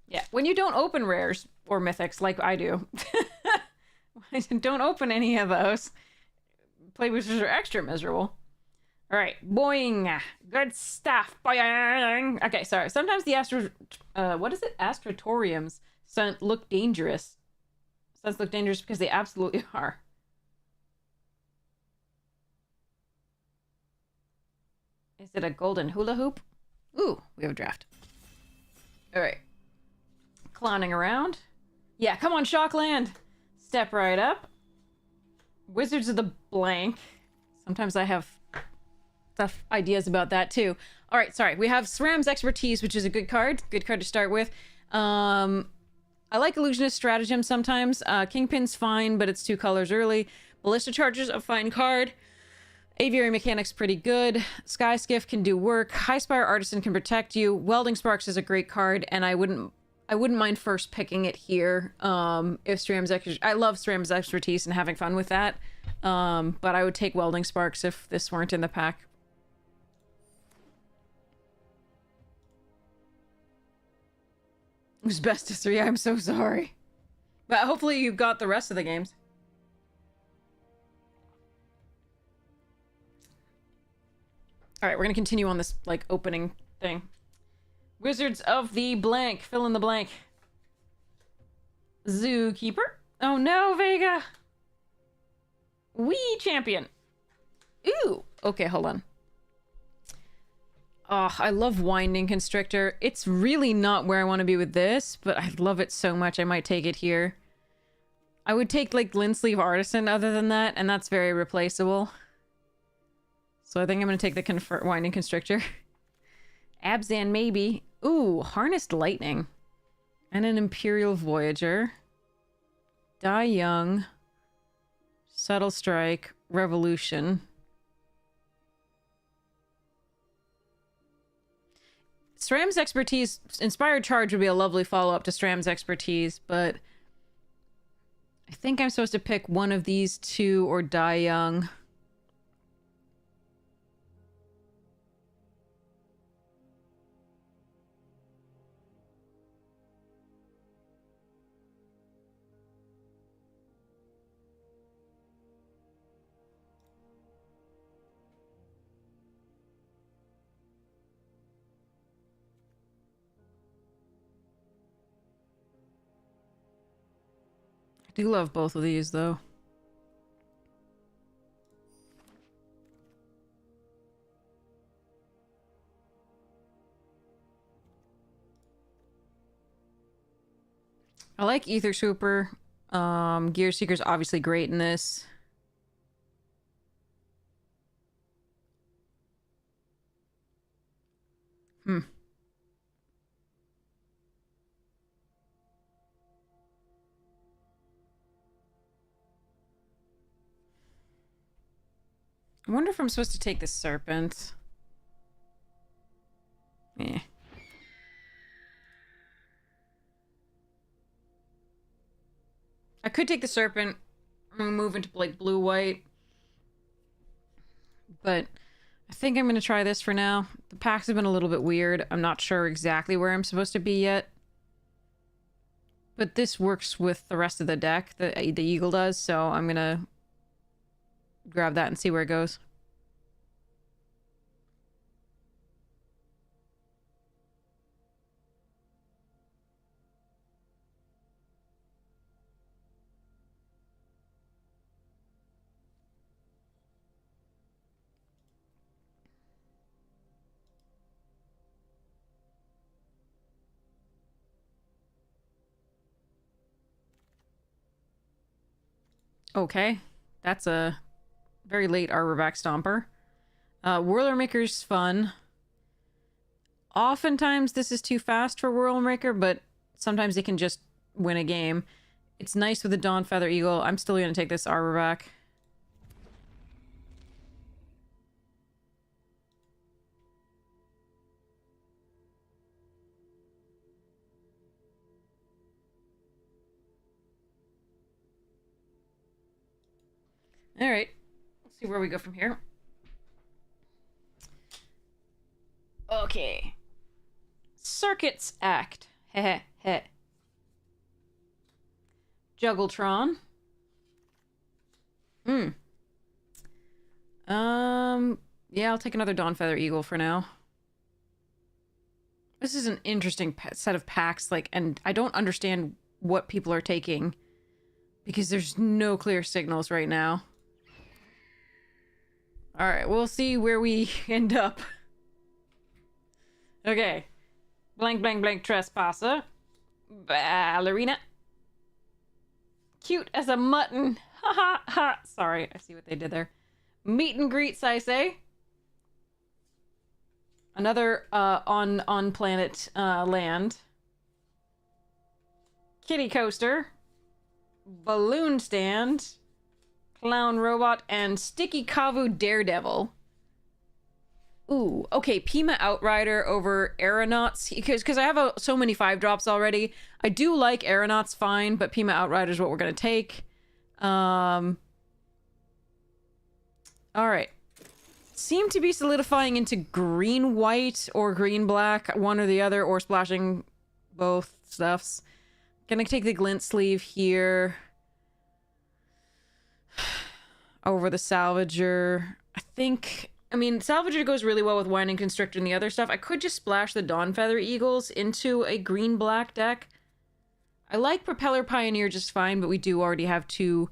Yeah, when you don't open rares or mythics like I do, don't open any of those. Play boosters are extra miserable. All right, boing. Good stuff. Boing. Okay, sorry. Sometimes the what is it? Astratoriums look dangerous. Stunts look dangerous because they absolutely are. Is it a golden hula hoop? Ooh, we have a draft. All right. Clowning around. Yeah, come on, Shockland. Step right up. Wizards of the Blank. Sometimes I have tough ideas about that too. All right, sorry. We have SRAM's Expertise, which is a good card. Good card to start with. I like Illusionist Stratagem sometimes. Kingpin's fine, but it's 2 colors early. Ballista Charger's a fine card. Aviary Mechanic's pretty good. Sky Skiff can do work. Highspire Artisan can protect you. Welding Sparks is a great card, and I wouldn't mind first picking it here. If I love SRAM's Expertise and having fun with that. But I would take Welding Sparks if this weren't in the pack. It was best of 3. I'm so sorry. But hopefully you got the rest of the games. Alright, we're gonna continue on this, like, opening thing. Wizards of the blank. Fill in the blank. Zookeeper. Oh no, Vega! Wee champion. Ooh! Okay, hold on. Oh, I love Winding Constrictor. It's really not where I want to be with this, but I love it so much I might take it here. I would take, like, Linsleeve Artisan other than that, and that's very replaceable. So I think I'm going to take the Winding Constrictor. Abzan, maybe. Ooh, Harnessed Lightning. And an Imperial Voyager. Die Young. Subtle Strike. Revolution. Stram's Expertise. Inspired Charge would be a lovely follow-up to Stram's Expertise, but I think I'm supposed to pick one of these two or Die Young. I do love both of these, though. I like Ether Swooper. Gear Seeker's obviously great in this. I wonder if I'm supposed to take the Serpent. Eh. I could take the Serpent and move into, like, blue-white. But I think I'm going to try this for now. The packs have been a little bit weird. I'm not sure exactly where I'm supposed to be yet. But this works with the rest of the deck. The Eagle does, so I'm going to grab that and see where it goes. Okay, that's a very late Arborback Stomper. Whirlermaker's fun. Oftentimes this is too fast for Whirlmaker, but sometimes it can just win a game. It's nice with the Dawn Feather Eagle. I'm still going to take this Arborback. Alright, let's see where we go from here. Okay. Circuits Act. Heh heh. Juggletron. Yeah, I'll take another Dawn Feather Eagle for now. This is an interesting set of packs, like, and I don't understand what people are taking because there's no clear signals right now. Alright, we'll see where we end up. Okay. Blank, blank, blank, Trespasser. Ballerina. Cute as a mutton. Ha ha ha. Sorry, I see what they did there. Meet and greets, I say. Another on planet land. Kitty coaster. Balloon stand. Clown robot and Sticky Kavu Daredevil. Ooh, okay, Pima Outrider over Aeronauts, because I have so many 5-drops already. I do like Aeronauts fine, but Pima Outrider is what we're gonna take. Alright. Seem to be solidifying into green-white or green-black, one or the other, or splashing both stuffs. Gonna take the glint sleeve here. Over the salvager. I mean, salvager goes really well with winding constrictor and the other stuff. I could just splash the Dawn Feather Eagles into a green-black deck. I like Propeller Pioneer just fine, but we do already have 2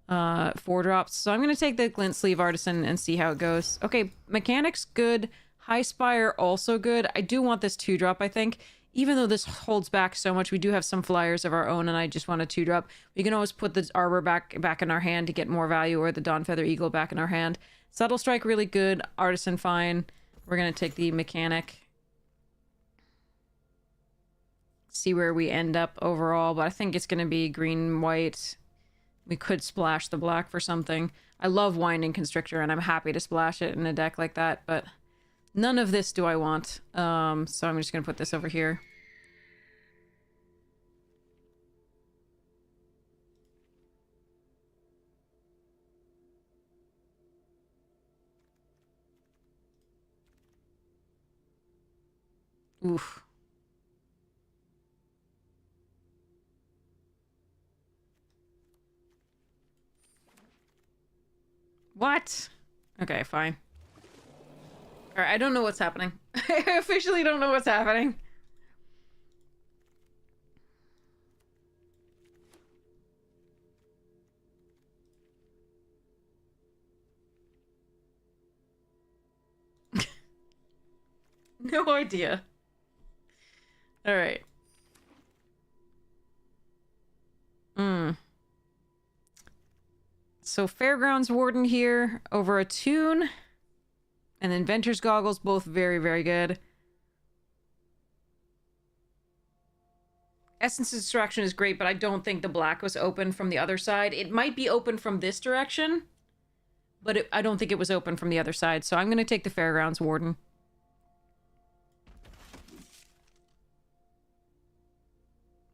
4-drops. So I'm going to take the Glint Sleeve Artisan and see how it goes. Okay, Mechanics good. High Spire also good. I do want this 2-drop, I think. Even though this holds back so much, we do have some flyers of our own, and I just want a 2-drop. We can always put the Arbor back in our hand to get more value, or the Dawn Feather Eagle back in our hand. Subtle Strike really good. Artisan fine. We're going to take the Mechanic. See where we end up overall, but I think it's going to be green-white. We could splash the black for something. I love Winding Constrictor, and I'm happy to splash it in a deck like that, but none of this do I want. So I'm just going to put this over here. Oof. What? Okay, fine. Alright, I don't know what's happening. I officially don't know what's happening. No idea. Alright. So Fairgrounds Warden here over a Tune. And then Venture's Goggles, both very, very good. Essence's Distraction is great, but I don't think the black was open from the other side. It might be open from this direction, but I don't think it was open from the other side. So I'm going to take the Fairgrounds Warden.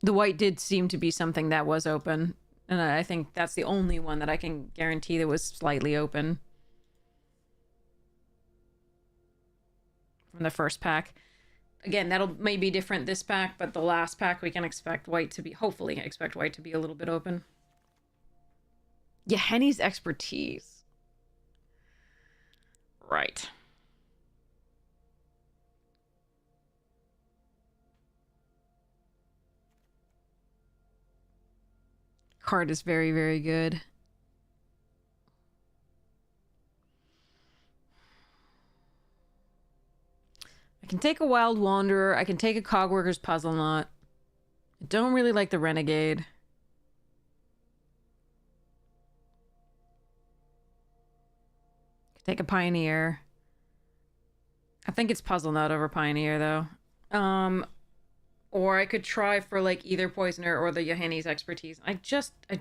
The white did seem to be something that was open. And I think that's the only one that I can guarantee that was slightly open. From the first pack. Again, that'll may be different this pack, but the last pack we can expect white to be, hopefully expect white to be a little bit open. Yeah, Henny's Expertise. Right. Card is very, very good. I can take a Wild Wanderer. I can take a Cogworker's Puzzle Knot. I don't really like the Renegade. Take a Pioneer. I think it's Puzzle Knot over Pioneer, though. Or I could try for, like, either Poisoner or the Yahenni's Expertise. I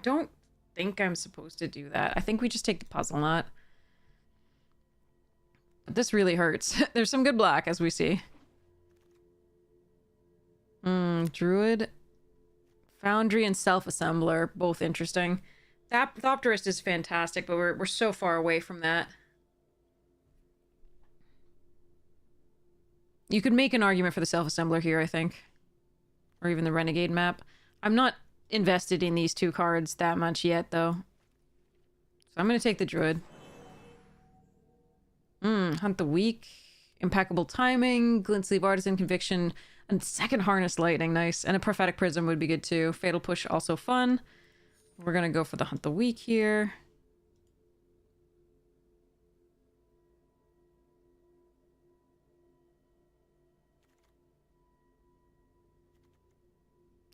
don't think I'm supposed to do that. I think we just take the Puzzle Knot. But this really hurts. There's some good black, as we see. Druid. Foundry and Self-Assembler, both interesting. Thopterist is fantastic, but we're so far away from that. You could make an argument for the Self-Assembler here, I think. Or even the Renegade map. I'm not invested in these 2 cards that much yet, though. So I'm going to take the Druid. Hunt the Weak. Impeccable Timing. Glint Sleeve Artisan Conviction. And second Harness Lightning. Nice. And a Prophetic Prism would be good, too. Fatal Push, also fun. We're going to go for the Hunt the Weak here.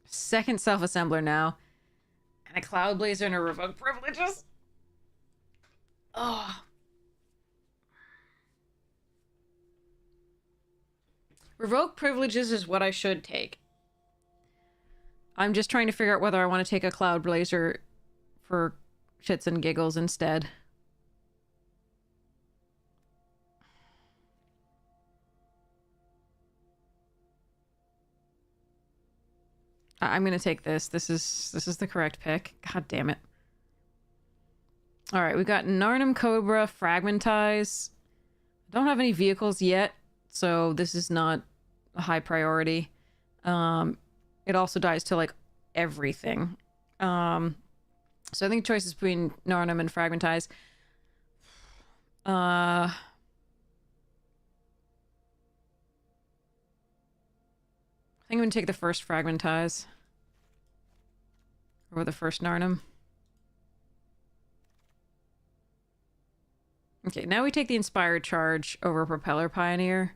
Second Self-Assembler now. And a Cloud Blazer and a Revoke Privileges. Oh. Revoke Privileges is what I should take. I'm just trying to figure out whether I want to take a Cloud Blazer for shits and giggles instead. I'm gonna take this. This is the correct pick. God damn it. Alright, we got Narnum Cobra, Fragmentize. Don't have any vehicles yet, so this is not a high priority. it also dies to, like, everything. So I think choices between Narnum and Fragmentize. I think I'm gonna take the first Fragmentize. Or the first Narnum. Okay, now we take the Inspired Charge over Propeller Pioneer.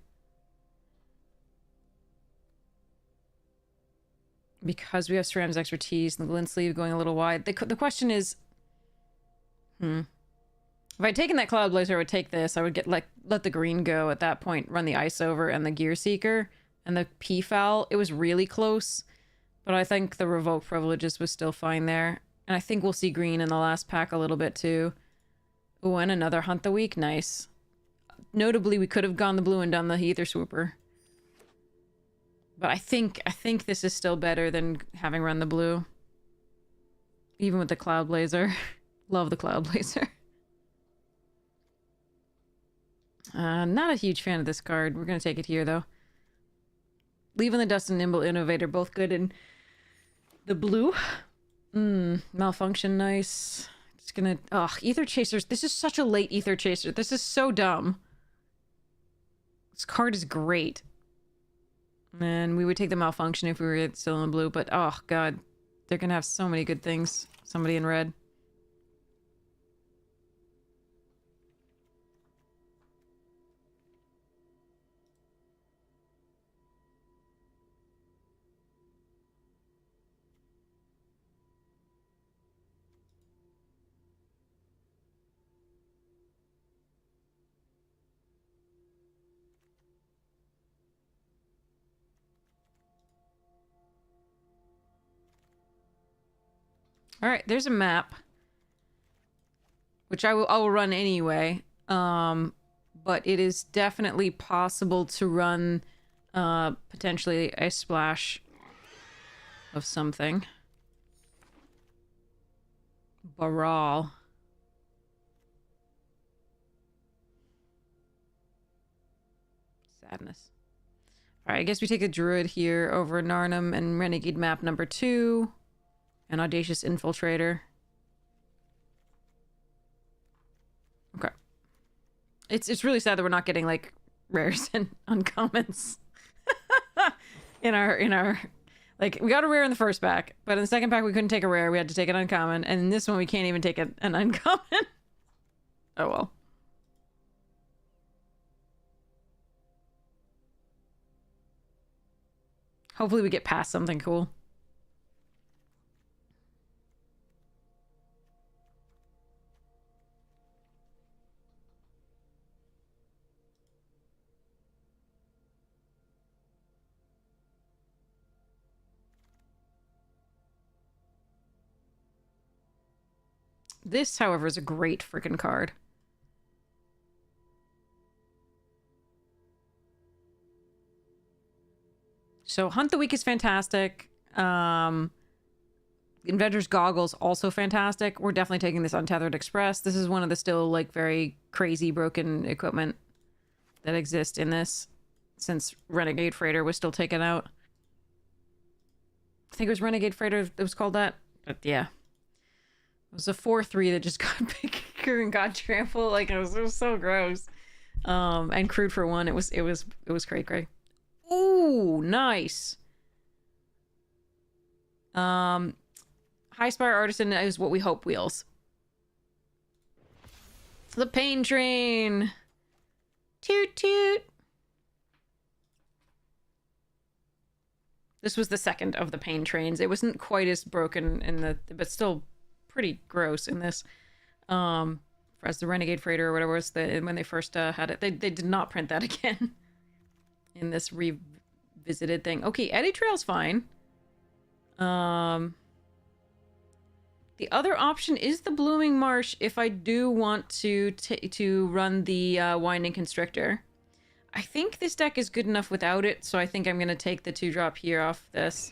Because we have Ceramics Expertise and the Glint Sleeve going a little wide. The question is... If I'd taken that Cloud Blazer, I would take this. I would get, like, let the green go at that point, run the Ice Over and the Gear Seeker and the P-Foul. It was really close, but I think the Revoke Privileges was still fine there. And I think we'll see green in the last pack a little bit too. Ooh, and another Hunt the Week. Nice. Notably, we could have gone the blue and done the Ether Swooper. But I think this is still better than having run the blue. Even with the Cloud Blazer. Love the Cloud Blazer. Not a huge fan of this card. We're going to take it here, though. Leaving the Dust and Nimble Innovator, both good in the blue. Malfunction, nice. Just gonna... Ugh, Ether Chasers. This is such a late Ether Chaser. This is so dumb. This card is great. And we would take the Malfunction if we were still in the blue, but oh god. They're gonna have so many good things. Somebody in red. Alright, there's a map. Which I will run anyway. But it is definitely possible to run potentially a splash of something. Baral. Sadness. Alright, I guess we take a Druid here over Narnum and Renegade map number 2. An Audacious Infiltrator. Okay. It's really sad that we're not getting, like, rares and uncommons. in our... Like, we got a rare in the first pack, but in the second pack we couldn't take a rare, we had to take an uncommon, and in this one we can't even take an uncommon. Oh well. Hopefully we get past something cool. This, however, is a great freaking card. So Hunt the Week is fantastic. Inventor's Goggles, also fantastic. We're definitely taking this Untethered Express. This is one of the still, like, very crazy broken equipment that exists in this, since Renegade Freighter was still taken out. I think it was Renegade Freighter that was called that. But yeah. It was a 4-3 that just got bigger and got trampled. Like, it was so gross. And crude for one. It was cray. Ooh, nice. High Spire Artisan is what we hope wheels. The Pain Train. Toot toot. This was the second of the Pain Trains. It wasn't quite as broken in the, but still pretty gross in this. As the Renegade Freighter or whatever was when they first had it. They did not print that again in this revisited thing. Okay, Eddy Trail's fine. The other option is the Blooming Marsh if I do want to run the Winding Constrictor. I think this deck is good enough without it, so I think I'm going to take the 2-drop here off this.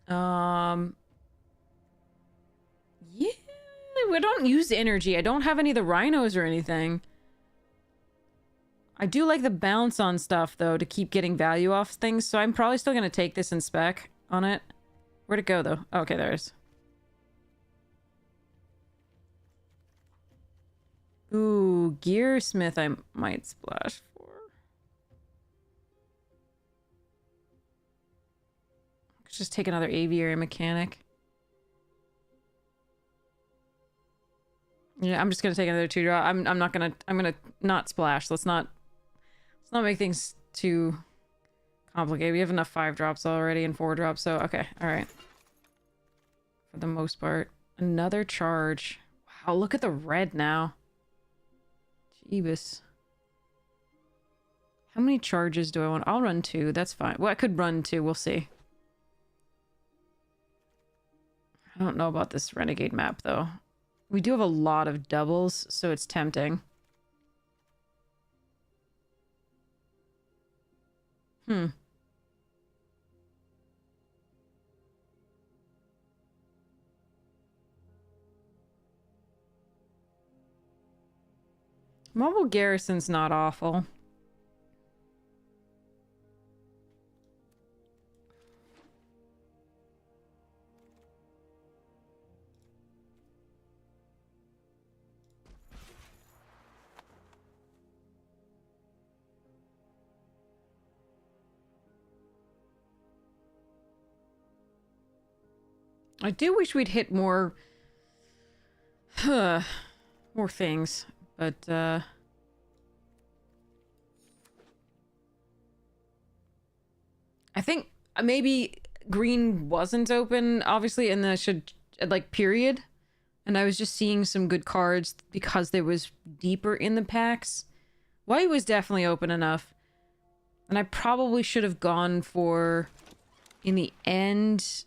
Yeah, we don't use energy. I don't have any of the rhinos or anything. I do like the bounce on stuff, though, to keep getting value off things, so I'm probably still going to take this and spec on it. Where'd it go, though? Oh, okay, there it is. Ooh, Gearsmith I might splash for. Let's just take another aviary mechanic. Yeah, I'm just gonna take another 2-drop. I'm gonna not splash. Let's not make things too complicated. We have enough 5-drops already and 4-drops, so okay, alright. For the most part. Another charge. Wow, look at the red now. Jeebus. How many charges do I want? I'll run 2, that's fine. Well, I could run 2, we'll see. I don't know about this Renegade map, though. We do have a lot of doubles, so it's tempting. Mobile Garrison's not awful. I do wish we'd hit more... more things, but, I think maybe green wasn't open, obviously, in the period. And I was just seeing some good cards because they was deeper in the packs. White was definitely open enough. And I probably should have gone for... In the end,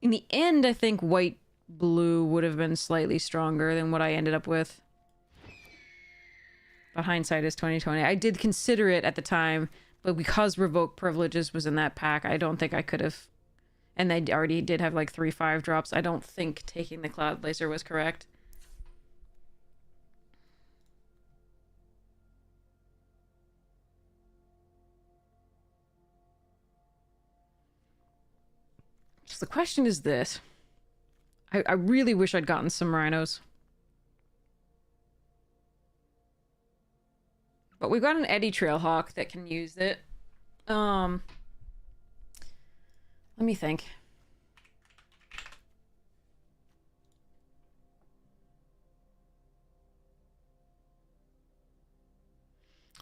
I think white-blue would have been slightly stronger than what I ended up with. But hindsight is 2020. I did consider it at the time, but because Revoke Privileges was in that pack, I don't think I could have... And they already did have like 3 5-drops. I don't think taking the Cloud Blazer was correct. So the question is this. I really wish I'd gotten some rhinos. But we've got an Eddy Trailhawk that can use it. Let me think.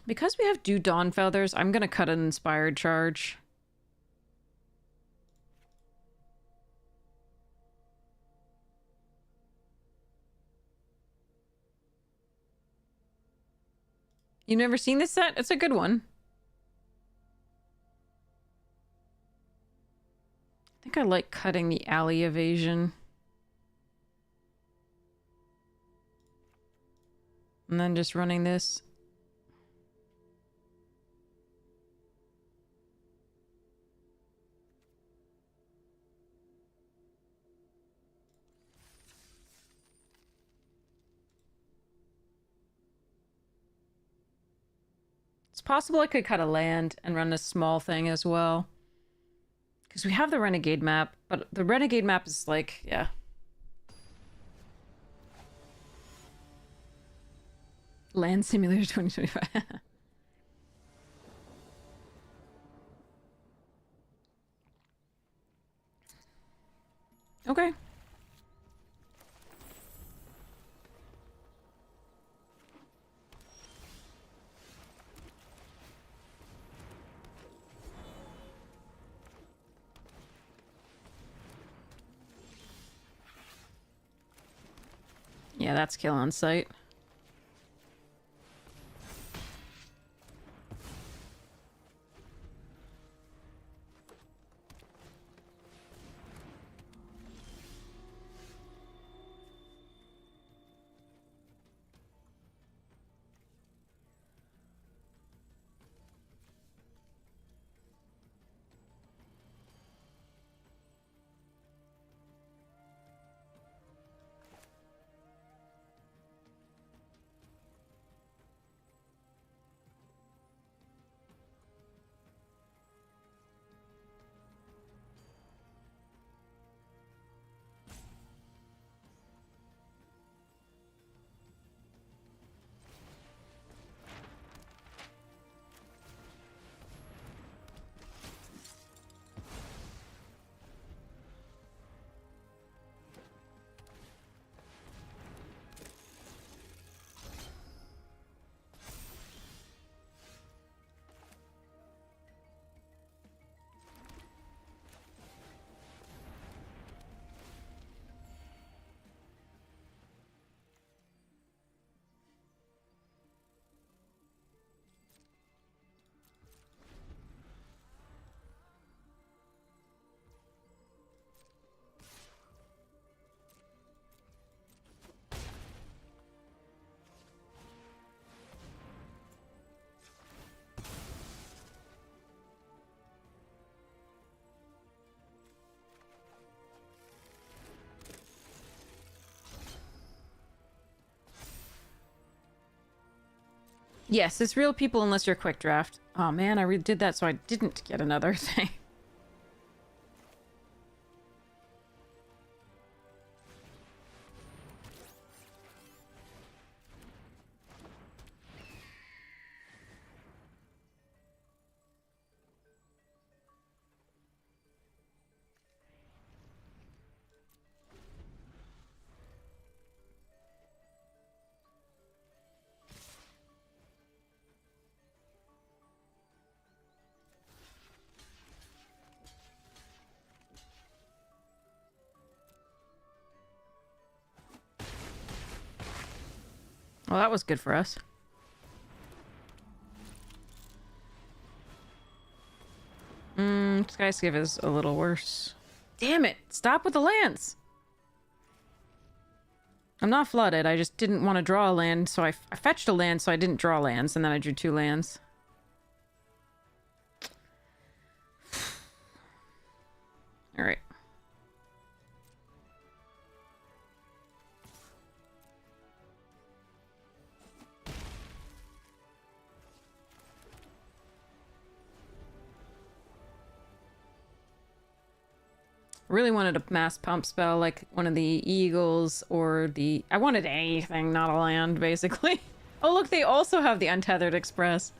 Because we have Dew Dawn Feathers, I'm gonna cut an Inspired Charge. You never seen this set? It's a good one. I think I like cutting the Alley Evasion. And then just running this. It's possible I could cut a land and run a small thing as well. Because we have the Renegade map, but the Renegade map is like, yeah. Land Simulator 2025. Okay. Yeah, that's kill on sight. Yes, it's real people unless you're quick draft. Oh man, I redid that so I didn't get another thing. Well, that was good for us. Skyskiff is a little worse. Damn it! Stop with the lands! I'm not flooded, I just didn't want to draw a land, so I fetched a land so I didn't draw lands, and then I drew 2 lands. Alright. Really wanted a mass pump spell, like one of the eagles or the... I wanted anything, not a land, basically. Oh, look, they also have the Untethered Express.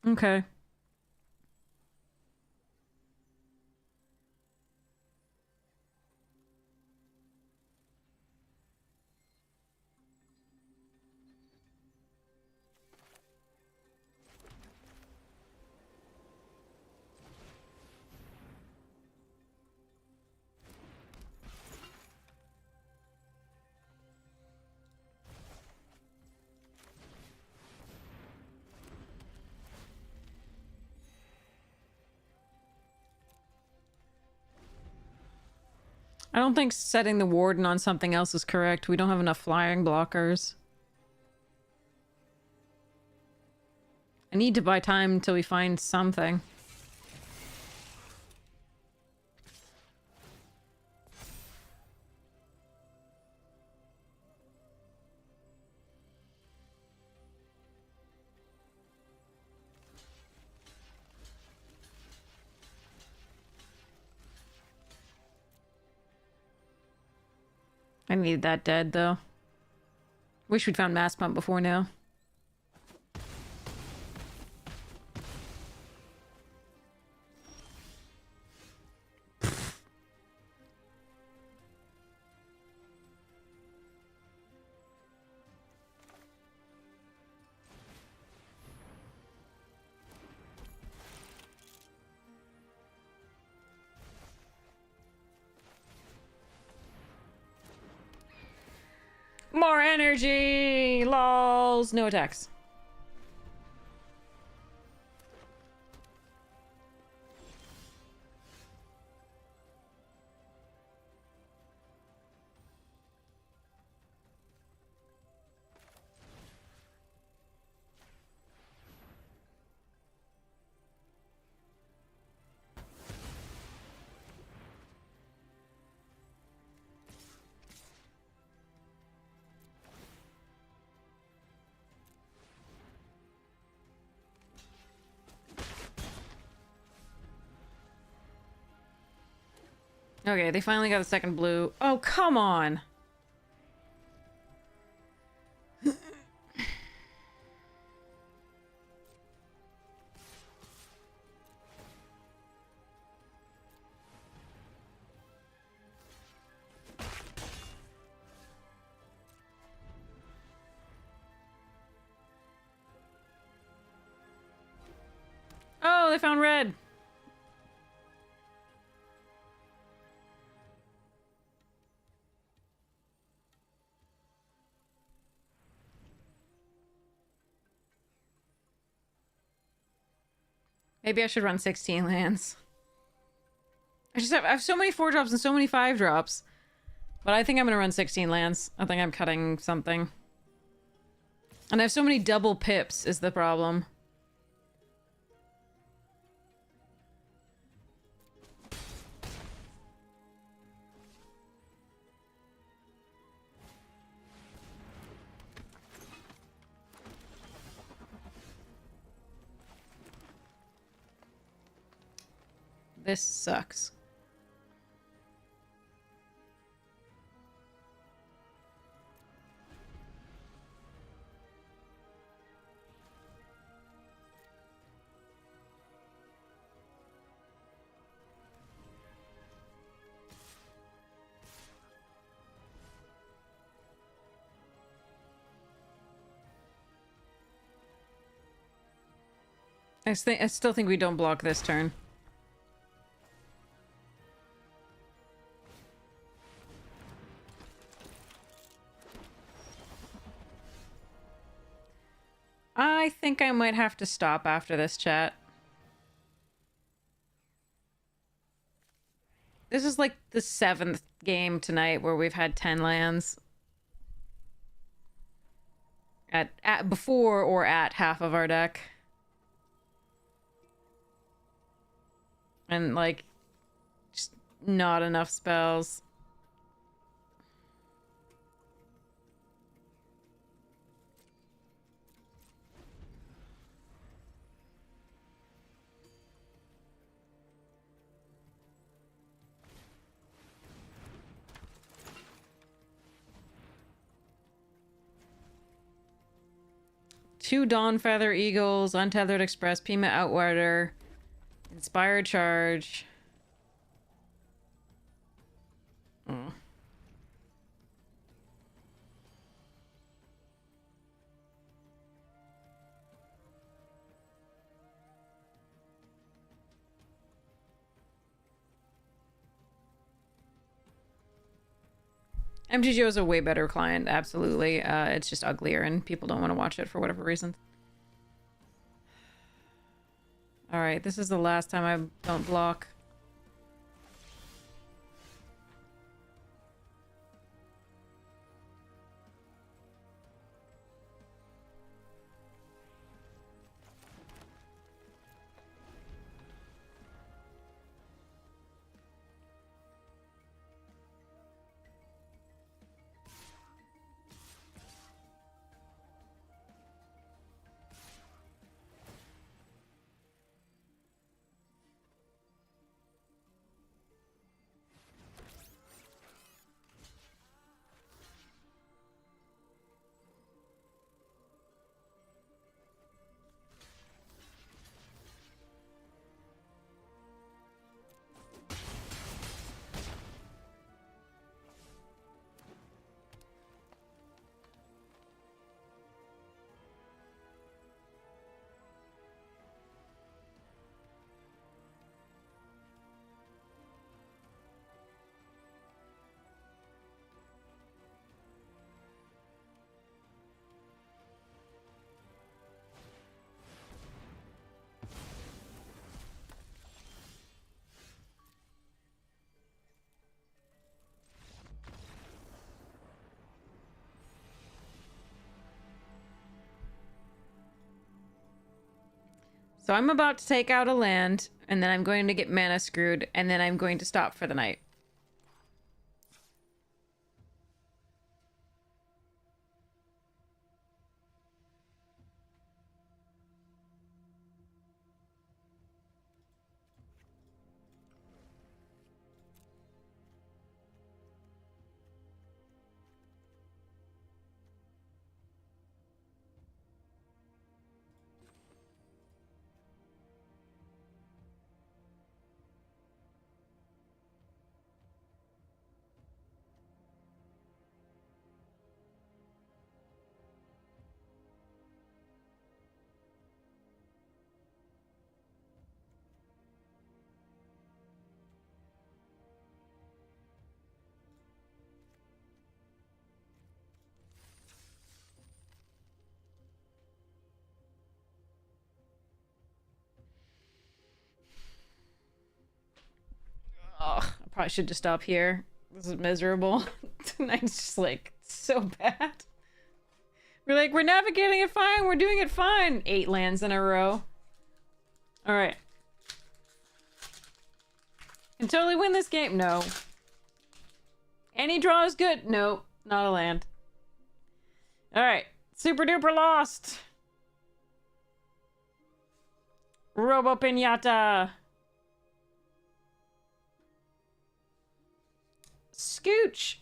Okay. I don't think setting the Warden on something else is correct. We don't have enough flying blockers. I need to buy time until we find something. I needed that dead, though. Wish we'd found Mass Pump before now. More energy! Lols! No attacks. Okay, they finally got a second blue. Oh, come on! Oh, they found red! Maybe I should run 16 lands. I have so many 4-drops and so many 5-drops. But I think I'm gonna run 16 lands. I think I'm cutting something. And I have so many double pips is the problem. This sucks. I still think we don't block this turn. I think I might have to stop after this chat. This is like the 7th game tonight where we've had 10 lands. At before or at half of our deck. And, like, just not enough spells. Two Dawnfeather Eagles, Untethered Express, Pima Outwarder, Inspired Charge. Oh. MTGA is a way better client, absolutely. It's just uglier and people don't want to watch it for whatever reason. Alright, this is the last time I don't block. So I'm about to take out a land, and then I'm going to get mana screwed, and then I'm going to stop for the night. Probably should just stop here. This is miserable. Tonight's just like so bad. We're like, we're navigating it fine. We're doing it fine. 8 lands in a row. All right. Can totally win this game. No. Any draw is good. No, not a land. All right. Super duper lost. Robo Pinata. Scooch.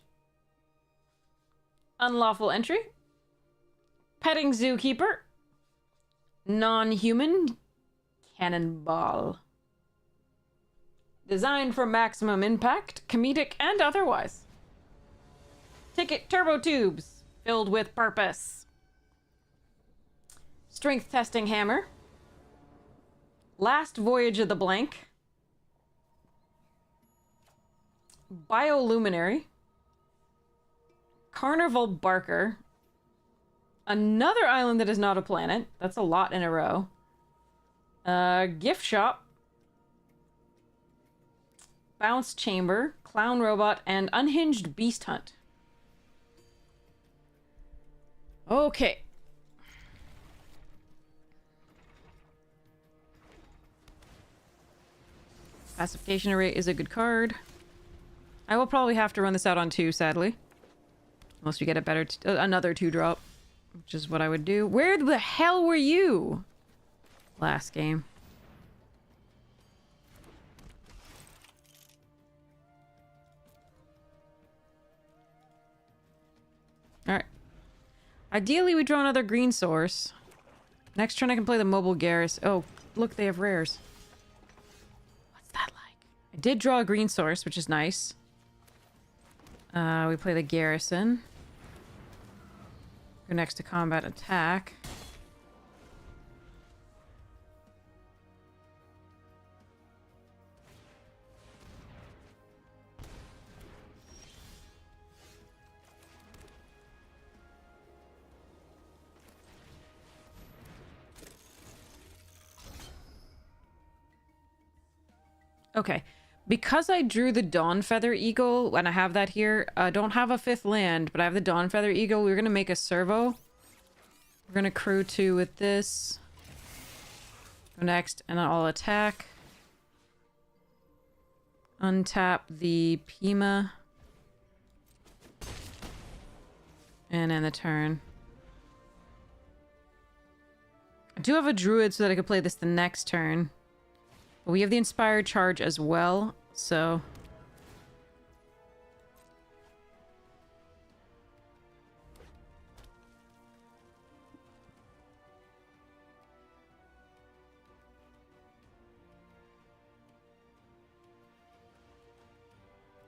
Unlawful entry. Petting zookeeper. Non-human. Cannonball. Designed for maximum impact, comedic and otherwise. Ticket turbo tubes. Filled with purpose. Strength testing hammer. Last voyage of the blank. Bioluminary. Carnival Barker. Another island that is not a planet. That's a lot in a row. Gift shop. Bounce chamber. Clown robot. And unhinged beast hunt. Okay. Pacification array is a good card. I will probably have to run this out on 2, sadly. Unless we get a better... another 2-drop. Which is what I would do. Where the hell were you? Last game. Alright. Ideally, we draw another green source. Next turn, I can play the mobile Garrus. Oh, look, they have rares. What's that like? I did draw a green source, which is nice. We play the Garrison. Go next to combat attack. Okay. Because I drew the Dawn Feather Eagle, and I have that here, I don't have a 5th land, but I have the Dawn Feather Eagle. We're going to make a servo. We're going to crew 2 with this. Go next, and I'll attack. Untap the Pima. And end the turn. I do have a Druid so that I could play this the next turn. But we have the Inspired Charge as well, so...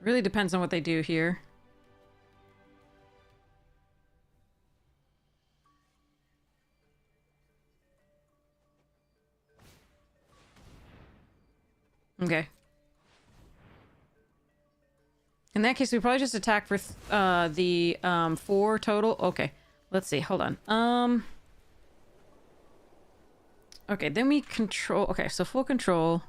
Really depends on what they do here. Okay. In that case, we probably just attack for the 4 total. Okay. Let's see. Hold on. Okay, then we control... Okay, so full control.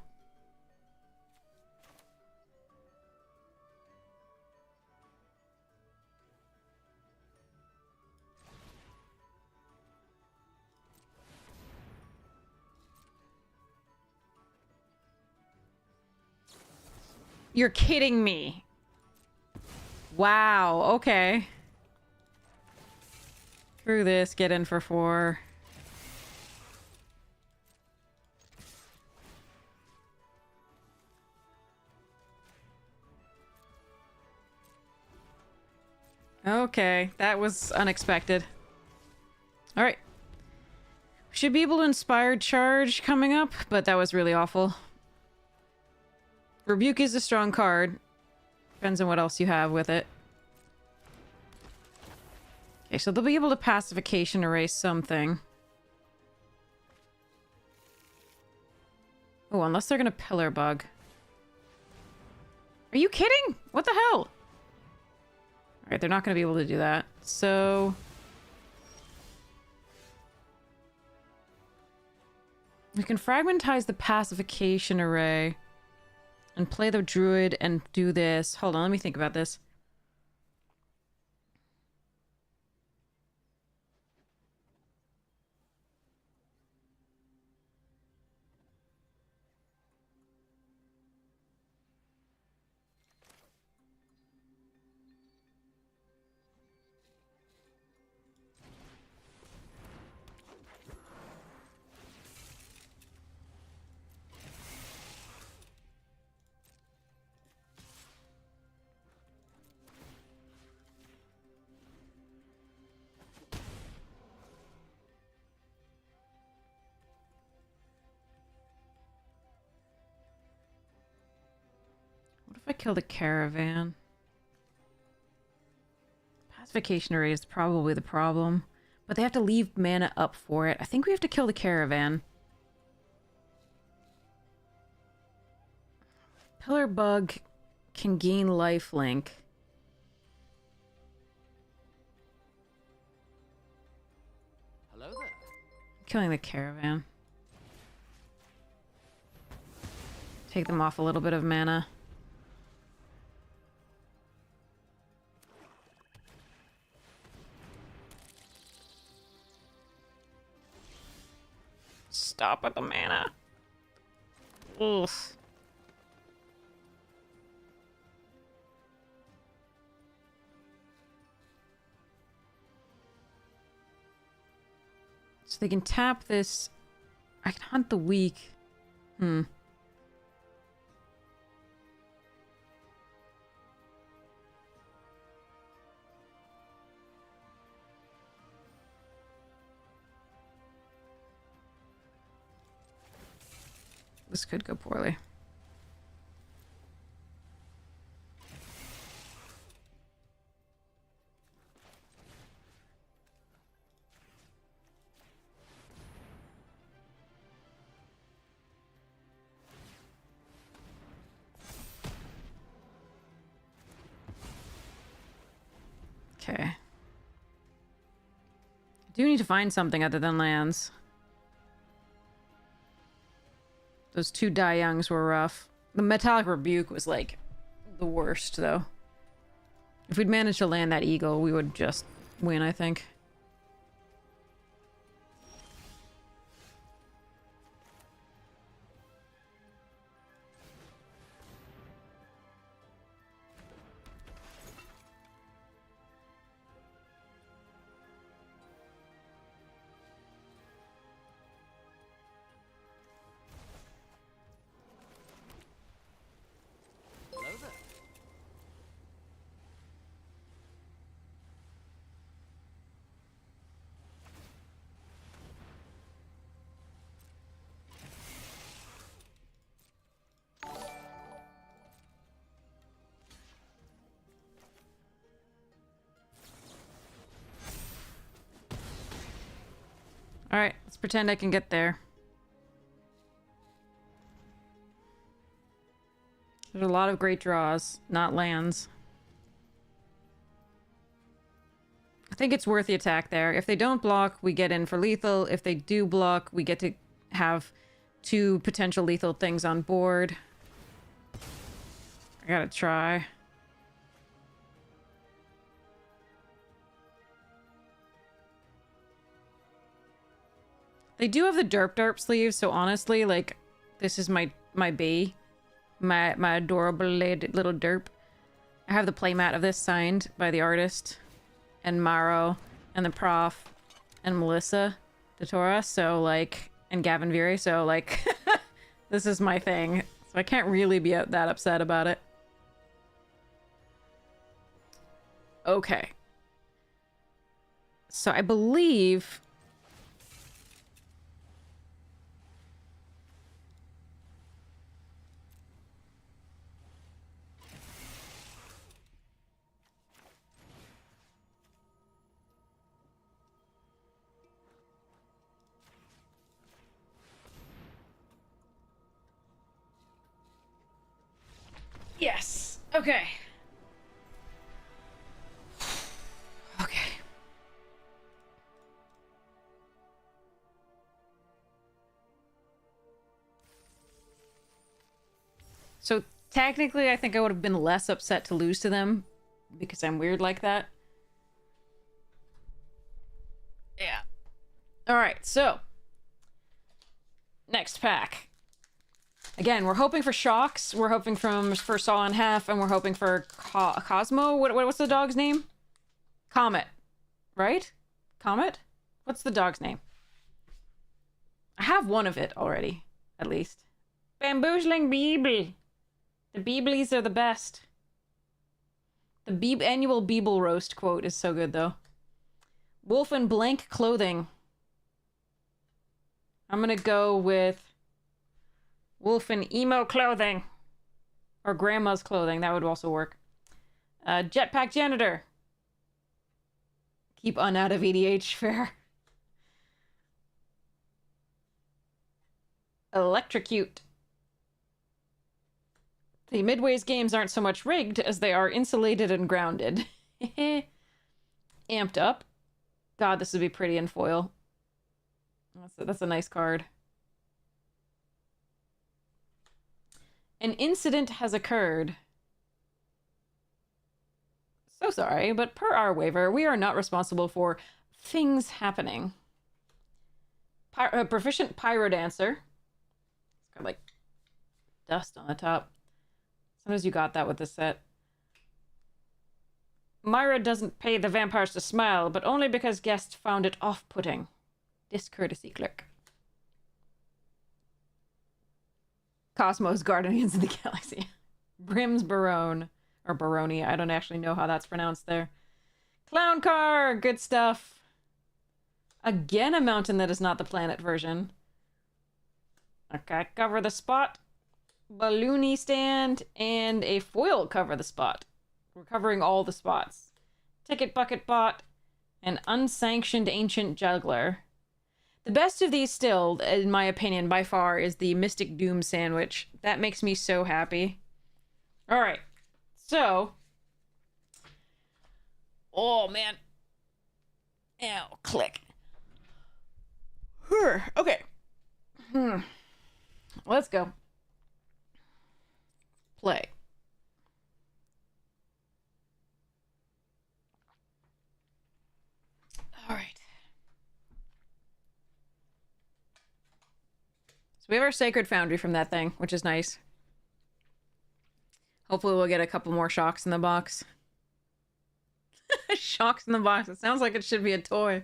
You're kidding me. Wow, okay. Through this, get in for 4. Okay, that was unexpected. Alright. Should be able to Inspired Charge coming up, but that was really awful. Rebuke is a strong card. Depends on what else you have with it. Okay, so they'll be able to Pacification erase something. Oh, unless they're gonna Pillar Bug. Are you kidding? What the hell? Alright, they're not gonna be able to do that. So... we can fragmentize the Pacification array. And play the druid and do this. Hold on, let me think about this. What if I kill the caravan? Pacification array is probably the problem. But they have to leave mana up for it. I think we have to kill the caravan. Pillar bug can gain lifelink. Hello there. Killing the caravan. Take them off a little bit of mana. Stop with the mana. Oof. So they can tap this. I can hunt the weak. This could go poorly. Okay. I do need to find something other than lands. Those two Die Youngs were rough. The Metallic Rebuke was, like, the worst, though. If we'd managed to land that eagle, we would just win, I think. Hello there. Alright, let's pretend I can get there. There's a lot of great draws, not lands. I think it's worth the attack there. If they don't block, we get in for lethal. If they do block, we get to have two potential lethal things on board. I gotta try. They do have the derp sleeves, so honestly, like, this is my bee. My adorable little derp. I have the playmat of this signed by the artist and Maro and the prof and Melissa DeTora, so like, and Gavin Veery, so like this is my thing. So I can't really be that upset about it. Okay. So I believe yes. Okay. Okay. So Technically, I think I would have been less upset to lose to them because I'm weird like that. Yeah. Alright, so. Next pack. Again, we're hoping for Shocks. We're hoping for Saw in Half, and we're hoping for Cosmo. What's the dog's name? Comet. Right? Comet? What's the dog's name? I have one of it already, at least. Bamboozling Beeble. The Beeblies are the best. The annual Beeble roast quote is so good, though. Wolf in blank clothing. I'm gonna go with wolf in emo clothing. Or grandma's clothing. That would also work. Jetpack janitor. Keep out of EDH fair. Electrocute. The Midway's games aren't so much rigged as they are insulated and grounded. Amped up. God, this would be pretty in foil. That's a nice card. An incident has occurred. So sorry, but per our waiver, we are not responsible for things happening. Proficient Pyrodancer. It's got, like, dust on the top. Sometimes you got that with this set. Myra doesn't pay the vampires to smile, but only because guests found it off-putting. Discourtesy clerk. Cosmos Guardians of the Galaxy. Brim's Barone. Or Baroni. I don't actually know how that's pronounced there. Clown car! Good stuff. Again, a mountain that is not the planet version. Okay, cover the spot. Balloony stand. And a foil cover the spot. We're covering all the spots. Ticket bucket bot. An unsanctioned ancient juggler. The best of these still, in my opinion, by far, is the Mystic Doom sandwich. That makes me so happy. Alright. So. Oh, man. Ow, click. Okay. Let's go. Play. Alright. So we have our Sacred Foundry from that thing, which is nice. Hopefully we'll get a couple more shocks in the box. Shocks in the box. It sounds like it should be a toy.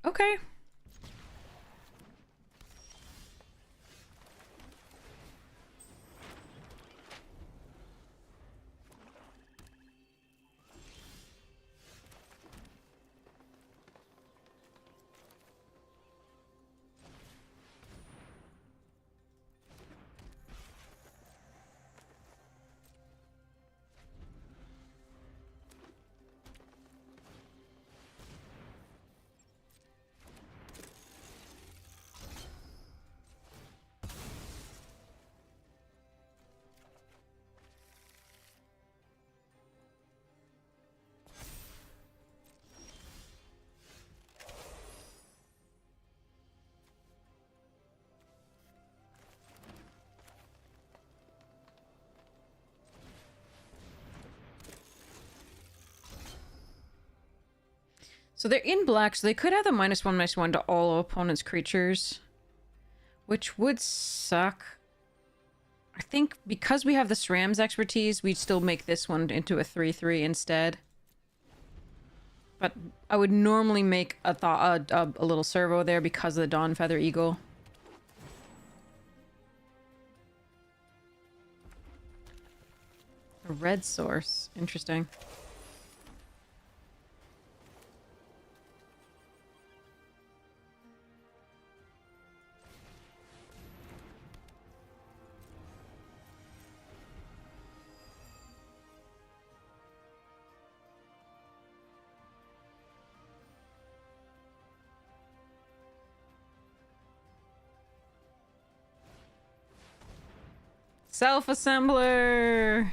Okay. So they're in black, so they could have the -1/-1 to all opponents' creatures. Which would suck. I think because we have the SRAM's expertise, we'd still make this one into a 3/3 instead. But I would normally make a little servo there because of the Dawn Feather Eagle. A red source. Interesting. Self-assembler!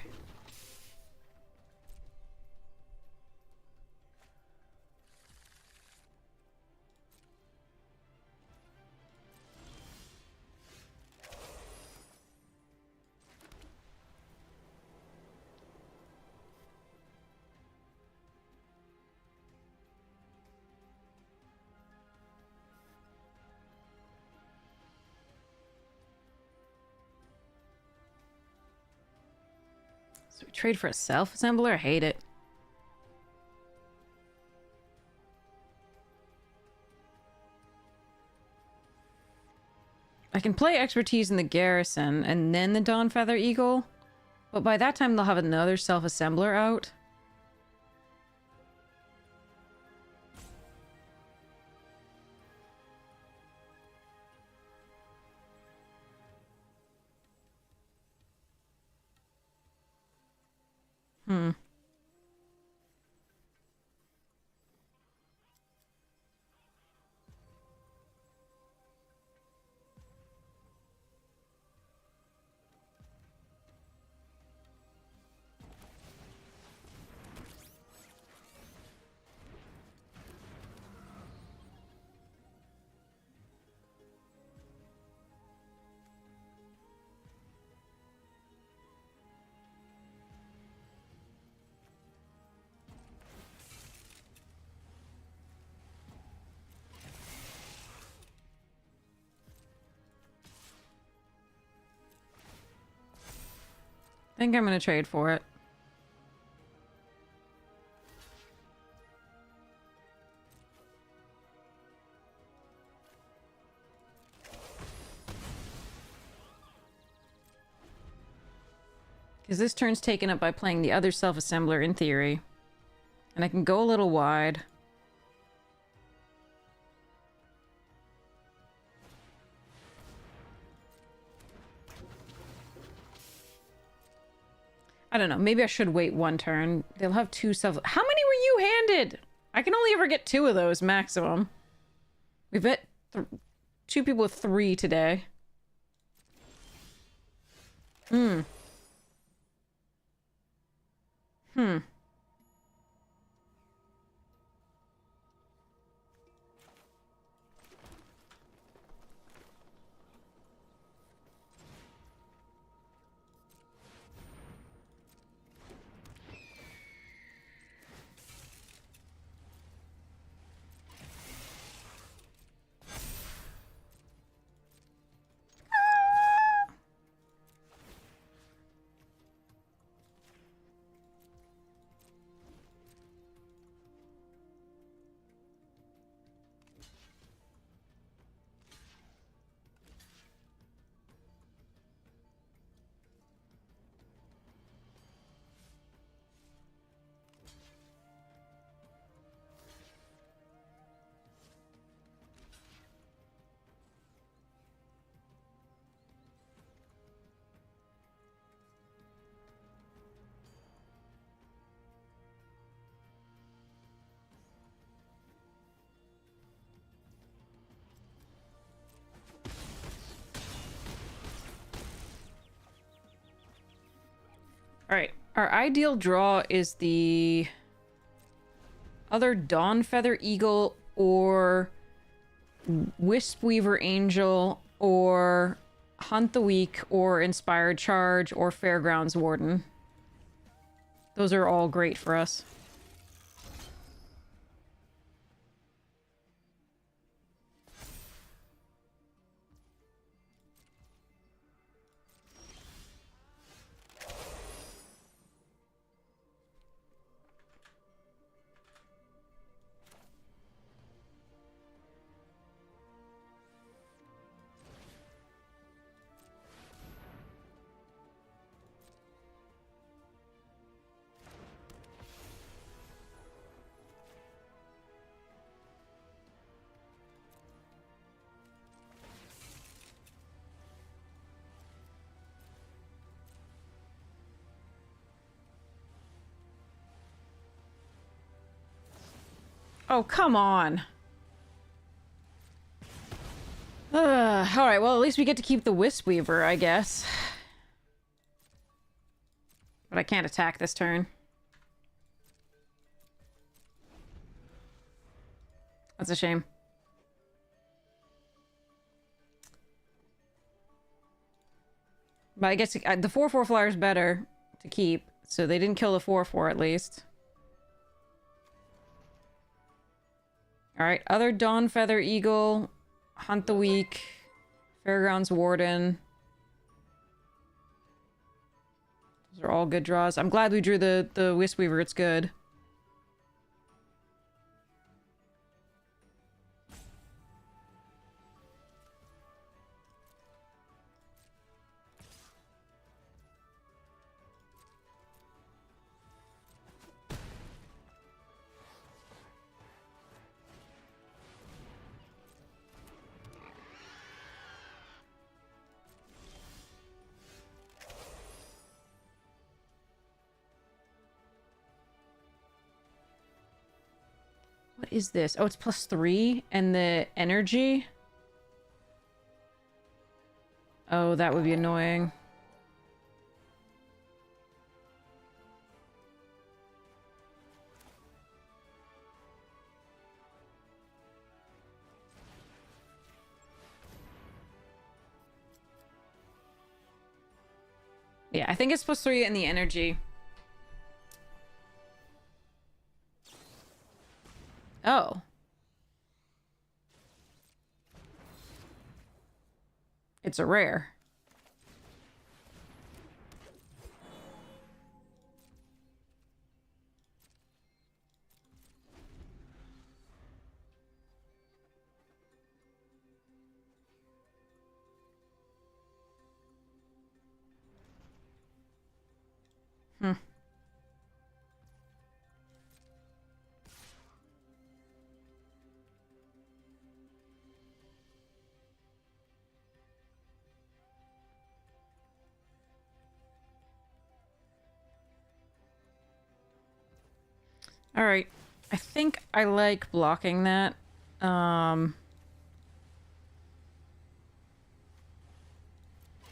So we trade for a self-assembler? I hate it. I can play expertise in the garrison and then the Dawn Feather Eagle, but by that time they'll have another self-assembler out. Hmm. I think I'm gonna trade for it. Because this turn's taken up by playing the other self-assembler in theory. And I can go a little wide. I don't know. Maybe I should wait one turn. They'll have two self... How many were you handed? I can only ever get 2 of those maximum. We've met 2 people with 3 today. Hmm. Hmm. Alright, our ideal draw is the other Dawn Feather Eagle or Wisp Weaver Angel or Hunt the Weak or Inspired Charge or Fairgrounds Warden. Those are all great for us. Oh, come on. Alright, well, at least we get to keep the Wisp Weaver, I guess. But I can't attack this turn. That's a shame. But I guess the 4/4 flyer is better to keep, so they didn't kill the 4/4 at least. Alright, other Dawn Feather Eagle, Hunt the Weak, Fairgrounds Warden. Those are all good draws. I'm glad we drew the Wisp-Weaver, it's good. What is this? Oh, it's +3 and the energy? Oh, that would be annoying. Yeah, I think it's +3 and the energy. Oh. It's a rare. Hmm. Alright. I think I like blocking that.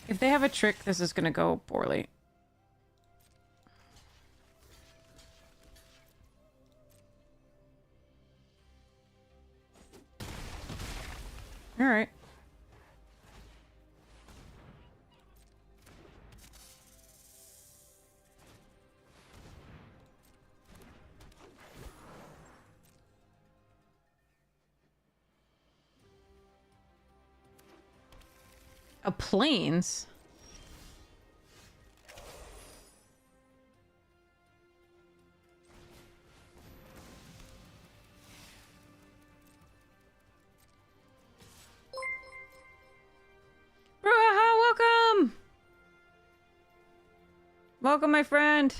If they have a trick, this is gonna go poorly. Alright. A planes? Bruhaha, welcome! Welcome, my friend.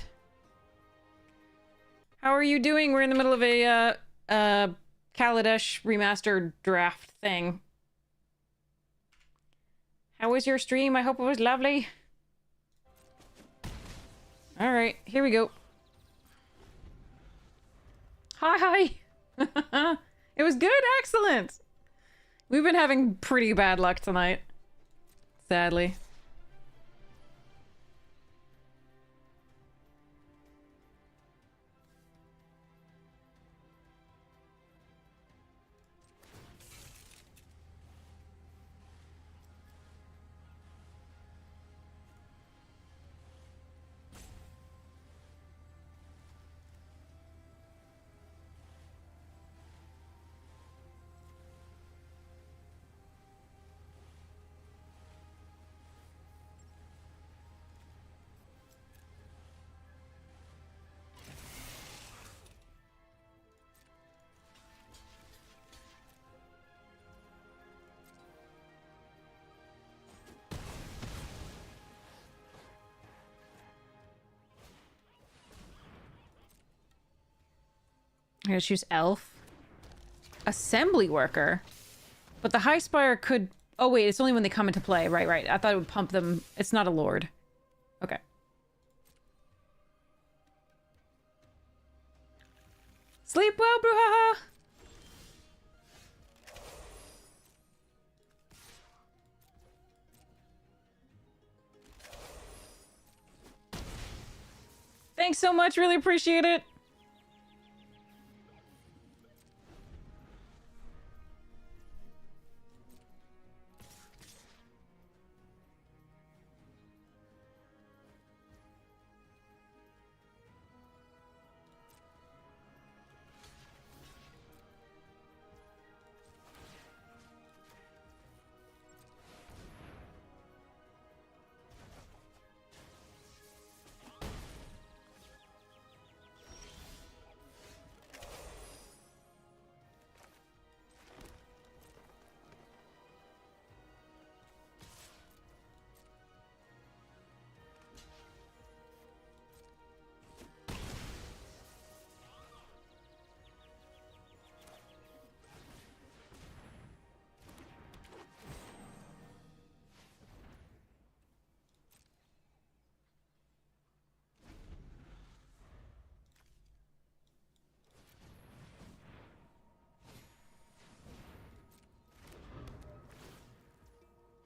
How are you doing? We're in the middle of a, Kaladesh remastered draft thing. How was your stream? I hope it was lovely. Alright, here we go. Hi! It was good, excellent! We've been having pretty bad luck tonight. Sadly. I'm gonna choose Elf. Assembly Worker? But the High Spire could... Oh wait, it's only when they come into play. Right, right. I thought it would pump them. It's not a Lord. Okay. Sleep well, Bruhaha! Thanks so much. Really appreciate it.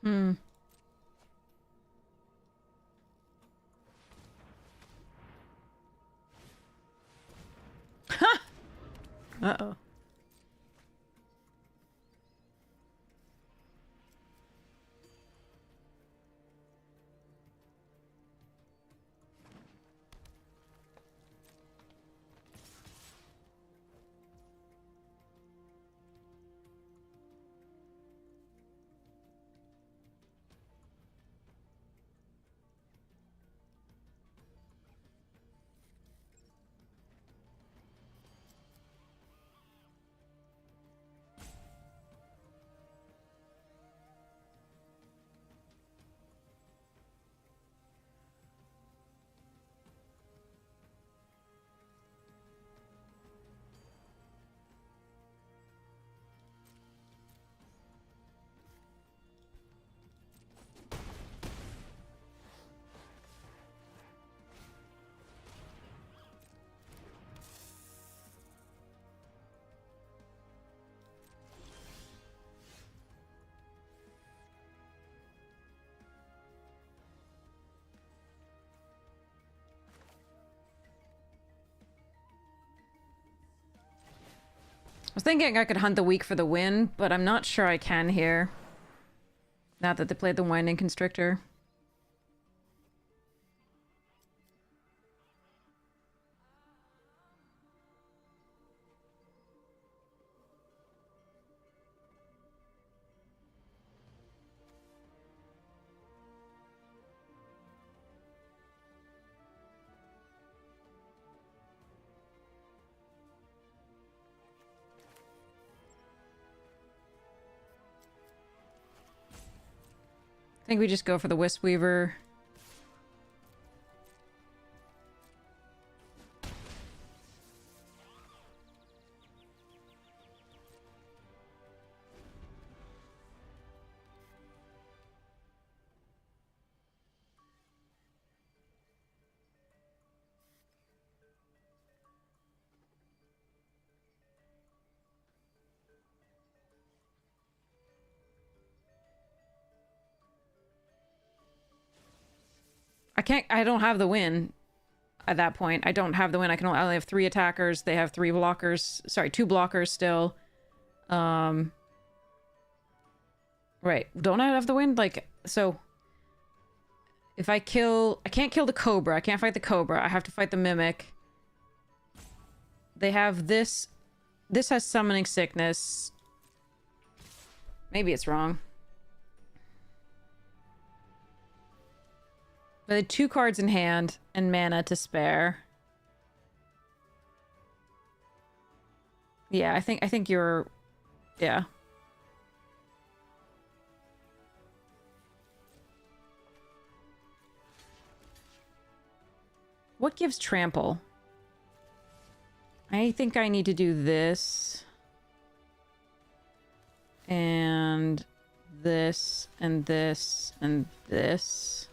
Hmm. Uh-oh. I was thinking I could hunt the weak for the win, but I'm not sure I can here. Now that they played the Winding Constrictor. I think we just go for the Wisp Weaver. I don't have the win at that point. I don't have the win. I only have 3 attackers. They have 3 blockers. Sorry, 2 blockers still. Right. Don't I have the win? Like, so... If I can't kill the Cobra. I can't fight the Cobra. I have to fight the Mimic. They have this... This has Summoning Sickness. Maybe it's wrong. But they had 2 cards in hand and mana to spare. Yeah, I think you're... Yeah. What gives trample? I think I need to do this. And this, and this, and this.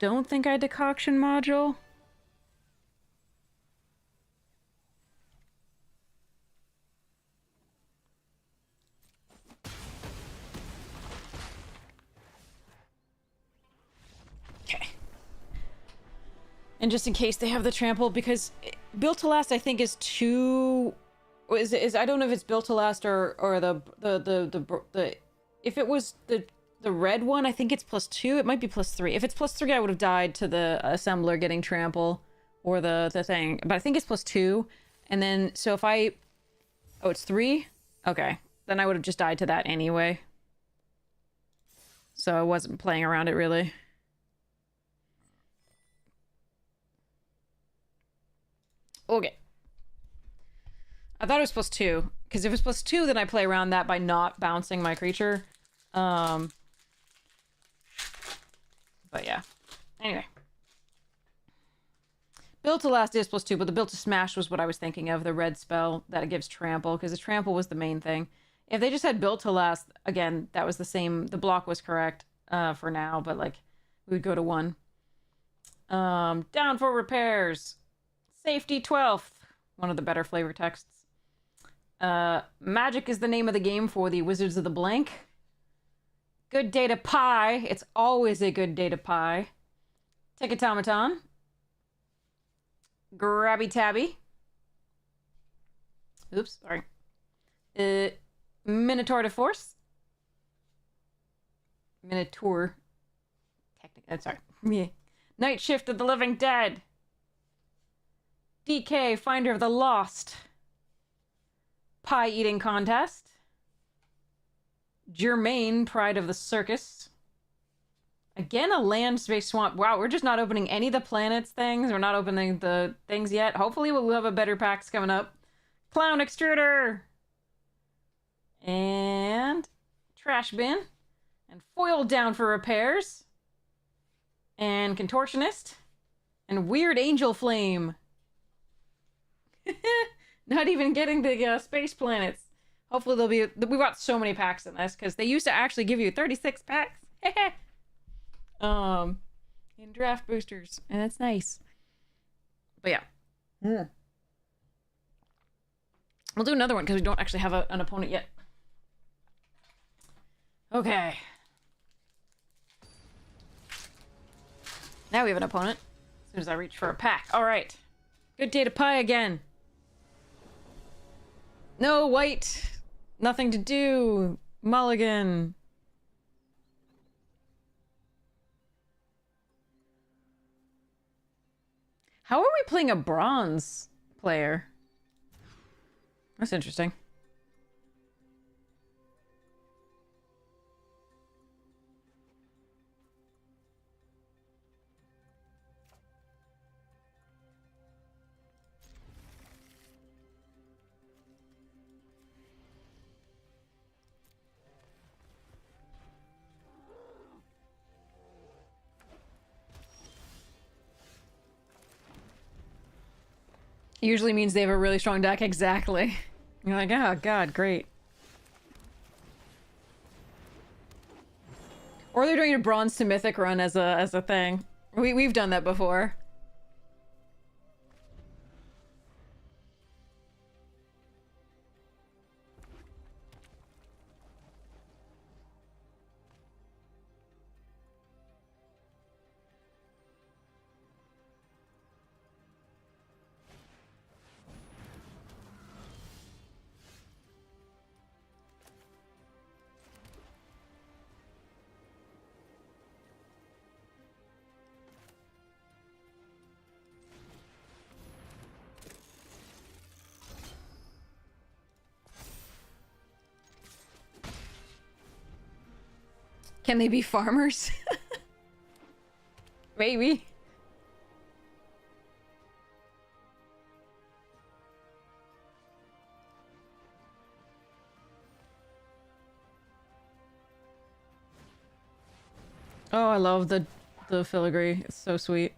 don't think I decoction module. Okay. And just in case they have the trample, because built to last, I think, is too. Is I don't know if it's built to last or the if it was the red one, I think it's +2. It might be +3. If it's +3, I would have died to the assembler getting trample or the thing. But I think it's +2. And then so if I it's 3? Okay. Then I would have just died to that anyway. So I wasn't playing around it really. Okay. I thought it was +2. Because if it's +2, then I play around that by not bouncing my creature. But yeah. Anyway. Build to last is +2, but the build to smash was what I was thinking of. The red spell that it gives trample, because the trample was the main thing. If they just had build to last, again, that was the same. The block was correct for now, but like we would go to 1. Down for repairs. Safety 12th. One of the better flavor texts. Magic is the name of the game for the Wizards of the Blank. Good day to pie. It's always a good day to pie. Ticketomaton. Grabby Tabby. Oops, sorry. Minotaur de Force. Minotaur. Technically, sorry. Yeah. Night Shift of the Living Dead. DK, Finder of the Lost. Pie Eating Contest. Germain, Pride of the Circus. Again, a land space swamp. Wow, we're just not opening any of the planets things. We're not opening the things yet. Hopefully we'll have a better packs coming up. Clown Extruder. And Trash Bin. And Foil Down for Repairs. And Contortionist. And Weird Angel Flame. Not even getting the space planets. Hopefully there'll be... We've got so many packs in this, because they used to actually give you 36 packs. In draft boosters, and it's nice. But yeah. We'll do another one, because we don't actually have an opponent yet. Okay. Now we have an opponent. As soon as I reach for a pack. Alright. Good day to pie again. No, white. Nothing to do. Mulligan. How are we playing a bronze player? That's interesting. Usually means they have a really strong deck. Exactly. You're like, oh god, great. Or they're doing a bronze to mythic run as a thing. We've done that before. Can they be farmers? Maybe. Oh, I love the filigree. It's so sweet.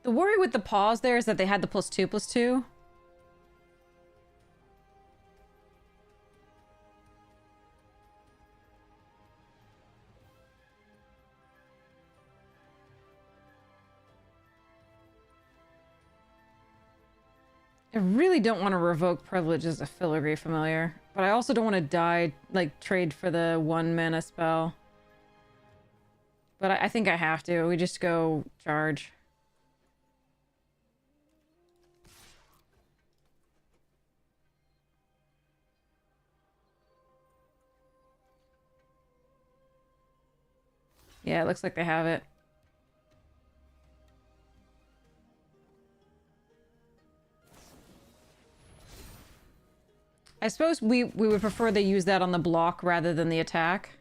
The worry with the pause there is that they had the +2/+2. I really don't want to revoke privilege as a filigree familiar, but I also don't want to die, like, trade for the 1-mana spell. But I think I have to. We just go charge. Yeah, it looks like they have it. I suppose we would prefer they use that on the block rather than the attack.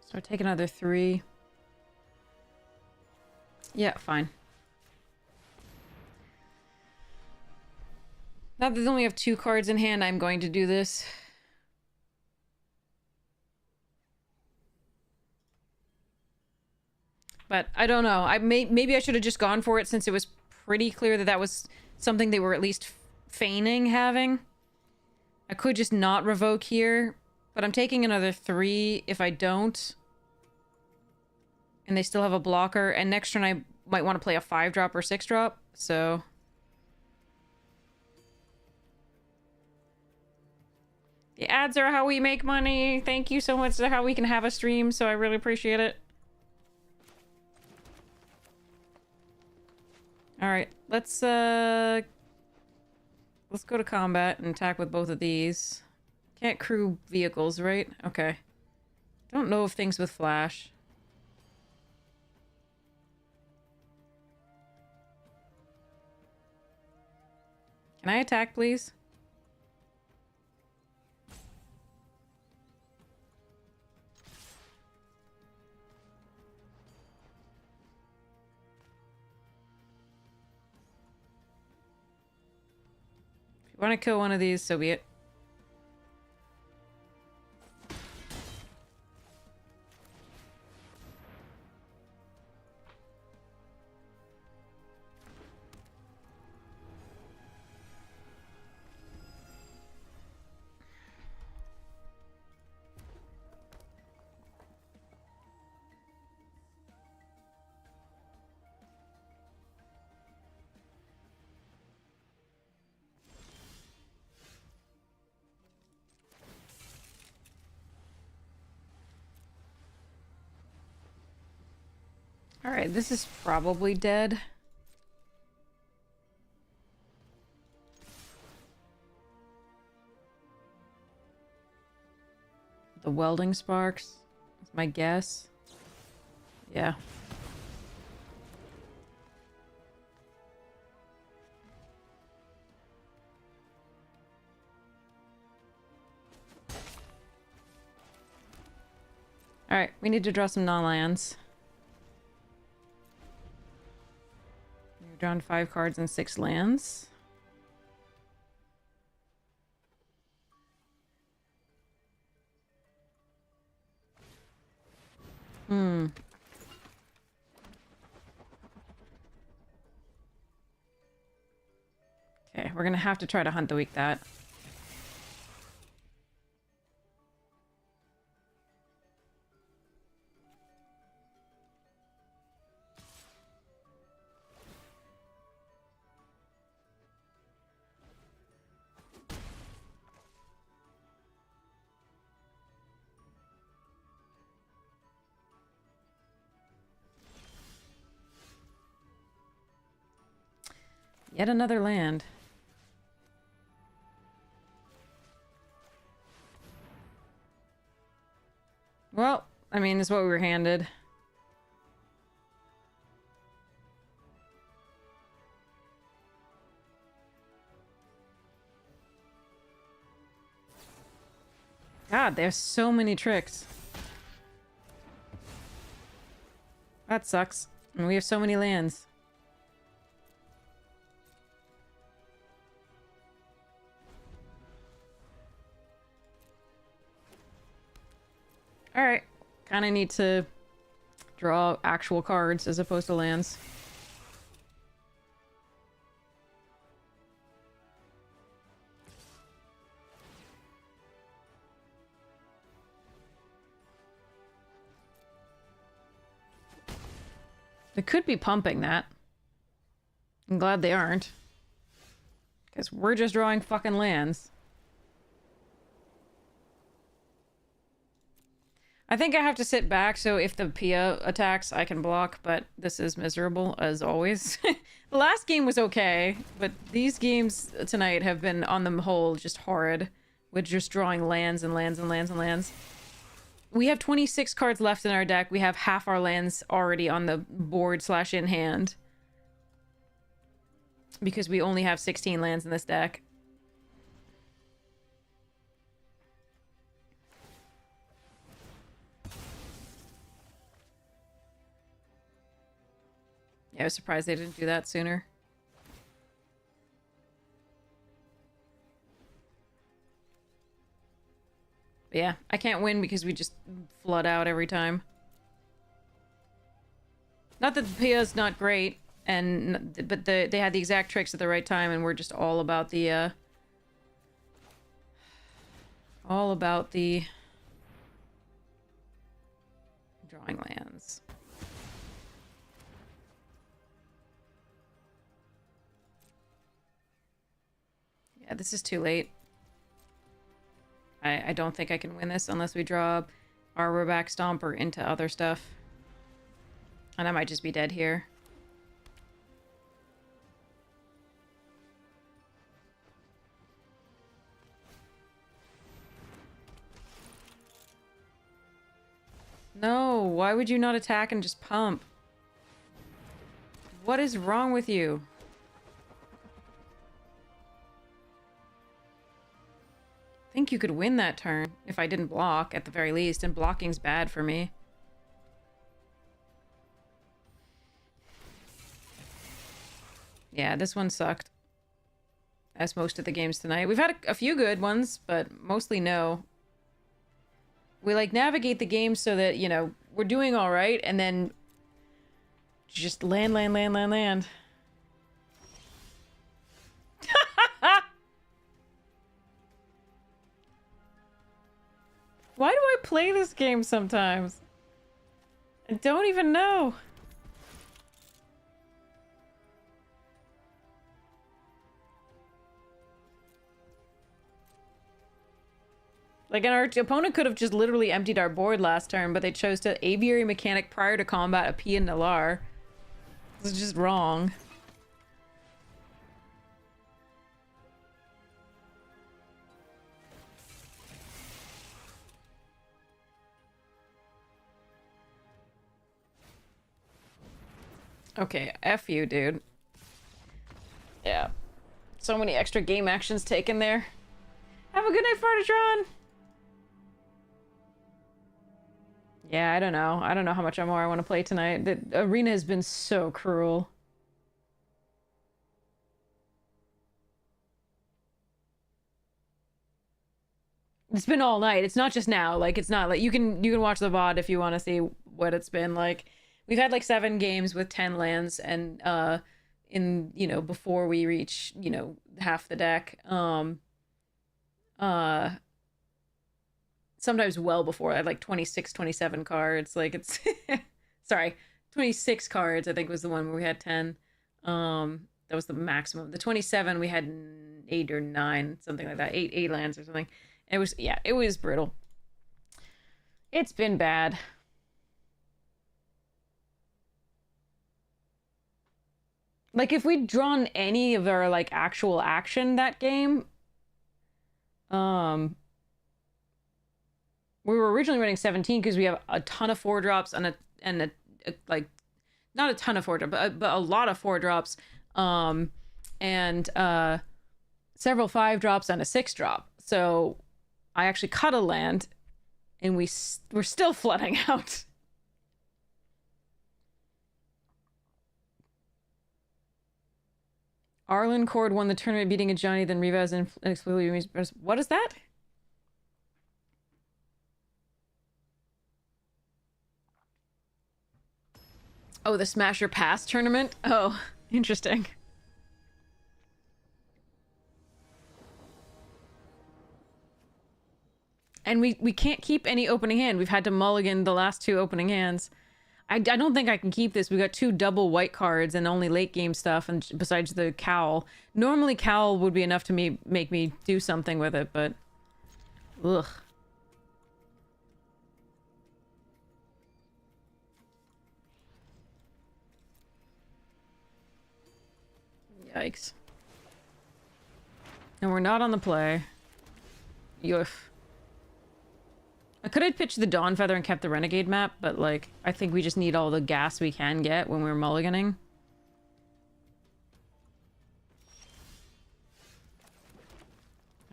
So I take another 3. Yeah, fine. Now that they only have 2 cards in hand, I'm going to do this. But I don't know. Maybe I should have just gone for it since it was pretty clear that that was something they were at least feigning having. I could just not revoke here, but I'm taking another 3 if I don't. And they still have a blocker, and next turn I might want to play a 5-drop or 6-drop, so... The ads are how we make money! Thank you so much for how we can have a stream, so I really appreciate it. Alright, let's go to combat and attack with both of these. Can't crew vehicles, right? Okay. Don't know of things with flash. Can I attack, please? If you want to kill one of these, so be it. Alright, this is probably dead. The welding sparks. That's my guess. Yeah. Alright, we need to draw some non-lands. We've drawn 5 cards and 6 lands. Okay, we're gonna have to try to hunt the weak that. Yet another land. Well, I mean, this is what we were handed. God, there's so many tricks. That sucks. And we have so many lands. Alright. Kind of need to draw actual cards as opposed to lands. They could be pumping that. I'm glad they aren't. Because we're just drawing fucking lands. I think I have to sit back so if the Pia attacks, I can block, but this is miserable, as always. The last game was okay, but these games tonight have been, on the whole, just horrid. With just drawing lands and lands and lands and lands. We have 26 cards left in our deck. We have half our lands already on the board / in hand. Because we only have 16 lands in this deck. Yeah, I was surprised they didn't do that sooner. But yeah, I can't win because we just flood out every time. Not that the Pia's not great, but they had the exact tricks at the right time, and we're just all about the drawing lands. Yeah, this is too late. I don't think I can win this unless we draw Arborback Stomper into other stuff. And I might just be dead here. No, why would you not attack and just pump? What is wrong with you? I think you could win that turn if I didn't block, at the very least, and blocking's bad for me. Yeah, this one sucked. As most of the games tonight. We've had a few good ones, but mostly no. We, like, navigate the game so that, you know, we're doing alright, and then just land. Why do I play this game sometimes? I don't even know. Like, and our opponent could have just literally emptied our board last turn, but they chose to Aviary Mechanic prior to combat a Pia Nalar. This is just wrong. Okay, F you, dude. Yeah. So many extra game actions taken there. Have a good night, Fartatron! Yeah, I don't know. I don't know how much more I want to play tonight. The arena has been so cruel. It's been all night. It's not just now. Like, it's not like you can watch the VOD if you want to see what it's been like. We've had like 7 games with 10 lands, and in, you know, before we reach, you know, half the deck. Sometimes well before. I have like 26, 27 cards. Like, it's sorry, 26 cards I think was the one where we had 10. That was the maximum. The 27 we had 8 or 9, something like that. 8 lands or something. It was, yeah, it was brutal. It's been bad. Like, if we'd drawn any of our, like, actual action that game, we were originally running 17 because we have a ton of 4-drops and a like, not a ton of 4-drops, but a lot of 4-drops, and several 5-drops and a 6-drop. So I actually cut a land, and we're still flooding out. Arlen Cord won the tournament, beating a Johnny, then Rivas inexplicably. What is that? Oh, the Smasher Pass tournament? Oh, interesting. And we can't keep any opening hand. We've had to mulligan the last 2 opening hands. I don't think I can keep this. We got 2 double white cards and only late game stuff, and besides the cowl. Normally cowl would be enough to make me do something with it, but ugh. Yikes. And we're not on the play. Yuff. I could have pitched the Dawn Feather and kept the Renegade map, but, like, I think we just need all the gas we can get when we're mulliganing.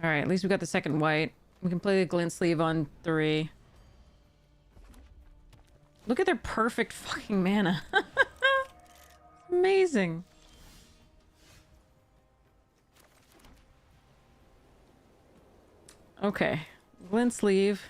Alright, at least we got the second white. We can play the Glint Sleeve on 3. Look at their perfect fucking mana. Amazing. Okay. Glint Sleeve.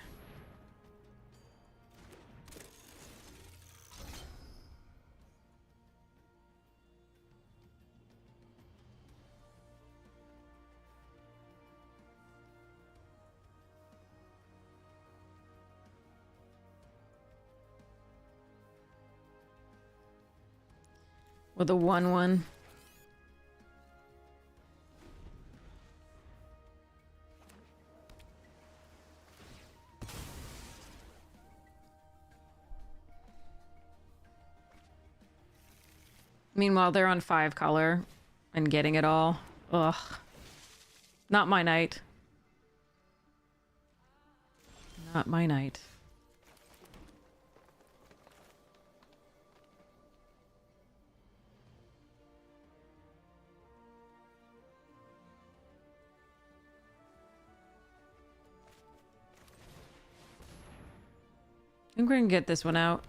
With a 1/1. Meanwhile, they're on 5 color and getting it all. Ugh. Not my night. Not my night. I think we're gonna get this one out.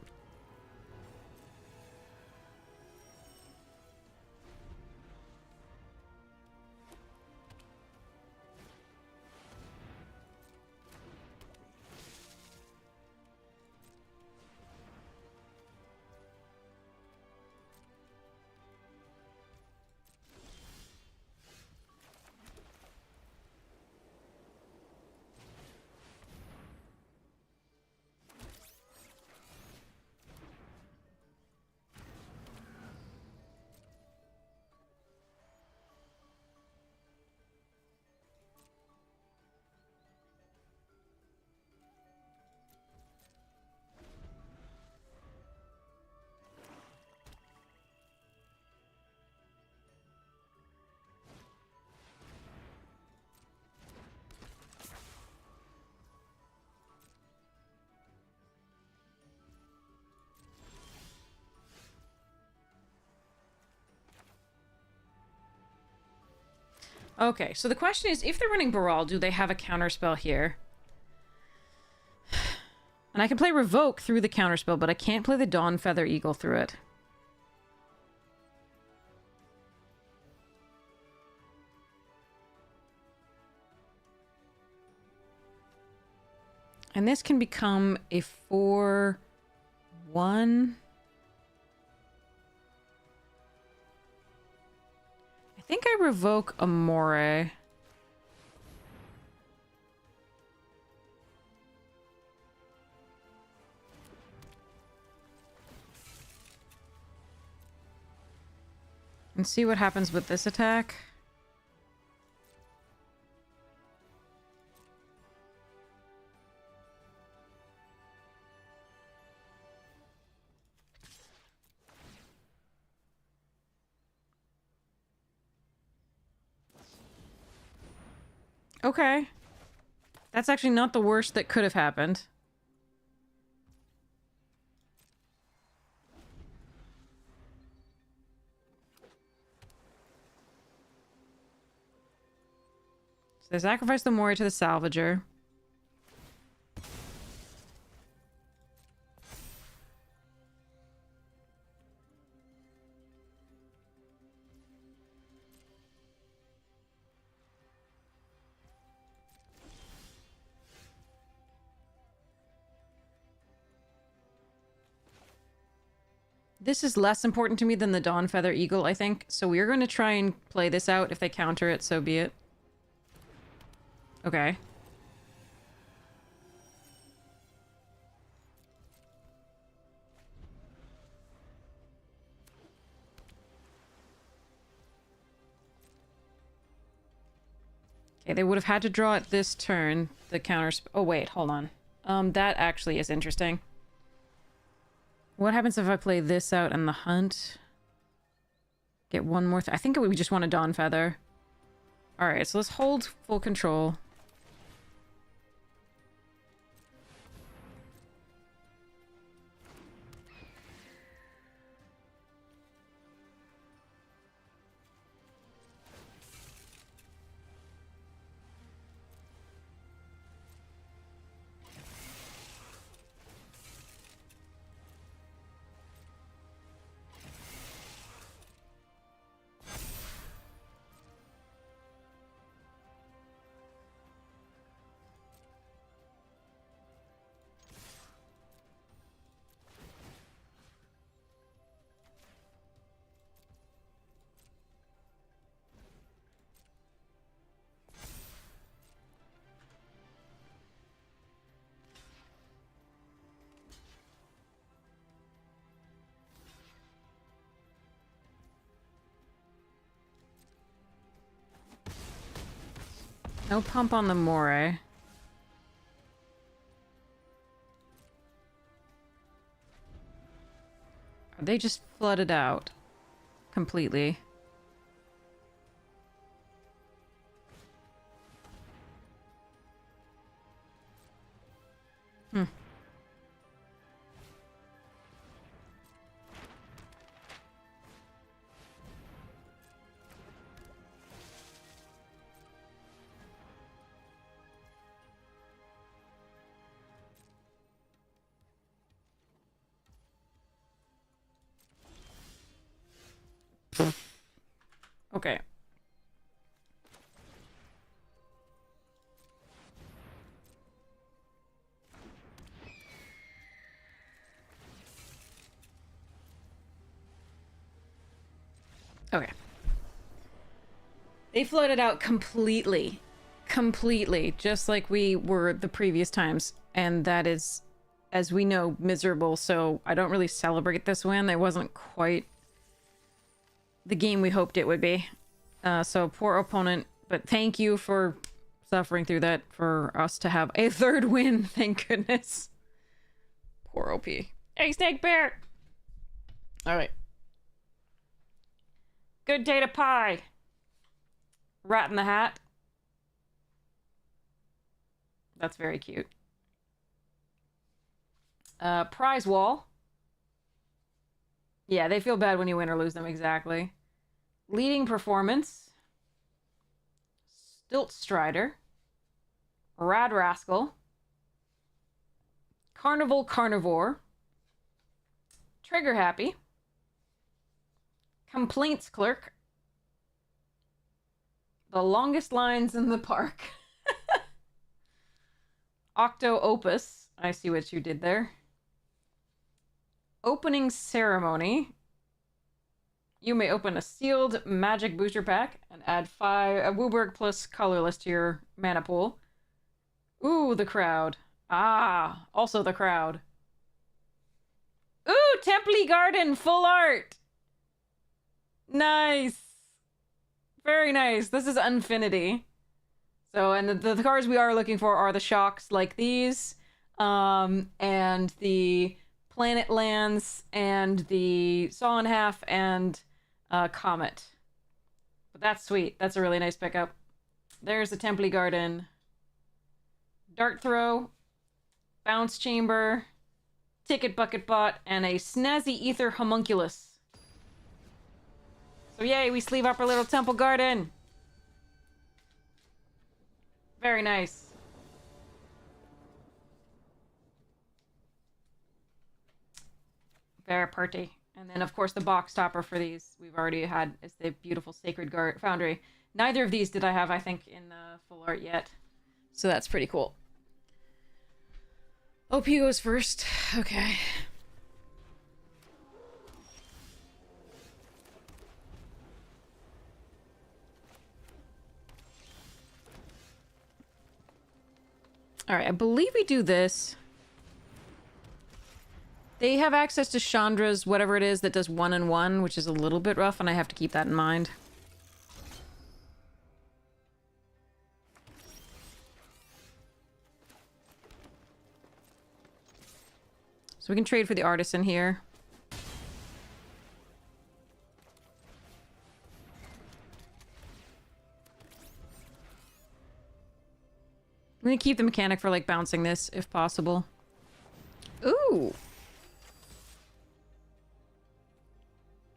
Okay, so the question is, if they're running Baral, do they have a counterspell here? And I can play Revoke through the counterspell, but I can't play the Dawn Feather Eagle through it. And this can become a 4/1. I think I revoke Amore. And see what happens with this attack. Okay. That's actually not the worst that could have happened. So they sacrifice the Mori to the salvager. This is less important to me than the Dawn Feather Eagle, I think. So we're going to try and play this out. If they counter it, so be it. Okay. Okay, they would have had to draw it this turn. The counter... Oh, wait, hold on. That actually is interesting. What happens if I play this out and the hunt? Get one more... I think we just want a Dawn Feather. Alright, so let's hold full control. No pump on the Moray. They just flooded out completely. Hmm. Okay. Okay. They flooded out completely. Completely. Just like we were the previous times. And that is, as we know, miserable. So I don't really celebrate this win. It wasn't quite the game we hoped it would be. So poor opponent. But thank you for suffering through that for us to have a third win. Thank goodness. Poor OP. Hey, Snake Bear! Alright. Good day to pie. Rat in the Hat. That's very cute. Prize wall. Yeah, they feel bad when you win or lose them, exactly. Leading performance. Stilt Strider. Rad Rascal. Carnival Carnivore. Trigger Happy. Complaints Clerk. The longest lines in the park. Octo Opus. I see what you did there. Opening Ceremony. You may open a sealed magic booster pack and add 5 Wooburg plus colorless to your mana pool. Ooh, the crowd. Ah, also the crowd. Ooh, Temple Garden full art. Nice. Very nice. This is Infinity. So, and the cards we are looking for are the shocks like these, and the Planet Lands, and the Saw in Half, and Comet. But that's sweet. That's a really nice pickup. There's the Temple Garden. Dart throw, bounce chamber, ticket bucket bot, and a snazzy ether homunculus. So yay, we sleeve up our little temple garden. Very nice. Very pretty. And then, of course, the box topper for these we've already had is the beautiful Sacred Foundry. Neither of these did I have, I think, in full art yet. So that's pretty cool. OP goes first. Okay. Alright, I believe we do this. They have access to Chandra's whatever it is that does 1-1, which is a little bit rough, and I have to keep that in mind. So we can trade for the artisan here. I'm gonna keep the mechanic for, like, bouncing this, if possible. Ooh!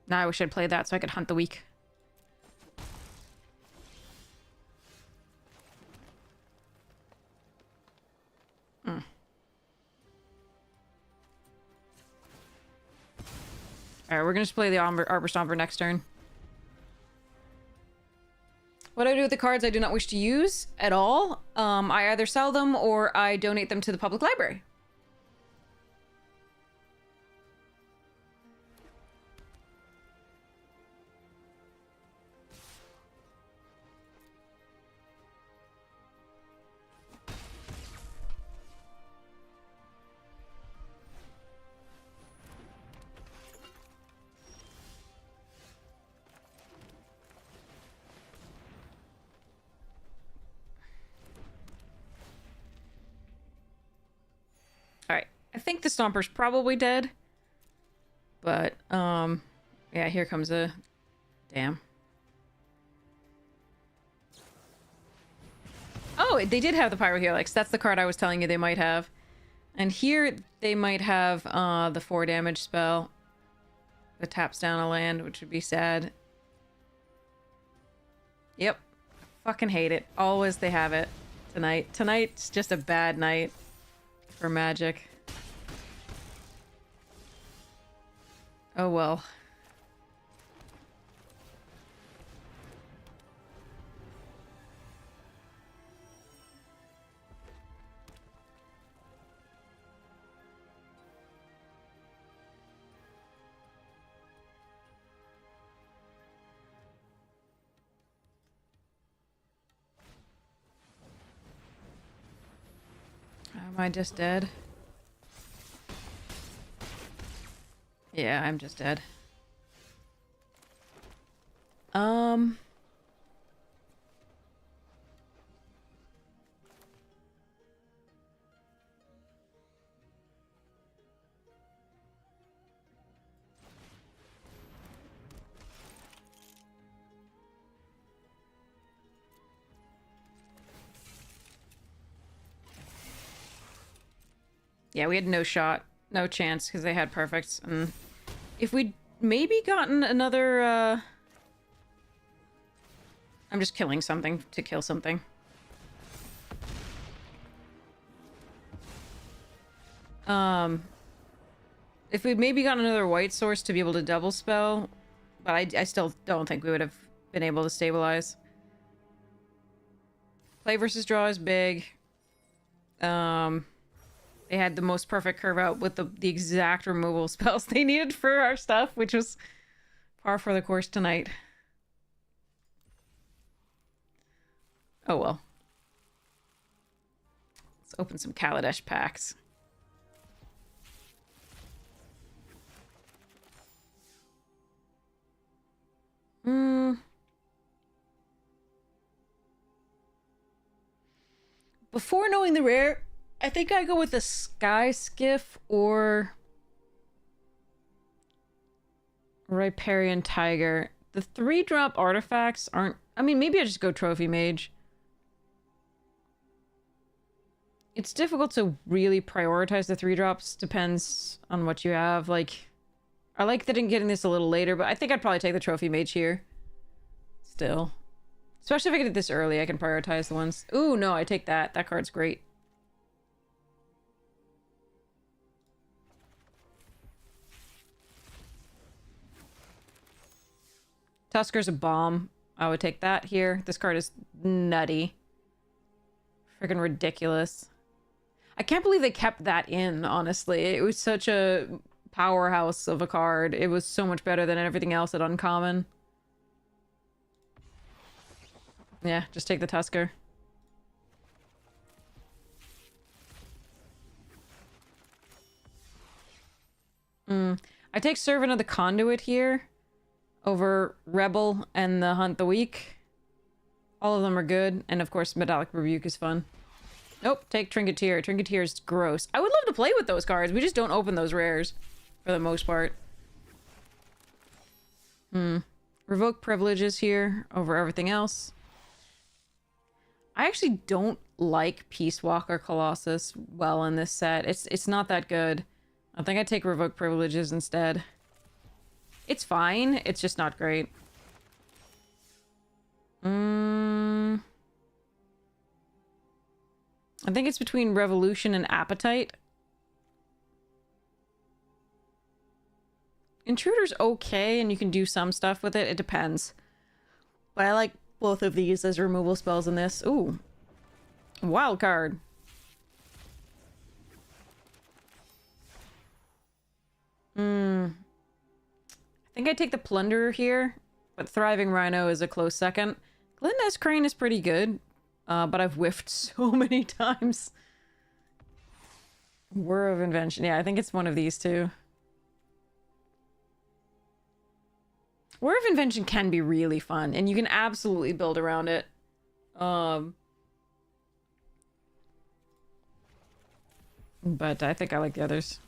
Now I wish I'd played that so I could hunt the weak. Alright, we're gonna just play the Arbor Stomper next turn. What do I do with the cards I do not wish to use at all? I either sell them or I donate them to the public library. Alright, I think the Stomper's probably dead. But, yeah, here comes a... Damn. Oh, they did have the Pyrohelix. That's the card I was telling you they might have. And here, they might have, the 4 damage spell. That taps down a land, which would be sad. Yep. Fucking hate it. Always they have it. Tonight. Tonight's just a bad night. For Magic. Oh well. Am I just dead? Yeah, I'm just dead. Yeah, we had no shot, no chance, because they had perfects. And if we'd maybe gotten another, I'm just killing something to kill something. If we'd maybe gotten another white source to be able to double spell, but I still don't think we would have been able to stabilize. Play versus draw is big. They had the most perfect curve out with the exact removal spells they needed for our stuff, which was par for the course tonight. Oh well. Let's open some Kaladesh packs. Before knowing the rare, I think I go with the Sky Skiff or Riparian Tiger. The 3-drop artifacts aren't... I mean, maybe I just go Trophy Mage. It's difficult to really prioritize the 3-drops. Depends on what you have. Like, I like that I'm getting this a little later, but I think I'd probably take the Trophy Mage here. Still. Especially if I get it this early, I can prioritize the ones. Ooh, no, I take that. That card's great. Tusker's a bomb. I would take that here. This card is nutty. Freaking ridiculous. I can't believe they kept that in, honestly. It was such a powerhouse of a card. It was so much better than everything else at Uncommon. Yeah, just take the Tusker. I take Servant of the Conduit here over Rebel and the Hunt the Weak. All of them are good, and of course Metallic Rebuke is fun. Nope, take Trinketeer. Trinketeer is gross. I would love to play with those cards. We just don't open those rares for the most part. Revoke Privileges here over everything else. I actually don't like Peace Walker Colossus well in this set. It's not that good. I think I'd take Revoke Privileges instead. It's fine. It's just not great. I think it's between Revolution and Appetite. Intruder's okay, and you can do some stuff with it. It depends. But I like both of these as removal spells in this. Ooh. Wild card. I think I take the Plunderer here, but Thriving Rhino is a close second. Glenda's Crane is pretty good, but I've whiffed so many times. Whir of Invention. Yeah, I think it's one of these two. Whir of Invention can be really fun, and you can absolutely build around it. But I think I like the others.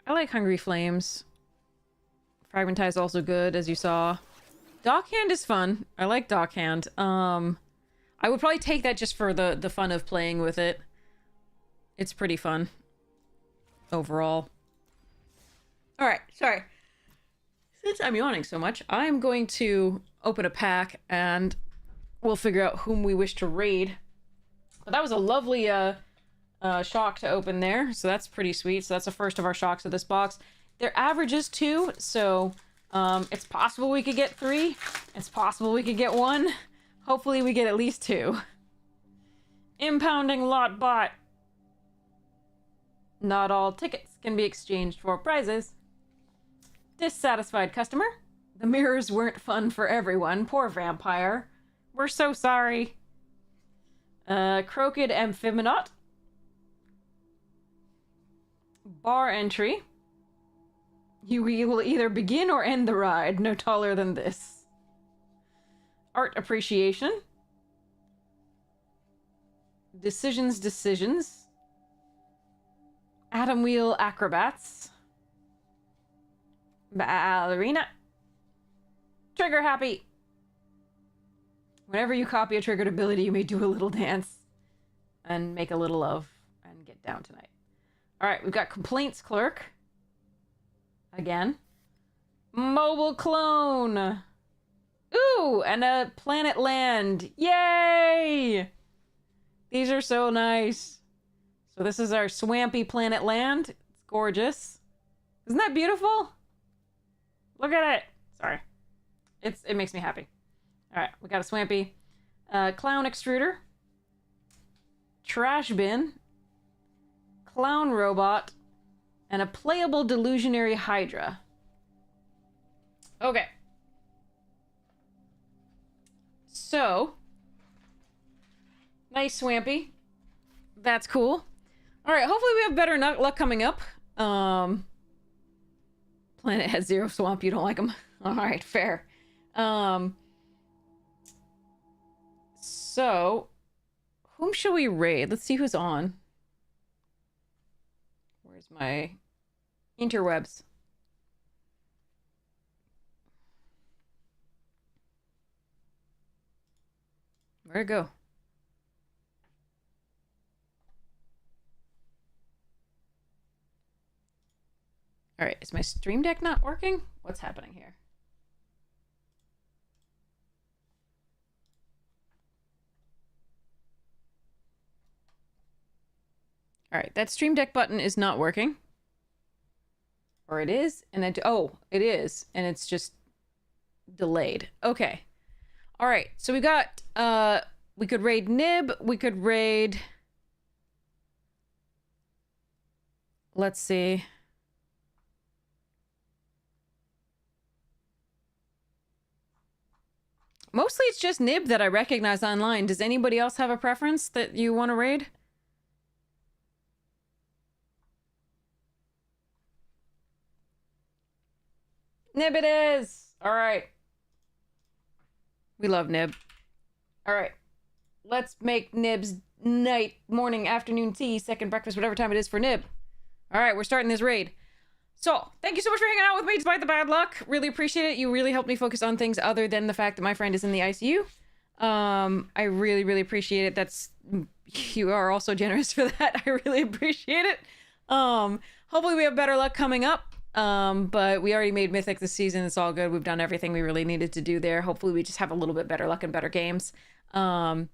I like Hungry Flames. Fragmentize is also good, as you saw. Dockhand is fun. I like Dockhand. I would probably take that just for the fun of playing with it. It's pretty fun. Overall. Alright, sorry. Since I'm yawning so much, I'm going to open a pack and we'll figure out whom we wish to raid. But that was a lovely shock to open there, so that's pretty sweet. So that's the first of our shocks of this box. Their average is 2, so it's possible we could get 3. It's possible we could get 1. Hopefully we get at least 2. Impounding lot bot. Not all tickets can be exchanged for prizes. Dissatisfied customer. The mirrors weren't fun for everyone. Poor vampire. We're so sorry. Crooked Amphibonaut. Bar entry. You will either begin or end the ride. No taller than this. Art appreciation. Decisions. Atom Wheel Acrobats. Ballerina. Trigger happy. Whenever you copy a triggered ability, you may do a little dance and make a little love and get down tonight. Alright, we've got Complaints Clerk. Again. Mobile Clone. Ooh, and a Planet Land. Yay! These are so nice. So this is our swampy Planet Land. It's gorgeous. Isn't that beautiful? Look at it. Sorry. It makes me happy. Alright, we got a swampy. Clown Extruder. Trash Bin. Clown Robot. And a playable Delusionary Hydra. Okay. So. Nice swampy. That's cool. Alright, hopefully we have better luck coming up. Planet has 0 swamp, you don't like them. Alright, fair. So, whom shall we raid? Let's see who's on. Where's my interwebs? Where'd it go? All right, is my stream deck not working? What's happening here? All right, that stream deck button is not working. Or it is, and it is, and it's just delayed. Okay. All right, so we got, we could raid Nib, we could raid, let's see. Mostly it's just Nib that I recognize online. Does anybody else have a preference that you want to raid? Nib it is! All right. We love Nib. All right. Let's make Nib's night, morning, afternoon tea, second breakfast, whatever time it is for Nib. All right, we're starting this raid. So, thank you so much for hanging out with me despite the bad luck. Really appreciate it. You really helped me focus on things other than the fact that my friend is in the ICU. I really, really appreciate it. You are also generous for that. I really appreciate it. Hopefully we have better luck coming up. But we already made Mythic this season. It's all good. We've done everything we really needed to do there. Hopefully we just have a little bit better luck and better games. Hopefully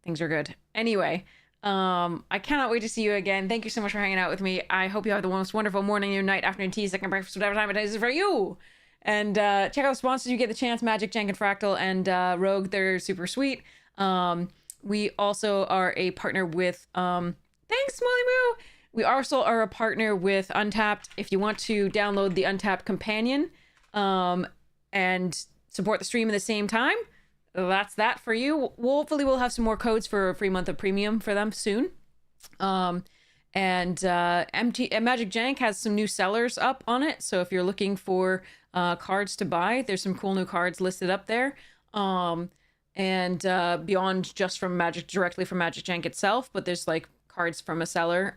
things are good. Anyway, I cannot wait to see you again. Thank you so much for hanging out with me. I hope you have the most wonderful morning, night, afternoon tea, second breakfast, whatever time it is for you. And check out the sponsors you get the chance, Magic, Jank, and Fractal, and Rogue. They're super sweet. We also are a partner with thanks, Molly Moo. We also are a partner with Untapped. If you want to download the Untapped companion and support the stream at the same time, that's that for you. Hopefully we'll have some more codes for a free month of premium for them soon. Magic Jank has some new sellers up on it. So if you're looking for cards to buy, there's some cool new cards listed up there. Beyond just from Magic, directly from Magic Jank itself, but there's like cards from a seller,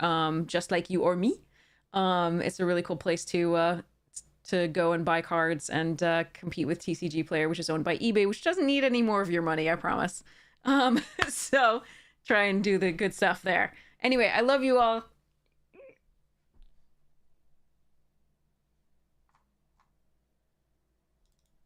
just like you or me. It's a really cool place to go and buy cards and compete with TCG Player, which is owned by eBay, which doesn't need any more of your money, I promise. So try and do the good stuff there. Anyway, I love you all.